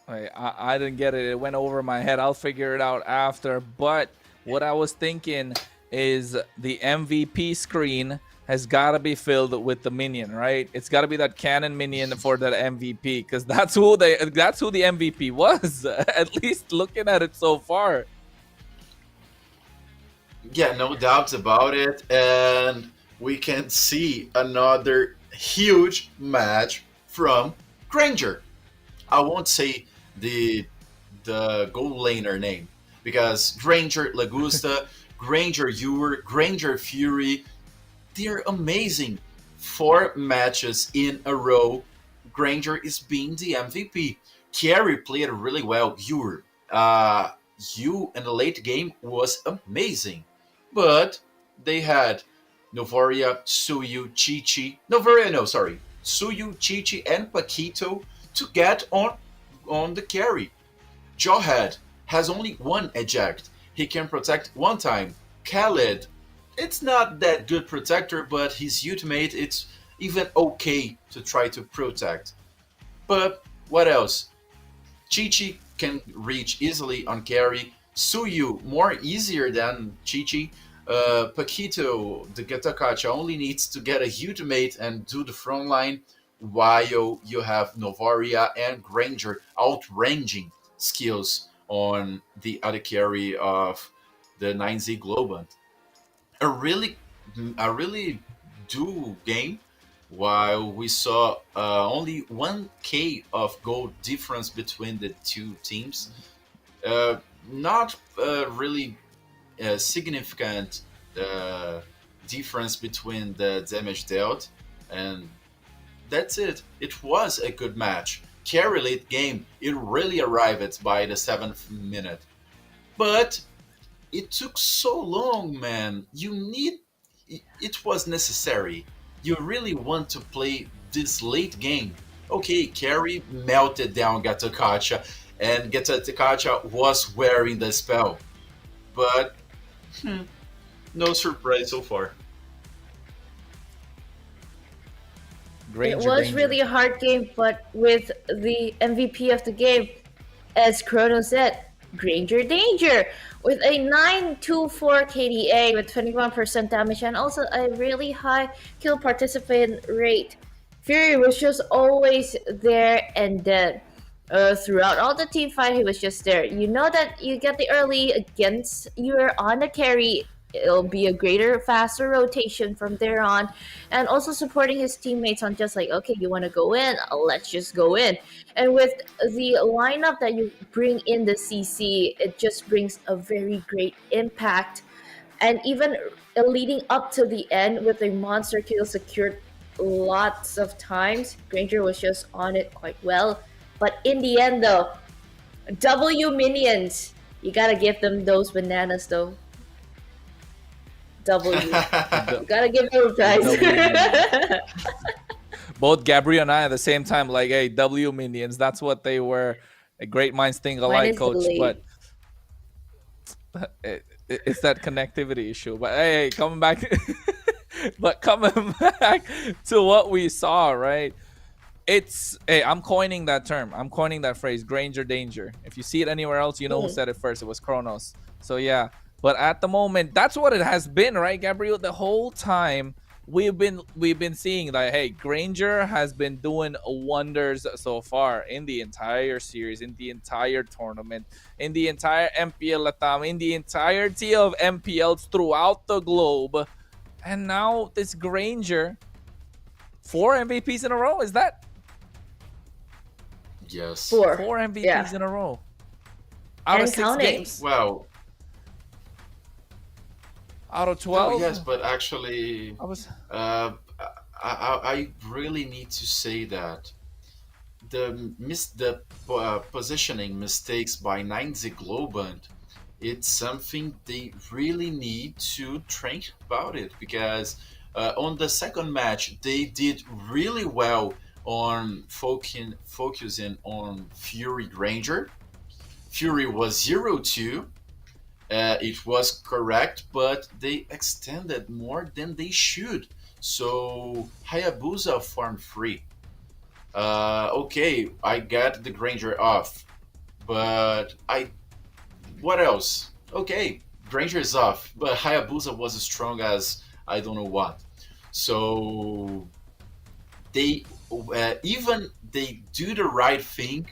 Wait, I didn't get it. It went over my head. I'll figure it out after. But what I was thinking is the MVP screen has got to be filled with the minion, right? It's got to be that cannon minion for that MVP, because that's who the MVP was. At least looking at it so far. Yeah, no doubts about it. And we can see another huge match from Granger. I won't say the goal laner name, because Granger Lagusta, Granger Ewer, Granger Fury, they're amazing. 4 matches in a row, Granger is being the MVP. Carry played really well. Ewer, you in the late game was amazing. But they had Novaria, Suyu, Chi-Chi. Novaria, no, sorry. Suyu, Chi-Chi, and Paquito to get on the carry. Jawhead has only 1 eject. He can protect 1 time. Khaled, it's not that good protector, but his ultimate, it's even okay to try to protect. But what else? Chi-Chi can reach easily on carry. Suyu, more easier than Chi-Chi. Paquito, the Gatakacha, only needs to get a ultimate and do the front line, while you have Novaria and Granger outranging skills on the other carry of the 9Z Globant. A really do game, while we saw only 1k of goal difference between the 2 teams. Not really significant difference between the damage dealt, and that's it. It was a good match. Carry late game, it really arrived by the 7th minute. But it took so long, man. It was necessary. You really want to play this late game. Okay, Carry melted down Gatakacha, and Gatakacha was wearing the spell. But no surprise so far. Granger It was danger. really a hard game, but with the MVP of the game, as Chrono said, Granger Danger, with a 924 KDA with 21% damage and also a really high kill participant rate. Fury was just always there, and then throughout all the team fight, he was just there. You know that you get the early against you're on the carry. It'll be a greater, faster rotation from there on, and also supporting his teammates on just like, okay, you want to go in, let's just go in. And with the lineup that you bring in the CC, it just brings a very great impact. And even leading up to the end with a monster kill secured lots of times, Granger was just on it quite well. But in the end, though, W minions, you gotta give them those bananas, though. W. You gotta give them a prize. Both Gabriel and I at the same time, like, hey, W minions. That's what they were. A great minds think Mine alike, is coach. delayed. But it's that connectivity issue. But hey, coming back, but coming back to what we saw, right? It's hey, I'm coining that term. I'm coining that phrase, Granger Danger. If you see it anywhere else, you know who said it first. It was Kronos. So yeah. But at the moment, that's what it has been, right, Gabriel? The whole time we've been seeing that, hey, Granger has been doing wonders so far in the entire series, in the entire tournament, in the entire MPL LATAM, in the entirety of MPLs throughout the globe. And now this Granger, 4 MVPs in a row, is that? Yes. 4 MVPs in a row. Out and of 6 counting. games? Well, out of 12? yes, but actually, I was... I really need to say that the positioning mistakes by 9Z Globant, it's something they really need to think about it, because On the second match, they did really well on focusing on Fury Granger. Fury was 0-2. It was correct, but they extended more than they should. So Hayabusa farm free. Okay, I got the Granger off, but what else? Okay, Granger is off, but Hayabusa was as strong as I don't know what. So they even they do the right thing.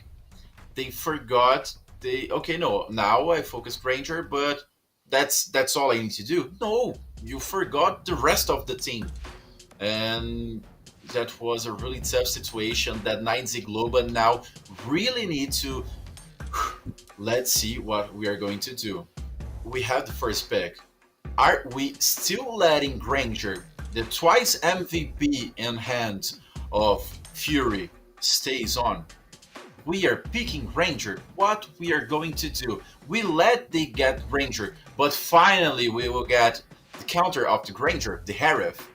They forgot. They okay, no, now I focus Granger, but that's all I need to do. No, you forgot the rest of the team, and that was a really tough situation that 9Z Global now really need to. Let's see what we are going to do. We have the first pick. Are we still letting Granger, the twice MVP in hand of Fury, stays on? We are picking Granger. What we are going to do? We let they get Granger, but finally we will get the counter of the Granger, the Harith.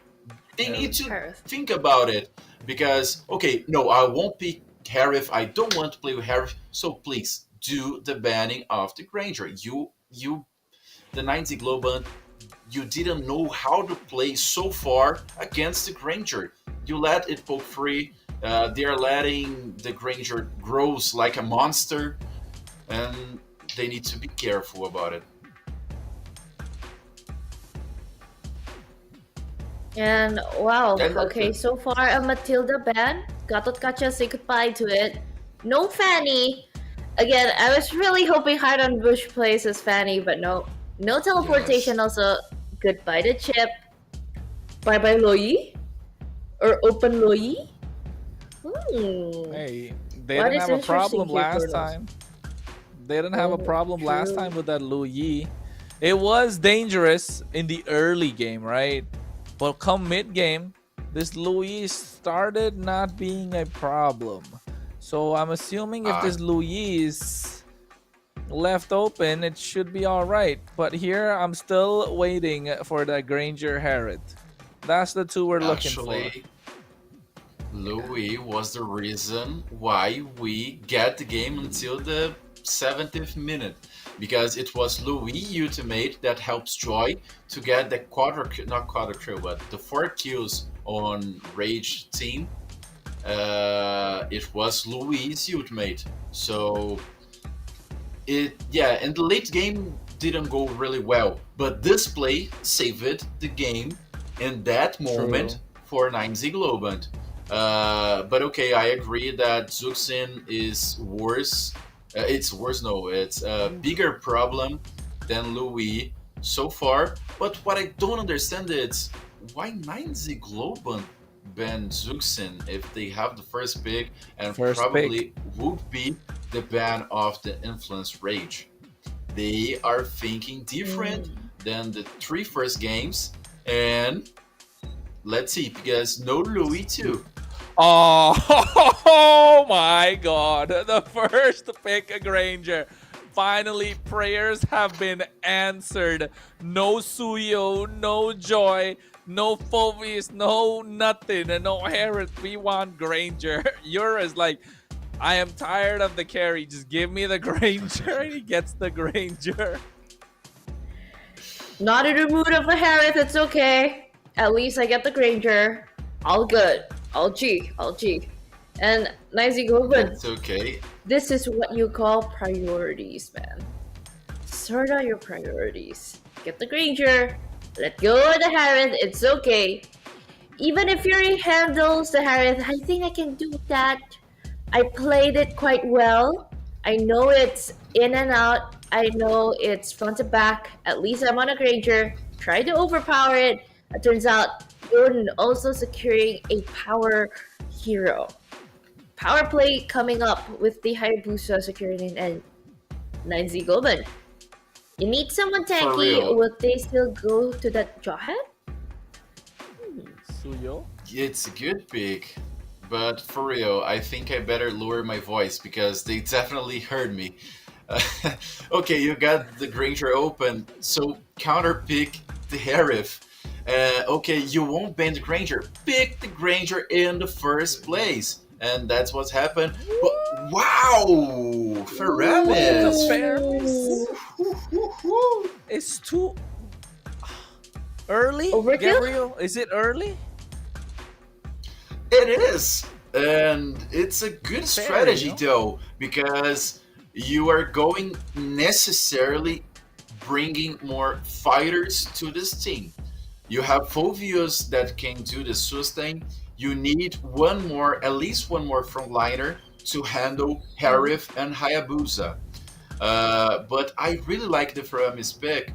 They need to think about it because okay, no, I won't pick Harith. I don't want to play with Harith. So please do the banning of the Granger. The 90 Global, you didn't know how to play so far against the Granger. You let it poke free. They are letting the Granger grows like a monster, and they need to be careful about it. And wow, And okay, so far a Matilda ban. Gatot Kacha say goodbye to it. No Fanny. Again, I was really hoping Hard on Bush plays as Fanny, but no. No teleportation Yes. also. Goodbye to Chip. Bye bye Loi. Or open Loi. Hey, they What didn't is have a interesting problem here, last Kronos? time. They didn't have a Oh, problem last true. time with that Lu Yi. It was dangerous in the early game, right? But come mid game, this Lu Yi started not being a problem. So I'm assuming if Uh, this Lu Yi is left open, it should be all right. But here, I'm still waiting for the Granger Harrod. That's the two we're looking for. Actually, Louis was the reason why we get the game until the 70th minute. Because it was Louis ultimate that helps Joy to get the not quarter kill, but the 4 kills on Rage team. It was Louis' ultimate. So and the late game didn't go really well. But this play saved the game in that moment for 9Z Globant. But okay, I agree that Zuxin is worse. It's worse, no, it's a bigger problem than Louis so far. But what I don't understand is why 9Z Globant ban Zuxin if they have the first pick and First probably would be the ban of the Influence Rage. They are thinking different than the 3 first games, and let's see, because no Louis too. Oh, my God. The first pick a Granger. Finally, prayers have been answered. No Suyo, no Joy, no Phobius, no nothing, and no Herod. We want Granger. Yura's like, I am tired of the carry. Just give me the Granger. And he gets the Granger. Not in the mood of a Harith, it's okay. At least I get the Granger. All good. All G. All G. And Nicey Goban, It's okay. this is what you call priorities, man. Sort out your priorities. Get the Granger. Let go of the Harith, it's okay. Even if Fury handles the Harith, I think I can do that. I played it quite well. I know it's in and out. I know it's front to back. At least I'm on a Granger. Try to overpower it. It turns out Jordan also securing a power hero. Power play coming up with the Hayabusa securing and 9Z Goban. You need someone tanky. real. Would they still go to that Jawhead? Suyo? It's a good pick, but for real, I think I better lower my voice because they definitely heard me. Okay, you got the Granger open, so counter pick the Harith. Okay, you won't ban the Granger. Pick the Granger in the first place. And that's what's happened. But wow! Faramis! Faramis is too early. Overkill? Gabriel, is it early? It is. And it's a good strategy, no? though, because you are going necessarily bringing more fighters to this team. You have Fovius that can do the sustain. You need one more, at least one more frontliner to handle Harif and Hayabusa. But I really like the Faramis pick.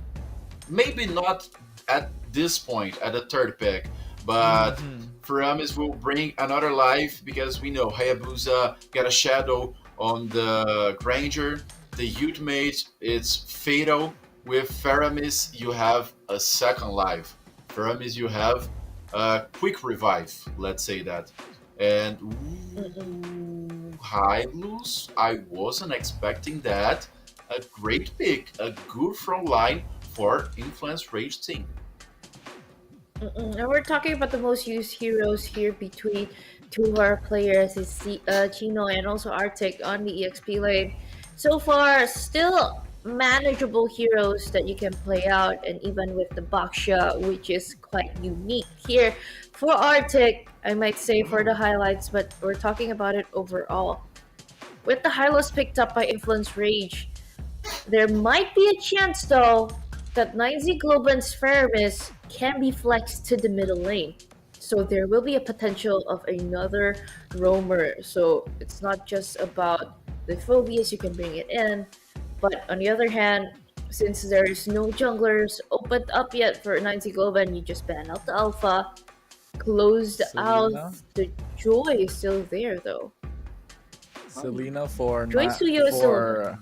Maybe not at this point, at the third pick, but Faramis will bring another life because we know Hayabusa got a shadow on the Granger. The ultimate is fatal. With Faramis, you have a second life. Faramis, you have a quick revive, let's say that. And Hylos, I wasn't expecting that. A great pick, a good front line for Influence Rage team. And we're talking about the most used heroes here between two of our players, is Chino and also Arctic on the EXP lane. So far, still manageable heroes that you can play out, and even with the Baksha, which is quite unique here. For Arctic, I might say for the highlights, but we're talking about it overall. With the Hylos picked up by Influence Rage, there might be a chance though that 9Z Globan's Faramis can be flexed to the middle lane. So there will be a potential of another roamer. So it's not just about the Phobias, you can bring it in. But on the other hand, since there's no junglers opened up yet for 9Z Globan, you just ban out the alpha. Closed out. The Joy is still there though. Selena for Joy Suyo is still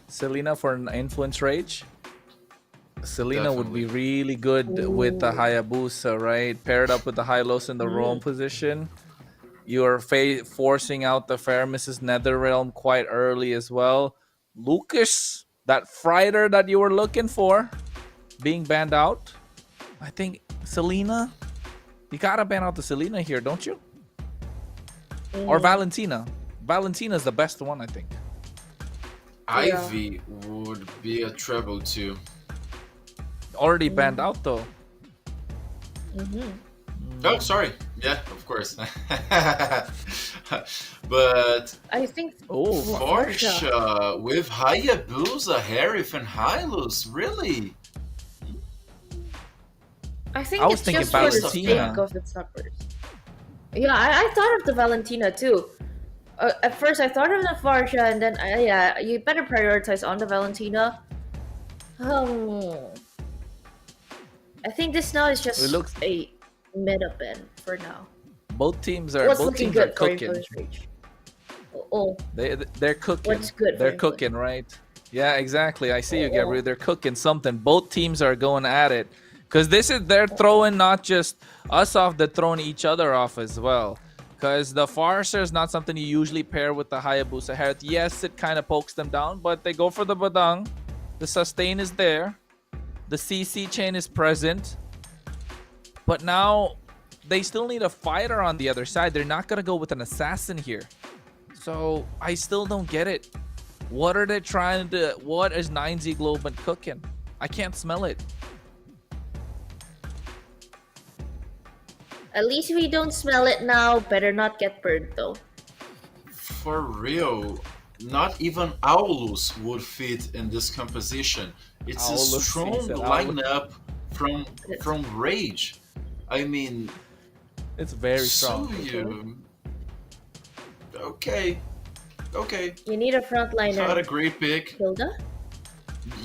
Selena for an Influence Rage. Selena would be Definitely. really good with the Hayabusa, right? Paired up with the Hylos in the roam position. You are forcing out the Faramis' Nether Realm quite early as well. Lucas, that fighter that you were looking for, being banned out. I think Selena, you gotta ban out the Selena here, don't you? Or Valentina. Valentina's the best one, I think. Ivy would be a trouble too. Already banned out though. Oh, sorry. Yeah, of course. But I think Forsha with Hayabusa, Harif, and Hylos, really? I think I was it's thinking just for the Valentina. sake of the suckers. Yeah, I thought of the Valentina too. At first, I thought of the Farsha, and then yeah, you better prioritize on the Valentina. I think this now is just a meta ban for now. Both teams are What's both looking teams are good for cooking. Influence Rage? Oh, They're cooking. What's good They're for cooking, right? Yeah, exactly. I see you, Gabriel. They're cooking something. Both teams are going at it. Because they're throwing not just us off, they're throwing each other off as well. Because the Farser is not something you usually pair with the Hayabusa Herat. Yes, it kind of pokes them down, but they go for the Badang. The sustain is there. The CC chain is present. But now they still need a fighter on the other side. They're not going to go with an assassin here. So I still don't get it. What are they trying to... What is 9Z Globan cooking? I can't smell it. at least we don't smell it now. Better not get burned though. For real, not even Aulus would fit in this composition. It's Aulus, a strong he said lineup from Rage. I mean, it's very strong. Suyu. Okay. You need a frontliner. Not a great pick. Hilda?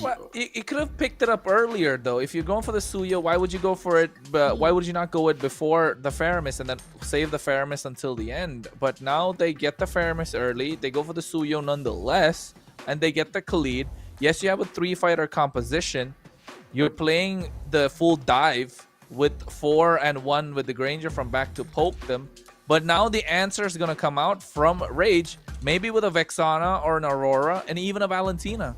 Well, you could have picked it up earlier, though. If you're going for the Suyo, why would you go for it? But why would you not go it before the Faramis and then save the Faramis until the end? But now they get the Faramis early. They go for the Suyo nonetheless, and they get the Khalid. Yes, you have a 3-fighter composition. You're playing the full dive with 4 and 1 with the Granger from back to poke them. But now the answer is going to come out from Rage, maybe with a Vexana or an Aurora, and even a Valentina.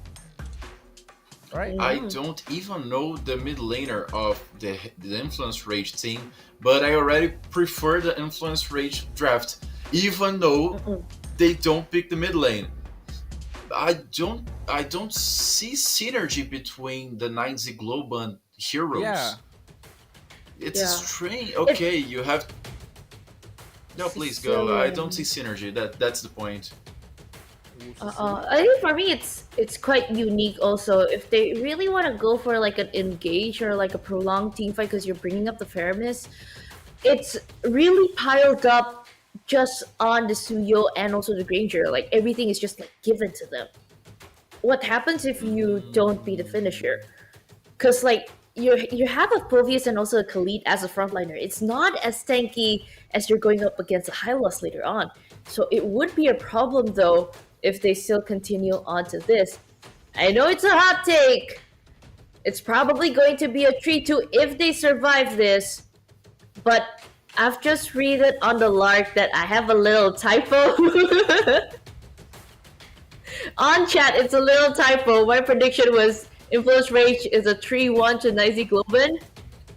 right? I don't even know the mid laner of the Influence Rage team, but I already prefer the Influence Rage draft, even though they don't pick the mid lane. I don't see synergy between the 9Z Global heroes. Yeah. It's Yeah. strange. Okay, you have. No, please go. I don't see synergy. That's the point. I think for me it's quite unique also. If they really want to go for like an engage or like a prolonged team fight because you're bringing up the fairness, it's really piled up just on the Suyo and also the Granger. Like everything is just like given to them. What happens if you don't be the finisher? Because like you have a Provius and also a Khalid as a frontliner. It's not as tanky as you're going up against a Hylos later on. So it would be a problem though if they still continue on to this. I know it's a hot take. It's probably going to be a 3-2 if they survive this. But I've just read it on the lark that I have a little typo. On chat, it's a little typo. My prediction was Influence Rage is a 3-1 to Nizy Globen.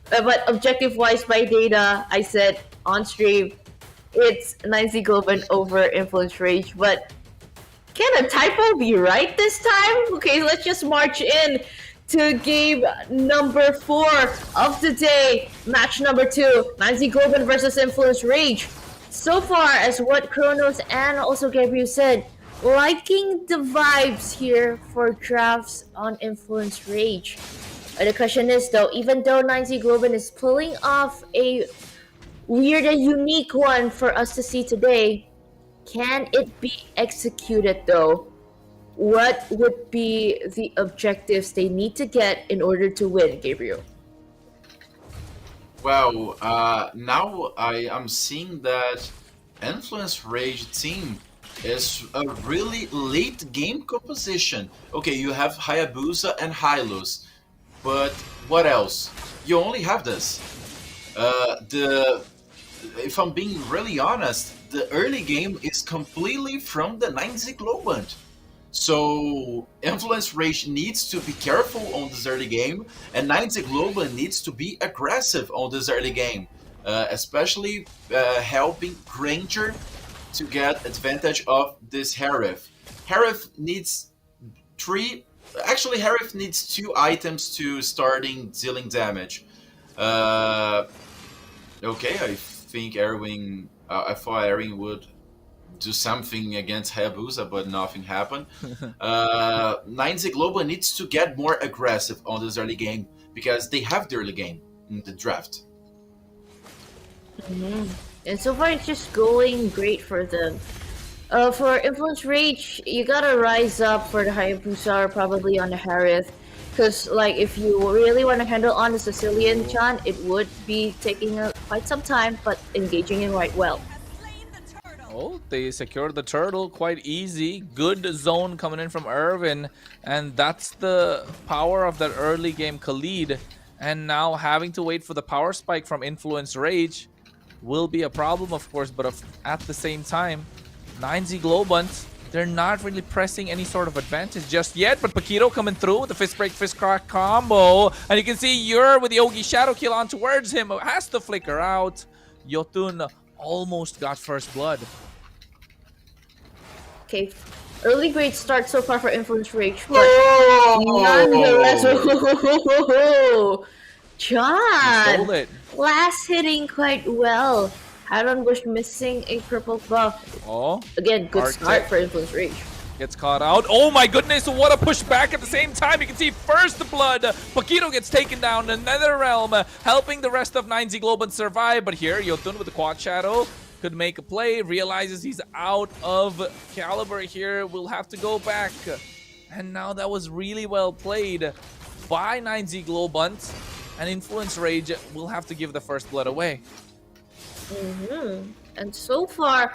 But objective-wise by data, I said on stream, it's Nizy Globen over Influence Rage. But can a typo be right this time? Okay, let's just march in to game number 4 of the day. Match number 2, Nizy Globen versus Influence Rage. So far, as what Kronos and also Gabriel said, liking the vibes here for drafts on Influence Rage. The question is though, even though Nizy Globen is pulling off a weird and unique one for us to see today, can it be executed though? What would be the objectives they need to get in order to win, Gabriel? Well, now I am seeing that Influence Rage team is a really late game composition. Okay, you have Hayabusa and Hylos, but what else? You only have this. If I'm being really honest, the early game is completely from the 9Z Global. So Influence Rage needs to be careful on this early game, and 9Z Global needs to be aggressive on this early game, especially helping Granger to get advantage of this Harif. Harif needs Harif needs 2 items to starting dealing damage. Okay, I think Erwin. I thought Erwin would do something against Hayabusa, but nothing happened. 9Z Global needs to get more aggressive on this early game because they have the early game in the draft. And so far, it's just going great for them. For Influence Rage, you gotta rise up for the Hayabusa or probably on the Harith. Because, like, if you really want to handle on the Sicilian Chan, it would be taking quite some time, but engaging in right well. Oh, they secured the turtle quite easy. Good zone coming in from Irvin. And that's the power of that early game Khalid. And now having to wait for the power spike from Influence Rage will be a problem, of course, but at the same time, 9Z Globant, they're not really pressing any sort of advantage just yet, but Paquito coming through with the fist break, fist crack combo, and you can see Yer with the Yogi Shadow Kill on towards him, has to flicker out. Yotun almost got first blood. Okay, early great start so far for Influence Rage, but nonetheless, John, Stole it. last hitting quite well. Haron Bush missing a purple buff. Oh, again, good Arctic start for Influence Rage. Gets caught out. Oh my goodness, what a pushback at the same time. You can see first the blood. Paquito gets taken down in Nether Realm, helping the rest of 9Z Global survive. But here, Yotun with the Quad Shadow could make a play, realizes he's out of caliber here, will have to go back. And now that was really well played by 9Z Global, and Influence Rage will have to give the first blood away. And so far,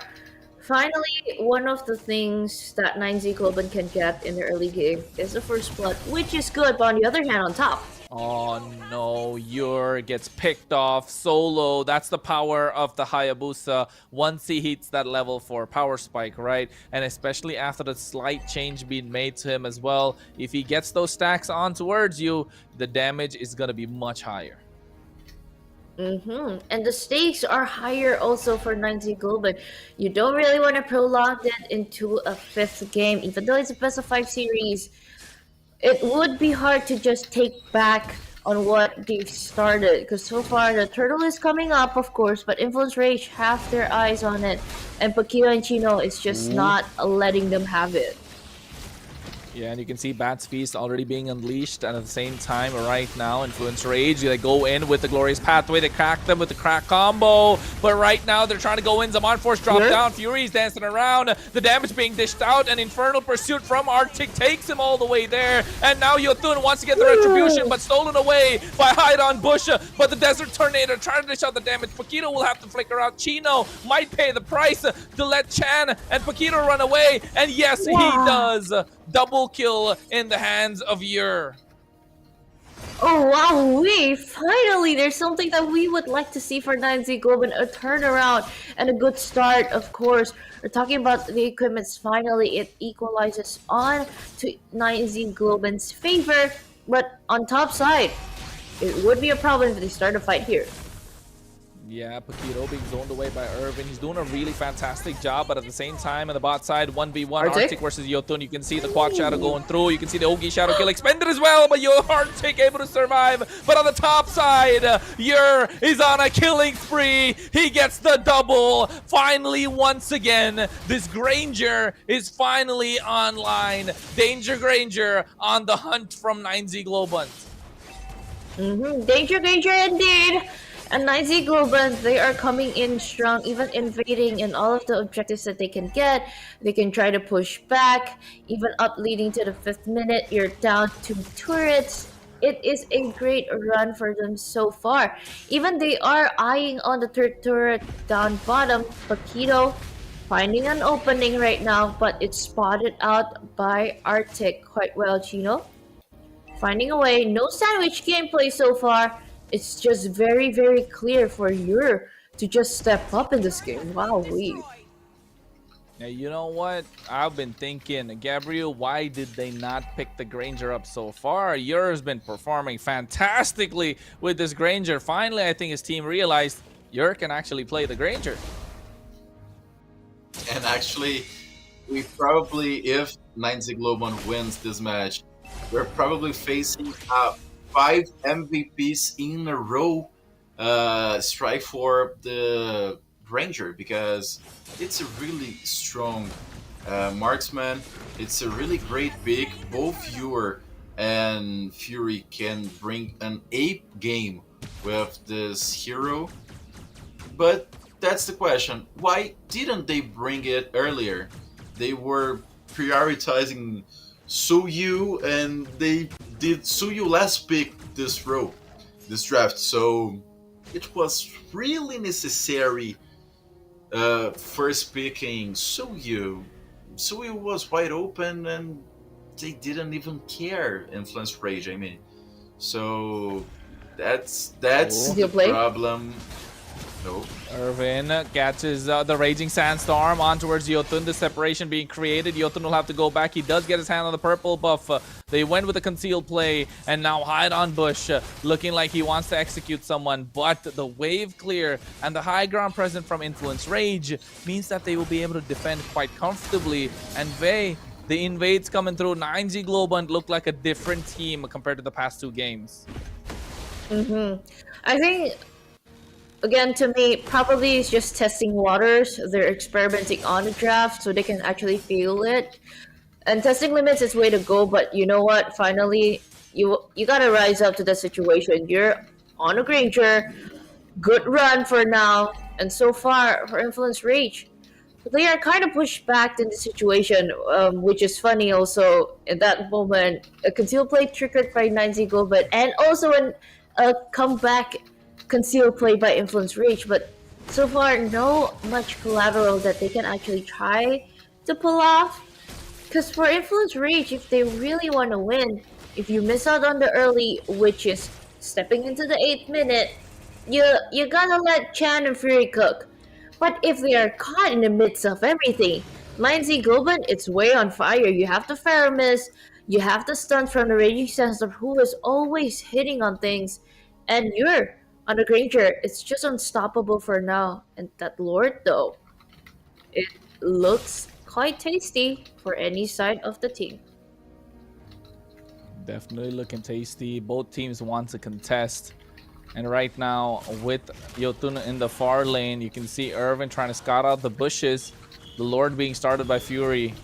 finally, one of the things that 9Z Global can get in the early game is the first blood, which is good, but on the other hand, on top, Oh no, Yor gets picked off solo. That's the power of the Hayabusa once he hits that level 4 power spike, right? And especially after the slight change being made to him as well. If he gets those stacks on towards you, the damage is gonna be much higher. And the stakes are higher also for 9Z Global. You don't really want to prolong it into a 5th game, even though it's a best of 5 series. It would be hard to just take back on what they've started, because so far the turtle is coming up, of course, but Influence Rage have their eyes on it, and Paquito and Chino is just not letting them have it. Yeah, and you can see Bat's Feast already being unleashed, and at the same time, right now, Influence Rage, they go in with the Glorious Pathway, they crack them with the crack combo, but right now they're trying to go in, Zaman Force drop down, Fury's dancing around, the damage being dished out, and Infernal Pursuit from Arctic takes him all the way there, and now Yotun wants to get the Retribution, but stolen away by Hide on Bush, but the Desert Tornado trying to dish out the damage. Paquito will have to flicker out. Chino might pay the price to let Chan and Paquito run away, and yes, he does. Double kill in the hands of Yer. Oh wow, finally there's something that we would like to see for 9Z Global, a turnaround and a good start, of course. We're talking about the equipments. Finally it equalizes on to 9Z Global's favor, but on top side, it would be a problem if they start a fight here. Yeah, Paquito being zoned away by Irvin. He's doing a really fantastic job, but at the same time, on the bot side, 1v1 Arctic versus Yotun. You can see the Quack Shadow going through. You can see the Ogi Shadow kill expended as well, but Arctic able to survive. But on the top side, Yer is on a killing spree. He gets the double. Finally, once again, this Granger is finally online. Danger Granger on the hunt from 9Z Global. Danger Granger indeed. And 9Z Global, they are coming in strong, even invading in all of the objectives that they can get. They can try to push back, even up leading to the 5th minute. You're down 2 turrets. It is a great run for them so far. Even they are eyeing on the 3rd turret down bottom. Paquito finding an opening right now, but it's spotted out by Arctic quite well, Chino. Finding a way. No sandwich gameplay so far. It's just very, very clear for Yer to just step up in this game. Wow, Now, you know what? I've been thinking, Gabriel, why did they not pick the Granger up so far? Yer has been performing fantastically with this Granger. Finally, I think his team realized Yer can actually play the Granger. And actually, we probably, if 9Z Global wins this match, we're probably facing 5 MVPs in a row strike for the Granger, because it's a really strong marksman. It's a really great pick. Both Yer and Fury can bring an ape game with this hero. But that's the question. Why didn't they bring it earlier? They were prioritizing Suyu, and they did Suyu last pick this draft, so it was really necessary first picking Suyu. Suyu was wide open, and they didn't even care. Influence Rage, I mean. So that's the problem. No. Irvin catches the Raging Sandstorm on towards Yotun. The separation being created. Yotun will have to go back. He does get his hand on the purple buff. They went with a concealed play, and now Hide on Bush, looking like he wants to execute someone. But the wave clear and the high ground present from Influence Rage means that they will be able to defend quite comfortably. And the invades coming through. 9Z Global look like a different team compared to the past 2 games. I think, again, to me, probably it's just testing waters. They're experimenting on the draft so they can actually feel it. And testing limits is way to go, but you know what? Finally, you gotta rise up to the situation. You're on a Granger. Good run for now. And so far, for Influence Rage, they are kind of pushed back in the situation, which is funny also. In that moment, a concealed play triggered by 9Z Global, and also a comeback concealed play by Influence Rage, but so far no much collateral that they can actually try to pull off. Because for Influence Rage, if they really want to win, If you miss out on the early, which is stepping into the 8th minute, you gotta let Chan and Fury cook. But if they are caught in the midst of everything, Lindsay Goban, it's way on fire. You have the Faramis, you have the stun from the Raging Sensor, who is always hitting on things, and you're on the Granger. It's just unstoppable for now. And that Lord, though, it looks quite tasty for any side of the team. Definitely looking tasty. Both teams want to contest. And right now, with Yotun in the far lane, you can see Irvin trying to scout out the bushes. The Lord being started by Fury.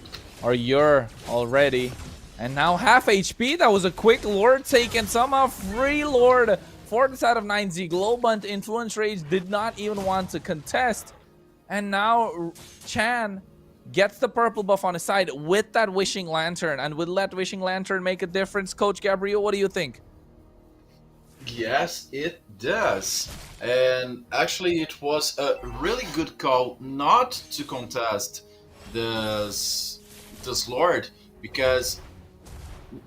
Or Ur already. And now half HP. That was a quick Lord take, and somehow free Lord for the side of 9Z. Globant Influence Rage did not even want to contest. And now Chan gets the purple buff on his side with that Wishing Lantern. And will that Wishing Lantern make a difference? Coach Gabriel, what do you think? Yes, it does. And actually, it was a really good call not to contest this Lord, because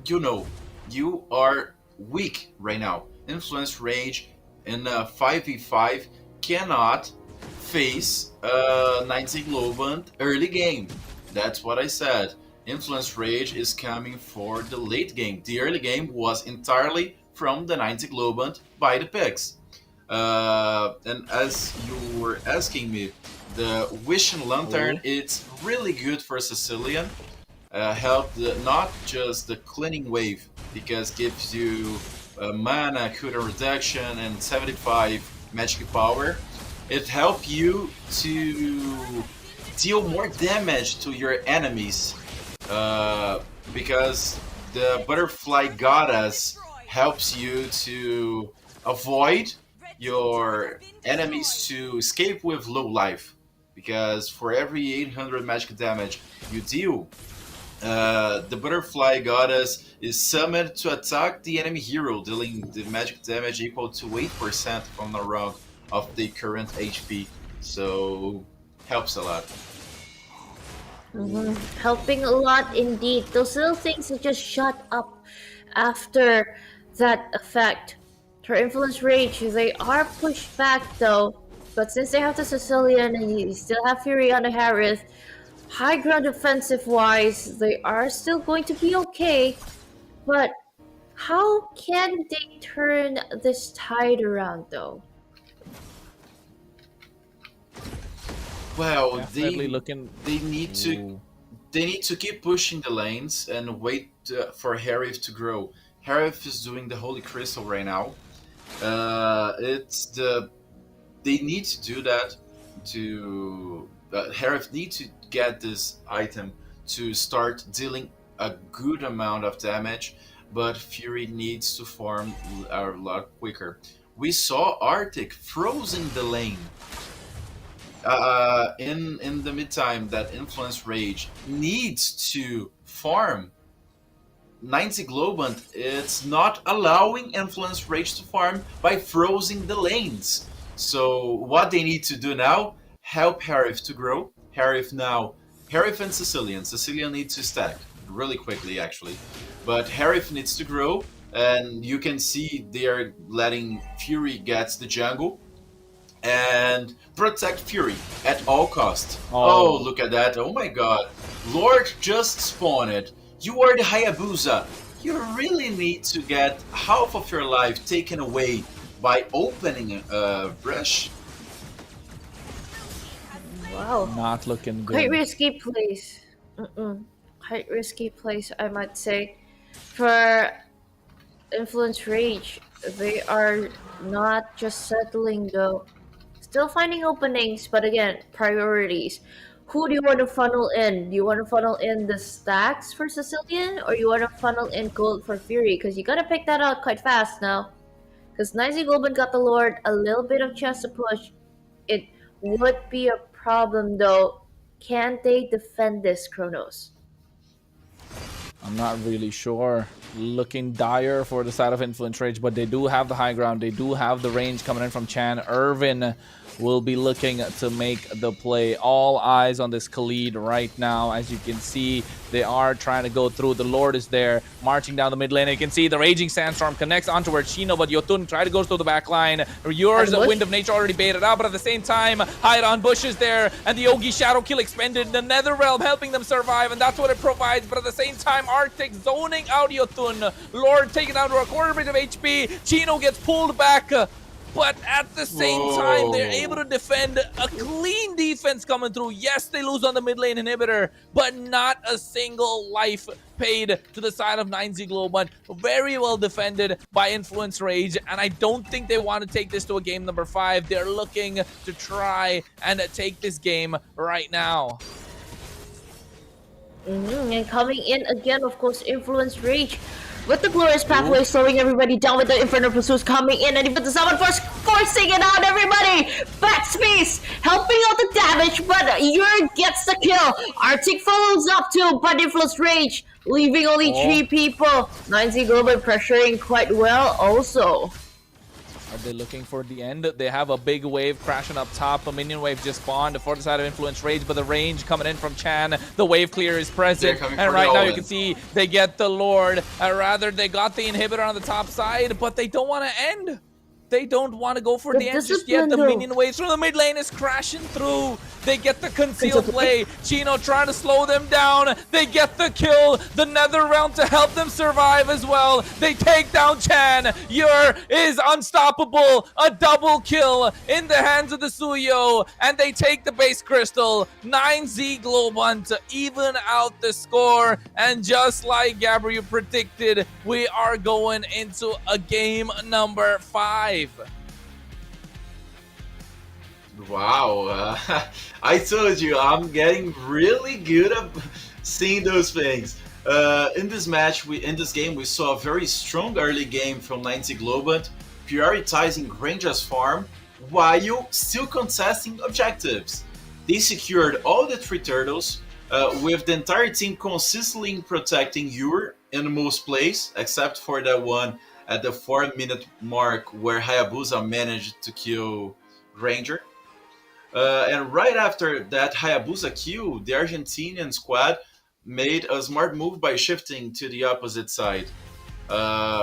you are weak right now. Influence Rage in a 5v5 cannot face 90 Globant early game. That's what I said. Influence Rage is coming for the late game. The early game was entirely from the 90 Globant by the picks. And as you were asking me, the Wishing Lantern, it's really good for Sicilian. Help not just the cleaning wave, because gives you mana, cooldown reduction, and 75 magic power. It helps you to deal more damage to your enemies, because the Butterfly Goddess helps you to avoid your enemies to escape with low life, because for every 800 magic damage you deal, the Butterfly Goddess is summoned to attack the enemy hero, dealing the magic damage equal to 8%, if I'm not wrong, of the current HP. So helps a lot. Helping a lot indeed. Those little things that just shut up after that effect. For Influence Rage, they are pushed back though, but since they have the Sicilian and you still have Fury on the Harith, high ground defensive wise, they are still going to be okay. But how can they turn this tide around though? Well, Definitely they need to keep pushing the lanes and wait for Harith to grow. Harith is doing the Holy Crystal right now. They need to do that to Harith need to get this item to start dealing a good amount of damage, but Fury needs to farm a lot quicker. We saw Arctic frozen the lane. In the midtime that Influence Rage needs to farm 90 Globant, it's not allowing Influence Rage to farm by freezing the lanes. So what they need to do now, help Harith to grow. Harith and Sicilian. Sicilian needs to stack really quickly actually. But Harith needs to grow, and you can see they're letting Fury get the jungle and protect Fury at all cost. Oh, look at that. Oh my god. Lord just spawned. You are the Hayabusa. You really need to get half of your life taken away by opening a brush. Wow. Not looking good. Quite risky place. Quite risky place, I might say. For Influence Rage, they are not just settling though. Still finding openings, but again, priorities. Who do you want to funnel in? Do you want to funnel in the stacks for Sicilian, or you want to funnel in gold for Fury? Because you gotta pick that out quite fast now. Because Nicey Goldman got the Lord, a little bit of chance to push. It would be a problem though. Can they defend this, Kronos? I'm not really sure. Looking dire for the side of Influence Rage, but they do have the high ground. They do have the range coming in from Chan. Irvin will be looking to make the play. All eyes on this Khalid right now. As you can see, they are trying to go through. The Lord is there, marching down the mid lane. You can see the Raging Sandstorm connects onto where Chino, but Yotun try to go through the back line. Yours, Wind of Nature already baited out, but at the same time, hide on Bush is there, and the Yogi Shadow Kill expended. The Nether Realm helping them survive, and that's what it provides. But at the same time, Arctic zoning out Yotun. Lord taken down to a quarter bit of HP. Chino gets pulled back. But at the same time, they're able to defend. A clean defense coming through. Yes, they lose on the mid lane inhibitor, but not a single life paid to the side of 9Z Global. Very well defended by Influence Rage, and I don't think they want to take this to a game number 5. They're looking to try and take this game right now. And coming in again, of course, Influence Rage. With the Glorious Pathway slowing everybody down with the Inferno Pursuits coming in, and even the Summon Force forcing it out, everybody! Backspace helping out the damage, but Yurg gets the kill. Arctic follows up too, but Influence Rage leaving only 3 people. 9Z Global pressuring quite well also. Are they looking for the end? They have a big wave crashing up top. A minion wave just spawned for the side of Influence Rage, but the range coming in from Chan. The wave clear is present. And right now you can see they get the Lord. Rather, they got the inhibitor on the top side, but they don't want to end. They don't want to go for the end just yet. The minion waves from the mid lane is crashing through. They get the concealed play. Chino trying to slow them down. They get the kill. The Nether Realm to help them survive as well. They take down Chan. Ur is unstoppable. A double kill in the hands of the Suyo. And they take the base crystal. 9Z Global to even out the score. And just like Gabriel predicted, we are going into a game number 5. Wow, I told you, I'm getting really good at seeing those things. In this game, we saw a very strong early game from 9Z Global, prioritizing Granger's farm while still contesting objectives. They secured all the 3 turtles, with the entire team consistently protecting Ur in most plays, except for that one at the 4-minute mark where Hayabusa managed to kill Granger. And right after that Hayabusa kill, the Argentinian squad made a smart move by shifting to the opposite side.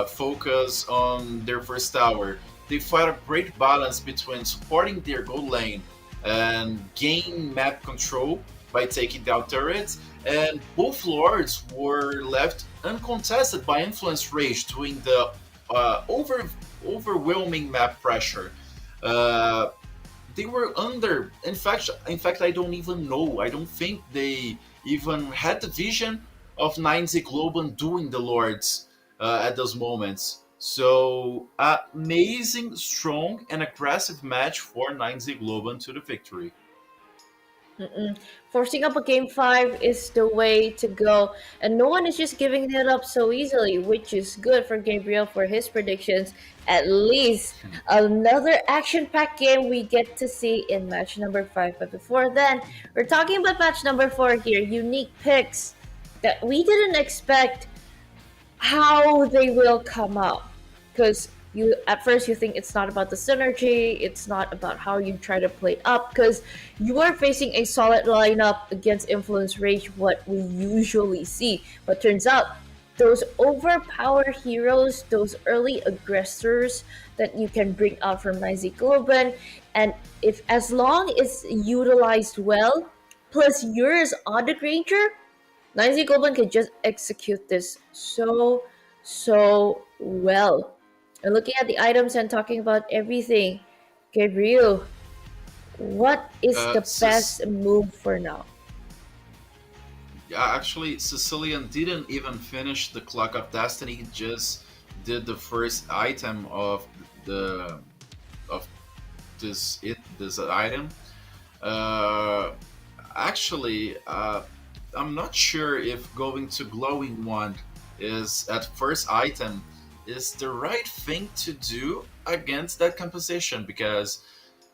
Focus on their first tower. They found a great balance between supporting their gold lane and gain map control by taking down turrets, and both lords were left uncontested by Influence Rage doing the overwhelming map pressure. They were under. In fact, I don't even know. I don't think they even had the vision of 9Z Global doing the Lords at those moments. So, amazing, strong, and aggressive match for 9Z Global to the victory. Forcing up a game 5 is the way to go, and no one is just giving it up so easily, which is good for Gabriel for his predictions. At least another action-packed game we get to see in match number 5. But before then, we're talking about match number 4 here. Unique picks that we didn't expect how they will come out, because at first you think it's not about the synergy, it's not about how you try to play up, because you are facing a solid lineup against Influence Rage, what we usually see. But turns out those overpowered heroes, those early aggressors that you can bring out from 9Z Global, and if as long as utilized well, plus yours on the Granger, 9Z Global can just execute this so well. And looking at the items and talking about everything, Gabriel, what is the best move for now? Yeah, actually, Sicilian didn't even finish the Clock of Destiny. He just did the first item of this item. Actually, I'm not sure if going to Glowing Wand is at first item is the right thing to do against that composition, because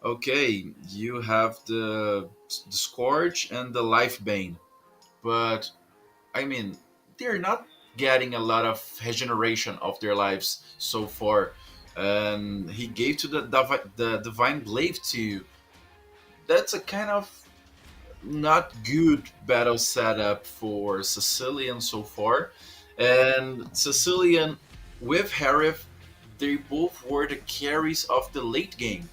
okay, you have the Scourge and the Life Bane, but I mean, they're not getting a lot of regeneration of their lives so far, and he gave to the Divine Glaive that's a kind of not good battle setup for Sicilian so far. And Sicilian with Harif, they both were the carries of the late game.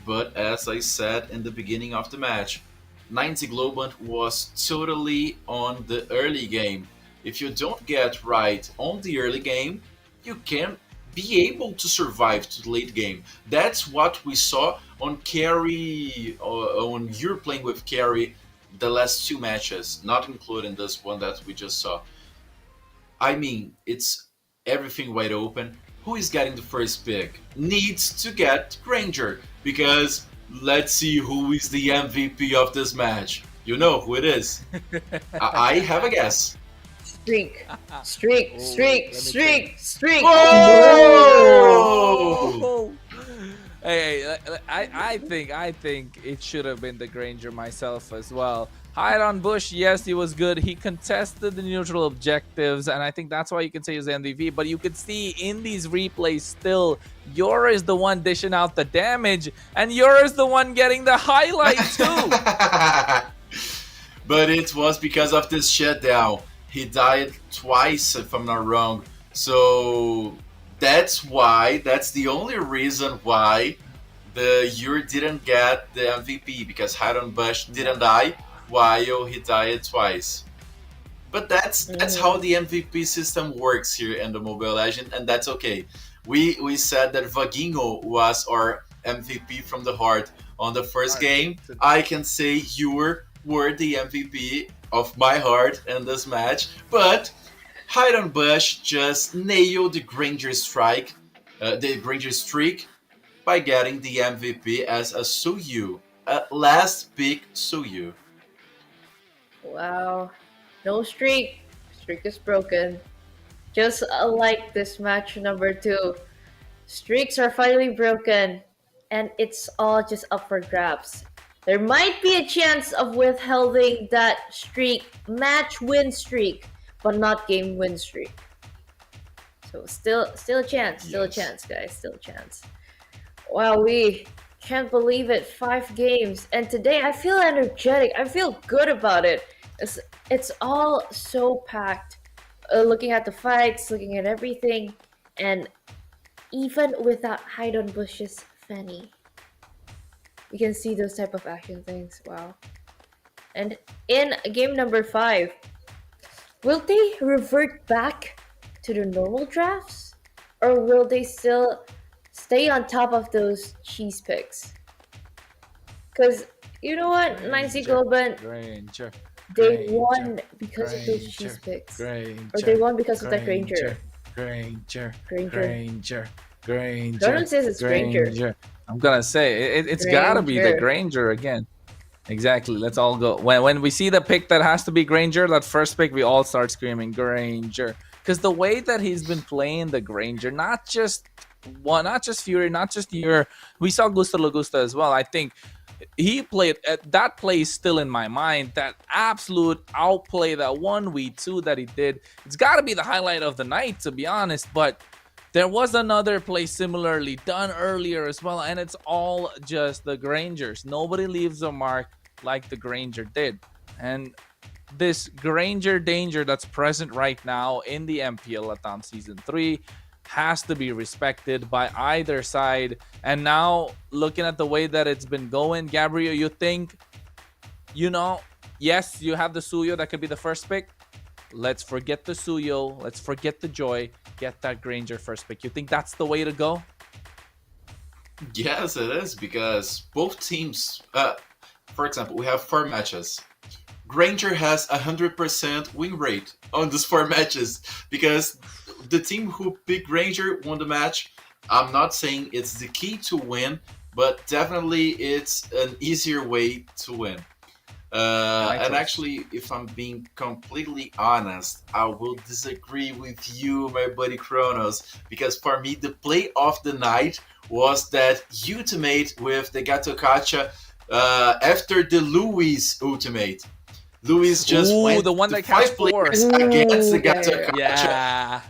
But as I said in the beginning of the match, 90 Globant was totally on the early game. If you don't get right on the early game, you can be able to survive to the late game. That's what we saw on Carry, when you're playing with Carry the last two matches, not including this one that we just saw. I mean, it's everything wide open. Who is getting the first pick? Needs to get Granger, because let's see who is the MVP of this match. You know who it is. I have a guess. Streak, streak, streak, streak, streak. Whoa! Hey, I think it should have been the Granger myself as well. Hide on Bush, yes, he was good. He contested the neutral objectives, and I think that's why you can say he's the MVP. But you could see in these replays still, Yor is the one dishing out the damage, and Yor is the one getting the highlight too. But it was because of this shutdown. He died twice, if I'm not wrong. So that's the only reason why the Yor didn't get the MVP, because Hiron Bush didn't die while he died twice. But that's how the MVP system works here in the Mobile Legend, and that's okay. We said that Vaguinho was our MVP from the heart on the first game. I can say you were the MVP of my heart in this match, but Hiron Bush just nailed the Granger streak by getting the MVP as a Suyu, last pick Suyu. Wow. No streak. Streak is broken. Just like this match number 2. Streaks are finally broken, and it's all just up for grabs. There might be a chance of withholding that streak, match win streak, but not game win streak. So still a chance, a chance, guys, still a chance. Wow, we can't believe it, 5 games, and today I feel energetic. I feel good about it. It's all so packed. Looking at the fights, looking at everything, and even without Hide on Bush's Fanny, you can see those type of action things. Wow. And in game number 5, will they revert back to the normal drafts, or will they still stay on top of those cheese picks? Because you know what, 90 Globant, Granger. they won because of those cheese picks. Or they won because of that Granger. Granger. Jordan says it's Granger. I'm gonna say it's gotta be the Granger again. Exactly. Let's all go. When we see the pick that has to be Granger, that first pick, we all start screaming Granger, because the way that he's been playing the Granger, not just Fury, not just Yor, we saw Gusta Lagusta as well. I think he played that play is still in my mind. That absolute outplay, that 1v2 that he did, it's got to be the highlight of the night, to be honest. But there was another play similarly done earlier as well, and it's all just the Grangers. Nobody leaves a mark like the Granger did. And this Granger danger that's present right now in the MPL LATAM Season 3 has to be respected by either side. And now, looking at the way that it's been going, Gabriel, you think, yes, you have the Suyo that could be the first pick. Let's forget the Suyo. Let's forget the Joy. Get that Granger first pick. You think that's the way to go? Yes, it is, because both teams, for example, we have 4 matches. Granger has 100% win rate on those 4 matches, because the team who picked Granger won the match. I'm not saying it's the key to win, but definitely it's an easier way to win. And actually, if I'm being completely honest, I will disagree with you, my buddy Kronos, because for me, the play of the night was that ultimate with the Gato Kacha after the Luis ultimate. Luis just went the one to that 5 players against the Gato Kacha. Yeah.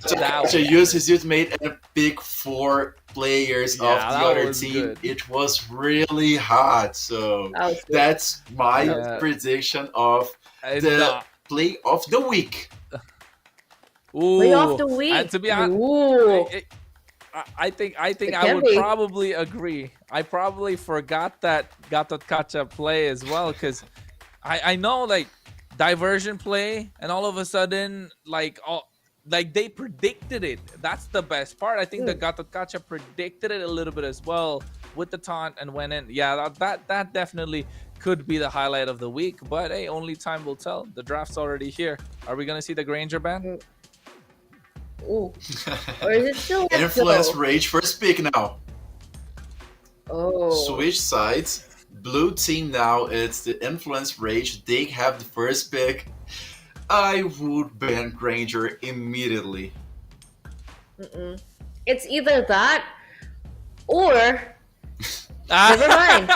That To was use his ultimate and pick 4 players Yeah, of the that other was team. good. It was really hot. So That was good. that's my Yeah. prediction of And, the play of the week. Play of ooh, the week. and to be honest, Ooh. I think It I can would be. probably agree. I probably forgot that Gatot Kacha play as well, because I know like diversion play, and all of a sudden like they predicted it. That's the best part. I think the Gatot Kacha predicted it a little bit as well with the taunt and went in. Yeah, that definitely could be the highlight of the week. But hey, only time will tell. The draft's already here. Are we gonna see the Granger ban? Ooh. Or is it still Let's Influence Go? Rage first pick now. Oh. Switch sides. Blue team now, it's the Influence Rage. They have the first pick. I would ban Granger immediately. It's either that or never mind.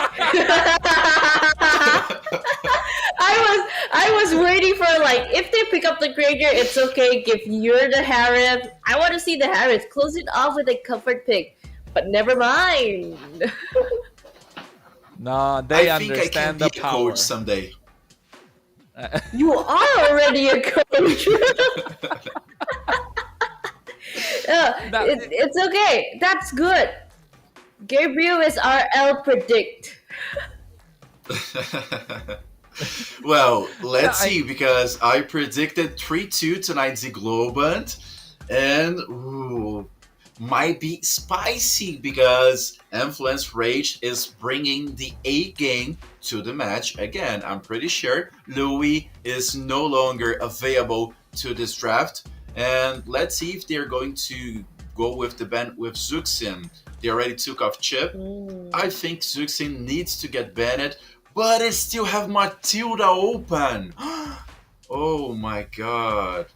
I was waiting for like if they pick up the Granger, it's okay. Give you're the Harith. I want to see the Harith. Close it off with a comfort pick. But never mind. No, they I think I can understand be the a power. coach someday. You are already a coach. It's okay. That's good. Gabriel is RL predict. Well, let's see, because I predicted 3-2 tonight the Globant, and ooh, might be spicy because Influence Rage is bringing the A game to the match again. I'm pretty sure Louis is no longer available to this draft, and let's see if they're going to go with the ban with Zuxin. They already took off Chip. I think Zuxin needs to get banned, but I still have Matilda open. Oh my god.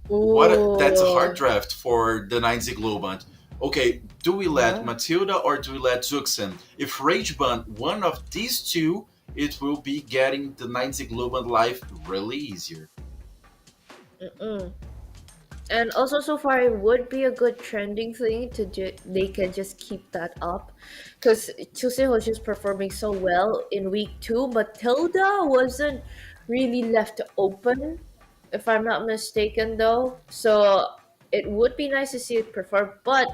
That's a hard draft for the 9Z Globant. Okay, do we let Matilda or do we let Zuxin? If Rage ban one of these two, it will be getting the 9Z Globant life really easier. And also, so far, it would be a good trending thing to they can just keep that up, because Chuse was just performing so well in week 2. Matilda wasn't really left open, if I'm not mistaken, though. So it would be nice to see it perform. But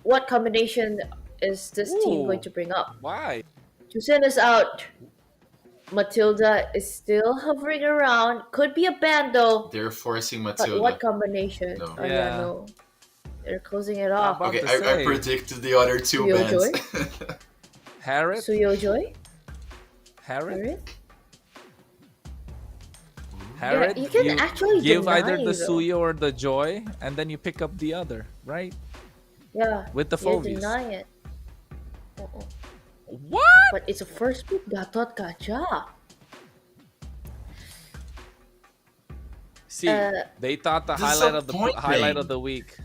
what combination is this team going to bring up? Why? Chuse is out. Matilda is still hovering around. Could be a ban though. They're forcing But Matilda. what combination? No. Oh yeah, no. They're closing it off. Okay, I predicted the other two bans. Harith? Suyojoy? Harith? Yeah, you can actually give deny, either the though. Suyo or the Joy, and then you pick up the other, right? Yeah. With the you Phobies. deny it. What? But it's a first pick Gatot Kacha. See, they thought the highlight of the week.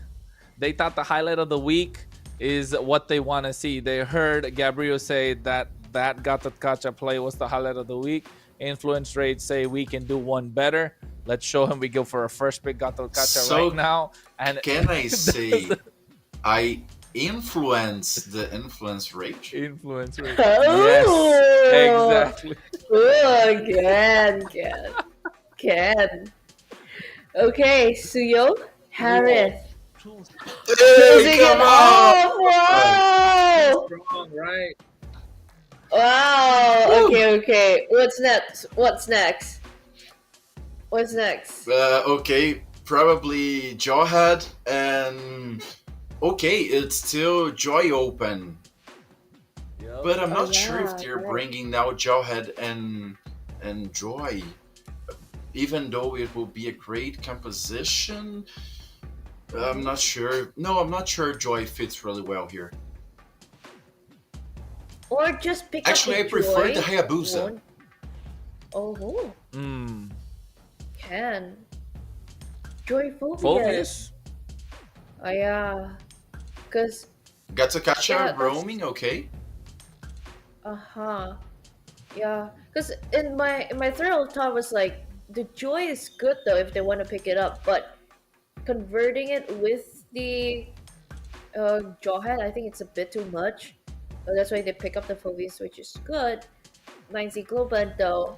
They thought the highlight of the week is what they want to see. They heard Gabriel say that Gatot Kacha play was the highlight of the week. Influence Rate say we can do one better. Let's show him we go for a first pick Gatot Kacha right now. And can I say I influence the Influence Rage? Influence Rage. Oh! Yes, exactly. Oh, can. Okay, Suyo, Harith. Hey, come on! Wow! Strong, right? Wow. Okay. What's next? Okay, probably Jawhead and okay, it's still Joy open. Yep. But I'm not sure if they're bringing now Jawhead and Joy. Even though it will be a great composition, I'm not sure. No, I'm not sure Joy fits really well here. Or just pick Actually, up I prefer Joy. the Hayabusa. Oh. Can. Joy Phobius. Phobius? Oh yeah. Cause Gatsakacha roaming, okay. Yeah. Cause in my thrill thought was like the Joy is good though if they want to pick it up, but converting it with the Jawhead, I think it's a bit too much. So that's why they pick up the Phobius, which is good. 9Z Globant though,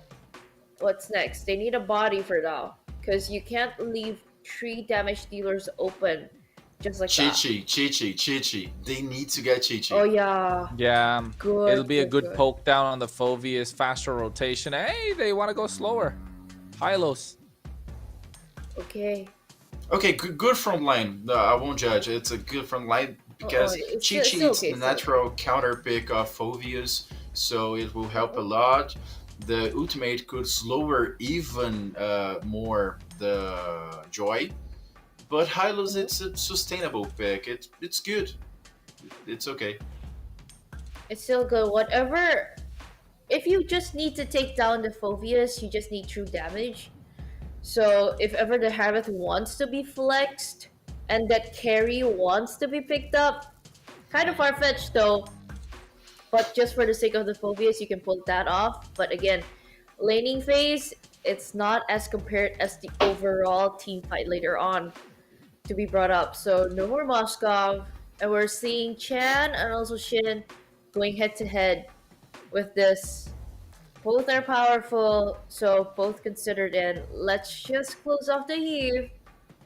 what's next? They need a body for now. Because you can't leave 3 damage dealers open just like that. Chi-Chi. They need to get Chi-Chi. Oh yeah. Yeah, Good, it'll be a good, good good. poke down on the Phobius, faster rotation. Hey, they want to go slower. Hylos. Okay. Okay, good front line. No, I won't judge. It's a good front line because it's Chi-Chi still is okay, the still okay. natural counter pick of Phobius, so it will help a lot. The ultimate could slower even more the Joy, but Hylos, it's a sustainable pick. It's good. It's okay. It's still good. Whatever. If you just need to take down the Phobius, you just need true damage. So if ever the Harith wants to be flexed and that carry wants to be picked up, kind of far-fetched though. But just for the sake of the Phobius, you can pull that off. But again, laning phase, it's not as compared as the overall team fight later on to be brought up. So no more Moskov, and we're seeing Chan and also Shin going head to head with this. Both are powerful, so both considered in. Let's just close off the heave.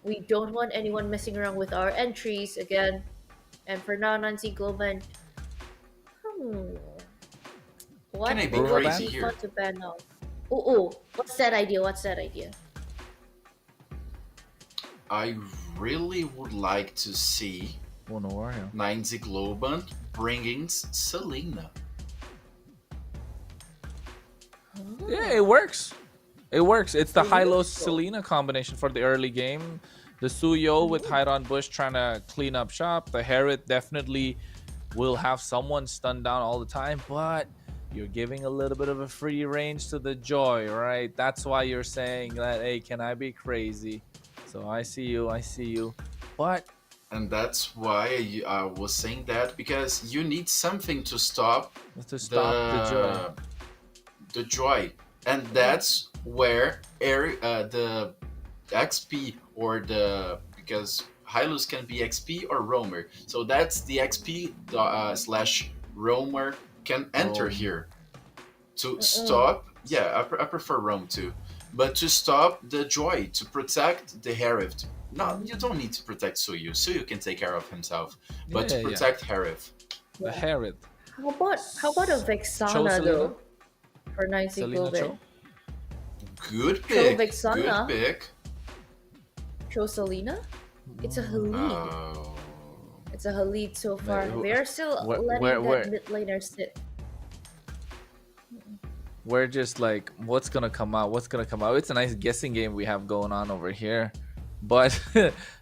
We don't want anyone messing around with our entries again. And for now, Nancy Globant. What Can I be would crazy be here? fun to ban now? Ooh, what's that idea? I really would like to see Oh, no worry. 9Z Globant bringing Selena. Yeah, it works. It works. It's the Hylos Beautiful. Selena combination for the early game. The Suyo with Hyron Bush trying to clean up shop. The Herod definitely will have someone stunned down all the time, but you're giving a little bit of a free range to the Joy, right? That's why you're saying that, hey, can I be crazy? So I see you. But And that's why I was saying that, because you need something to stop to stop the Joy. the Joy, and that's where the XP or the, because Hylos can be XP or roamer, so that's the XP slash roamer can enter here to stop. Yeah, I prefer roam too, but to stop the Joy, to protect the Harith. No, you don't need to protect Suyu. Suyu can take care of himself, but to protect Harith. The Herod. How about a Vexana Selena? though? For 9C Selena Globant. Cho? Good pick. Vexana. Good pick. Cho Selena? It's a Halid. Oh. It's a Halid so far. who- They're still letting where- that mid laner sit. We're just like, what's gonna come out? It's a nice guessing game we have going on over here. But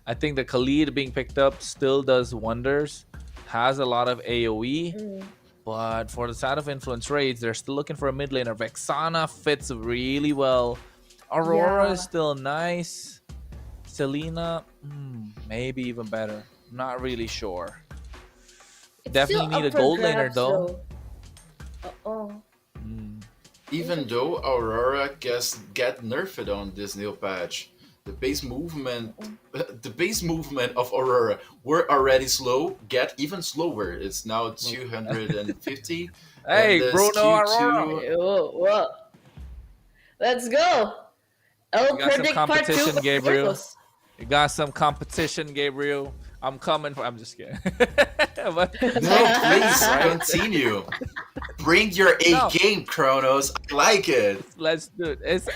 I think the Khalid being picked up still does wonders. Has a lot of AoE. But for the side of influence raids, they're still looking for a mid laner. Vexana fits really well. Aurora is still nice. Selena, maybe even better. Not really sure. It's Definitely still need a up for gold laner grabs, though. Even though Aurora get nerfed on this new patch, the base movement of Aurora were already slow, get even slower. It's now 250. Hey, and the Bruno Q2 Aurora. Whoa. Let's go. You got some Predict part 2 competition, of Gabriel. Infos. You got some competition, Gabriel. I'm coming for. I'm just kidding. But, No, please continue. Bring your A No. game, Kronos. I like it. Let's do it. It's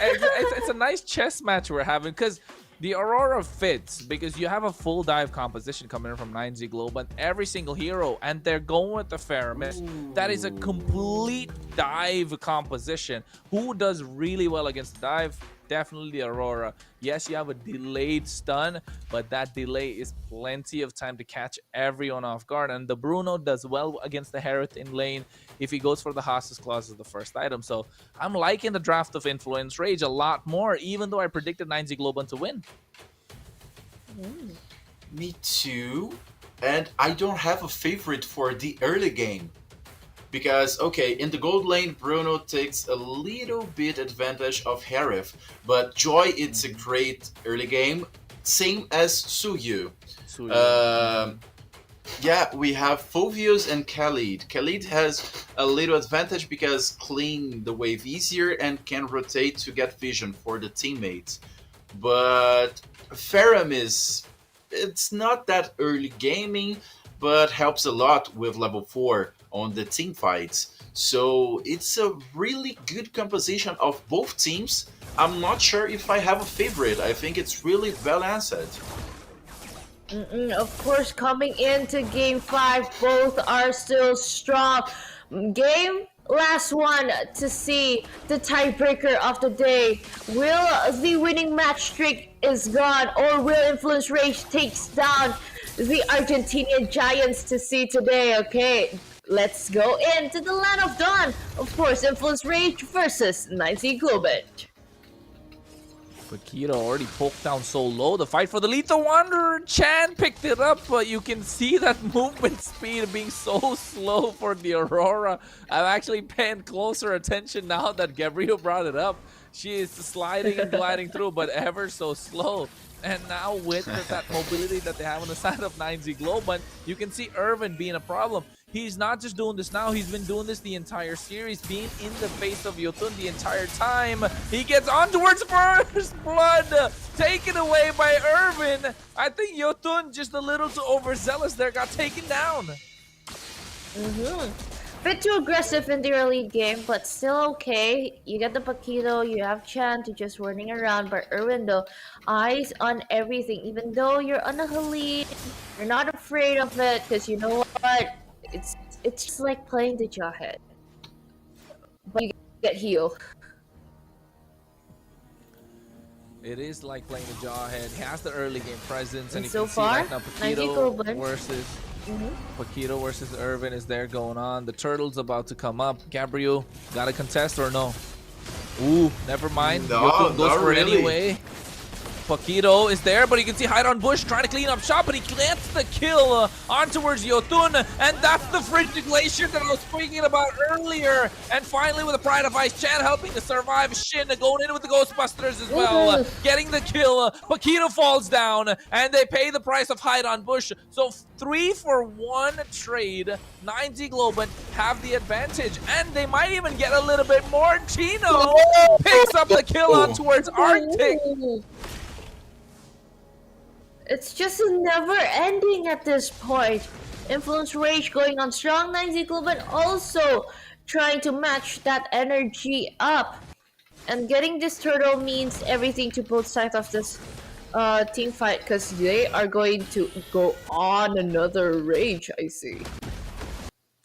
a nice chess match we're having because the Aurora fits because you have a full dive composition coming in from 9Z Global and every single hero, and they're going with the Faramis. That is a complete dive composition. Who does really well against the dive? Definitely the Aurora. Yes, you have a delayed stun, but that delay is plenty of time to catch everyone off guard. And the Bruno does well against the Herod in lane if he goes for the Hostage Clause as the first item. So I'm liking the draft of Influence Rage a lot more, even though I predicted 9Z Global to win. Me too. And I don't have a favorite for the early game. Because, okay, in the gold lane, Bruno takes a little bit advantage of Harith, but Joy, it's a great early game. same as Suyu. Suyu. Yeah, we have Fulvius and Khalid. Khalid has a little advantage because clean the wave easier and can rotate to get vision for the teammates. But Ferrum it's not that early gaming, but helps a lot with level 4 on the team fights. So it's a really good composition of both teams. I'm not sure if I have a favorite. I think it's really balanced. Of course, coming into game 5, both are still strong. Last one to see the tiebreaker of the day. Will the winning match streak is gone, or will Influence Rage takes down the Argentinian Giants to see today? Okay, let's go into the Land of Dawn. Of course, Influence Rage versus 90 Globet. Paquito already poked down so low. The fight for the lead. The Wanderer Chan picked it up, but you can see that movement speed being so slow for the Aurora. I'm actually paying closer attention now that Gabriel brought it up. She is sliding and gliding through, but ever so slow. And now with that mobility that they have on the side of 9Z Global, you can see Irvin being a problem. He's not just doing this now, he's been doing this the entire series, being in the face of Yotun the entire time. He gets on towards first blood, taken away by Irvin. I think Yotun, just a little too overzealous there, got taken down. Bit too aggressive in the early game, but still okay. You get the Paquito, you have Chan to just running around, but Irwin though, eyes on everything. Even though you're on a lead, you're not afraid of it, because you know what? It's just like playing the Jawhead. But you get healed. It is like playing the Jawhead. He has the early game presence, and you so can far, see right now Paquito versus Irvin is there going on. The turtle's about to come up. Gabriel, got a contest or no? Ooh, never mind. No, Yokun goes not for it really. anyway. Paquito is there, but you can see Hide on Bush trying to clean up shop, but he gets the kill on towards Yotun, and that's the Frigid Glacier that I was speaking about earlier. And finally, with the Pride of Ice, Chan helping to survive. Shin going in with the Ghostbusters as well, getting the kill. Paquito falls down, and they pay the price of Hide on Bush. So 3-for-1 trade. 9Z Global have the advantage, and they might even get a little bit more. Chino picks up the kill on towards Arctic. It's just never ending at this point. Influence Rage going on strong, 9Z Global also trying to match that energy up. And getting this turtle means everything to both sides of this team fight, because they are going to go on another rage, I see.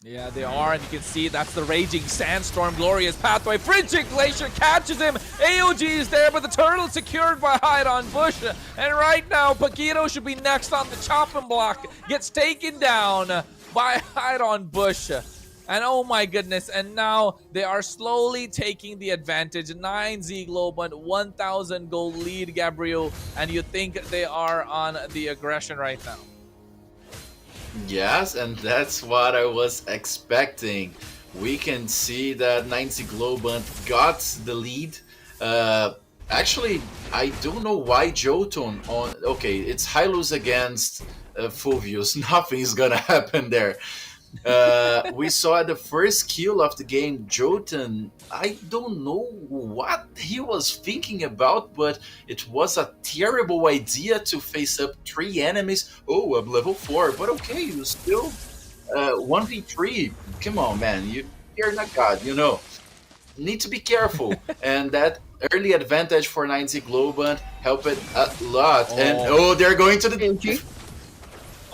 Yeah, they are, and you can see that's the Raging Sandstorm, Glorious Pathway. Frigid Glacier catches him. AOG is there, but the turtle secured by Hide on Bush. And right now, Paquito should be next on the chopping block. Gets taken down by Hide on Bush. And oh my goodness, and now they are slowly taking the advantage. 9Z Global, 1,000 gold lead, Gabriel. And you think they are on the aggression right now. Yes, and that's what I was expecting. We can see that 9Z Global got the lead. Actually, I don't know why Jotun on... Okay, it's Hylos against Fulvius. Nothing's gonna happen there. We saw the first kill of the game, Jotun. I don't know what he was thinking about, but it was a terrible idea to face up 3 enemies. Oh, I'm level 4, but okay, you still 1v3. Come on, man, you're not God, you know. Need to be careful, and that early advantage for 9Z Global helped it a lot. And they're going to the...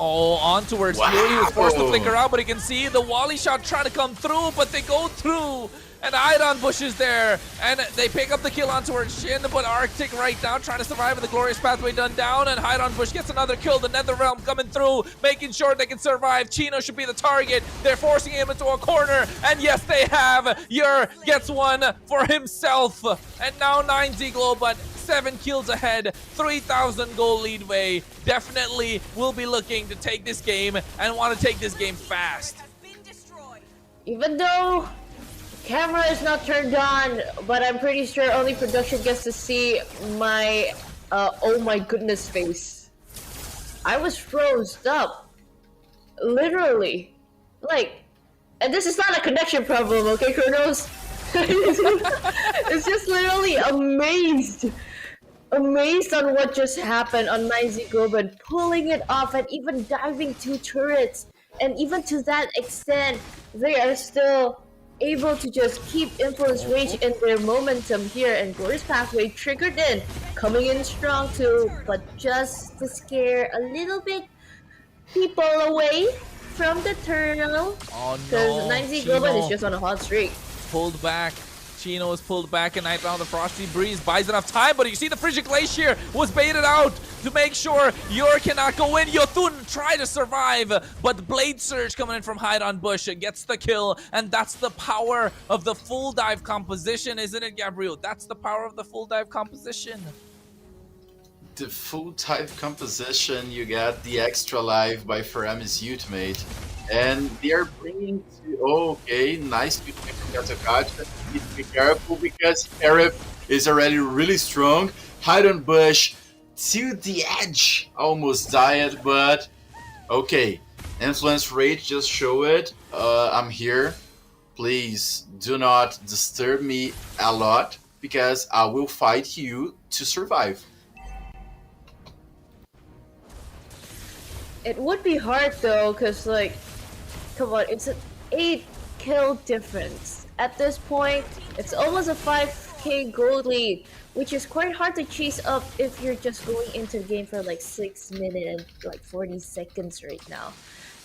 Oh, on towards Fury. He was forced to flicker out, but you can see the Wally shot trying to come through, but they go through. And Idon Bush is there, and they pick up the kill on towards Shin, but Arctic right now trying to survive with the Glorious Pathway done down, and Idon Bush gets another kill. The Nether Realm coming through, making sure they can survive. Chino should be the target. They're forcing him into a corner, and yes, they have. Yer gets one for himself, and now 9Z Global, 7 kills ahead, 3,000 goal lead way. Definitely will be looking to take this game and want to take this game fast. Even though camera is not turned on, but I'm pretty sure only production gets to see my Oh my goodness face. I was froze up. Literally. Like, and this is not a connection problem, okay, Kronos? It's just literally amazed on what just happened on 9Z Globan, pulling it off and even diving 2 turrets. And even to that extent, they are still able to just keep Influence Rage in their momentum here, and Glorious Pathway triggered in, coming in strong too, but just to scare a little bit people away from the turtle. Oh Because no, 9Z Globan is Chino just on a hot streak. pulled back. Chino is pulled back, and Night Round the Frosty Breeze buys enough time, but you see the Frigid Glacier was baited out to make sure Yor cannot go in. Yothun tried to survive, but Blade Surge coming in from Hide on Bush gets the kill, and that's the power of the full dive composition, isn't it, Gabriel? That's the power of the full dive composition. The full type composition, you get the extra life by Faramis Ultimate, and they are bringing to, okay, nice to from Katakacha. Need to be careful because Arif is already really strong. Hide on Bush to the edge, almost died, but okay. Influence Rage just show it. I'm here. Please do not disturb me a lot because I will fight you to survive. It would be hard though, because like, come on, it's an 8 kill difference. At this point, it's almost a 5k gold lead, which is quite hard to chase up if you're just going into the game for like 6 minutes and like 40 seconds right now.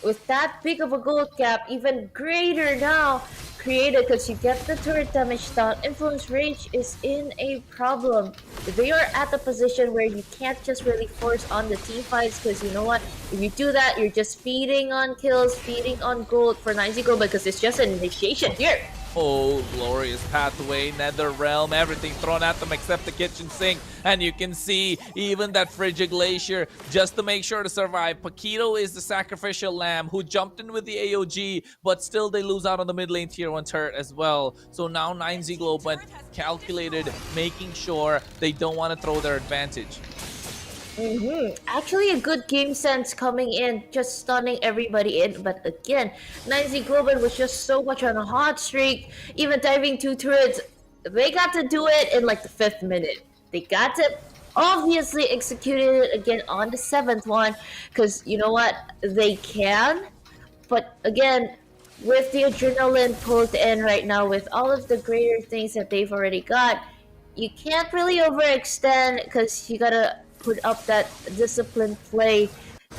With that big of a gold gap, even greater now created because you get the turret damage down. Influence Rage is in a problem. They are at the position where you can't just really force on the team fights, because you know what? If you do that, you're just feeding on kills, feeding on gold for 9Z Gold, because it's just an initiation here. Oh, Glorious Pathway, Nether Realm, everything thrown at them except the kitchen sink. And you can see even that Frigid Glacier just to make sure to survive. Paquito is the sacrificial lamb who jumped in with the AOG, but still they lose out on the mid lane tier 1 turret as well. So now 9Z Globan calculated, making sure they don't want to throw their advantage. Actually, a good game sense coming in, just stunning everybody in. But again, 9Z Globan was just so much on a hot streak, even diving 2 turrets. They got to do it in like the 5th minute. They got to obviously execute it again on the 7th one, because you know what? They can. But again, with the adrenaline pulled in right now, with all of the greater things that they've already got, you can't really overextend, because you gotta put up that disciplined play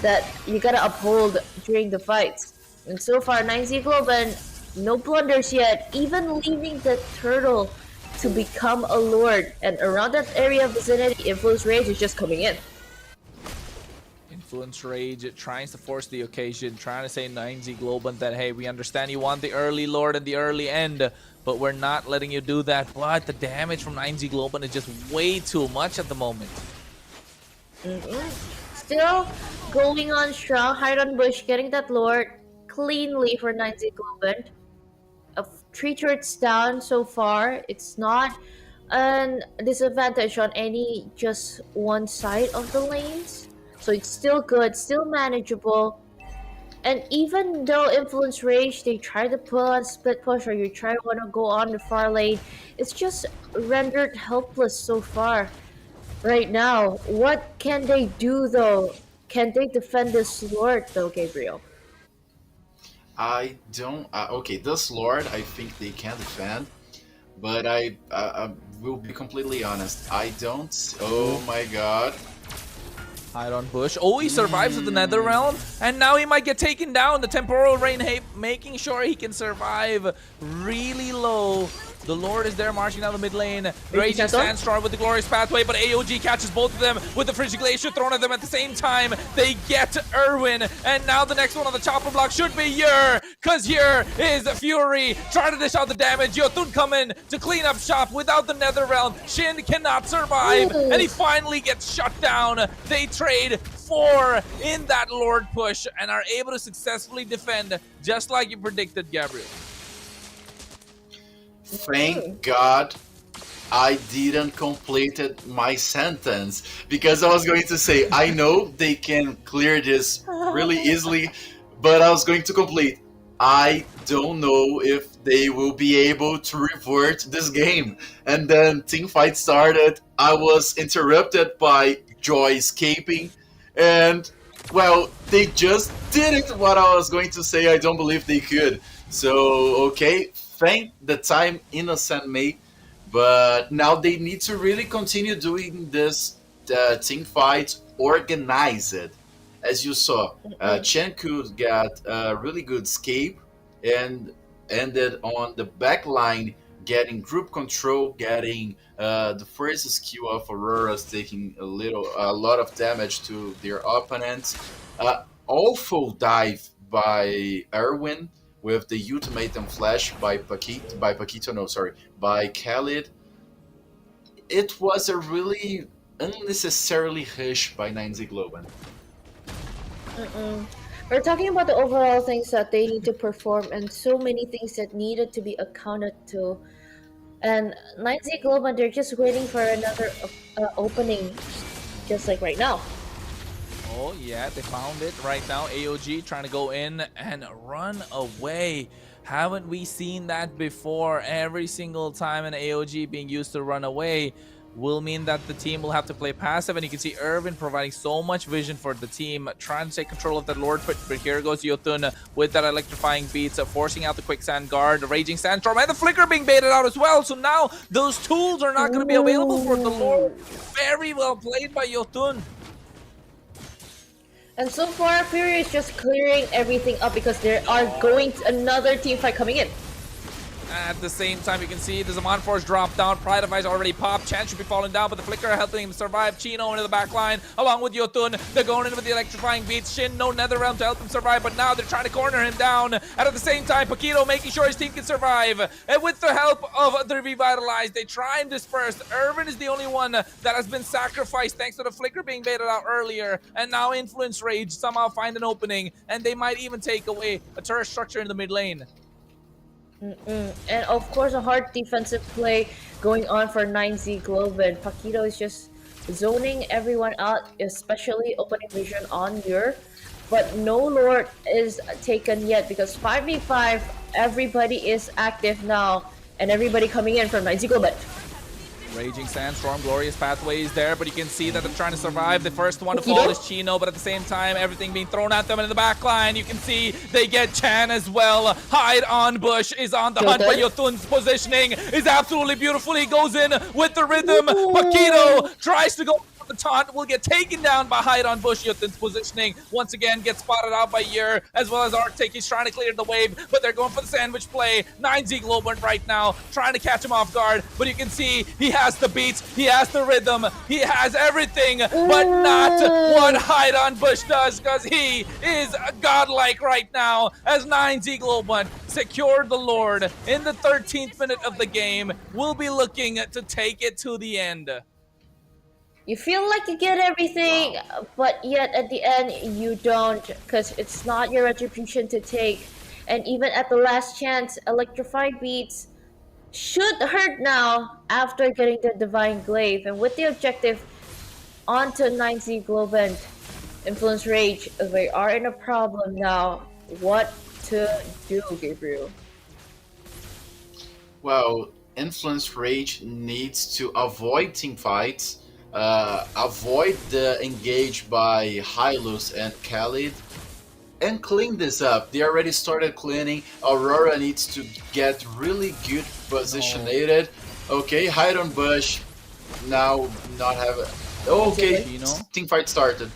that you gotta uphold during the fights. And so far, 9Z Globan, no blunders yet, even leaving the turtle to become a lord. And around that area vicinity, Influence Rage is just coming in. Influence Rage tries to force the occasion, trying to say 9Z Globan that, hey, we understand you want the early lord and the early end, but we're not letting you do that. But the damage from 9Z Globan is just way too much at the moment. Still going on strong. Hide on Bush getting that lord cleanly for 9Z Globan. 3 turrets down so far. It's not a disadvantage on any just one side of the lanes. So it's still good, still manageable. And even though Influence Rage, they try to pull on split push, or you try to want to go on the far lane, it's just rendered helpless so far. Right now, what can they do though? Can they defend this lord though, Gabriel? I don't. Okay, this Lord, I think they can defend, but I will be completely honest. I don't. Oh my god. Hide on Bush. Oh, he survives with the Nether Realm, and now he might get taken down. The Temporal Rain making sure he can survive really low. The Lord is there marching down the mid lane. Raging Sandstorm with the Glorious Pathway, but AOG catches both of them with the Frigid Glacier thrown at them at the same time. They get Irwin, and now the next one on the chopper block should be Yer, because Yer is Fury. Trying to dish out the damage. Yothun coming to clean up shop without the Nether Realm. Shin cannot survive, and he finally gets shut down. They trade 4 in that Lord push and are able to successfully defend, just like you predicted, Gabriel. Thank God I didn't completed my sentence because I was going to say I know they can clear this really easily, but I was going to complete. I don't know if they will be able to revert this game. And then team fight started. I was interrupted by Joy escaping, and well, they just did it. What I was going to say, I don't believe they could. So okay, thank the time Innocent made, but now they need to really continue doing this team fight organized. As you saw, Chen could get a really good escape and ended on the back line, getting group control, getting the first skill of Aurora's taking a lot of damage to their opponents. Awful dive by Erwin with the ultimatum flash by by Khalid. It was a really unnecessarily hush by 9Z Globan. We're talking about the overall things that they need to perform and so many things that needed to be accounted to. And 9Z Global, they're just waiting for another opening, just like right now. Oh yeah, they found it right now. AOG trying to go in and run away. Haven't we seen that before? Every single time an AOG being used to run away will mean that the team will have to play passive, and you can see Irvin providing so much vision for the team, trying to take control of that Lord, but here goes Yotun with that electrifying beats, forcing out the quicksand guard, the raging sandstorm, and the flicker being baited out as well. So now those tools are not going to be available for the Lord. Very well played by Yotun. And so far, Fury is just clearing everything up because there are going to another team fight coming in. At the same time, you can see the Zaman Force drop down. Pride of Ice already popped. Chan should be falling down, but the Flicker helping him survive. Chino into the back line, along with Yotun. They're going in with the electrifying beats. Shin, no Netherrealm to help him survive, but now they're trying to corner him down. And at the same time, Paquito making sure his team can survive. And with the help of the Revitalized, they try and disperse. Irvin is the only one that has been sacrificed thanks to the Flicker being baited out earlier. And now Influence Rage somehow find an opening, and they might even take away a turret structure in the mid lane. And of course, a hard defensive play going on for 9Z Globan. Paquito is just zoning everyone out, especially opening vision on Ur. But no Lord is taken yet because 5v5, everybody is active now. And everybody coming in from 9Z Globan. Raging Sandstorm, Glorious Pathway is there, but you can see that they're trying to survive. The first one to fall is Chino, but at the same time, everything being thrown at them in the back line. You can see they get Chan as well. Hide on Bush is on the hunt, but Yotun's positioning is absolutely beautiful. He goes in with the rhythm. Paquito tries to go. The taunt will get taken down by Hide on Bush. Yotun's positioning once again gets spotted out by Yer, as well as Arctic. He's trying to clear the wave, but they're going for the sandwich play. 9Z Global right now trying to catch him off guard, but you can see he has the beats, he has the rhythm, he has everything, but not what Hide on Bush does, because he is godlike right now as 9Z Global secured the Lord in the 13th minute of the game. Will be looking to take it to the end. You feel like you get everything, but yet at the end you don't, because it's not your retribution to take. And even at the last chance, Electrified Beats should hurt now after getting the Divine Glaive. And with the objective onto 9Z Globant, Influence Rage, they are in a problem now. What to do, Gabriel? Well, Influence Rage needs to avoid team fights. Avoid the engage by Hylos and Khalid, and clean this up. They already started cleaning. Aurora needs to get really good positionated. Okay, Hide on Bush. Now not have it. Okay, team fight started.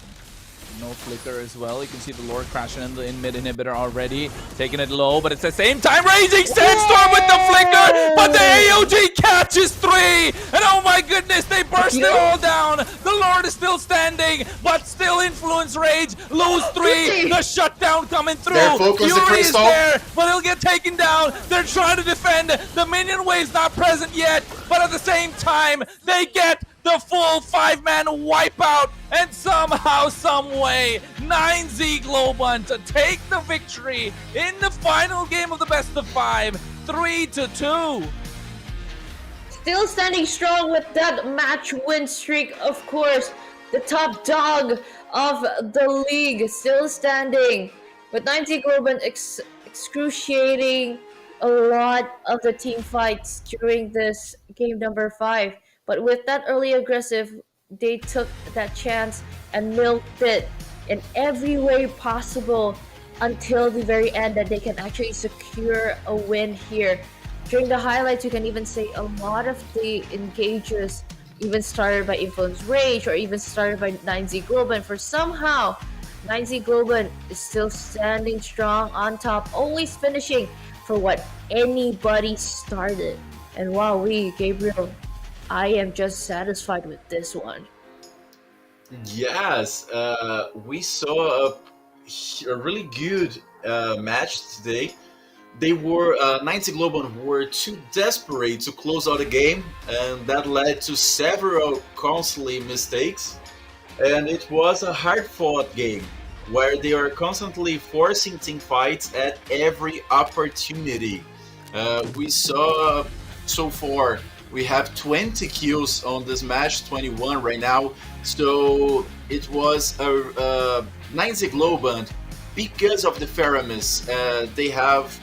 No flicker as well. You can see the Lord crashing in the mid inhibitor already, taking it low, but it's the same time Raging Sandstorm with the flicker, but the AOG catches 3, and oh my goodness, they burst it all down. The Lord is still standing, but still Influence Rage, lose 3, the shutdown coming through. Fury is there, but he'll get taken down. They're trying to defend. The minion wave's not present yet, but at the same time, they get the full 5-man wipeout, and somehow, someway, 9Z Global to take the victory in the final game of the best of 5, 3-2. still standing strong with that match win streak, of course. The top dog of the league still standing. With 90 Globan excruciating a lot of the team fights during this game number 5. But with that early aggressive, they took that chance and milked it in every way possible until the very end that they can actually secure a win here. During the highlights, you can even say a lot of the engages even started by Influence Rage or even started by 9Z Globan. For somehow, 9Z Globan is still standing strong on top, always finishing for what anybody started. And wow, Gabriel, I am just satisfied with this one. Yes, we saw a really good match today. They were 90 Globan were too desperate to close out the game, and that led to several costly mistakes. And it was a hard-fought game where they are constantly forcing team fights at every opportunity. We saw so far we have 20 kills on this match, 21 right now. So it was a 90 Globan because of the Faramis. They have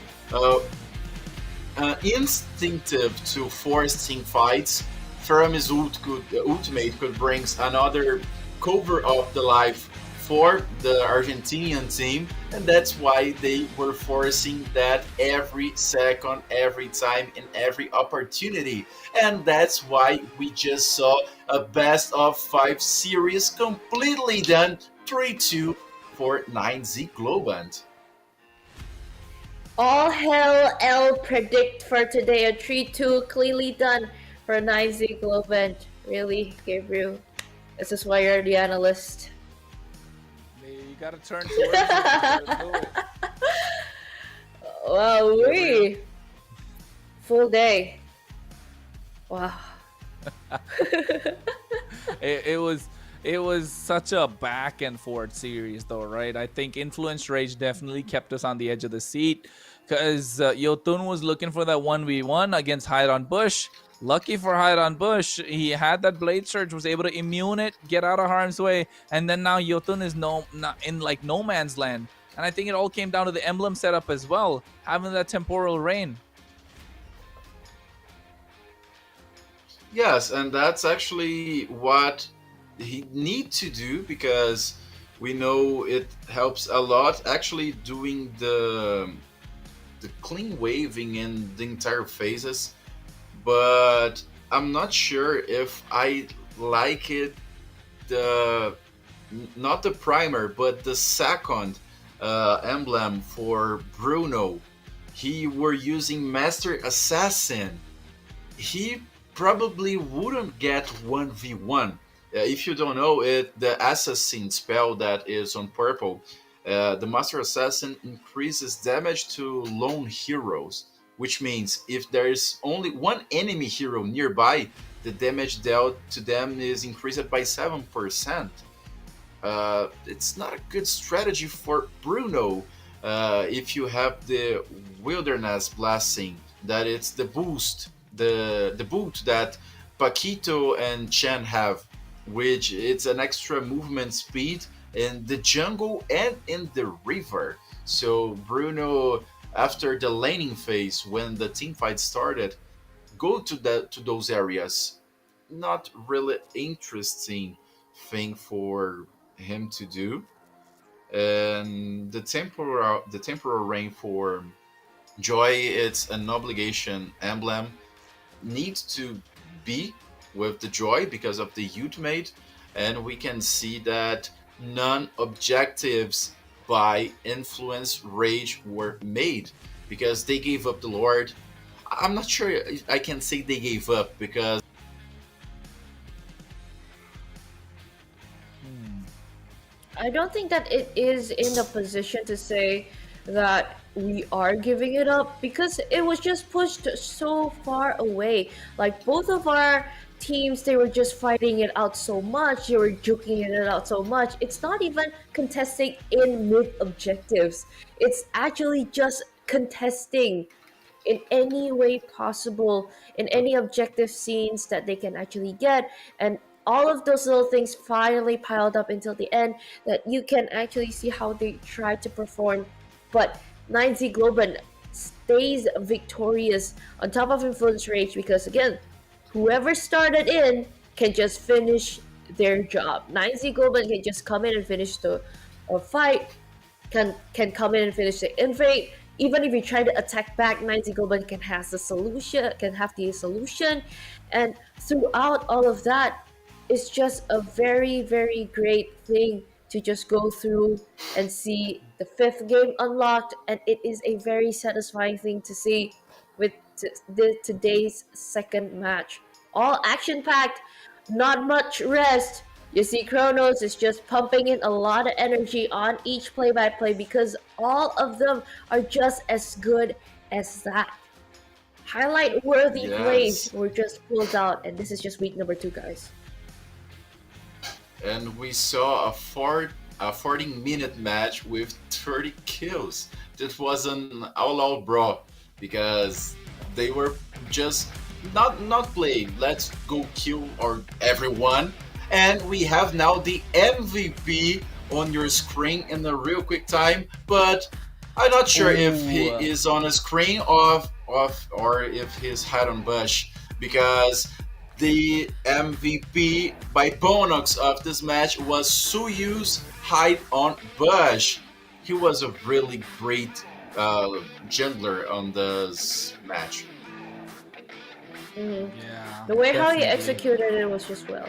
instinctive to force team fights. Faramis ultimate could bring another cover of the life for the Argentinian team, and that's why they were forcing that every second, every time, in every opportunity. And that's why we just saw a best of 5 series completely done 3-2 for 9Z Globant. All hell L predict for today. A 3-2 cleanly done for 9Z Globant. Really, Gabriel? This is why you're the analyst. You gotta turn towards it. Wow, full day. Wow. It was such a back and forth series though, right? I think Influence Rage definitely kept us on the edge of the seat because Yotun was looking for that 1v1 against Hide on Bush. Lucky for Hide on Bush, he had that Blade Surge, was able to immune it, get out of harm's way, and then now Yotun is not in like no man's land. And I think it all came down to the emblem setup as well, having that temporal rain. Yes, and that's actually what he need to do, because we know it helps a lot actually doing the clean waving in the entire phases. But I'm not sure if I like it, not the primer but the second emblem for Bruno. He were using Master Assassin. He probably wouldn't get 1v1. If you don't know it, the assassin spell that is on purple, the Master Assassin increases damage to lone heroes, which means if there is only one enemy hero nearby, the damage dealt to them is increased by 7%. It's not a good strategy for Bruno if you have the Wilderness Blessing, that it's the boost, the boot that Paquito and Chen have, which it's an extra movement speed in the jungle and in the river. So Bruno, after the laning phase, when the team fight started, go to those areas. Not really interesting thing for him to do. And the temporal rain for Joy, it's an obligation emblem, needs to be with the Joy because of the ultimate, and we can see that none objectives by Influence Rage were made because they gave up the Lord. I'm not sure I can say they gave up, because I don't think that it is in a position to say that we are giving it up, because it was just pushed so far away. Like both of our teams, they were just fighting it out so much, they were juking it out so much. It's not even contesting in mid objectives. It's actually just contesting in any way possible, in any objective scenes that they can actually get. And all of those little things finally piled up until the end that you can actually see how they try to perform. But 9Z Globan stays victorious on top of Influence Rage because, again, whoever started in can just finish their job. 9Z Globan can just come in and finish the fight, can come in and finish the invade. Even if you try to attack back, 9Z Globan can have the solution, and throughout all of that, it's just a very, very great thing to just go through and see the fifth game unlocked, and it is a very satisfying thing to see with today's second match. All action packed, not much rest. You see, Kronos is just pumping in a lot of energy on each play by play because all of them are just as good as that. Highlight worthy plays were just pulled out, and this is just week number 2, guys. And we saw a 40-minute match with 30 kills. This was an all-out brawl because they were just not playing. Let's go kill everyone. And we have now the MVP on your screen in a real quick time, but I'm not sure if he is on a screen or if he's hide on bush, because the MVP by Bonox of this match was Suyu's hide on bush. He was a really great jungler on this match. Yeah, the way definitely. how he executed it was just well.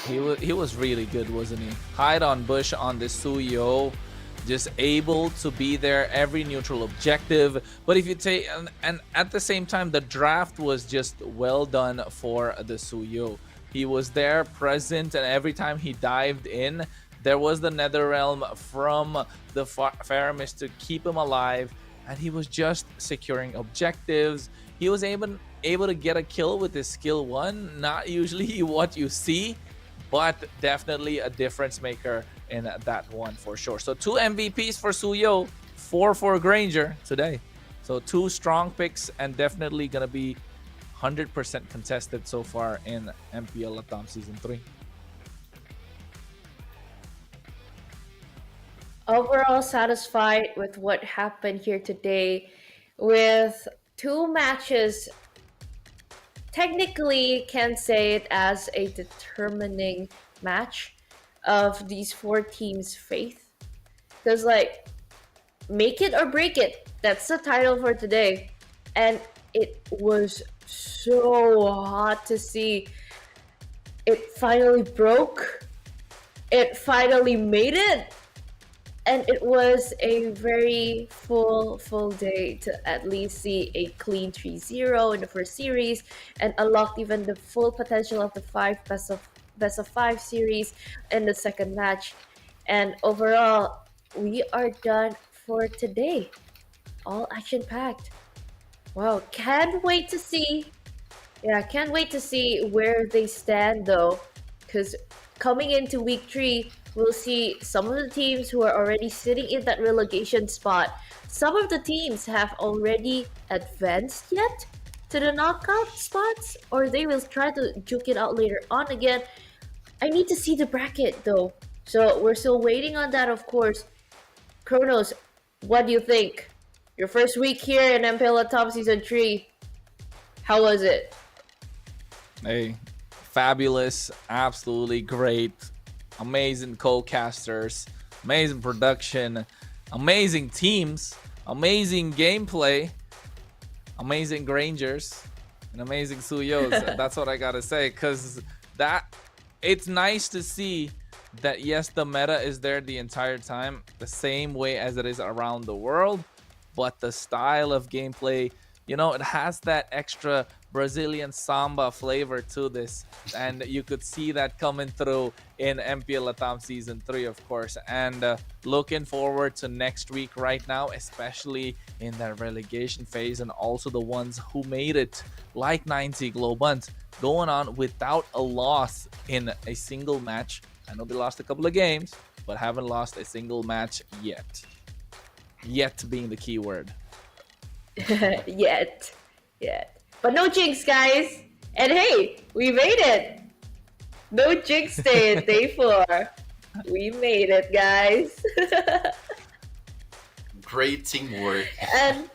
He was really good, wasn't he? Hide on bush on the Suyo, just able to be there every neutral objective. But if you take and at the same time, the draft was just well done for the Suyo. He was there, present, and every time he dived in, there was the Netherrealm from the Faramis to keep him alive, and he was just securing objectives. He was able to get a kill with his skill 1. Not usually what you see, but definitely a difference maker in that one for sure. So 2 MVPs for Suyo, 4 for Granger today. So 2 strong picks, and definitely gonna be 100% contested so far in MPL LATAM Season 3. Overall satisfied with what happened here today, with 2 matches. Technically can say it as a determining match of these 4 teams' faith, because like, make it or break it, that's the title for today. And it was so hot to see. It finally broke, it finally made it, and it was a very full day to at least see a clean 3-0 in the first series and unlocked even the full potential of the 5 best of 5 series in the second match. And overall, we are done for today. All action packed. Wow, can't wait to see. Yeah, can't wait to see where they stand though, because coming into week 3, we'll see some of the teams who are already sitting in that relegation spot. Some of the teams have already advanced yet to the knockout spots, or they will try to juke it out later on again. I need to see the bracket though, so we're still waiting on that, of course. Kronos, what do you think? Your first week here in MPL LATAM Season 3, how was it? Hey, fabulous, absolutely great. Amazing co-casters, amazing production, amazing teams, amazing gameplay, amazing Grangers, and amazing Suyos. That's what I gotta say, because it's nice to see that, yes, the meta is there the entire time, the same way as it is around the world, but the style of gameplay, you know, it has that extra Brazilian samba flavor to this, and you could see that coming through in MPL LATAM Season 3, of course. And looking forward to next week right now, especially in that relegation phase, and also the ones who made it, like 9Z Globan, going on without a loss in a single match. I know they lost a couple of games, but haven't lost a single match yet. Yet being the key word. Yet. But no jinx, guys. And hey, we made it. No jinx day at day 4. We made it, guys. Great teamwork. And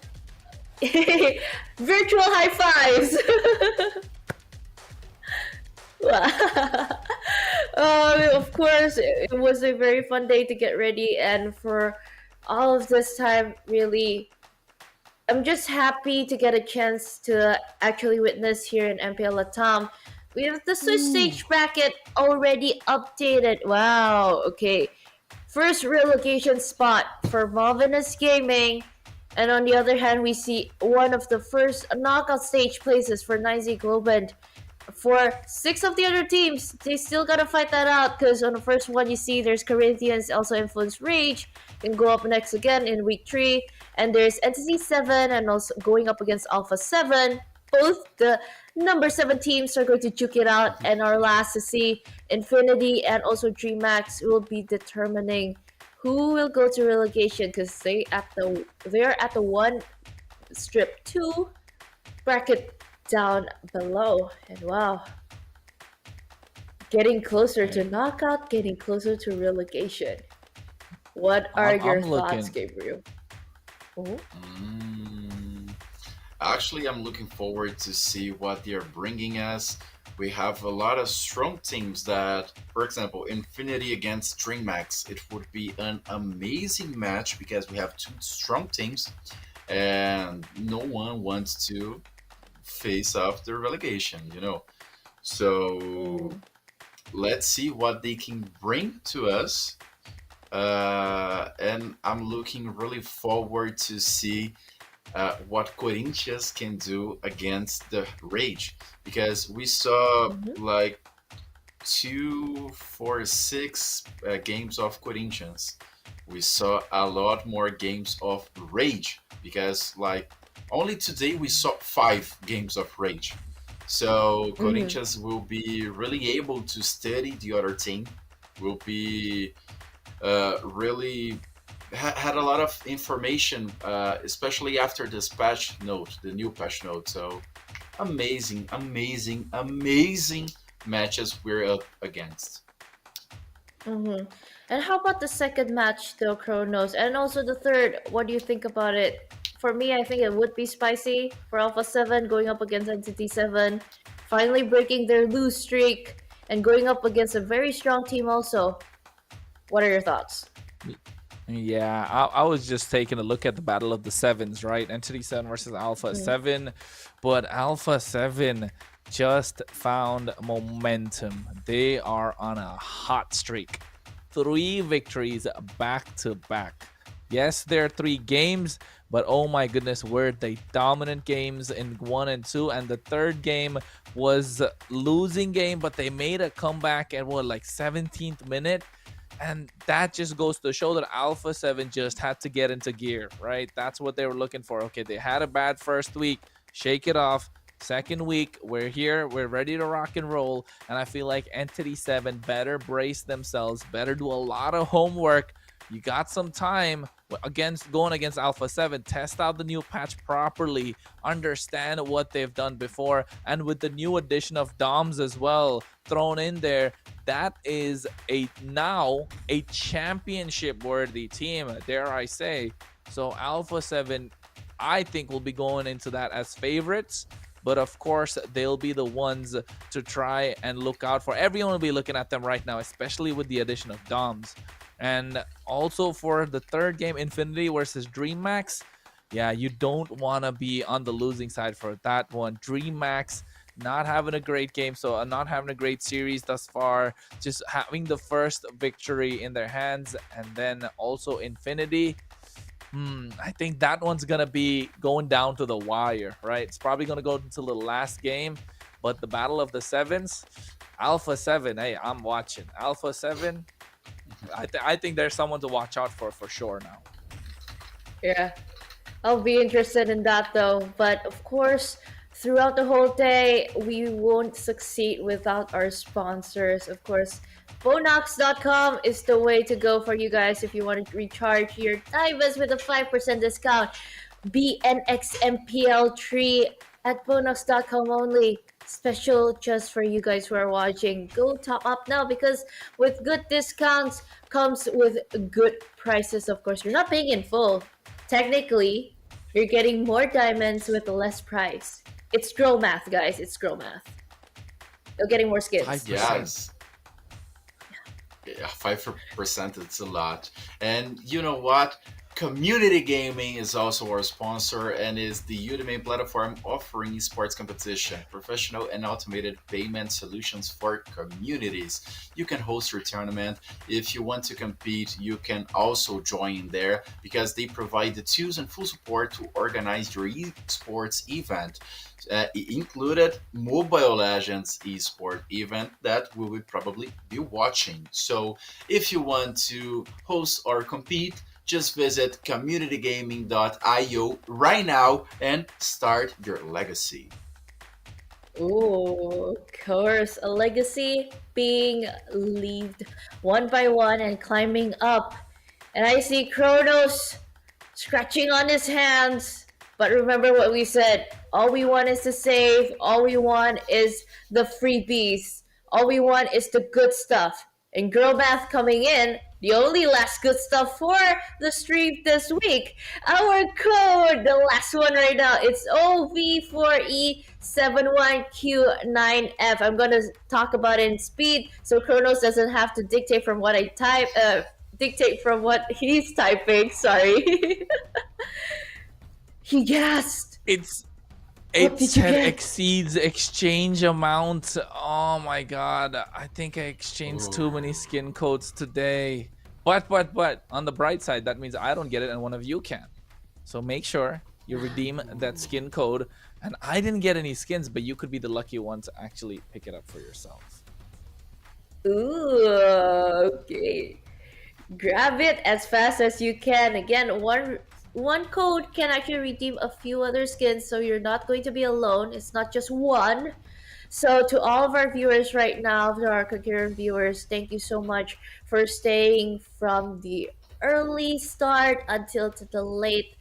virtual high fives. Of course, it was a very fun day to get ready, and for all of this time, really, I'm just happy to get a chance to actually witness here in MPL LATAM. We have the Swiss stage bracket already updated. Wow, okay. First relegation spot for Malvinus Gaming. And on the other hand, we see one of the first knockout stage places for 9Z Globant. For 6 of the other teams, they still gotta fight that out because on the first one you see there's Corinthians, also Influence Rage, can go up next again in week 3, and there's Entity 7 and also going up against Alpha 7. Both the number 7 teams are going to duke it out, and our last to see Infinity and also DreamHack will be determining who will go to relegation because they're at the 1 strip 2 bracket down below. And wow, getting closer to knockout, getting closer to relegation. What are your thoughts, Gabriel? Actually, I'm looking forward to see what they are bringing us. We have a lot of strong teams that, for example, Infinity against DreamHack. It would be an amazing match because we have 2 strong teams and no one wants to face off the relegation, So let's see what they can bring to us. And I'm looking really forward to see what Corinthians can do against the Rage, because we saw like 2, 4, 6 games of Corinthians. We saw a lot more games of Rage because like only today we saw 5 games of Rage. So Corinthians will be really able to study the other team, will be really had a lot of information, especially after this patch note, the new patch note. So amazing matches we're up against. And how about the second match though, Kronos? And also the third, what do you think about it? For me, I think it would be spicy for Alpha 7 going up against Entity 7, finally breaking their lose streak and going up against a very strong team also. What are your thoughts? Yeah, I was just taking a look at the battle of the 7s, right? Entity 7 versus Alpha 7. But Alpha 7 just found momentum. They are on a hot streak. 3 victories back to back. Yes, there are 3 games, but oh my goodness, were they dominant games in 1 and 2, and the third game was losing game, but they made a comeback at what, like 17th minute, and that just goes to show that Alpha 7 just had to get into gear, right? That's what they were looking for. Okay, they had a bad first week, shake it off. Second week, we're here, we're ready to rock and roll, and I feel like Entity 7 better brace themselves, better do a lot of homework. You got some time going against Alpha 7. Test out the new patch properly. Understand what they've done before. And with the new addition of DOMs as well thrown in there, that is now a championship-worthy team, dare I say. So Alpha 7, I think, will be going into that as favorites. But of course, they'll be the ones to try and look out for. Everyone will be looking at them right now, especially with the addition of DOMs. And also for the third game, Infinity versus DreamHack. Yeah, you don't want to be on the losing side for that one. DreamHack not having a great game, so not having a great series thus far. Just having the first victory in their hands. And then also Infinity. I think that one's going to be going down to the wire, right? It's probably going to go into the last game. But the battle of the 7s, Alpha 7, hey, I'm watching. Alpha 7, I think there's someone to watch out for sure now. Yeah, I'll be interested in that though. But of course, throughout the whole day, we won't succeed without our sponsors. Of course, Bonox.com is the way to go for you guys if you want to recharge your Divas with a 5% discount. BNX MPL 3 at bonus.com only. Special just for you guys who are watching. Go top up now because with good discounts comes with good prices, of course. You're not paying in full. Technically, you're getting more diamonds with less price. It's grow math, guys. It's grow math. You're getting more skins. 5%. Yes. Yeah, 5%, it's a lot. And you know what? Community Gaming is also our sponsor and is the Udemy platform offering esports competition, professional and automated payment solutions for communities. You can host your tournament. If you want to compete, you can also join there because they provide the tools and full support to organize your esports event. Included Mobile Legends esport event that we will probably be watching. So if you want to host or compete, just visit communitygaming.io right now and start your legacy. Ooh, of course. A legacy being lived one by one and climbing up. And I see Kronos scratching on his hands. But remember what we said. All we want is to save. All we want is the freebies. All we want is the good stuff. And Girl Math coming in, the only last good stuff for the stream this week. Our code, the last one right now, it's OV4E71Q9F. I'm gonna talk about it in speed so Kronos doesn't have to dictate from what I type. Dictate from what he's typing. Sorry. He gasped. It said exceeds exchange amount. Oh my god. I think I exchanged too many skin codes today. But on the bright side, that means I don't get it and one of you can. So make sure you redeem that skin code. And I didn't get any skins, but you could be the lucky one to actually pick it up for yourself. Ooh, okay. Grab it as fast as you can. Again, one code can actually redeem a few other skins, so you're not going to be alone. It's not just one. So to all of our viewers right now, to our concurrent viewers, thank you so much for staying from the early start until to the late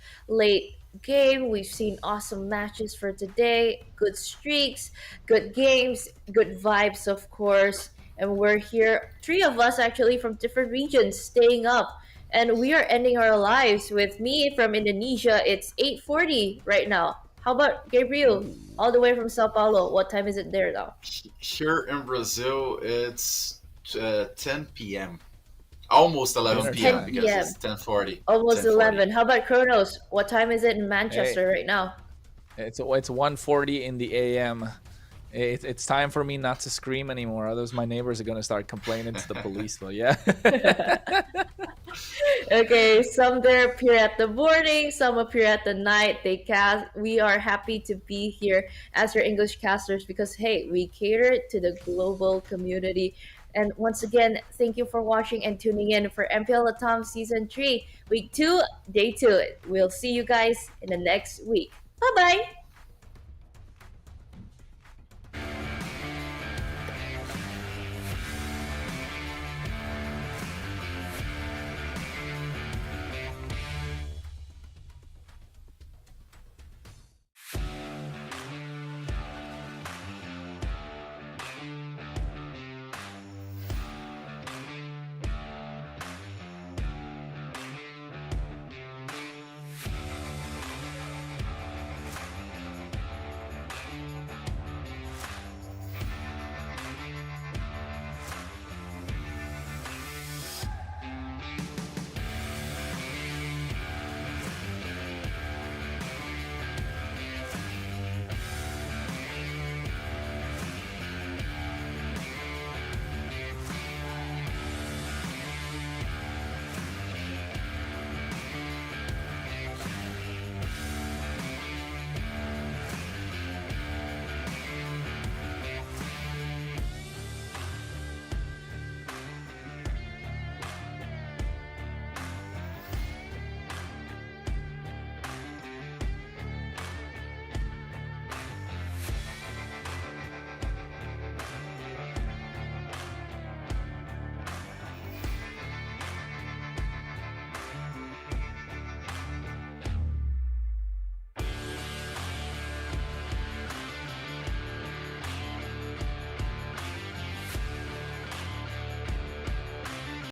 game. We've seen awesome matches for today, good streaks, good games, good vibes, of course. And we're here, three of us actually from different regions, staying up. And we are ending our lives with me from Indonesia. It's 8:40 right now. How about Gabriel, all the way from Sao Paulo? What time is it there now? Here in Brazil, it's 10 p.m. Almost 11 p.m. because it's 10:40. Almost 10:40. 11. How about Kronos? What time is it in Manchester right now? It's 1:40 in the AM. It's time for me not to scream anymore. Otherwise, my neighbors are gonna start complaining to the police. Though, yeah. Okay, some there appear at the morning, some appear at the night. They cast. We are happy to be here as your English casters because hey, we cater to the global community. And once again, thank you for watching and tuning in for MPL LATAM Season 3, Week 2, Day 2. We'll see you guys in the next week. Bye bye.